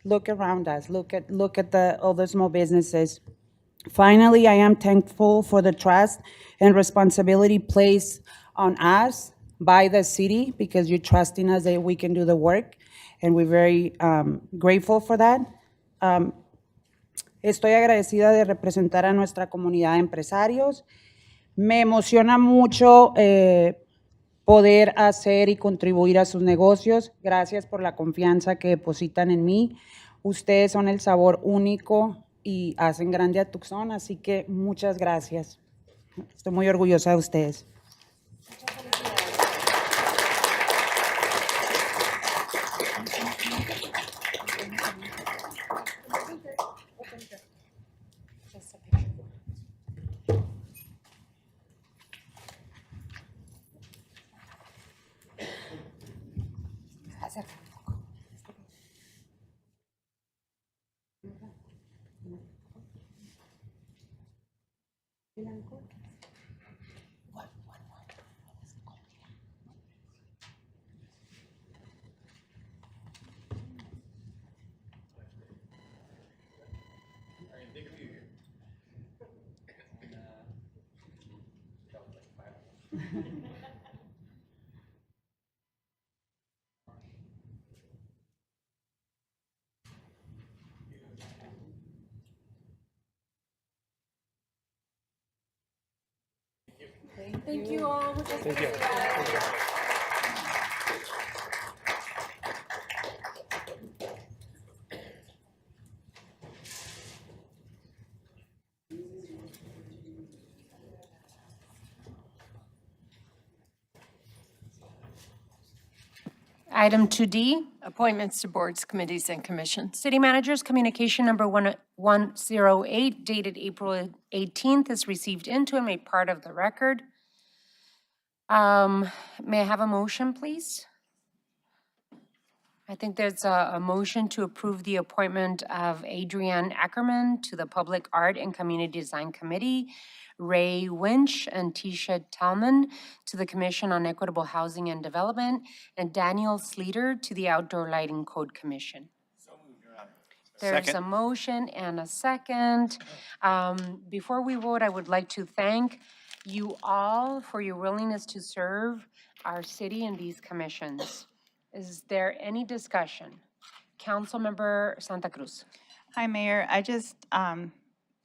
U: look around us, look at all the small businesses. Finally, I am thankful for the trust and responsibility placed on us by the city, because you're trusting us that we can do the work, and we're very grateful for that. Estoy agradecida de representar a nuestra comunidad de empresarios. Me emociona mucho poder hacer y contribuir a sus negocios. Gracias por la confianza que depositan en mí. Ustedes son el sabor único y hacen grande a Tucson, así que muchas gracias. Estoy muy orgullosa de ustedes.
A: Thank you all.
S: Thank you.
A: Item 2D,
K: Appointments to boards, committees, and commissions.
A: City Manager's Communication Number 108 dated April 18th is received into and made part of the record. May I have a motion, please? I think there's a motion to approve the appointment of Adrienne Ackerman to the Public Art and Community Design Committee, Ray Winch and Tisha Tallman to the Commission on Equitable Housing and Development, and Daniel Sleeter to the Outdoor Lighting Code Commission. There's a motion and a second. Before we vote, I would like to thank you all for your willingness to serve our city in these commissions. Is there any discussion? Councilmember Santa Cruz.
C: Hi, Mayor. I just, I'm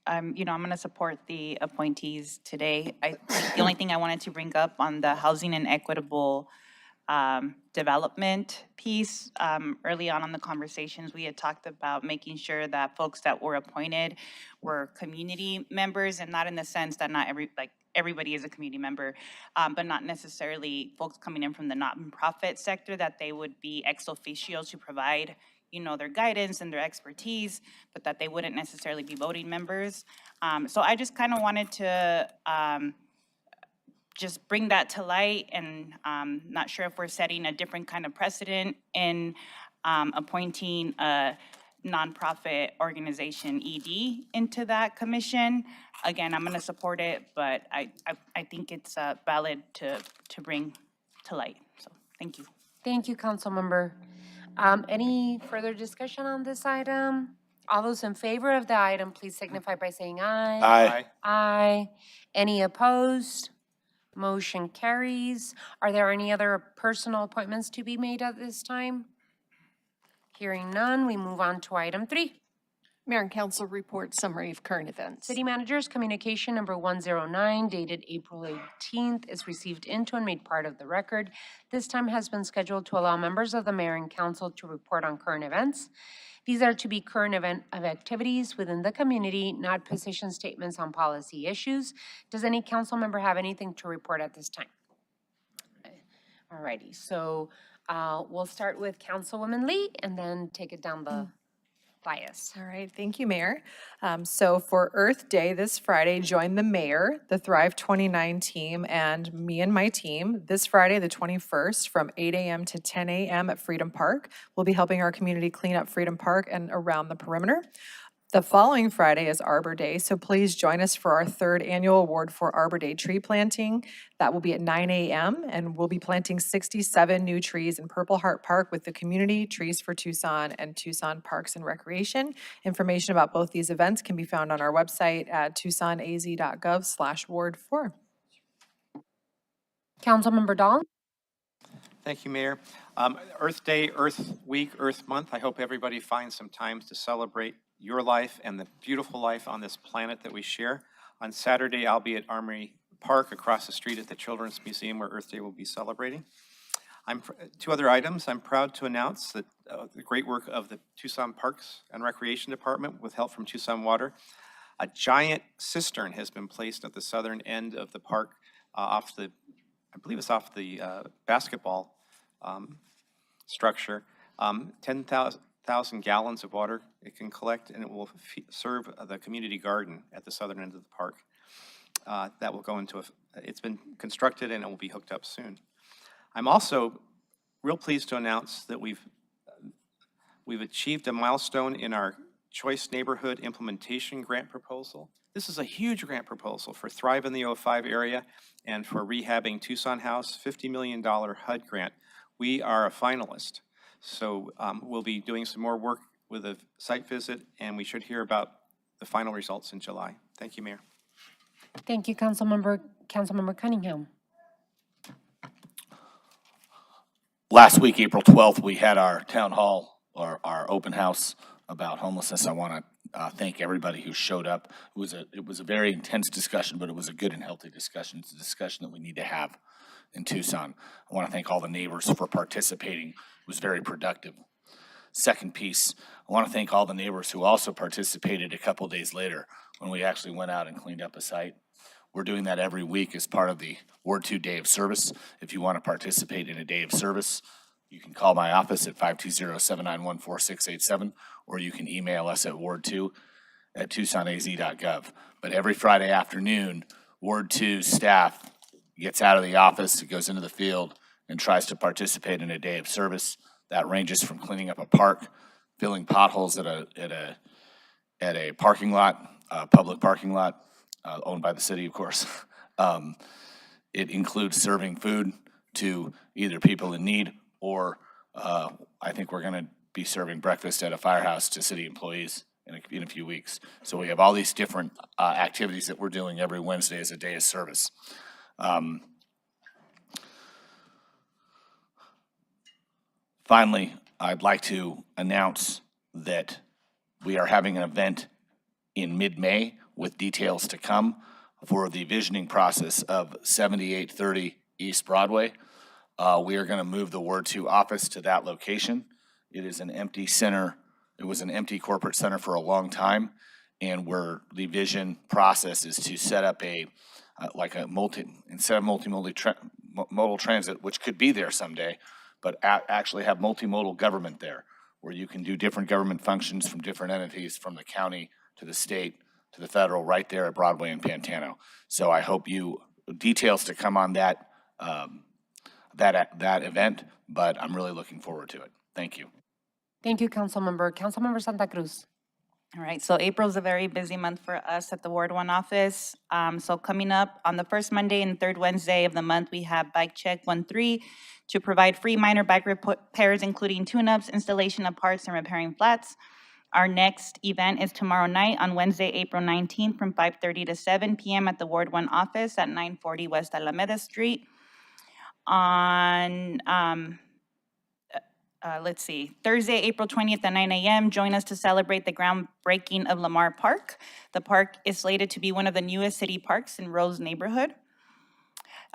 C: going to support the appointees today. I think the only thing I wanted to bring up on the housing and equitable development piece. Early on in the conversations, we had talked about making sure that folks that were appointed were community members, and not in the sense that not everybody is a community member, but not necessarily folks coming in from the nonprofit sector, that they would be ex officio to provide, their guidance and their expertise, but that they wouldn't necessarily be voting members. So I just kind of wanted to just bring that to light, and not sure if we're setting a different kind of precedent in appointing a nonprofit organization ED into that commission. Again, I'm going to support it, but I think it's valid to bring to light. So thank you.
A: Thank you, Councilmember. Any further discussion on this item? All those in favor of the item, please signify by saying aye.
O: Aye.
A: Aye. Any opposed? Motion carries. Are there any other personal appointments to be made at this time? Hearing none, we move on to item 3.
K: Mayor and council report summary of current events.
A: City Manager's communication number 109 dated April 18th is received into and made part of the record. This time has been scheduled to allow members of the mayor and council to report on current events. These are to be current event of activities within the community, not position statements on policy issues. Does any council member have anything to report at this time? Alrighty, so we'll start with Councilwoman Lee and then take it down the bias.
F: All right, thank you, Mayor. So for Earth Day this Friday, join the mayor, the Thrive 29 team, and me and my team this Friday, the 21st, from 8 a.m. to 10 a.m. at Freedom Park. We'll be helping our community clean up Freedom Park and around the perimeter. The following Friday is Arbor Day, so please join us for our 3rd annual award for Arbor Day tree planting. That will be at 9 a.m., and we'll be planting 67 new trees in Purple Heart Park with the community, Trees for Tucson, and Tucson Parks and Recreation. Information about both these events can be found on our website at tucsonaz.gov/ward4.
A: Councilmember Dahl?
D: Thank you, Mayor. Earth Day, Earth Week, Earth Month. I hope everybody finds some time to celebrate your life and the beautiful life on this planet that we share. On Saturday, I'll be at Armory Park across the street at the Children's Museum where Earth Day will be celebrating. 2 other items. I'm proud to announce that the great work of the Tucson Parks and Recreation Department with help from Tucson Water. A giant cistern has been placed at the southern end of the park I believe it's off the basketball structure. 10,000 gallons of water it can collect, and it will serve the community garden at the southern end of the park. That will go into it's been constructed and it will be hooked up soon. I'm also real pleased to announce that we've achieved a milestone in our Choice Neighborhood Implementation Grant proposal. This is a huge grant proposal for Thrive in the 05 area and for rehabbing Tucson House, $50 million HUD grant. We are a finalist. So we'll be doing some more work with a site visit, and we should hear about the final results in July. Thank you, Mayor.
A: Thank you, Councilmember Cunningham.
O: Last week, April 12th, we had our town hall, or our open house about homelessness. I want to thank everybody who showed up. It was a very intense discussion, but it was a good and healthy discussion. It's a discussion that we need to have in Tucson. I want to thank all the neighbors for participating. It was very productive. Second piece, I want to thank all the neighbors who also participated a couple days later when we actually went out and cleaned up a site. We're doing that every week as part of the Ward 2 Day of Service. If you want to participate in a day of service, you can call my office at 520-791-4687, or you can email us at ward2@tucsonaz.gov. But every Friday afternoon, Ward 2 staff gets out of the office, it goes into the field, and tries to participate in a day of service. That ranges from cleaning up a park, filling potholes at a parking lot, a public parking lot, owned by the city, of course. It includes serving food to either people in need, or I think we're going to be serving breakfast at a firehouse to city employees in a few weeks. So we have all these different activities that we're doing every Wednesday as a day of service. Finally, I'd like to announce that we are having an event in mid-May with details to come for the visioning process of 7830 East Broadway. We are going to move the Ward 2 office to that location. It is an empty center. It was an empty corporate center for a long time, and where the vision process is to set up instead of multimodal transit, which could be there someday, but actually have multimodal government there, where you can do different government functions from different entities, from the county to the state to the federal, right there at Broadway and Pantano. So I hope details to come on that event, but I'm really looking forward to it. Thank you.
A: Thank you, Councilmember. Councilmember Santa Cruz.
C: All right, so April is a very busy month for us at the Ward 1 office. So coming up on the first Monday and third Wednesday of the month, we have Bike Check 1-3 to provide free minor bike repairs, including tune-ups, installation of parts, and repairing flats. Our next event is tomorrow night on Wednesday, April 19th from 5:30 to 7 p.m. at the Ward 1 office at 940 West Alameda Street. On Thursday, April 20th at 9 a.m., join us to celebrate the groundbreaking of Lamar Park. The park is slated to be one of the newest city parks in Rose neighborhood.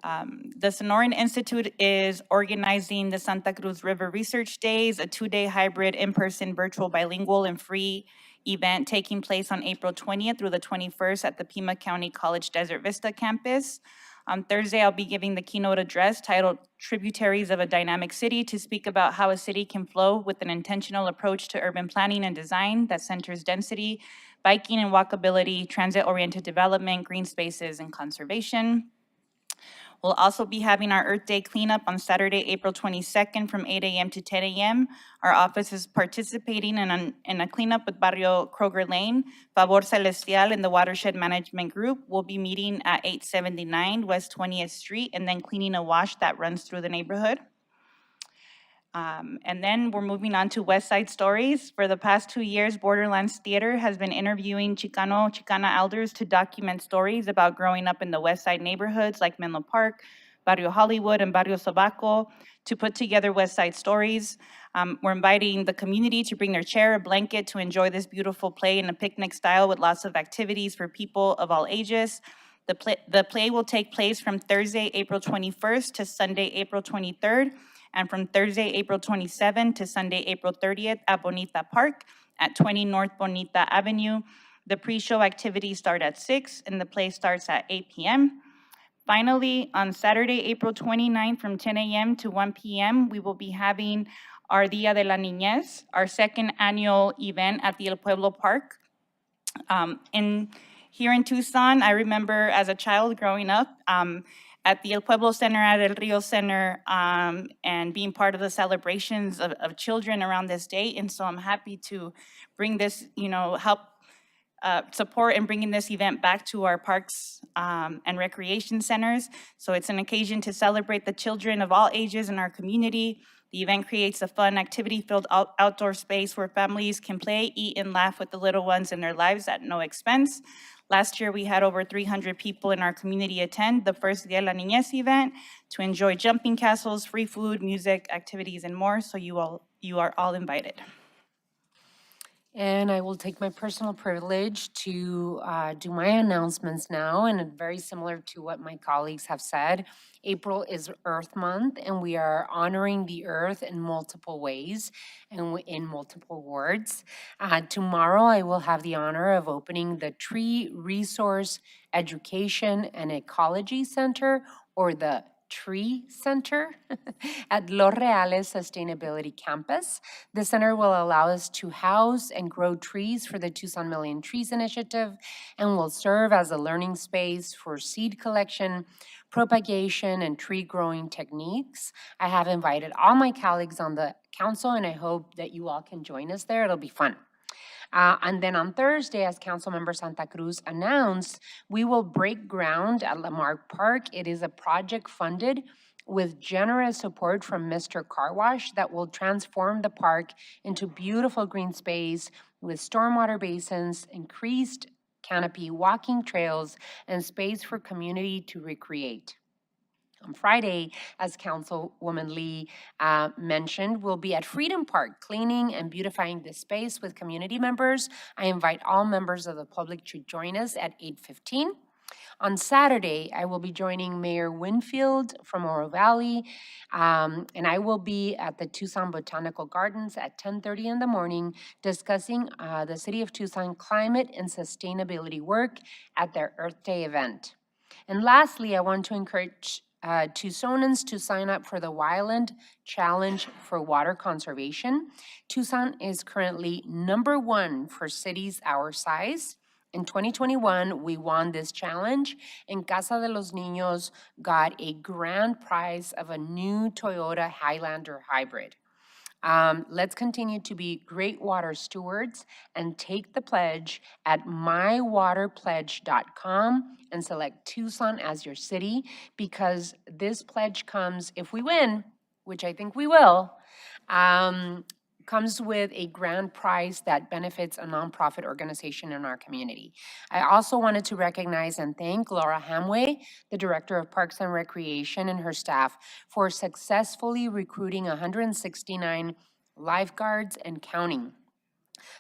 C: The Sonoran Institute is organizing the Santa Cruz River Research Days, a 2-day hybrid in-person, virtual, bilingual, and free event taking place on April 20th through the 21st at the Pima County College Desert Vista campus. On Thursday, I'll be giving the keynote address titled Tributaries of a Dynamic City to speak about how a city can flow with an intentional approach to urban planning and design that centers density, biking and walkability, transit-oriented development, green spaces, and conservation. We'll also be having our Earth Day cleanup on Saturday, April 22nd from 8 a.m. to 10 a.m. Our office is participating in a cleanup with Barrio Kroger Lane. Favor Celestial and the Watershed Management Group will be meeting at 879 West 20th Street and then cleaning a wash that runs through the neighborhood. And then we're moving on to West Side Stories. For the past 2 years, Borderlands Theater has been interviewing Chicana elders to document stories about growing up in the West Side neighborhoods like Menlo Park, Barrio Hollywood, and Barrio Sobaco to put together West Side Stories. We're inviting the community to bring their chair or blanket to enjoy this beautiful play in a picnic style with lots of activities for people of all ages. The play will take place from Thursday, April 21st to Sunday, April 23rd. And from Thursday, April 27th to Sunday, April 30th at Bonita Park at 20 North Bonita Avenue. The pre-show activities start at 6 and the play starts at 8 p.m. Finally, on Saturday, April 29th from 10 a.m. to 1 p.m., we will be having our Dia de la Niñez, our second annual event at the El Pueblo Park. Here in Tucson, I remember as a child growing up, at the El Pueblo Center, at El Rio Center, and being part of the celebrations of children around this date. And so I'm happy to bring this, help support and bringing this event back to our parks and recreation centers. So it's an occasion to celebrate the children of all ages in our community. The event creates a fun, activity-filled outdoor space where families can play, eat, and laugh with the little ones in their lives at no expense. Last year, we had over 300 people in our community attend the first Dia de la Niñez event to enjoy jumping castles, free food, music, activities, and more. So you are all invited.
A: And I will take my personal privilege to do my announcements now, and very similar to what my colleagues have said. April is Earth Month, and we are honoring the earth in multiple ways and in multiple wards. Tomorrow, I will have the honor of opening the Tree Resource Education and Ecology Center, or the Tree Center at Los Reales Sustainability Campus. The center will allow us to house and grow trees for the Tucson Million Trees Initiative and will serve as a learning space for seed collection, propagation, and tree growing techniques. I have invited all my colleagues on the council, and I hope that you all can join us there. It'll be fun. And then on Thursday, as Councilmember Santa Cruz announced, we will break ground at Lamar Park. It is a project funded with generous support from Mr. Car Wash that will transform the park into beautiful green space with stormwater basins, increased canopy, walking trails, and space for community to recreate. On Friday, as Councilwoman Lee mentioned, we'll be at Freedom Park cleaning and beautifying the space with community members. I invite all members of the public to join us at 8:15. On Saturday, I will be joining Mayor Winfield from Oro Valley, and I will be at the Tucson Botanical Gardens at 10:30 in the morning discussing the City of Tucson climate and sustainability work at their Earth Day event. And lastly, I want to encourage Tucsonans to sign up for the Wildland Challenge for Water Conservation. Tucson is currently #1 for cities our size. In 2021, we won this challenge, and Casa de los Niños got a grand prize of a new Toyota Highlander hybrid. Let's continue to be great water stewards and take the pledge at mywaterpledge.com and select Tucson as your city, because this pledge comes, if we win, which I think we will, comes with a grand prize that benefits a nonprofit organization in our community. I also wanted to recognize and thank Laura Hamway, the Director of Parks and Recreation, and her staff for successfully recruiting 169 lifeguards and counting.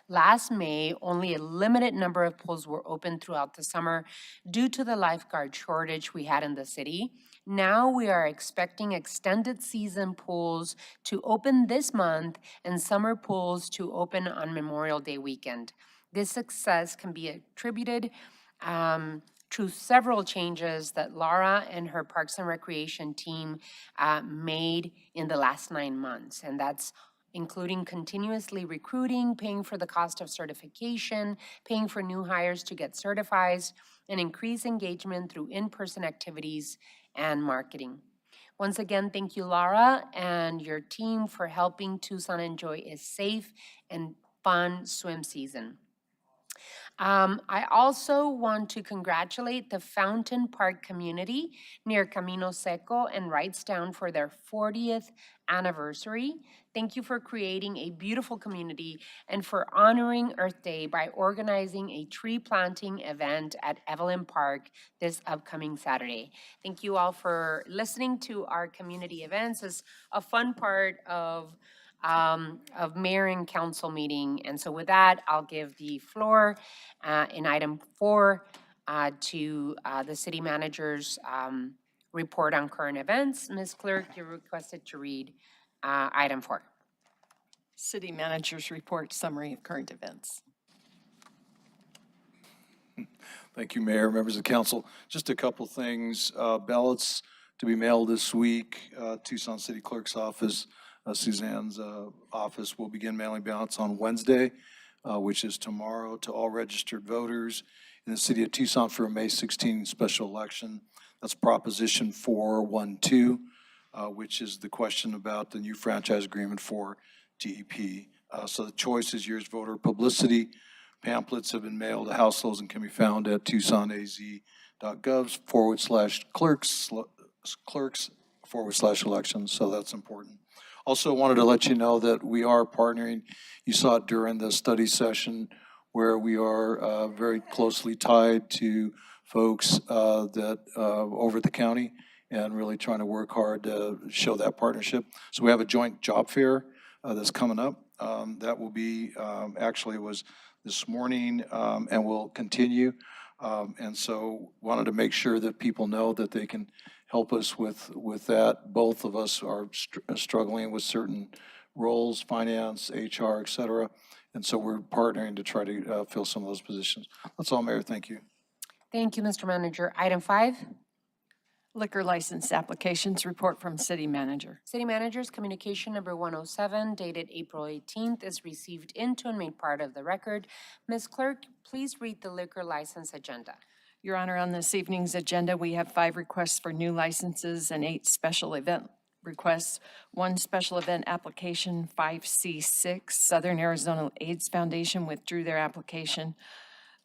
A: Last May, only a limited number of pools were open throughout the summer due to the lifeguard shortage we had in the city. Now we are expecting extended season pools to open this month and summer pools to open on Memorial Day weekend. This success can be attributed to several changes that Laura and her Parks and Recreation team made in the last 9 months, and that's including continuously recruiting, paying for the cost of certification, paying for new hires to get certified, and increase engagement through in-person activities and marketing. Once again, thank you, Laura, and your team for helping Tucson enjoy a safe and fun swim season. I also want to congratulate the Fountain Park community near Camino Seco and Wrightstown for their 40th anniversary. Thank you for creating a beautiful community and for honoring Earth Day by organizing a tree planting event at Evelyn Park this upcoming Saturday. Thank you all for listening to our community events. It's a fun part of mayor and council meeting. And so with that, I'll give the floor in item 4 to the city manager's report on current events. Ms. Clerk, you're requested to read item 4.
K: City Manager's Report, Summary of Current Events.
L: Thank you, Mayor, members of the council. Just a couple things. Ballots to be mailed this week. Tucson City Clerk's office, Suzanne's office, will begin mailing ballots on Wednesday, which is tomorrow, to all registered voters in the city of Tucson for a May 16 special election. That's Proposition 412, which is the question about the new franchise agreement for DEP. So the choice is yours. Voter publicity pamphlets have been mailed to households and can be found at TucsonAZ.gov/clerks/elections. So that's important. Also wanted to let you know that we are partnering. You saw it during the study session where we are very closely tied to folks that over at the county and really trying to work hard to show that partnership. So we have a joint job fair that's coming up. That will be, actually was this morning and will continue. And so wanted to make sure that people know that they can help us with that. Both of us are struggling with certain roles, finance, HR, et cetera. And so we're partnering to try to fill some of those positions. That's all, Mayor. Thank you.
A: Thank you, Mr. Manager. Item 5.
K: Liquor license applications report from City Manager.
A: City Manager's communication number 107 dated April 18th is received into and made part of the record. Ms. Clerk, please read the liquor license agenda.
K: Your Honor, on this evening's agenda, we have 5 requests for new licenses and 8 special event requests. 1 special event application, 5C6, Southern Arizona AIDS Foundation withdrew their application.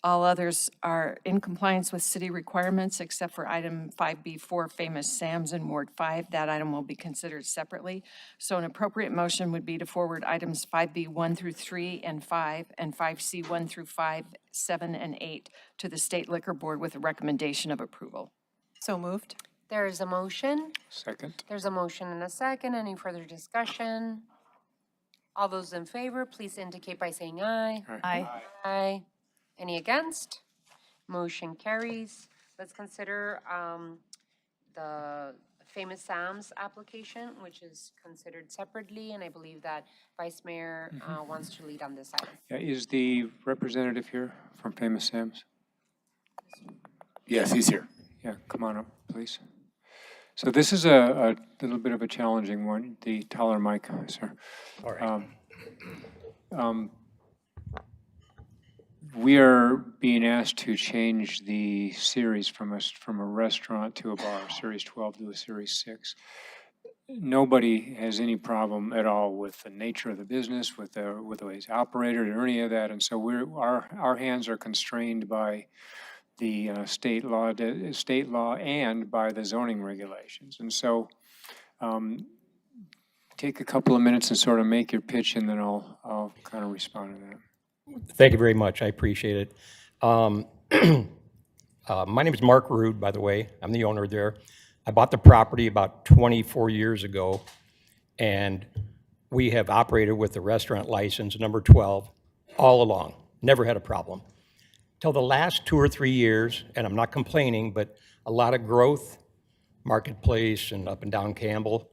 K: All others are in compliance with city requirements except for item 5B4, Famous Sam's in Ward 5. That item will be considered separately. So an appropriate motion would be to forward items 5B1 through 3 and 5 and 5C1 through 5, 7, and 8 to the State Liquor Board with a recommendation of approval.
F: So moved.
A: There is a motion.
N: Second.
A: There's a motion and a second. Any further discussion? All those in favor, please indicate by saying aye.
F: Aye.
A: Aye. Any against? Motion carries. let's consider the Famous Sam's application, which is considered separately, and I believe that Vice Mayor wants to lead on this item.
N: Yeah, is the representative here from Famous Sam's?
O: Yes, he's here.
N: Yeah, come on up, please. So this is a little bit of a challenging one, the taller mic, sir.
O: All right.
N: We are being asked to change the series from a restaurant to a bar, Series 12 to a Series 6. Nobody has any problem at all with the nature of the business, with the way it's operated or any of that, and so our hands are constrained by the state law and by the zoning regulations. And so take a couple of minutes and sort of make your pitch, and then I'll kind of respond to that.
G: Thank you very much. I appreciate it. My name is Mark Rude, by the way. I'm the owner there. I bought the property about 24 years ago, and we have operated with the restaurant license number 12 all along. Never had a problem. Till the last 2 or 3 years, and I'm not complaining, but a lot of growth, Marketplace and up and down Campbell,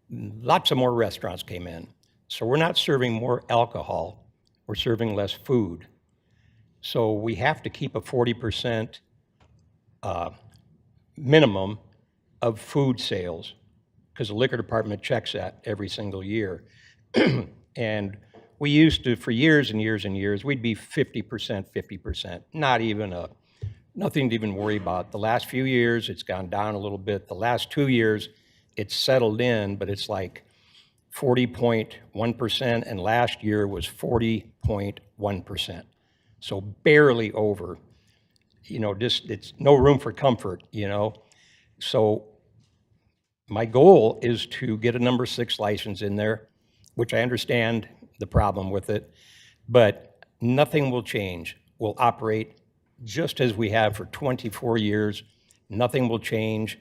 G: lots of more restaurants came in. So we're not serving more alcohol. We're serving less food. So we have to keep a 40% minimum of food sales, because the liquor department checks that every single year. And we used to, for years and years and years, we'd be 50%, 50%, nothing to even worry about. The last few years, it's gone down a little bit. The last 2 years, it's settled in, but it's like 40.1%, and last year was 40.1%. So barely over, just it's no room for comfort, So my goal is to get a number 6 license in there, which I understand the problem with it, but nothing will change. We'll operate just as we have for 24 years. Nothing will change.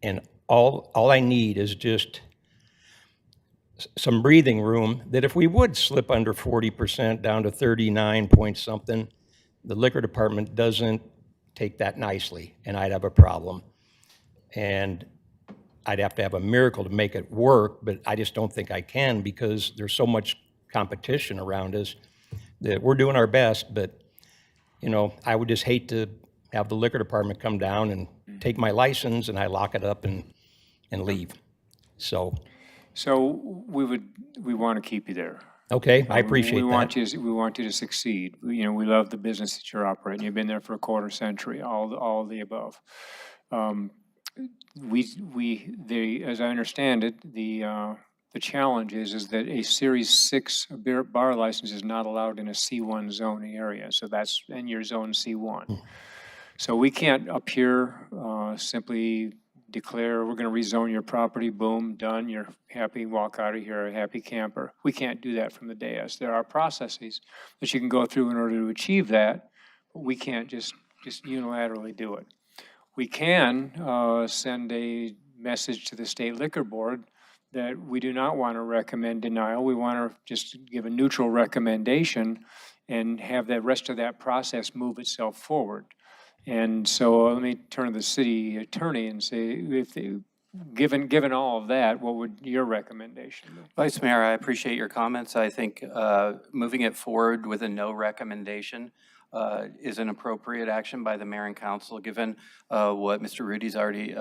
G: And all I need is just some breathing room, that if we would slip under 40% down to 39 point something, the liquor department doesn't take that nicely, and I'd have a problem. And I'd have to have a miracle to make it work, but I just don't think I can, because there's so much competition around us that we're doing our best, but I would just hate to have the liquor department come down and take my license and I lock it up and leave. So we want to keep you there. Okay, I appreciate that.
N: We want you to succeed. We love the business that you're operating. You've been there for a quarter century, all the above. As I understand it, the challenge is that a Series 6 bar license is not allowed in a C1 zoning area. So that's in your zone C1. So we can't up here simply declare we're going to rezone your property, boom, done, you're happy, walk out of here a happy camper. We can't do that from the dais. There are processes that you can go through in order to achieve that, but we can't just unilaterally do it. We can send a message to the state liquor board that we do not want to recommend denial. We want to just give a neutral recommendation and have the rest of that process move itself forward. And so let me turn to the city attorney and say, given all of that, what would your recommendation be?
E: Vice Mayor, I appreciate your comments. I think moving it forward with a no recommendation is an appropriate action by the mayor and council, given what Mr. Rudy's already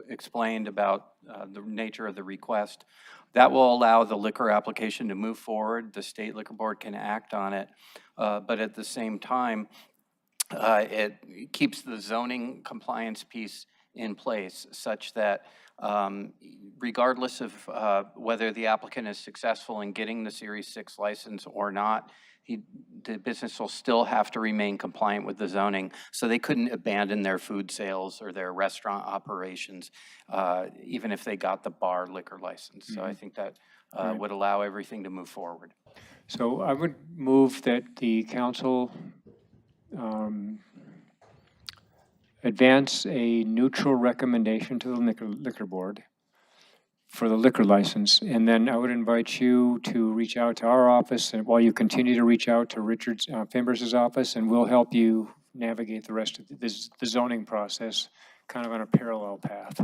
E: explained about the nature of the request. That will allow the liquor application to move forward. The state liquor board can act on it, but at the same time, it keeps the zoning compliance piece in place, such that regardless of whether the applicant is successful in getting the Series 6 license or not, the business will still have to remain compliant with the zoning. So they couldn't abandon their food sales or their restaurant operations, even if they got the bar liquor license. So I think that would allow everything to move forward.
N: So I would move that the council advance a neutral recommendation to the liquor board for the liquor license, and then I would invite you to reach out to our office, and while you continue to reach out to Richard Fimbers' office, and we'll help you navigate the rest of the zoning process kind of on a parallel path.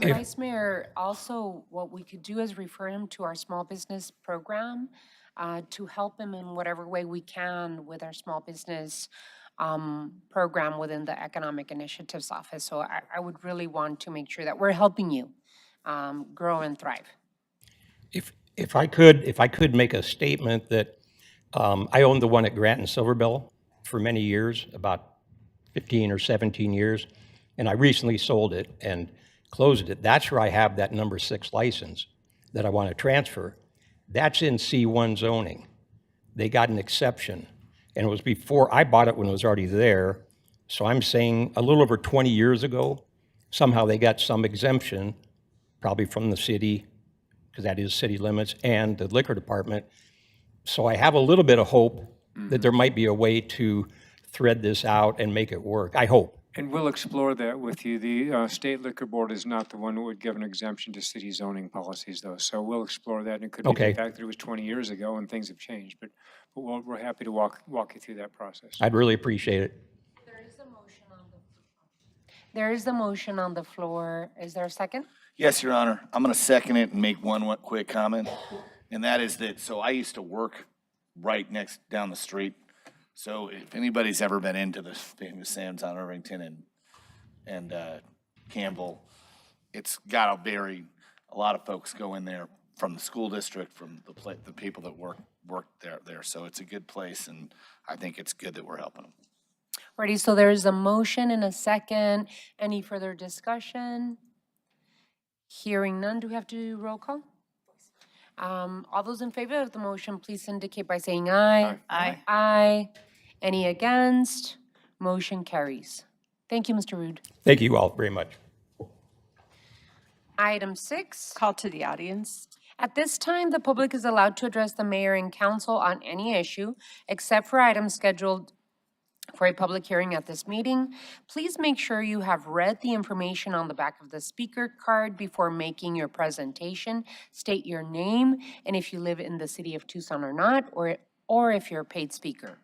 A: And Vice Mayor, also what we could do is refer him to our small business program to help him in whatever way we can with our small business program within the Economic Initiatives Office. So I would really want to make sure that we're helping you grow and thrive.
G: If I could make a statement that I owned the one at Grant and Silverbell for many years, about 15 or 17 years, and I recently sold it and closed it. That's where I have that number 6 license that I want to transfer. That's in C1 zoning. They got an exception, and it was before I bought it when it was already there. So I'm saying a little over 20 years ago, somehow they got some exemption, probably from the city, because that is city limits, and the liquor department. So I have a little bit of hope that there might be a way to thread this out and make it work. I hope.
N: And we'll explore that with you. The State Liquor Board is not the one who would give an exemption to city zoning policies, though. So we'll explore that. And it could be the fact that it was 20 years ago and things have changed. But we're happy to walk you through that process.
G: I'd really appreciate it.
A: There is a motion on the floor. Is there a second?
O: Yes, Your Honor. I'm going to second it and make one quick comment. And that is that, so I used to work right down the street. So if anybody's ever been into the famous Sam's on Irvington and Campbell, it's got a lot of folks go in there from the school district, from the people that work there. So it's a good place, and I think it's good that we're helping them.
A: Ready, so there's a motion and a second. Any further discussion? Hearing none, do we have to do roll call? All those in favor of the motion, please indicate by saying aye.
K: Aye.
A: Aye. Any against? Motion carries. Thank you, Mr. Rude.
G: Thank you all very much.
A: Item 6.
K: Call to the audience.
A: At this time, the public is allowed to address the mayor and council on any issue, except for items scheduled for a public hearing at this meeting. Please make sure you have read the information on the back of the speaker card before making your presentation. State your name and if you live in the city of Tucson or not, or if you're a paid speaker.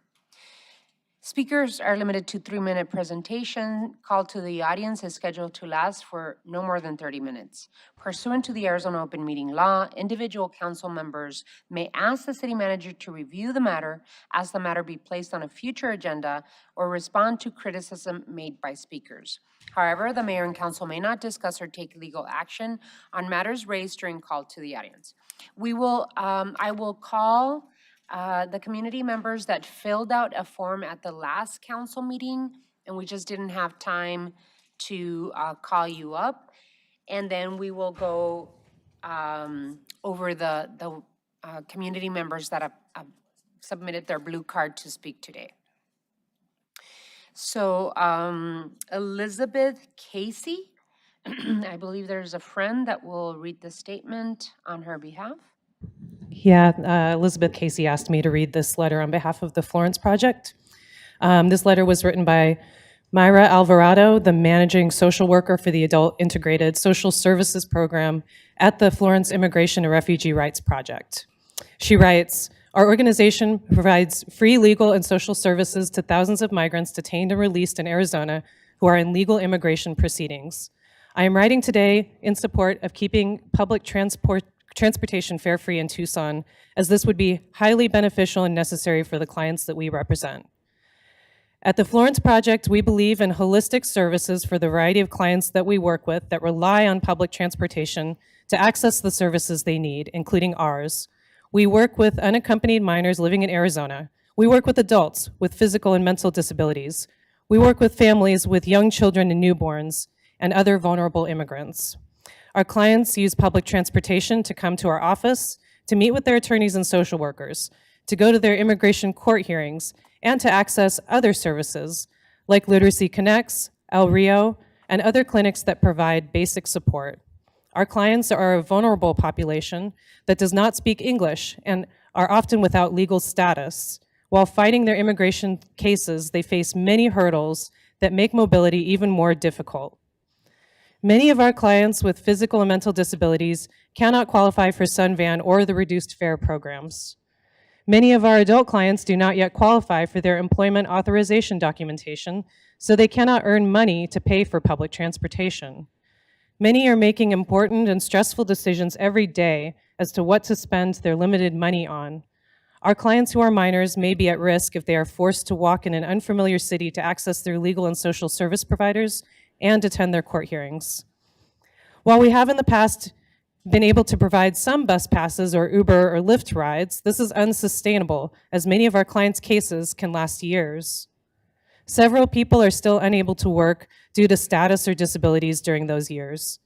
A: Speakers are limited to 3-minute presentation. Call to the audience is scheduled to last for no more than 30 minutes. Pursuant to the Arizona Open Meeting Law, individual council members may ask the city manager to review the matter, ask the matter be placed on a future agenda, or respond to criticism made by speakers. However, the mayor and council may not discuss or take legal action on matters raised during call to the audience. I will call the community members that filled out a form at the last council meeting, and we just didn't have time to call you up. And then we will go over the community members that have submitted their blue card to speak today. So Elizabeth Casey, I believe there's a friend that will read the statement on her behalf.
Q: Yeah, Elizabeth Casey asked me to read this letter on behalf of the Florence Project. This letter was written by Myra Alvarado, the managing social worker for the Adult Integrated Social Services Program at the Florence Immigration and Refugee Rights Project. She writes, "Our organization provides free legal and social services to thousands of migrants detained and released in Arizona who are in legal immigration proceedings. I am writing today in support of keeping public transportation fare-free in Tucson, as this would be highly beneficial and necessary for the clients that we represent. At the Florence Project, we believe in holistic services for the variety of clients that we work with that rely on public transportation to access the services they need, including ours. We work with unaccompanied minors living in Arizona. We work with adults with physical and mental disabilities. We work with families with young children and newborns and other vulnerable immigrants. Our clients use public transportation to come to our office, to meet with their attorneys and social workers, to go to their immigration court hearings, and to access other services like Literacy Connects, El Rio, and other clinics that provide basic support. Our clients are a vulnerable population that does not speak English and are often without legal status. While fighting their immigration cases, they face many hurdles that make mobility even more difficult. Many of our clients with physical and mental disabilities cannot qualify for Sunvan or the reduced fare programs. Many of our adult clients do not yet qualify for their employment authorization documentation, so they cannot earn money to pay for public transportation. Many are making important and stressful decisions every day as to what to spend their limited money on. Our clients who are minors may be at risk if they are forced to walk in an unfamiliar city to access their legal and social service providers and attend their court hearings. While we have in the past been able to provide some bus passes or Uber or Lyft rides, this is unsustainable, as many of our clients' cases can last years. Several people are still unable to work due to status or disabilities during those years.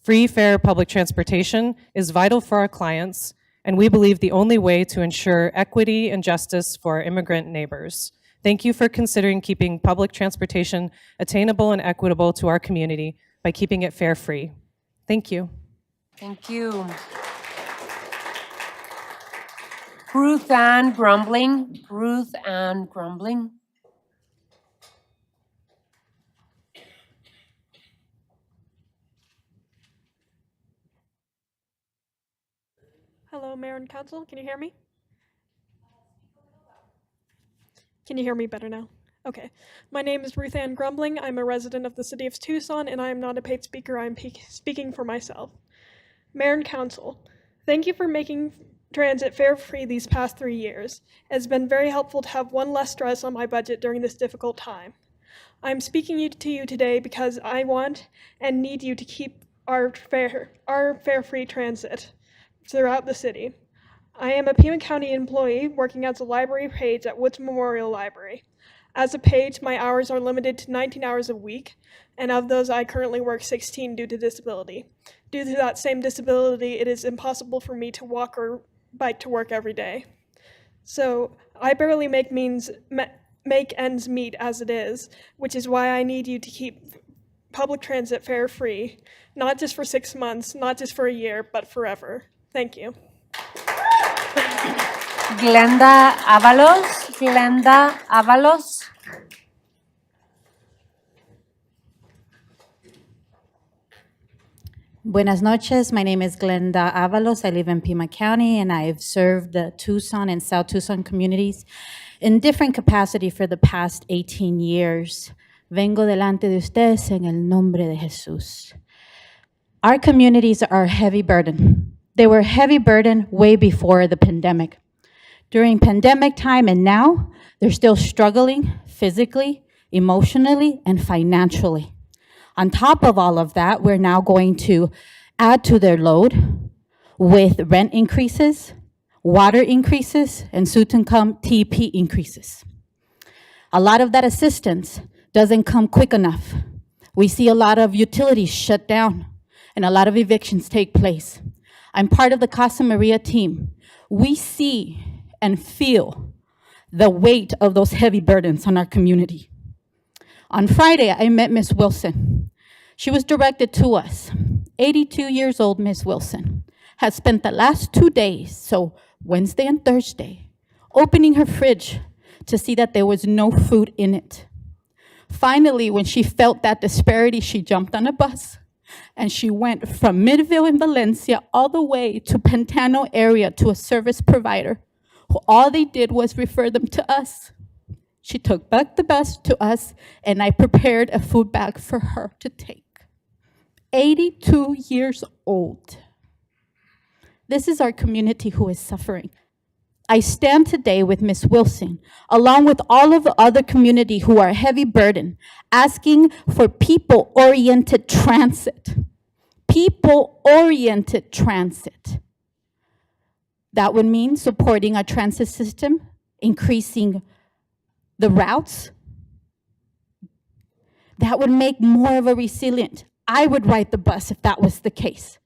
Q: Free, fair public transportation is vital for our clients, and we believe the only way to ensure equity and justice for our immigrant neighbors. Thank you for considering keeping public transportation attainable and equitable to our community by keeping it fare-free. Thank you.
A: Thank you. Ruth Ann Grumbling. Ruth Ann Grumbling.
T: Hello, Mayor and Council. Can you hear me? Can you hear me better now? Okay. My name is Ruth Ann Grumbling. I'm a resident of the city of Tucson, and I am not a paid speaker. I'm speaking for myself. Mayor and Council, thank you for making transit fare-free these past 3 years. It's been very helpful to have one less stress on my budget during this difficult time. I'm speaking to you today because I want and need you to keep our fare-free transit throughout the city. I am a Pima County employee working as a library page at Woods Memorial Library. As a page, my hours are limited to 19 hours a week, and of those I currently work 16 due to disability. Due to that same disability, it is impossible for me to walk or bike to work every day. So I barely make ends meet as it is, which is why I need you to keep public transit fare free, not just for 6 months, not just for a year, but forever. Thank you.
A: Glenda Avalos. Glenda Avalos.
V: Buenas noches. My name is Glenda Avalos. I live in Pima County, and I've served the Tucson and South Tucson communities in different capacity for the past 18 years. Vengo delante de ustedes en el nombre de Jesús. Our communities are a heavy burden. They were a heavy burden way before the pandemic. During pandemic time and now, they're still struggling physically, emotionally, and financially. On top of all of that, we're now going to add to their load with rent increases, water increases, and soon to come TP increases. A lot of that assistance doesn't come quick enough. We see a lot of utilities shut down and a lot of evictions take place. I'm part of the Casa Maria team. We see and feel the weight of those heavy burdens on our community. On Friday, I met Ms. Wilson. She was directed to us. 82 years old, Ms. Wilson, has spent the last 2 days, so Wednesday and Thursday, opening her fridge to see that there was no food in it. Finally, when she felt that disparity, she jumped on a bus and she went from Midville in Valencia all the way to Pantano area to a service provider who all they did was refer them to us. She took back the bus to us, and I prepared a food bag for her to take. 82 years old. This is our community who is suffering. I stand today with Ms. Wilson, along with all of the other community who are heavy burden, asking for people-oriented transit. People-oriented transit. That would mean supporting our transit system, increasing the routes. That would make more of a resilient. I would ride the bus if that was the case.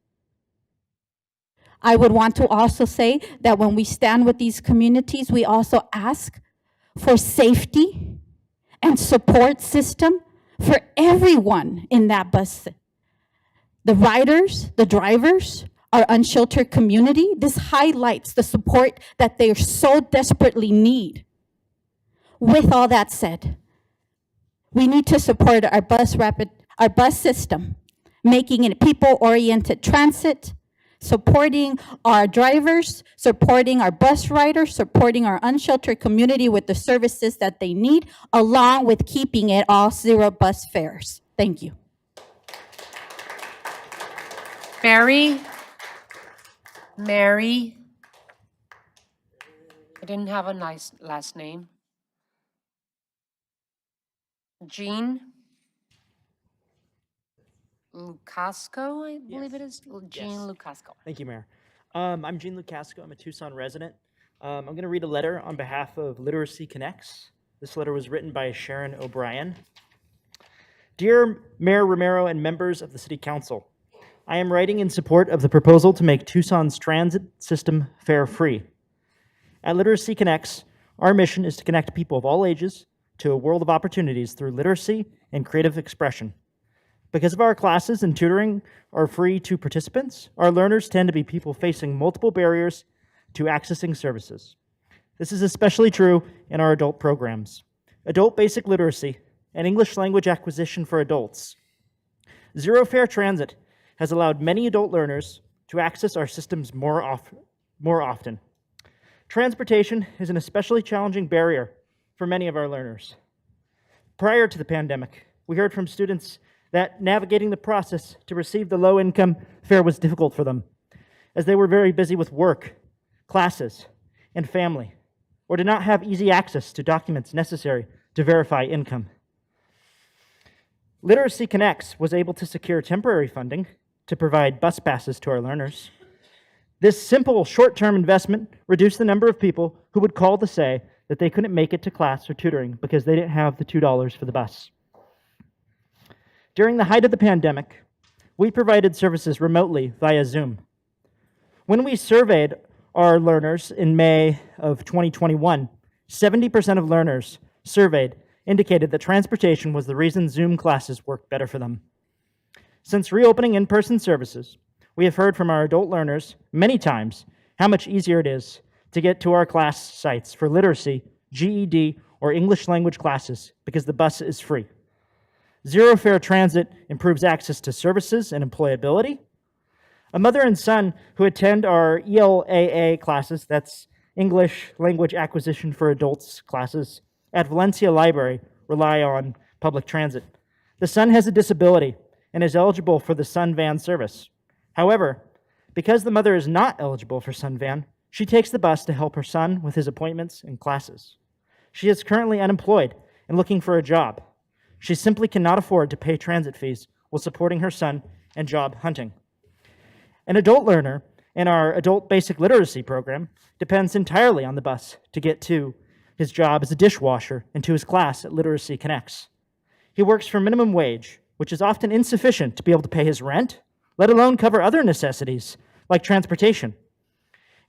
V: I would want to also say that when we stand with these communities, we also ask for safety and support system for everyone in that bus. The riders, the drivers, our unsheltered community, this highlights the support that they so desperately need. With all that said, we need to support our bus system, making it people-oriented transit, supporting our drivers, supporting our bus riders, supporting our unsheltered community with the services that they need, along with keeping it all zero bus fares. Thank you.
A: Mary, I didn't have a nice last name. Jean Lucasco, I believe it is. Jean Lucasco.
H: Thank you, Mayor. I'm Gene Lucasco. I'm a Tucson resident. I'm going to read a letter on behalf of Literacy Connects. This letter was written by Sharon O'Brien. Dear Mayor Romero and members of the City Council, I am writing in support of the proposal to make Tucson's transit system fare-free. At Literacy Connects, our mission is to connect people of all ages to a world of opportunities through literacy and creative expression. Because of our classes and tutoring are free to participants, our learners tend to be people facing multiple barriers to accessing services. This is especially true in our adult programs. Adult basic literacy and English language acquisition for adults. Zero fare transit has allowed many adult learners to access our systems more often. Transportation is an especially challenging barrier for many of our learners. Prior to the pandemic, we heard from students that navigating the process to receive the low-income fare was difficult for them, as they were very busy with work, classes, and family, or did not have easy access to documents necessary to verify income. Literacy Connects was able to secure temporary funding to provide bus passes to our learners. This simple short-term investment reduced the number of people who would call to say that they couldn't make it to class or tutoring because they didn't have the $2 for the bus. During the height of the pandemic, we provided services remotely via Zoom. When we surveyed our learners in May of 2021, 70% of learners surveyed indicated that transportation was the reason Zoom classes worked better for them. Since reopening in-person services, we have heard from our adult learners many times how much easier it is to get to our class sites for literacy, GED, or English language classes because the bus is free. Zero fare transit improves access to services and employability. A mother and son who attend our ELAA classes, that's English Language Acquisition for Adults classes, at Valencia Library rely on public transit. The son has a disability and is eligible for the Sun Van service. However, because the mother is not eligible for Sun Van, she takes the bus to help her son with his appointments and classes. She is currently unemployed and looking for a job. She simply cannot afford to pay transit fees while supporting her son and job hunting. An adult learner in our adult basic literacy program depends entirely on the bus to get to his job as a dishwasher and to his class at Literacy Connects. He works for minimum wage, which is often insufficient to be able to pay his rent, let alone cover other necessities like transportation.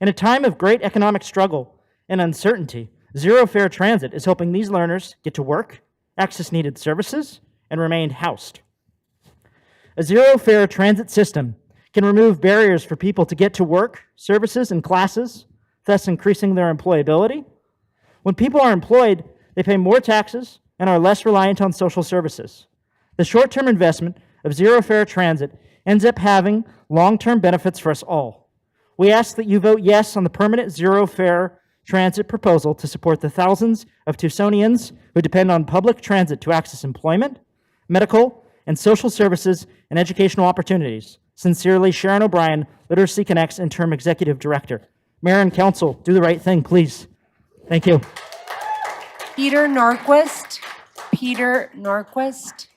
H: In a time of great economic struggle and uncertainty, zero fare transit is helping these learners get to work, access needed services, and remain housed. A zero fare transit system can remove barriers for people to get to work, services, and classes, thus increasing their employability. When people are employed, they pay more taxes and are less reliant on social services. The short-term investment of zero fare transit ends up having long-term benefits for us all. We ask that you vote yes on the permanent zero fare transit proposal to support the thousands of Tucsonians who depend on public transit to access employment, medical, and social services and educational opportunities. Sincerely, Sharon O'Brien, Literacy Connects Interim Executive Director. Mayor and Council, do the right thing, please. Thank you.
A: Peter Norquist. Peter Norquist.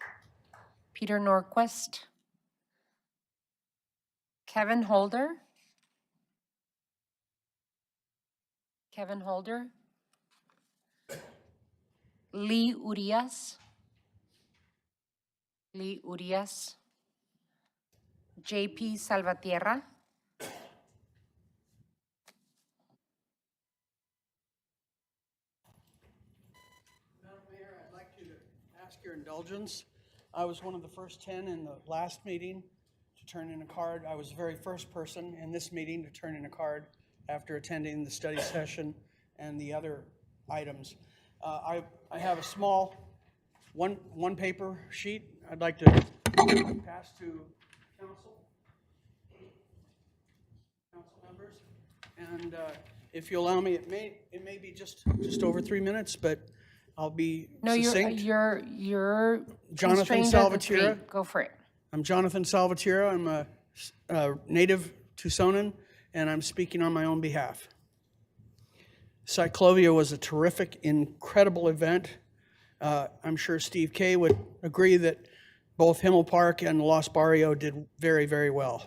A: Peter Norquist. Kevin Holder. Kevin Holder. Lee Urias. Lee Urias. JP Salvatierra.
I: Ask your indulgence. I was one of the first 10 in the last meeting to turn in a card. I was the very first person in this meeting to turn in a card after attending the study session and the other items. I have a small one paper sheet I'd like to pass to council. And if you allow me, it may be just over 3 minutes, but I'll be
A: No,
I: succinct.
A: you're
I: Jonathan
A: constrained at the
I: Salvatierra.
A: 3. Go for it.
I: I'm Jonathan Salvatierra. I'm a native Tucsonan, and I'm speaking on my own behalf. Cyclovia was a terrific, incredible event. I'm sure Steve Kay would agree that both Himmel Park and Los Barrio did very, very well.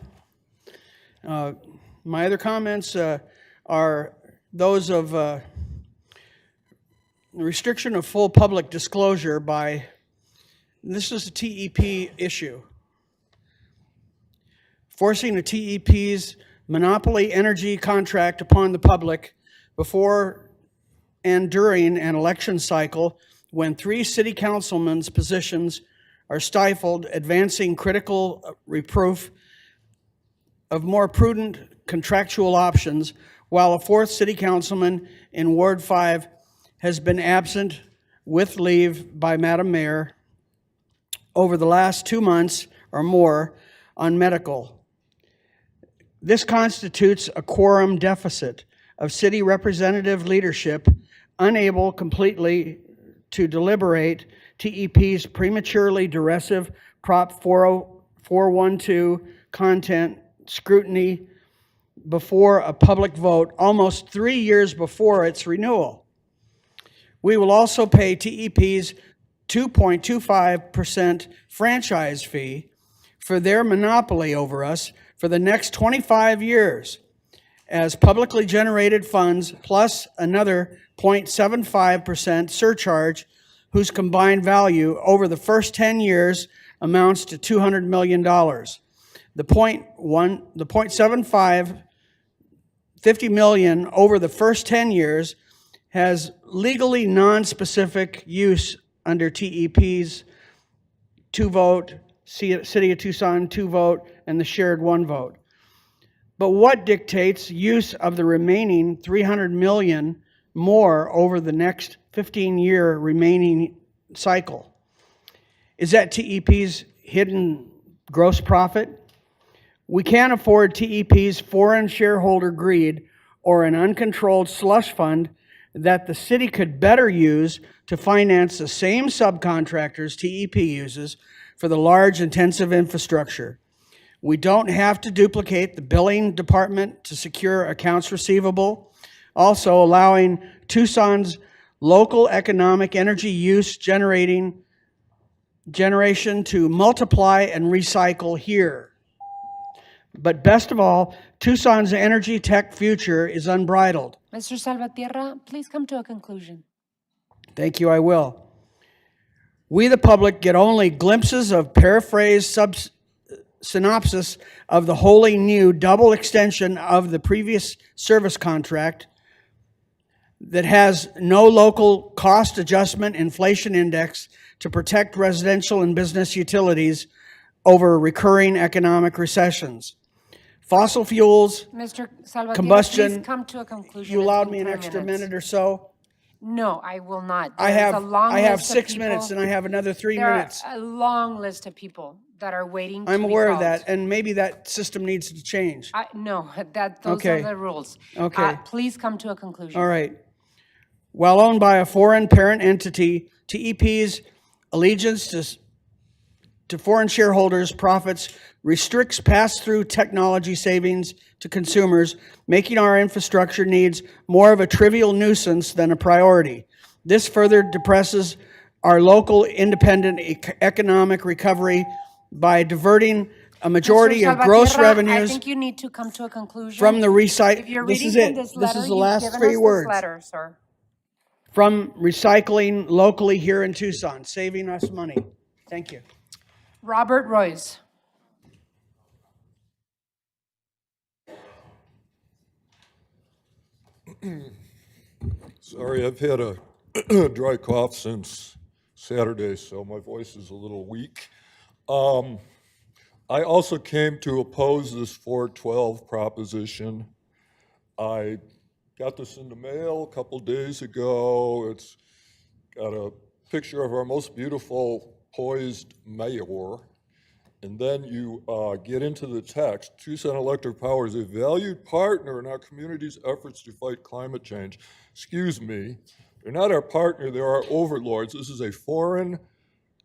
I: My other comments are those of the restriction of full public disclosure by, this is a TEP issue, forcing a TEP's monopoly energy contract upon the public before and during an election cycle when 3 city councilmen's positions are stifled, advancing critical reproof of more prudent contractual options, while a 4th city councilman in Ward 5 has been absent with leave by Madam Mayor over the last 2 months or more on medical. This constitutes a quorum deficit of city representative leadership unable completely to deliberate TEP's prematurely derisive Prop 412 content scrutiny before a public vote almost 3 years before its renewal. We will also pay TEP's 2.25% franchise fee for their monopoly over us for the next 25 years as publicly generated funds plus another 0.75% surcharge whose combined value over the first 10 years amounts to $200 million. The 0.75, $50 million over the first 10 years has legally non-specific use under TEP's 2-vote, City of Tucson 2-vote, and the shared 1-vote. But what dictates use of the remaining $300 million more over the next 15-year remaining cycle? Is that TEP's hidden gross profit? We can't afford TEP's foreign shareholder greed or an uncontrolled slush fund that the city could better use to finance the same subcontractors TEP uses for the large intensive infrastructure. We don't have to duplicate the billing department to secure accounts receivable, also allowing Tucson's local economic energy use generation to multiply and recycle here. But best of all, Tucson's energy tech future is unbridled.
A: Mr. Salvatierra, please come to a conclusion.
I: Thank you, I will. We, the public, get only glimpses of paraphrased synopsis of the wholly new double extension of the previous service contract that has no local cost adjustment inflation index to protect residential and business utilities over recurring economic recessions. Fossil fuels,
A: Mr. Salvatierra,
I: combustion.
A: please come to a conclusion.
I: You
A: It's
I: allowed
A: been
I: me an
A: 3
I: extra
A: minutes.
I: minute or so?
A: No, I will not.
I: I
A: There's a
I: have
A: long list of
I: 6
A: people-
I: minutes and I have another 3
A: there
I: minutes.
A: are a long list of people that are waiting to
I: I'm
A: be
I: aware of
A: called.
I: that, and maybe that system needs to change.
A: No, those
I: Okay.
A: are the rules.
I: Okay.
A: Please come to a conclusion.
I: All right. While owned by a foreign parent entity, TEP's allegiance to foreign shareholders' profits restricts pass-through technology savings to consumers, making our infrastructure needs more of a trivial nuisance than a priority. This further depresses our local independent economic recovery by diverting a majority
A: Mr.
I: of gross
A: Salvatierra, I
I: revenues
A: think you need to come to a conclusion.
I: from the recycle.
A: If you're
I: This is
A: reading
I: it.
A: from this
I: This
A: letter,
I: is the
A: you've
I: last
A: given
I: 3
A: us this
I: words.
A: letter, sir.
I: From recycling locally here in Tucson, saving us money. Thank you.
A: Robert Royce.
J: Sorry, I've had a dry cough since Saturday, so my voice is a little weak. I also came to oppose this 412 proposition. I got this in the mail a couple days ago. It's got a picture of our most beautiful poised mayor, and then you get into the text, Tucson Electric Power is a valued partner in our community's efforts to fight climate change. Excuse me, they're not our partner, they're our overlords. This is a foreign,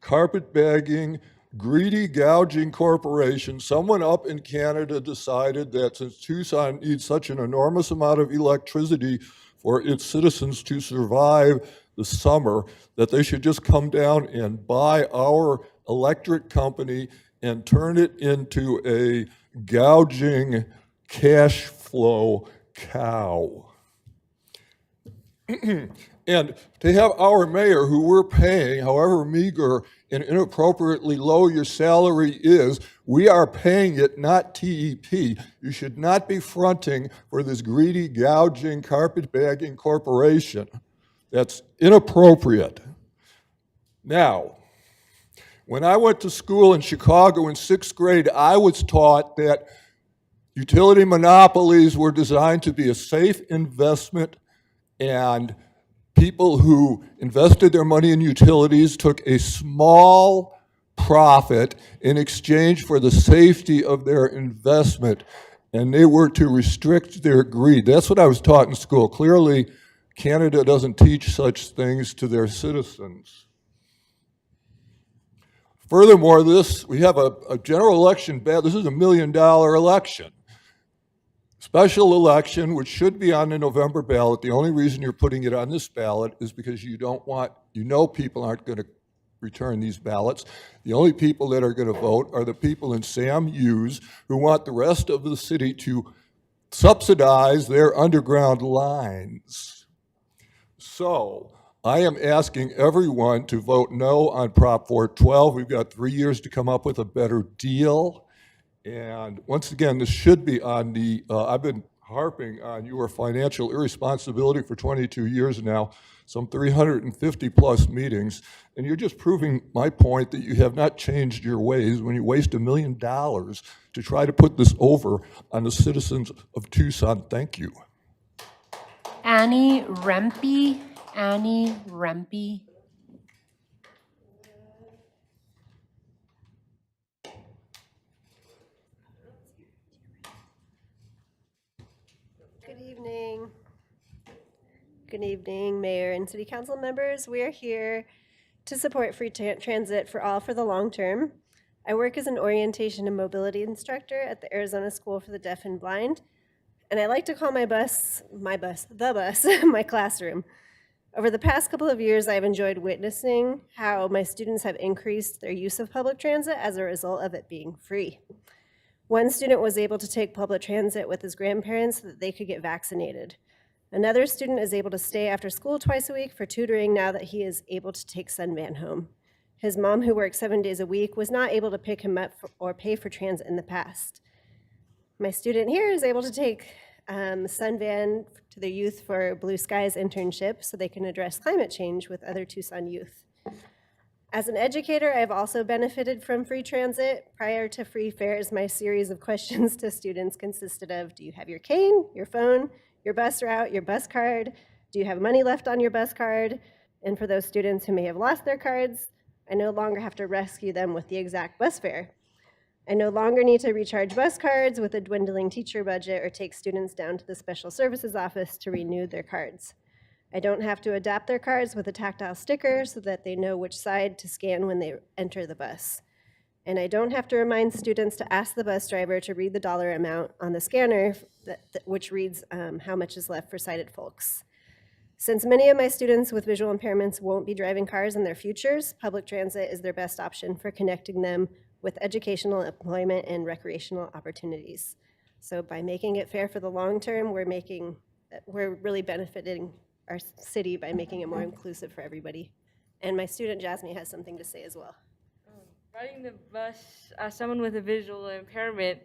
J: carpetbagging, greedy, gouging corporation. Someone up in Canada decided that since Tucson needs such an enormous amount of electricity for its citizens to survive the summer, that they should just come down and buy our electric company and turn it into a gouging cash flow cow. And to have our mayor, who we're paying, however meager and inappropriately low your salary is, we are paying it, not TEP. You should not be fronting for this greedy, gouging, carpetbagging corporation. That's inappropriate. Now, when I went to school in Chicago in 6th grade, I was taught that utility monopolies were designed to be a safe investment, and people who invested their money in utilities took a small profit in exchange for the safety of their investment, and they were to restrict their greed. That's what I was taught in school. Clearly, Canada doesn't teach such things to their citizens. Furthermore, we have a general election ballot. This is $1 million election. Special election, which should be on the November ballot. The only reason you're putting it on this ballot is because you don't want, people aren't going to return these ballots. The only people that are going to vote are the people in Sam Hughes who want the rest of the city to subsidize their underground lines. So I am asking everyone to vote no on Prop 412. We've got 3 years to come up with a better deal. And once again, this should be on the, I've been harping on your financial irresponsibility for 22 years now, some 350 plus meetings, and you're just proving my point that you have not changed your ways when you waste $1 million to try to put this over on the citizens of Tucson. Thank you.
A: Annie Rempe. Annie Rempe.
M: Good evening. Good evening, Mayor and City Council members. We are here to support free transit for all for the long term. I work as an orientation and mobility instructor at the Arizona School for the Deaf and Blind, and I like to call the bus, my classroom. Over the past couple of years, I've enjoyed witnessing how my students have increased their use of public transit as a result of it being free. One student was able to take public transit with his grandparents so that they could get vaccinated. Another student is able to stay after school twice a week for tutoring now that he is able to take Sunvan home. His mom, who works 7 days a week, was not able to pick him up or pay for transit in the past. My student here is able to take Sunvan to their youth for Blue Skies internship so they can address climate change with other Tucson youth. As an educator, I've also benefited from free transit. Prior to free fares, my series of questions to students consisted of, do you have your cane, your phone, your bus route, your bus card? Do you have money left on your bus card? And for those students who may have lost their cards, I no longer have to rescue them with the exact bus fare. I no longer need to recharge bus cards with a dwindling teacher budget or take students down to the special services office to renew their cards. I don't have to adapt their cards with a tactile sticker so that they know which side to scan when they enter the bus. And I don't have to remind students to ask the bus driver to read the dollar amount on the scanner, which reads how much is left for sighted folks. Since many of my students with visual impairments won't be driving cars in their futures, public transit is their best option for connecting them with educational, employment, and recreational opportunities. So by making it fair for the long term, we're really benefiting our city by making it more inclusive for everybody. And my student Jasmine has something to say as well.
P: Riding the bus as someone with a visual impairment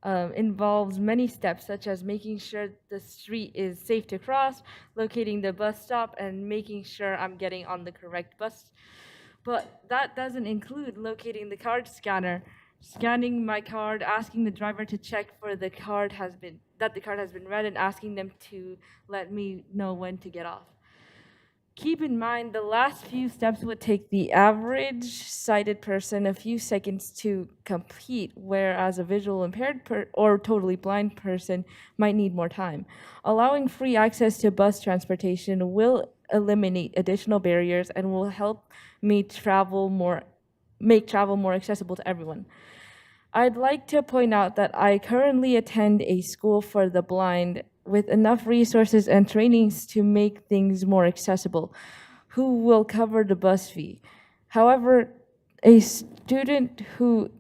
P: involves many steps, such as making sure the street is safe to cross, locating the bus stop, and making sure I'm getting on the correct bus. But that doesn't include locating the card scanner, scanning my card, asking the driver to check for the card has been read, and asking them to let me know when to get off. Keep in mind, the last few steps would take the average sighted person a few seconds to complete, whereas a visual impaired or totally blind person might need more time. Allowing free access to bus transportation will eliminate additional barriers and will help make travel more accessible to everyone. I'd like to point out that I currently attend a school for the blind with enough resources and trainings to make things more accessible, who will cover the bus fee. However, as a student who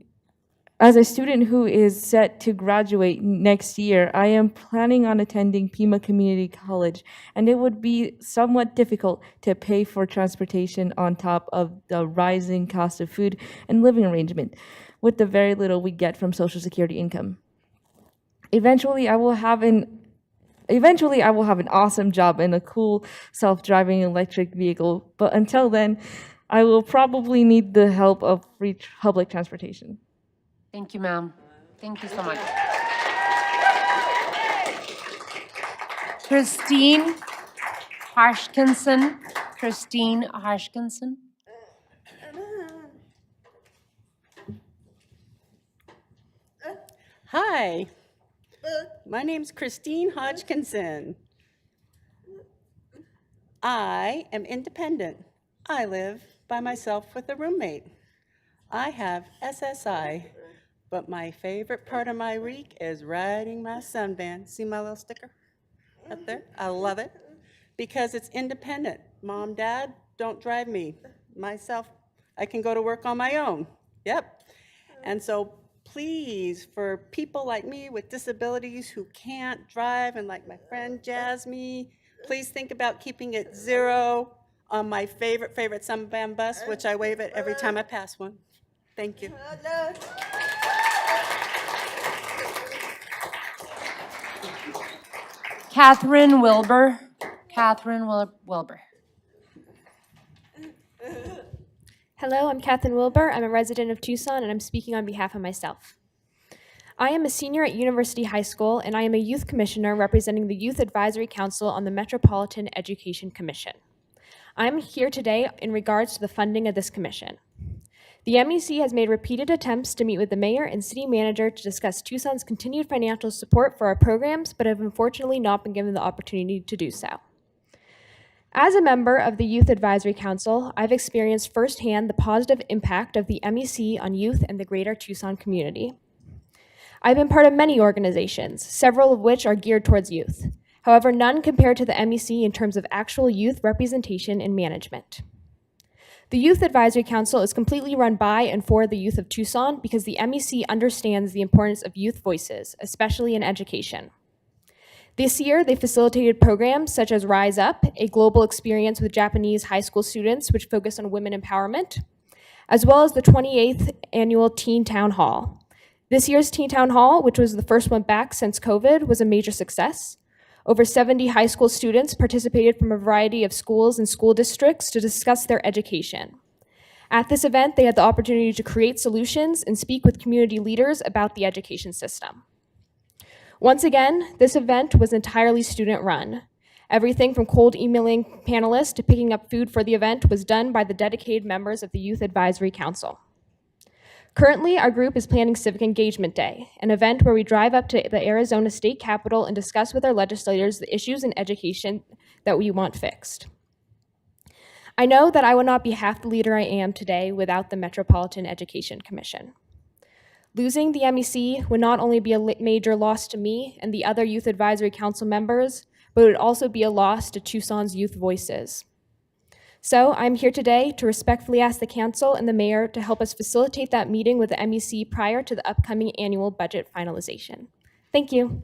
P: is set to graduate next year, I am planning on attending Pima Community College, and it would be somewhat difficult to pay for transportation on top of the rising cost of food and living arrangement, with the very little we get from Social Security income. Eventually, I will have an awesome job in a cool self-driving electric vehicle, but until then, I will probably need the help of free public transportation.
A: Thank you, ma'am. Thank you so much. Christine Hashkinson. Christine Hashkinson.
B: Hi, my name's Christine Hodgkinson. I am independent. I live by myself with a roommate. I have SSI, but my favorite part of my week is riding my Sunvan. See my little sticker up there? I love it because it's independent. Mom, Dad, don't drive me. Myself, I can go to work on my own. Yep. And so please, for people like me with disabilities who can't drive, and like my friend Jasmine, please think about keeping it 0 on my favorite Sunvan bus, which I wave at every time I pass one. Thank you.
A: Catherine Wilbur. Catherine Wilbur.
R: Hello, I'm Catherine Wilbur. I'm a resident of Tucson, and I'm speaking on behalf of myself. I am a senior at University High School, and I am a youth commissioner representing the Youth Advisory Council on the Metropolitan Education Commission. I'm here today in regards to the funding of this commission. The MEC has made repeated attempts to meet with the mayor and city manager to discuss Tucson's continued financial support for our programs, but have unfortunately not been given the opportunity to do so. As a member of the Youth Advisory Council, I've experienced firsthand the positive impact of the MEC on youth and the greater Tucson community. I've been part of many organizations, several of which are geared towards youth. However, none compared to the MEC in terms of actual youth representation and management. The Youth Advisory Council is completely run by and for the youth of Tucson because the MEC understands the importance of youth voices, especially in education. This year, they facilitated programs such as Rise Up, a global experience with Japanese high school students which focused on women empowerment, as well as the 28th annual Teen Town Hall. This year's Teen Town Hall, which was the first one back since COVID, was a major success. Over 70 high school students participated from a variety of schools and school districts to discuss their education. At this event, they had the opportunity to create solutions and speak with community leaders about the education system. Once again, this event was entirely student-run. Everything from cold emailing panelists to picking up food for the event was done by the dedicated members of the Youth Advisory Council. Currently, our group is planning Civic Engagement Day, an event where we drive up to the Arizona State Capitol and discuss with our legislators the issues in education that we want fixed. I know that I would not be half the leader I am today without the Metropolitan Education Commission. Losing the MEC would not only be a major loss to me and the other Youth Advisory Council members, but it would also be a loss to Tucson's youth voices. So I'm here today to respectfully ask the council and the mayor to help us facilitate that meeting with the MEC prior to the upcoming annual budget finalization. Thank you.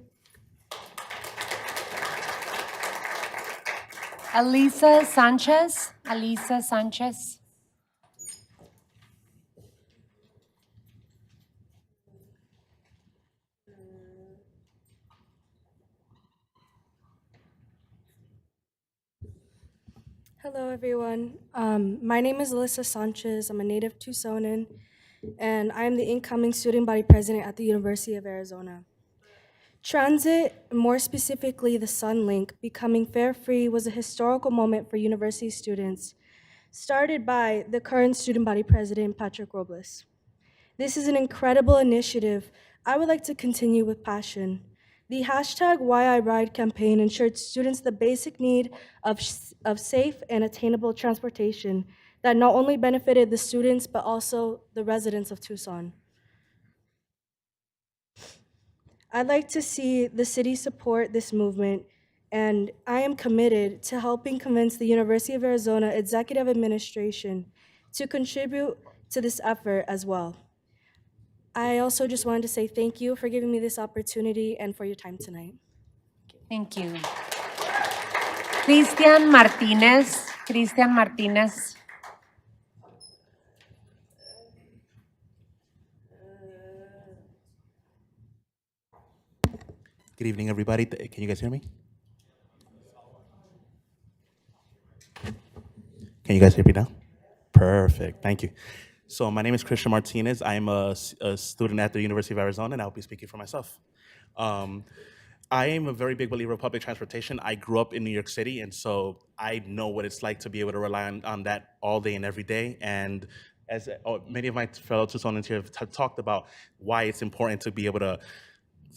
A: Alisa Sanchez. Alisa Sanchez.
W: Hello, everyone. My name is Alyssa Sanchez. I'm a native Tucsonan, and I am the incoming student body president at the University of Arizona. Transit, more specifically the Sunlink, becoming fare-free was a historical moment for university students, started by the current student body president, Patrick Robles. This is an incredible initiative I would like to continue with passion. The hashtag #WhyIRide campaign ensured students the basic need of safe and attainable transportation that not only benefited the students, but also the residents of Tucson. I'd like to see the city support this movement, and I am committed to helping convince the University of Arizona Executive Administration to contribute to this effort as well. I also just wanted to say thank you for giving me this opportunity and for your time tonight.
A: Thank you. Cristian Martinez. Cristian Martinez.
D: Good evening, everybody. Can you guys hear me? Can you guys hear me now? Perfect. Thank you. So my name is Christian Martinez. I'm a student at the University of Arizona, and I'll be speaking for myself. I am a very big believer of public transportation. I grew up in New York City, and so I know what it's like to be able to rely on that all day and every day. And as many of my fellow Tucsonans here have talked about why it's important to be able to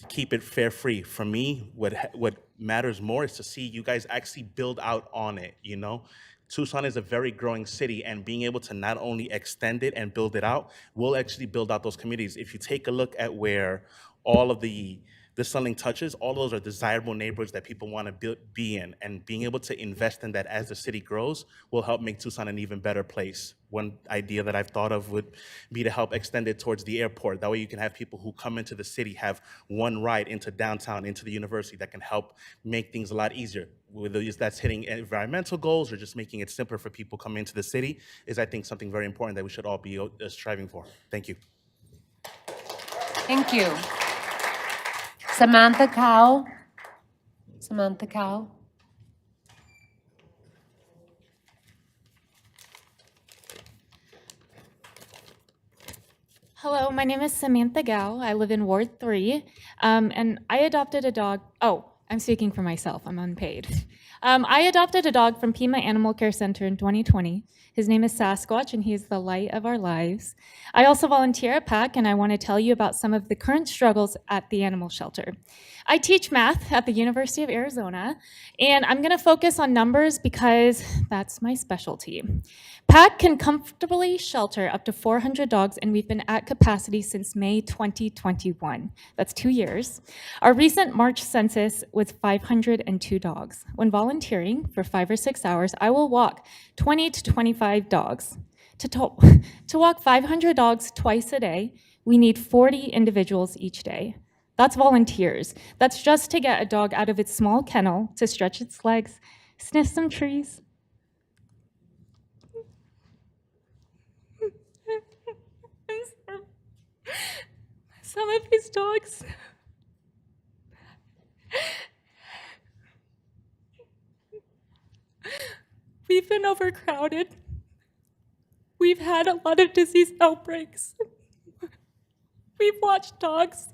D: keep it fare-free. For me, what matters more is to see you guys actually build out on it, you know? Tucson is a very growing city, and being able to not only extend it and build it out, will actually build out those communities. If you take a look at where all of the Sunlink touches, all those are desirable neighborhoods that people want to be in, and being able to invest in that as the city grows will help make Tucson an even better place. One idea that I've thought of would be to help extend it towards the airport. That way you can have people who come into the city have one ride into downtown, into the university, that can help make things a lot easier. Whether that's hitting environmental goals or just making it simpler for people coming into the city is, I think, something very important that we should all be striving for. Thank you.
A: Thank you. Samantha Cow. Samantha Cow.
S: Hello, my name is Samantha Gao. I live in Ward 3, and I adopted a dog. Oh, I'm speaking for myself. I'm unpaid. I adopted a dog from Pima Animal Care Center in 2020. His name is Sasquatch, and he is the light of our lives. I also volunteer at PAC, and I want to tell you about some of the current struggles at the animal shelter. I teach math at the University of Arizona, and I'm going to focus on numbers because that's my specialty. PAC can comfortably shelter up to 400 dogs, and we've been at capacity since May 2021. That's 2 years. Our recent March census was 502 dogs. When volunteering for 5 or 6 hours, I will walk 20 to 25 dogs. To walk 500 dogs twice a day, we need 40 individuals each day. That's volunteers. That's just to get a dog out of its small kennel, to stretch its legs, sniff some trees. Some of these dogs we've been overcrowded. We've had a lot of disease outbreaks. We've watched dogs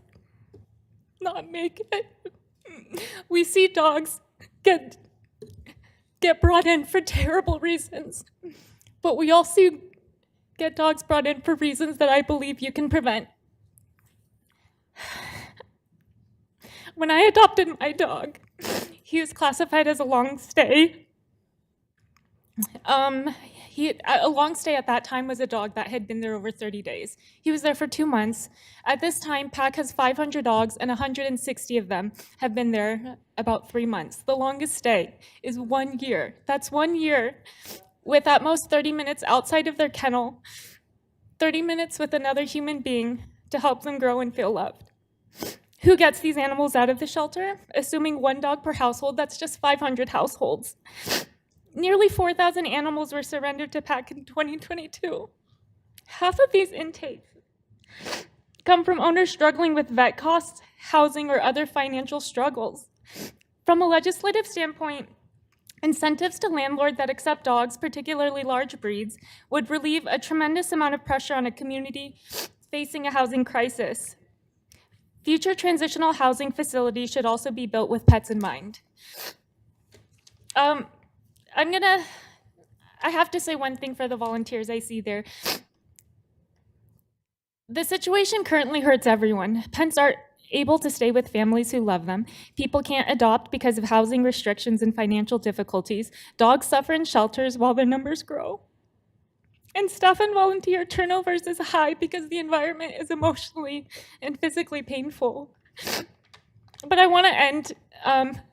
S: not make it. We see dogs get brought in for terrible reasons, but we also get dogs brought in for reasons that I believe you can prevent. When I adopted my dog, he was classified as a long stay. A long stay at that time was a dog that had been there over 30 days. He was there for 2 months. At this time, PAC has 500 dogs, and 160 of them have been there about 3 months. The longest stay is 1 year. That's 1 year with at most 30 minutes outside of their kennel, 30 minutes with another human being to help them grow and feel loved. Who gets these animals out of the shelter? Assuming 1 dog per household, that's just 500 households. Nearly 4,000 animals were surrendered to PAC in 2022. Half of these intakes come from owners struggling with vet costs, housing, or other financial struggles. From a legislative standpoint, incentives to landlords that accept dogs, particularly large breeds, would relieve a tremendous amount of pressure on a community facing a housing crisis. Future transitional housing facilities should also be built with pets in mind. I have to say one thing for the volunteers I see there. The situation currently hurts everyone. Pets aren't able to stay with families who love them. People can't adopt because of housing restrictions and financial difficulties. Dogs suffer in shelters while their numbers grow. And staff and volunteer turnovers is high because the environment is emotionally and physically painful. But I want to end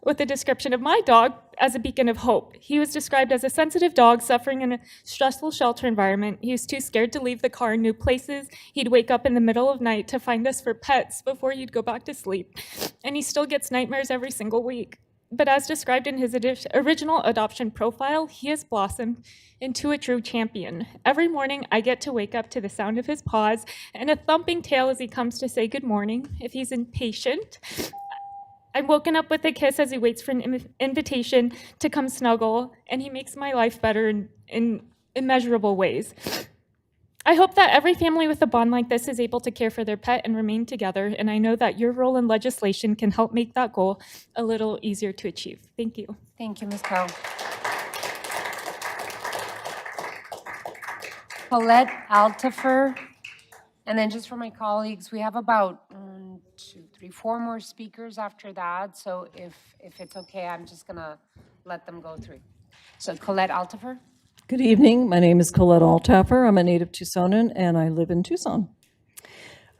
S: with a description of my dog as a beacon of hope. He was described as a sensitive dog suffering in a stressful shelter environment. He was too scared to leave the car in new places. He'd wake up in the middle of night to find us for pets before he'd go back to sleep. And he still gets nightmares every single week. But as described in his original adoption profile, he has blossomed into a true champion. Every morning, I get to wake up to the sound of his paws and a thumping tail as he comes to say good morning. If he's impatient, I'm woken up with a kiss as he waits for an invitation to come snuggle, and he makes my life better in immeasurable ways. I hope that every family with a bond like this is able to care for their pet and remain together, and I know that your role in legislation can help make that goal a little easier to achieve. Thank you.
A: Thank you, Ms. Powell. Colette Altifer. And then just for my colleagues, we have about 4 more speakers after that. So if it's okay, I'm just gonna let them go through. So Colette Altifer.
C: Good evening. My name is Colette Altaffer. I'm a native Tucsonan, and I live in Tucson.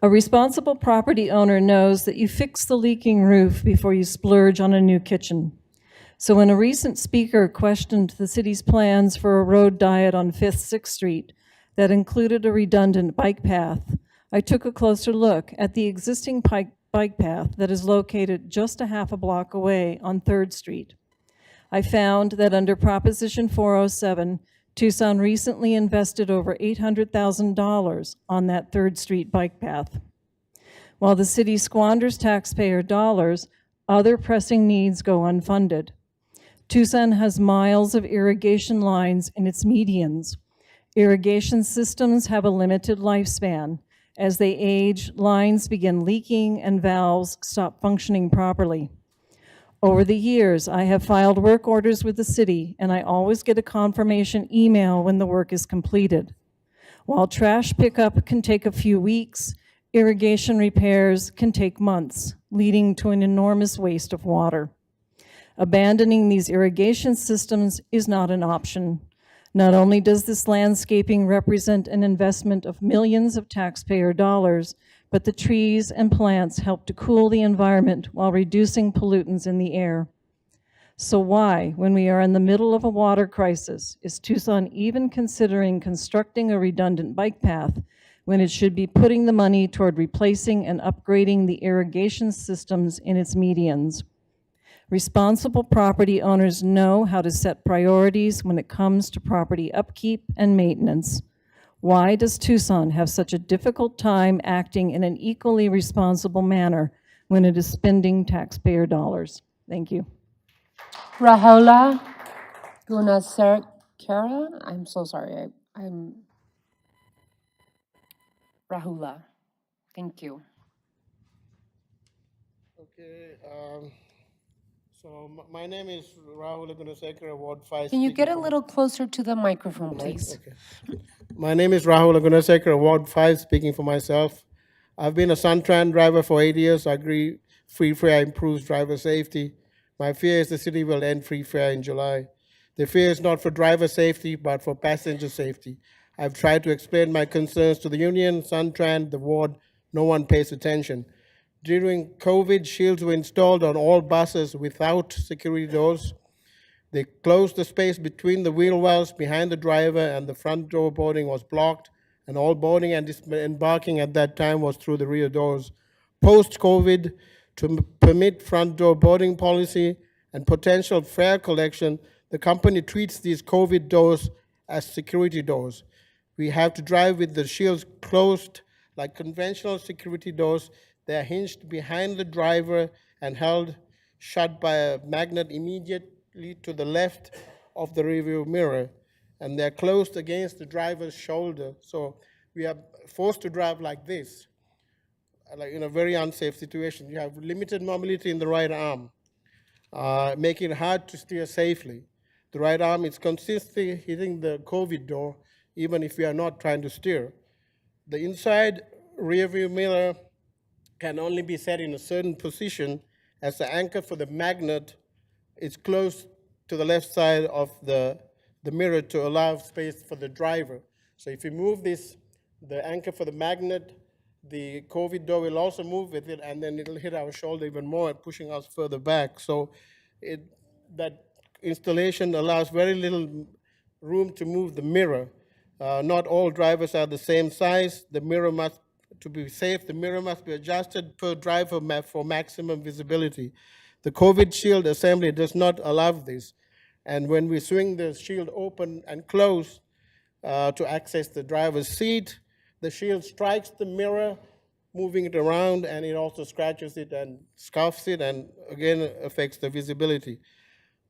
C: A responsible property owner knows that you fix the leaking roof before you splurge on a new kitchen. So when a recent speaker questioned the city's plans for a road diet on 5th, 6th Street that included a redundant bike path, I took a closer look at the existing bike path that is located just a half a block away on 3rd Street. I found that under Proposition 407, Tucson recently invested over $800,000 on that 3rd Street bike path. While the city squanders taxpayer dollars, other pressing needs go unfunded. Tucson has miles of irrigation lines in its medians. Irrigation systems have a limited lifespan. As they age, lines begin leaking and valves stop functioning properly. Over the years, I have filed work orders with the city, and I always get a confirmation email when the work is completed. While trash pickup can take a few weeks, irrigation repairs can take months, leading to an enormous waste of water. Abandoning these irrigation systems is not an option. Not only does this landscaping represent an investment of millions of taxpayer dollars, but the trees and plants help to cool the environment while reducing pollutants in the air. So why, when we are in the middle of a water crisis, is Tucson even considering constructing a redundant bike path when it should be putting the money toward replacing and upgrading the irrigation systems in its medians? Responsible property owners know how to set priorities when it comes to property upkeep and maintenance. Why does Tucson have such a difficult time acting in an equally responsible manner when it is spending taxpayer dollars? Thank you.
A: Rahula Gunasekara. I'm so sorry. I'm Rahula. Thank you.
L: Okay. So my name is Rahul Gunasekara, Ward 5.
A: Can you get a little closer to the microphone, please?
L: Okay. My name is Rahul Gunasekara, Ward 5, speaking for myself. I've been a Suntran driver for 8 years. I agree free fare improves driver safety. My fear is the city will end free fare in July. The fear is not for driver safety, but for passenger safety. I've tried to explain my concerns to the union, Suntran, the ward. No one pays attention. During COVID, shields were installed on all buses without security doors. They closed the space between the wheel wells behind the driver, and the front door boarding was blocked, and all boarding and embarking at that time was through the rear doors. Post-COVID, to permit front door boarding policy and potential fare collection, the company treats these COVID doors as security doors. We have to drive with the shields closed like conventional security doors. They are hinged behind the driver and held shut by a magnet immediately to the left of the rearview mirror, and they're closed against the driver's shoulder. So we are forced to drive like this. like in a very unsafe situation. You have limited mobility in the right arm, making it hard to steer safely. The right arm is consistently hitting the COVID door, even if we are not trying to steer. The inside rear view mirror can only be set in a certain position as the anchor for the magnet is close to the left side of the mirror to allow space for the driver. So if you move this, the anchor for the magnet, the COVID door will also move with it, and then it'll hit our shoulder even more, pushing us further back. So that installation allows very little room to move the mirror. Not all drivers are the same size. The mirror must, to be safe, the mirror must be adjusted per driver for maximum visibility. The COVID shield assembly does not allow this. And when we swing the shield open and close to access the driver's seat, the shield strikes the mirror, moving it around, and it also scratches it and scuffs it, and again affects the visibility.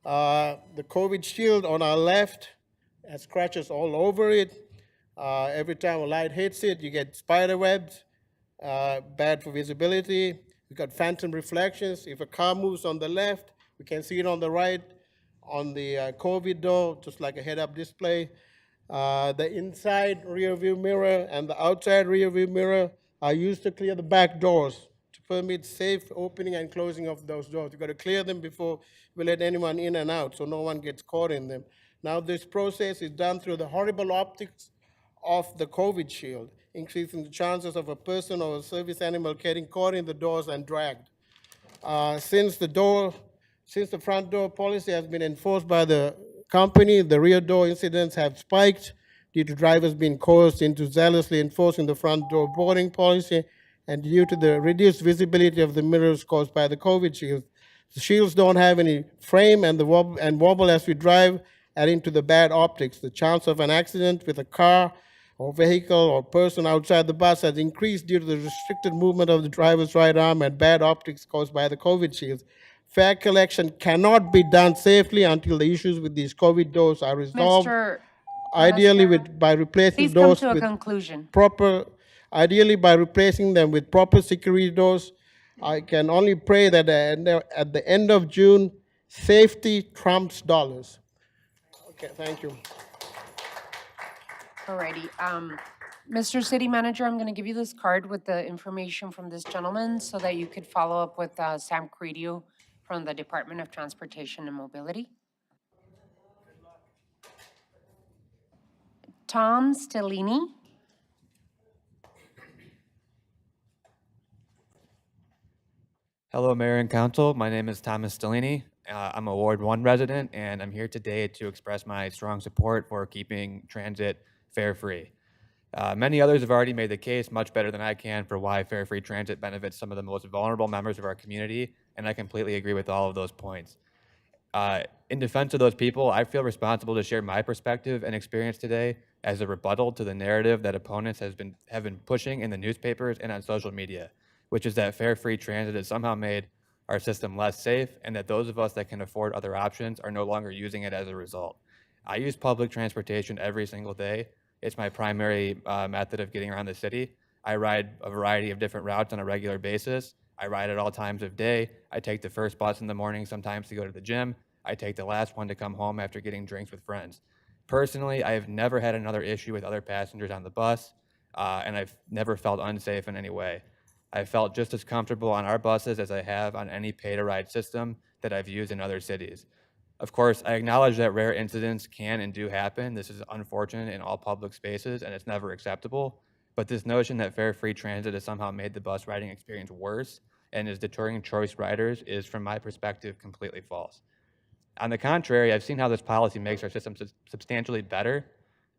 L: The COVID shield on our left has scratches all over it. Every time a light hits it, you get spider webs, bad for visibility. We've got phantom reflections. If a car moves on the left, we can see it on the right, on the COVID door, just like a head-up display. The inside rear view mirror and the outside rear view mirror are used to clear the back doors to permit safe opening and closing of those doors. You've got to clear them before we let anyone in and out so no one gets caught in them. Now this process is done through the horrible optics of the COVID shield, increasing the chances of a person or a service animal getting caught in the doors and dragged. Since the front door policy has been enforced by the company, the rear door incidents have spiked due to drivers being coerced into zealously enforcing the front door boarding policy and due to the reduced visibility of the mirrors caused by the COVID shields. The shields don't have any frame and wobble as we drive, adding to the bad optics. The chance of an accident with a car or vehicle or person outside the bus has increased due to the restricted movement of the driver's right arm and bad optics caused by the COVID shields. Fare collection cannot be done safely until the issues with these COVID doors are resolved. Ideally, by replacing
A: Please come
L: doors
A: to a
L: with
A: conclusion.
L: ideally by replacing them with proper security doors. I can only pray that at the end of June, safety trumps dollars. Okay, thank you.
A: Alrighty. Mr. City Manager, I'm going to give you this card with the information from this gentleman so that you could follow up with Sam Credio from the Department of Transportation and Mobility. Tom Stellini.
E: Hello, Mayor and Council. My name is Thomas Stellini. I'm a Ward 1 resident, and I'm here today to express my strong support for keeping transit fare-free. Many others have already made the case much better than I can for why fare-free transit benefits some of the most vulnerable members of our community, and I completely agree with all of those points. In defense of those people, I feel responsible to share my perspective and experience today as a rebuttal to the narrative that opponents have been pushing in the newspapers and on social media, which is that fare-free transit has somehow made our system less safe and that those of us that can afford other options are no longer using it as a result. I use public transportation every single day. It's my primary method of getting around the city. I ride a variety of different routes on a regular basis. I ride at all times of day. I take the first bus in the morning sometimes to go to the gym. I take the last one to come home after getting drinks with friends. Personally, I have never had another issue with other passengers on the bus, and I've never felt unsafe in any way. I felt just as comfortable on our buses as I have on any pay-to-ride system that I've used in other cities. Of course, I acknowledge that rare incidents can and do happen. This is unfortunate in all public spaces, and it's never acceptable. But this notion that fare-free transit has somehow made the bus riding experience worse and is deterring choice riders is, from my perspective, completely false. On the contrary, I've seen how this policy makes our system substantially better.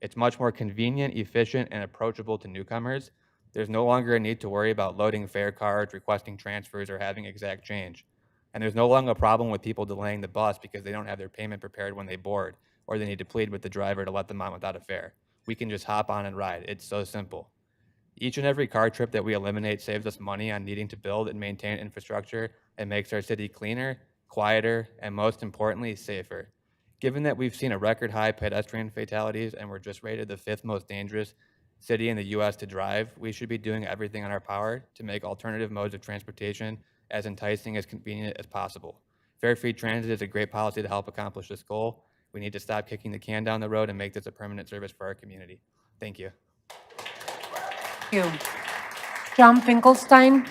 E: It's much more convenient, efficient, and approachable to newcomers. There's no longer a need to worry about loading fare cards, requesting transfers, or having exact change. And there's no longer a problem with people delaying the bus because they don't have their payment prepared when they board, or they need to plead with the driver to let them on without a fare. We can just hop on and ride. It's so simple. Each and every car trip that we eliminate saves us money on needing to build and maintain infrastructure and makes our city cleaner, quieter, and most importantly, safer. Given that we've seen a record high pedestrian fatalities and we're just rated the 5th most dangerous city in the U.S. to drive, we should be doing everything in our power to make alternative modes of transportation as enticing, as convenient as possible. Fare-free transit is a great policy to help accomplish this goal. We need to stop kicking the can down the road and make this a permanent service for our community. Thank you.
A: Thank you. John Finkelstein.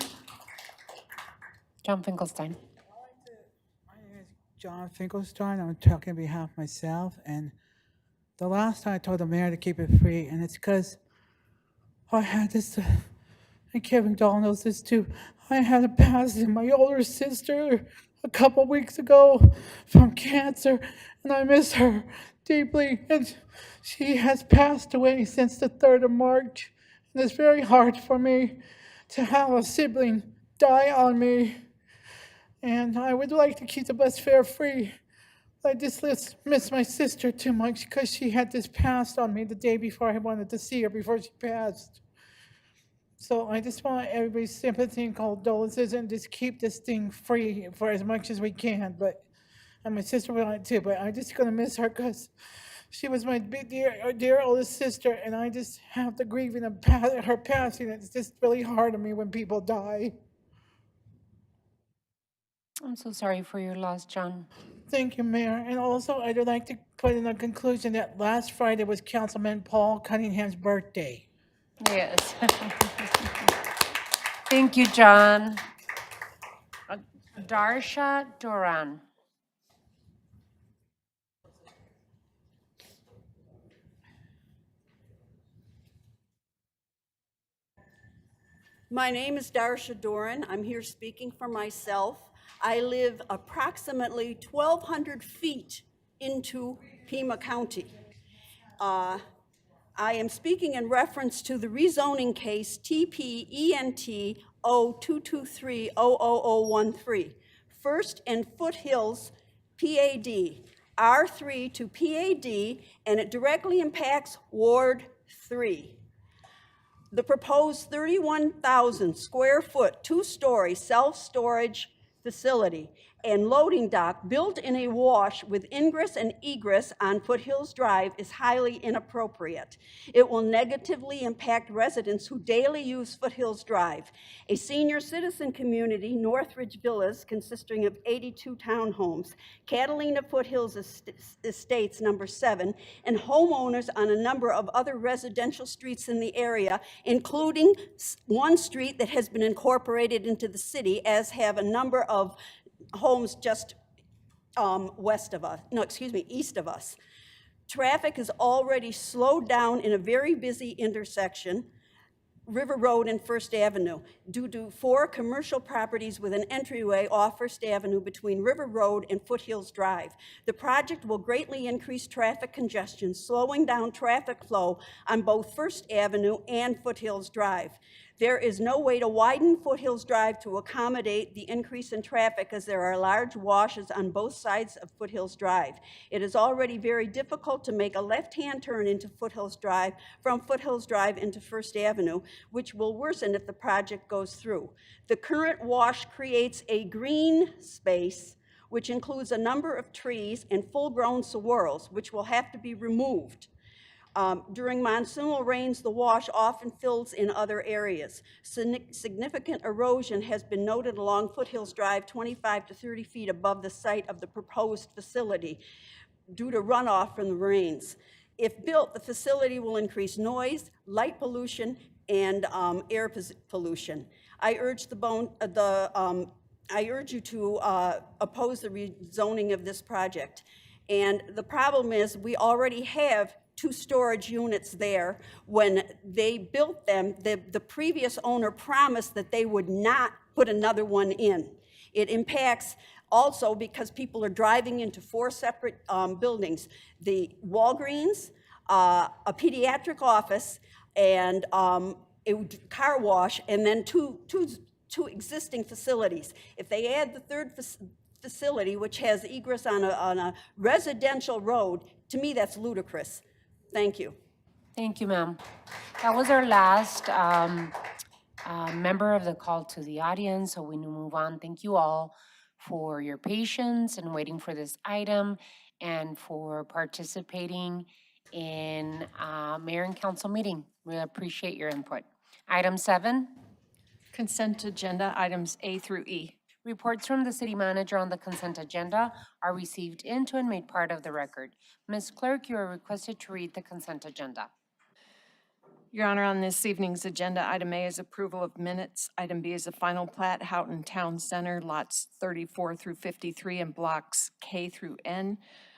A: John Finkelstein.
F: John Finkelstein. I'm talking on behalf of myself. And the last time I told the mayor to keep it free, and it's because I had this, and Kevin Dahl knows this too. I had a passing of my older sister a couple weeks ago from cancer, and I miss her deeply. And she has passed away since the 3rd of March. And it's very hard for me to have a sibling die on me. And I would like to keep the bus fare free. I just miss my sister too much because she had this passed on me the day before I wanted to see her before she passed. So I just want everybody's sympathy and condolences and just keep this thing free for as much as we can. And my sister wanted too, but I'm just gonna miss her because she was my big dear oldest sister, and I just have to grieve in her passing. It's just really hard on me when people die.
A: I'm so sorry for your loss, John.
F: Thank you, Mayor. And also, I'd like to put in a conclusion that last Friday was Councilman Paul Cunningham's birthday.
A: Yes. Thank you, John. Darsha Duran.
B: My name is Darsha Doran. I'm here speaking for myself. I live approximately 1,200 feet into Pima County. I am speaking in reference to the rezoning case TPENT 0223-00013, First and Foothills PAD, R3 to PAD, and it directly impacts Ward 3. The proposed 31,000 square foot, 2-story self-storage facility and loading dock built in a wash with ingress and egress on Foothills Drive is highly inappropriate. It will negatively impact residents who daily use Foothills Drive, a senior citizen community, Northridge Villas, consisting of 82 townhomes, Catalina Foothills Estates number 7, and homeowners on a number of other residential streets in the area, including one street that has been incorporated into the city, as have a number of homes just east of us. Traffic is already slowed down in a very busy intersection, River Road and First Avenue, due to 4 commercial properties with an entryway off First Avenue between River Road and Foothills Drive. The project will greatly increase traffic congestion, slowing down traffic flow on both First Avenue and Foothills Drive. There is no way to widen Foothills Drive to accommodate the increase in traffic, as there are large washes on both sides of Foothills Drive. It is already very difficult to make a left-hand turn into Foothills Drive from Foothills Drive into First Avenue, which will worsen if the project goes through. The current wash creates a green space, which includes a number of trees and full-grown saguaros, which will have to be removed. During monsoonal rains, the wash often fills in other areas. Significant erosion has been noted along Foothills Drive 25 to 30 feet above the site of the proposed facility due to runoff from the rains. If built, the facility will increase noise, light pollution, and air pollution. I urge you to oppose the rezoning of this project. And the problem is, we already have 2 storage units there. When they built them, the previous owner promised that they would not put another one in. It impacts also because people are driving into 4 separate buildings: the Walgreens, a pediatric office, and a car wash, and then two existing facilities. If they add the 3rd facility, which has egress on a residential road, to me that's ludicrous. Thank you.
A: Thank you, ma'am. That was our last member of the call to the audience, so we move on. Thank you all for your patience and waiting for this item and for participating in mayor and council meeting. We appreciate your input. Item 7,
K: Consent agenda items A through E.
A: reports from the city manager on the consent agenda are received into and made part of the record. Ms. Clerk, you are requested to read the consent agenda.
K: Your Honor, on this evening's agenda, item A is approval of minutes. Item B is the final plat, Houghton Town Center, lots 34 through 53 and blocks K through N.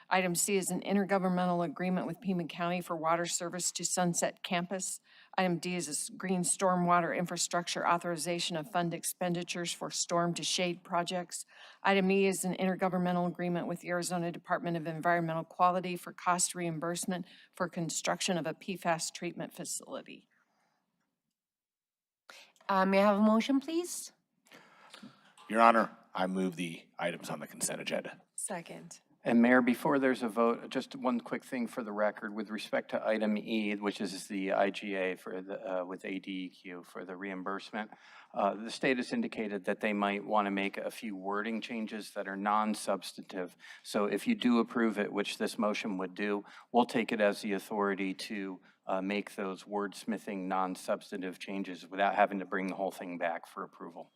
K: Item C is an intergovernmental agreement with Pima County for water service to Sunset Campus. Item D is a green stormwater infrastructure authorization of fund expenditures for storm to shade projects. Item E is an intergovernmental agreement with the Arizona Department of Environmental Quality for cost reimbursement for construction of a PFAS treatment facility.
A: May I have a motion, please?
N: Your Honor, I move the items on the consent agenda.
K: Second.
G: And Mayor, before there's a vote, just one quick thing for the record with respect to item E, which is the IGA for the with ADEQ for the reimbursement. The state has indicated that they might want to make a few wording changes that are non-substantive. So if you do approve it, which this motion would do, we'll take it as the authority to make those wordsmithing non-substantive changes without having to bring the whole thing back for approval.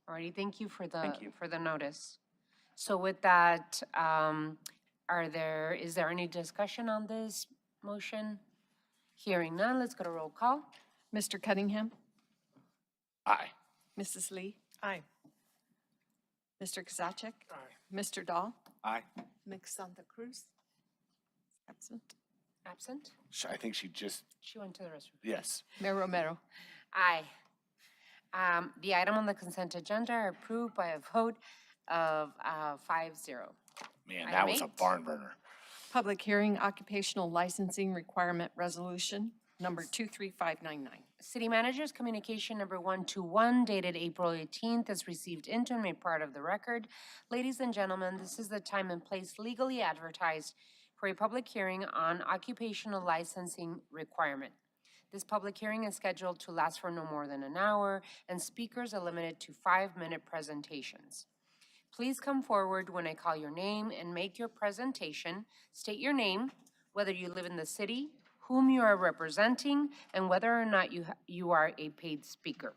A: Alrighty, thank you for the
G: Thank you.
A: for the notice. So with that, is there any discussion on this motion? Hearing none, let's go to roll call.
K: Mr. Cunningham?
N: Aye.
K: Mrs. Lee? Aye. Mr. Kozaczek? Aye. Mr. Dahl?
N: Aye.
K: Ms. Santa Cruz? Absent.
A: Absent?
N: I think she just,
A: She went to the restroom.
N: yes.
K: Mayor Romero?
A: Aye. The item on the consent agenda are approved by a vote of 5-0.
N: Man,
A: Item
N: that was a
A: 8.
N: barn burner.
K: Public hearing occupational licensing requirement resolution number 23599.
A: City Manager's Communication Number 121 dated April 18th is received into and made part of the record. Ladies and gentlemen, this is the time and place legally advertised for a public hearing on occupational licensing requirement. This public hearing is scheduled to last for no more than an hour, and speakers are limited to 5-minute presentations. Please come forward when I call your name and make your presentation. State your name, whether you live in the city, whom you are representing, and whether or not you are a paid speaker.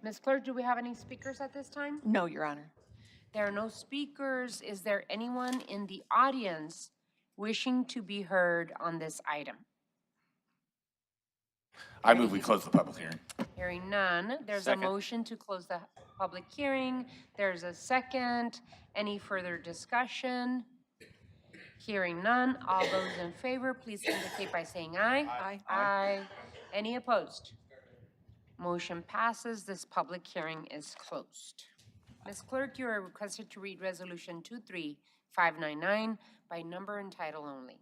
A: Ms. Clerk, do we have any speakers at this time?
K: No, Your Honor.
A: There are no speakers. Is there anyone in the audience wishing to be heard on this item?
N: I move we close the public hearing.
A: Hearing none, there's
N: Second.
A: a motion to close the public hearing. There's a second. Any further discussion? Hearing none, all those in favor, please indicate by saying aye.
K: Aye.
A: Aye. Any opposed? Motion passes. This public hearing is closed. Ms. Clerk, you are requested to read Resolution 23599 by number and title only.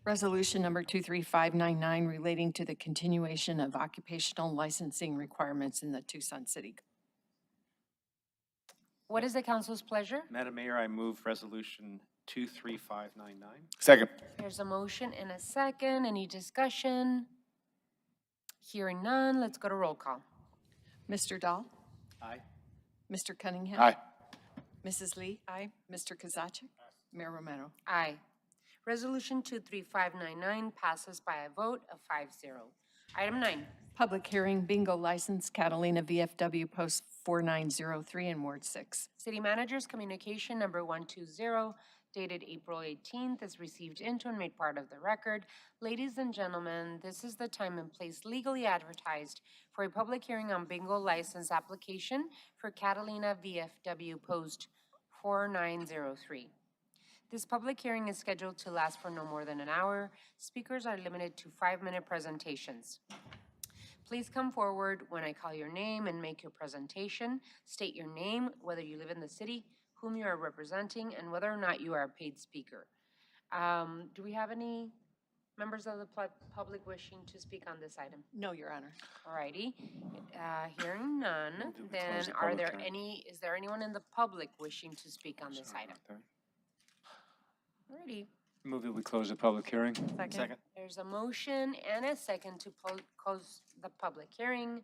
K: Resolution number 23599 relating to the continuation of occupational licensing requirements in the Tucson City.
A: What is the council's pleasure?
O: Madam Mayor, I move Resolution 23599.
N: Second.
A: There's a motion and a second. Any discussion? Hearing none, let's go to roll call.
K: Mr. Dahl?
O: Aye.
K: Mr. Cunningham?
N: Aye.
K: Mrs. Lee? Aye. Mr. Kozaczek? Mayor Romero?
A: Aye. Resolution 23599 passes by a vote of 5-0. Item 9.
K: Public hearing bingo license, Catalina VFW Post 4903 in Ward 6.
A: City Manager's Communication Number 120 dated April 18th is received into and made part of the record. Ladies and gentlemen, this is the time and place legally advertised for a public hearing on bingo license application for Catalina VFW Post 4903. This public hearing is scheduled to last for no more than an hour. Speakers are limited to 5-minute presentations. Please come forward when I call your name and make your presentation. State your name, whether you live in the city, whom you are representing, and whether or not you are a paid speaker. Do we have any members of the public wishing to speak on this item?
K: No, Your Honor.
A: All righty. Hearing none, then
O: the
A: are
O: public
A: there
O: hearing.
A: is there anyone in the public wishing to speak on this item? Alrighty.
O: Move that we close the public hearing.
K: Second.
A: There's a motion and a second to close the public hearing.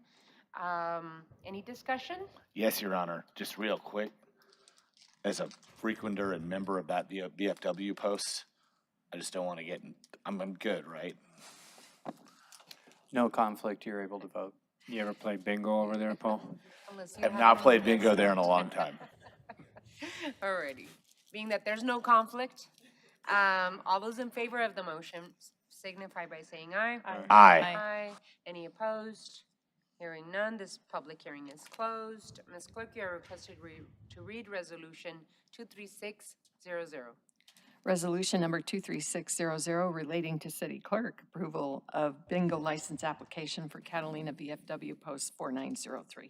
A: Any discussion?
N: Yes, Your Honor. Just real quick, as a frequenter and member of that VFW post, I just don't want to get, I'm good, right?
O: No conflict, you're able to vote. You ever play bingo over there, Paul?
A: Unless you
N: Have
A: have
N: not
A: any
N: played bingo
A: against
N: there in a
A: it.
N: long time.
A: Alrighty. Being that there's no conflict, all those in favor of the motion signify by saying aye.
N: Aye.
A: Aye. Any opposed? Hearing none, this public hearing is closed. Ms. Clerk, you are requested to read Resolution 23600.
K: Resolution number 23600 relating to city clerk approval of bingo license application for Catalina VFW Post 4903.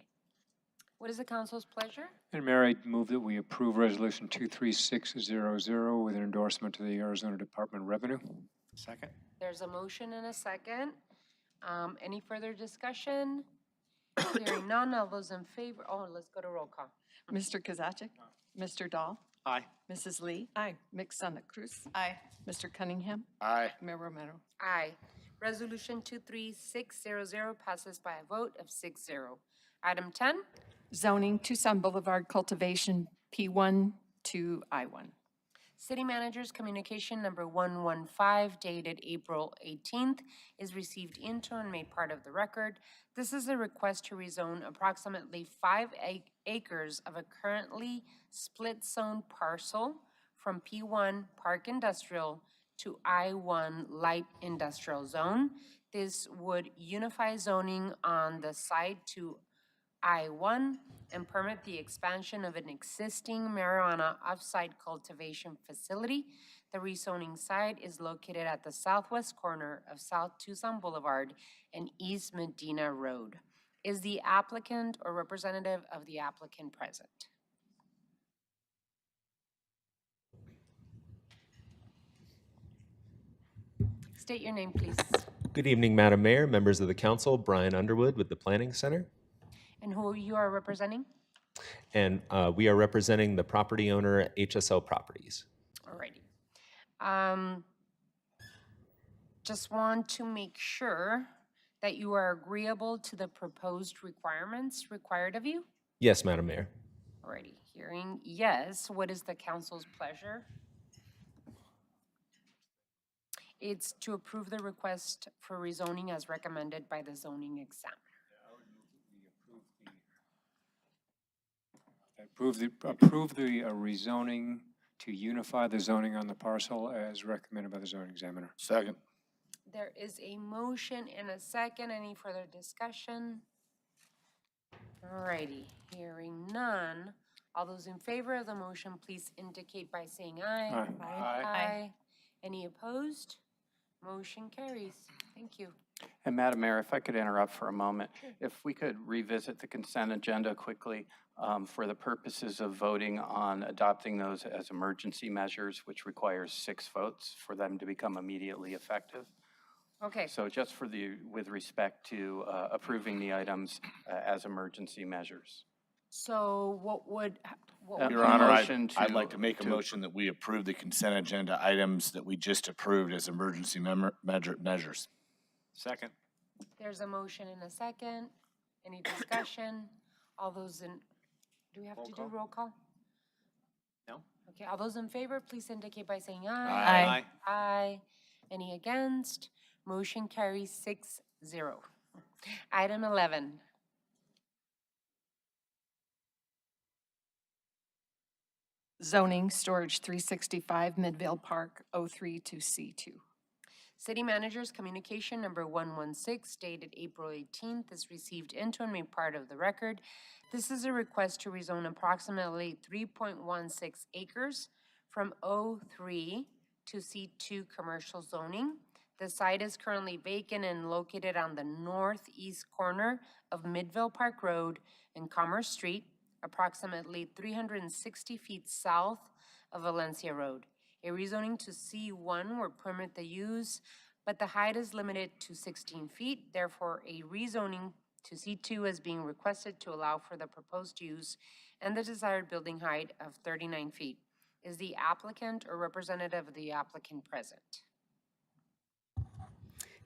A: What is the council's pleasure?
O: And Mayor, I move that we approve Resolution 23600 with an endorsement to the Arizona Department of Revenue. Second.
A: There's a motion and a second. Any further discussion? Hearing none, all those in favor, let's go to roll call.
K: Mr. Kozaczek? Mr. Dahl?
O: Aye.
K: Mrs. Lee? Aye. Ms. Santa Cruz? Aye. Mr. Cunningham?
N: Aye.
K: Mayor Romero?
A: Aye. Resolution 23600 passes by a vote of 6-0. Item 10,
K: Zoning Tucson Boulevard Cultivation P1 to I1.
A: City Manager's Communication Number 115 dated April 18th is received into and made part of the record. This is a request to rezone approximately 5 acres of a currently split zone parcel from P1 Park Industrial to I1 Light Industrial Zone. This would unify zoning on the side to I1 and permit the expansion of an existing marijuana off-site cultivation facility. The rezoning site is located at the southwest corner of South Tucson Boulevard and East Medina Road. Is the applicant or representative of the applicant present? State your name, please.
Q: Good evening, Madam Mayor, members of the council. Brian Underwood with the Planning Center.
A: And who you are representing?
Q: And we are representing the property owner, HSL Properties.
A: Alrighty. Just want to make sure that you are agreeable to the proposed requirements required of you.
Q: Yes, Madam Mayor.
A: Alrighty, hearing yes, what is the council's pleasure? It's to approve the request for rezoning as recommended by the zoning examiner.
O: Approve the rezoning to unify the zoning on the parcel as recommended by the zoning examiner.
N: Second.
A: There is a motion and a second. Any further discussion? Alrighty, hearing none. All those in favor of the motion, please indicate by saying aye.
O: Aye.
A: Aye. Any opposed? Motion carries. Thank you.
T: And Madam Mayor, if I could interrupt for a moment, if we could revisit the consent agenda quickly for the purposes of voting on adopting those as emergency measures, which requires 6 votes for them to become immediately effective.
A: Okay.
T: So just for with respect to approving the items as emergency measures.
A: So what would
N: Your Honor,
T: motion
N: I'd
T: to-
N: like to make a
T: to-
N: motion that we approve the consent agenda items that we just approved as emergency measures.
O: Second.
A: There's a motion and a second. Any discussion? All those in, do we have to do roll call?
O: No.
A: Okay, all those in favor, please indicate by saying aye.
O: Aye.
A: Aye. Any against? Motion carries 6-0. Item 11.
K: Zoning Storage 365 Midvale Park 03 to C2.
A: City Manager's Communication Number 116 dated April 18th is received into and made part of the record. This is a request to rezone approximately 3.16 acres from O3 to C2 commercial zoning. The site is currently vacant and located on the northeast corner of Midvale Park Road and Commerce Street, approximately 360 feet south of Valencia Road. A rezoning to C1 will permit the use, but the height is limited to 16 feet. Therefore, a rezoning to C2 is being requested to allow for the proposed use and the desired building height of 39 feet. Is the applicant or representative of the applicant present?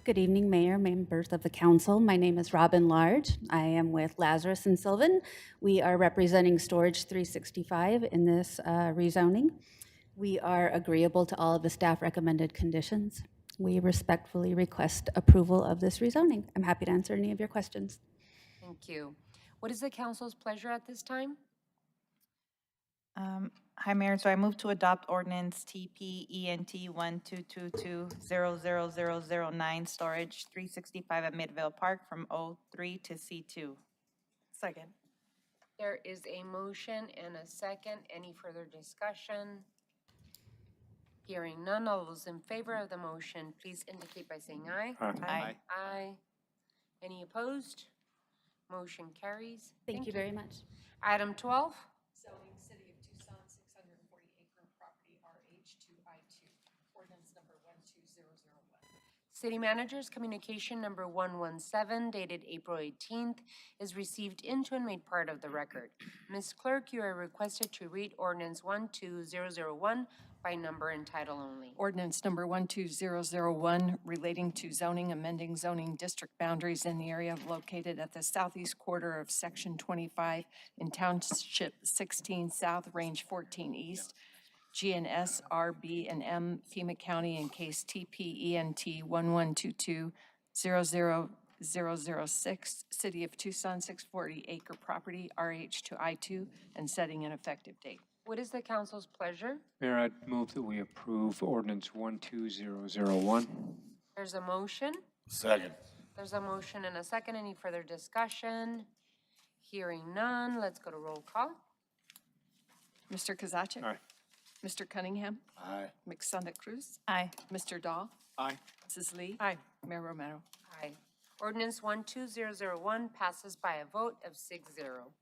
V: Good evening, Mayor, members of the council. My name is Robin Large. I am with Lazarus and Sylvan. We are representing Storage 365 in this rezoning. We are agreeable to all of the staff recommended conditions. We respectfully request approval of this rezoning. I'm happy to answer any of your questions.
A: Thank you. What is the council's pleasure at this time?
H: Hi, Mayor. So I move to adopt ordinance TP-ENT 122200009 storage 365 at Midvale Park from O3 to C2.
K: Second.
A: There is a motion and a second. Any further discussion? Hearing none, all those in favor of the motion, please indicate by saying aye.
H: Aye.
A: Aye. Any opposed? Motion carries.
V: Thank you very much.
A: Item 12.
K: Zoning City of Tucson, 640 acre property RH to I2, ordinance number 12001.
A: City Manager's Communication Number 117 dated April 18th is received into and made part of the record. Ms. Clerk, you are requested to read ordinance 12001 by number and title only.
K: Ordinance number 12001 relating to zoning, amending zoning district boundaries in the area located at the southeast quarter of Section 25 in Township 16 South, Range 14 East, GNS, RB, and M, Pima County, in case TPENT 1122-00006, City of Tucson, 640 acre property, RH to I2, and setting an effective date.
A: What is the council's pleasure?
O: Mayor, I'd move that we approve ordinance 12001.
A: There's a motion.
N: Second.
A: There's a motion and a second. Any further discussion? Hearing none, let's go to roll call.
K: Mr. Kozaczek?
O: Aye.
K: Mr. Cunningham?
N: Aye.
K: Ms. Santa Cruz?
H: Aye.
K: Mr. Dahl?
O: Aye.
K: Mrs. Lee?
P: Aye.
K: Mayor Romero?
A: Aye. Ordinance 12001 passes by a vote of 6-0.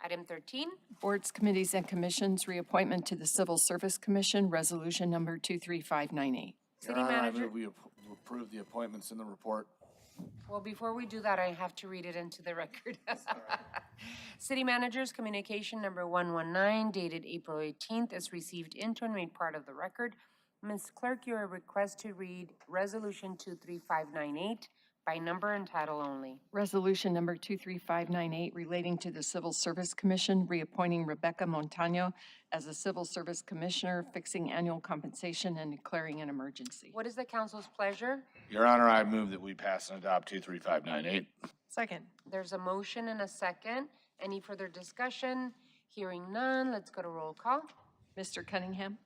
A: Item 13.
K: Boards, committees, and commissions, reappointment to the Civil Service Commission, resolution number 23598.
A: City
N: Your Honor, I
A: Manager.
N: move we approve the appointments in the report.
A: Well, before we do that, I have to read it into the record. City Manager's Communication Number 119 dated April 18th is received into and made part of the record. Ms. Clerk, you are requested to read Resolution 23598 by number and title only.
K: Resolution number 23598 relating to the Civil Service Commission, reappointing Rebecca Montano as a Civil Service Commissioner, fixing annual compensation, and declaring an emergency.
A: What is the council's pleasure?
N: Your Honor, I move that we pass and adopt 23598.
K: Second.
A: There's a motion and a second. Any further discussion? Hearing none, let's go to roll call.
K: Mr. Cunningham?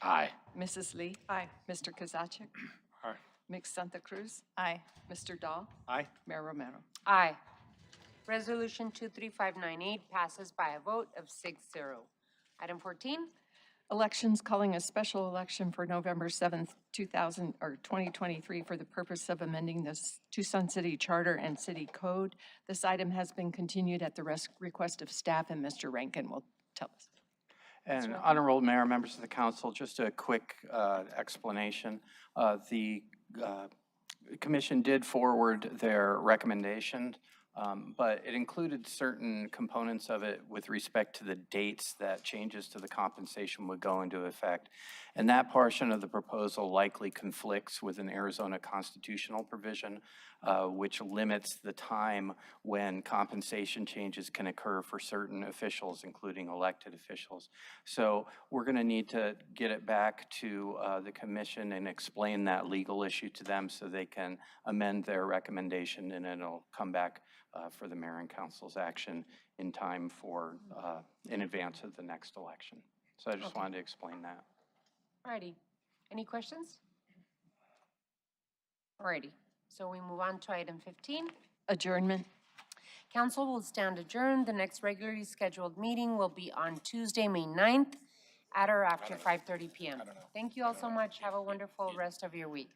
N: Aye.
K: Mrs. Lee? Aye. Mr. Kozaczek?
O: Aye.
K: Ms. Santa Cruz?
H: Aye.
K: Mr. Dahl?
O: Aye.
K: Mayor Romero?
A: Aye. Resolution 23598 passes by a vote of 6-0. Item 14.
K: Elections, calling a special election for November 7th, 2023 for the purpose of amending the Tucson City Charter and City Code. This item has been continued at the request of staff, and Mr. Rankin will tell us.
T: And Honorable Mayor, members of the council, just a quick explanation. The commission did forward their recommendation, but it included certain components of it with respect to the dates that changes to the compensation would go into effect. And that portion of the proposal likely conflicts with an Arizona constitutional provision, which limits the time when compensation changes can occur for certain officials, including elected officials. So we're going to need to get it back to the commission and explain that legal issue to them so they can amend their recommendation, and it'll come back for the mayor and council's action in time for, in advance of the next election. So I just wanted to explain that.
A: Alrighty. Any questions? Alrighty. So we move on to item 15.
K: Adjournment.
A: Council will stand adjourned. The next regularly scheduled meeting will be on Tuesday, May 9th at or after 5:30 p.m. Thank you all so much. Have a wonderful rest of your week.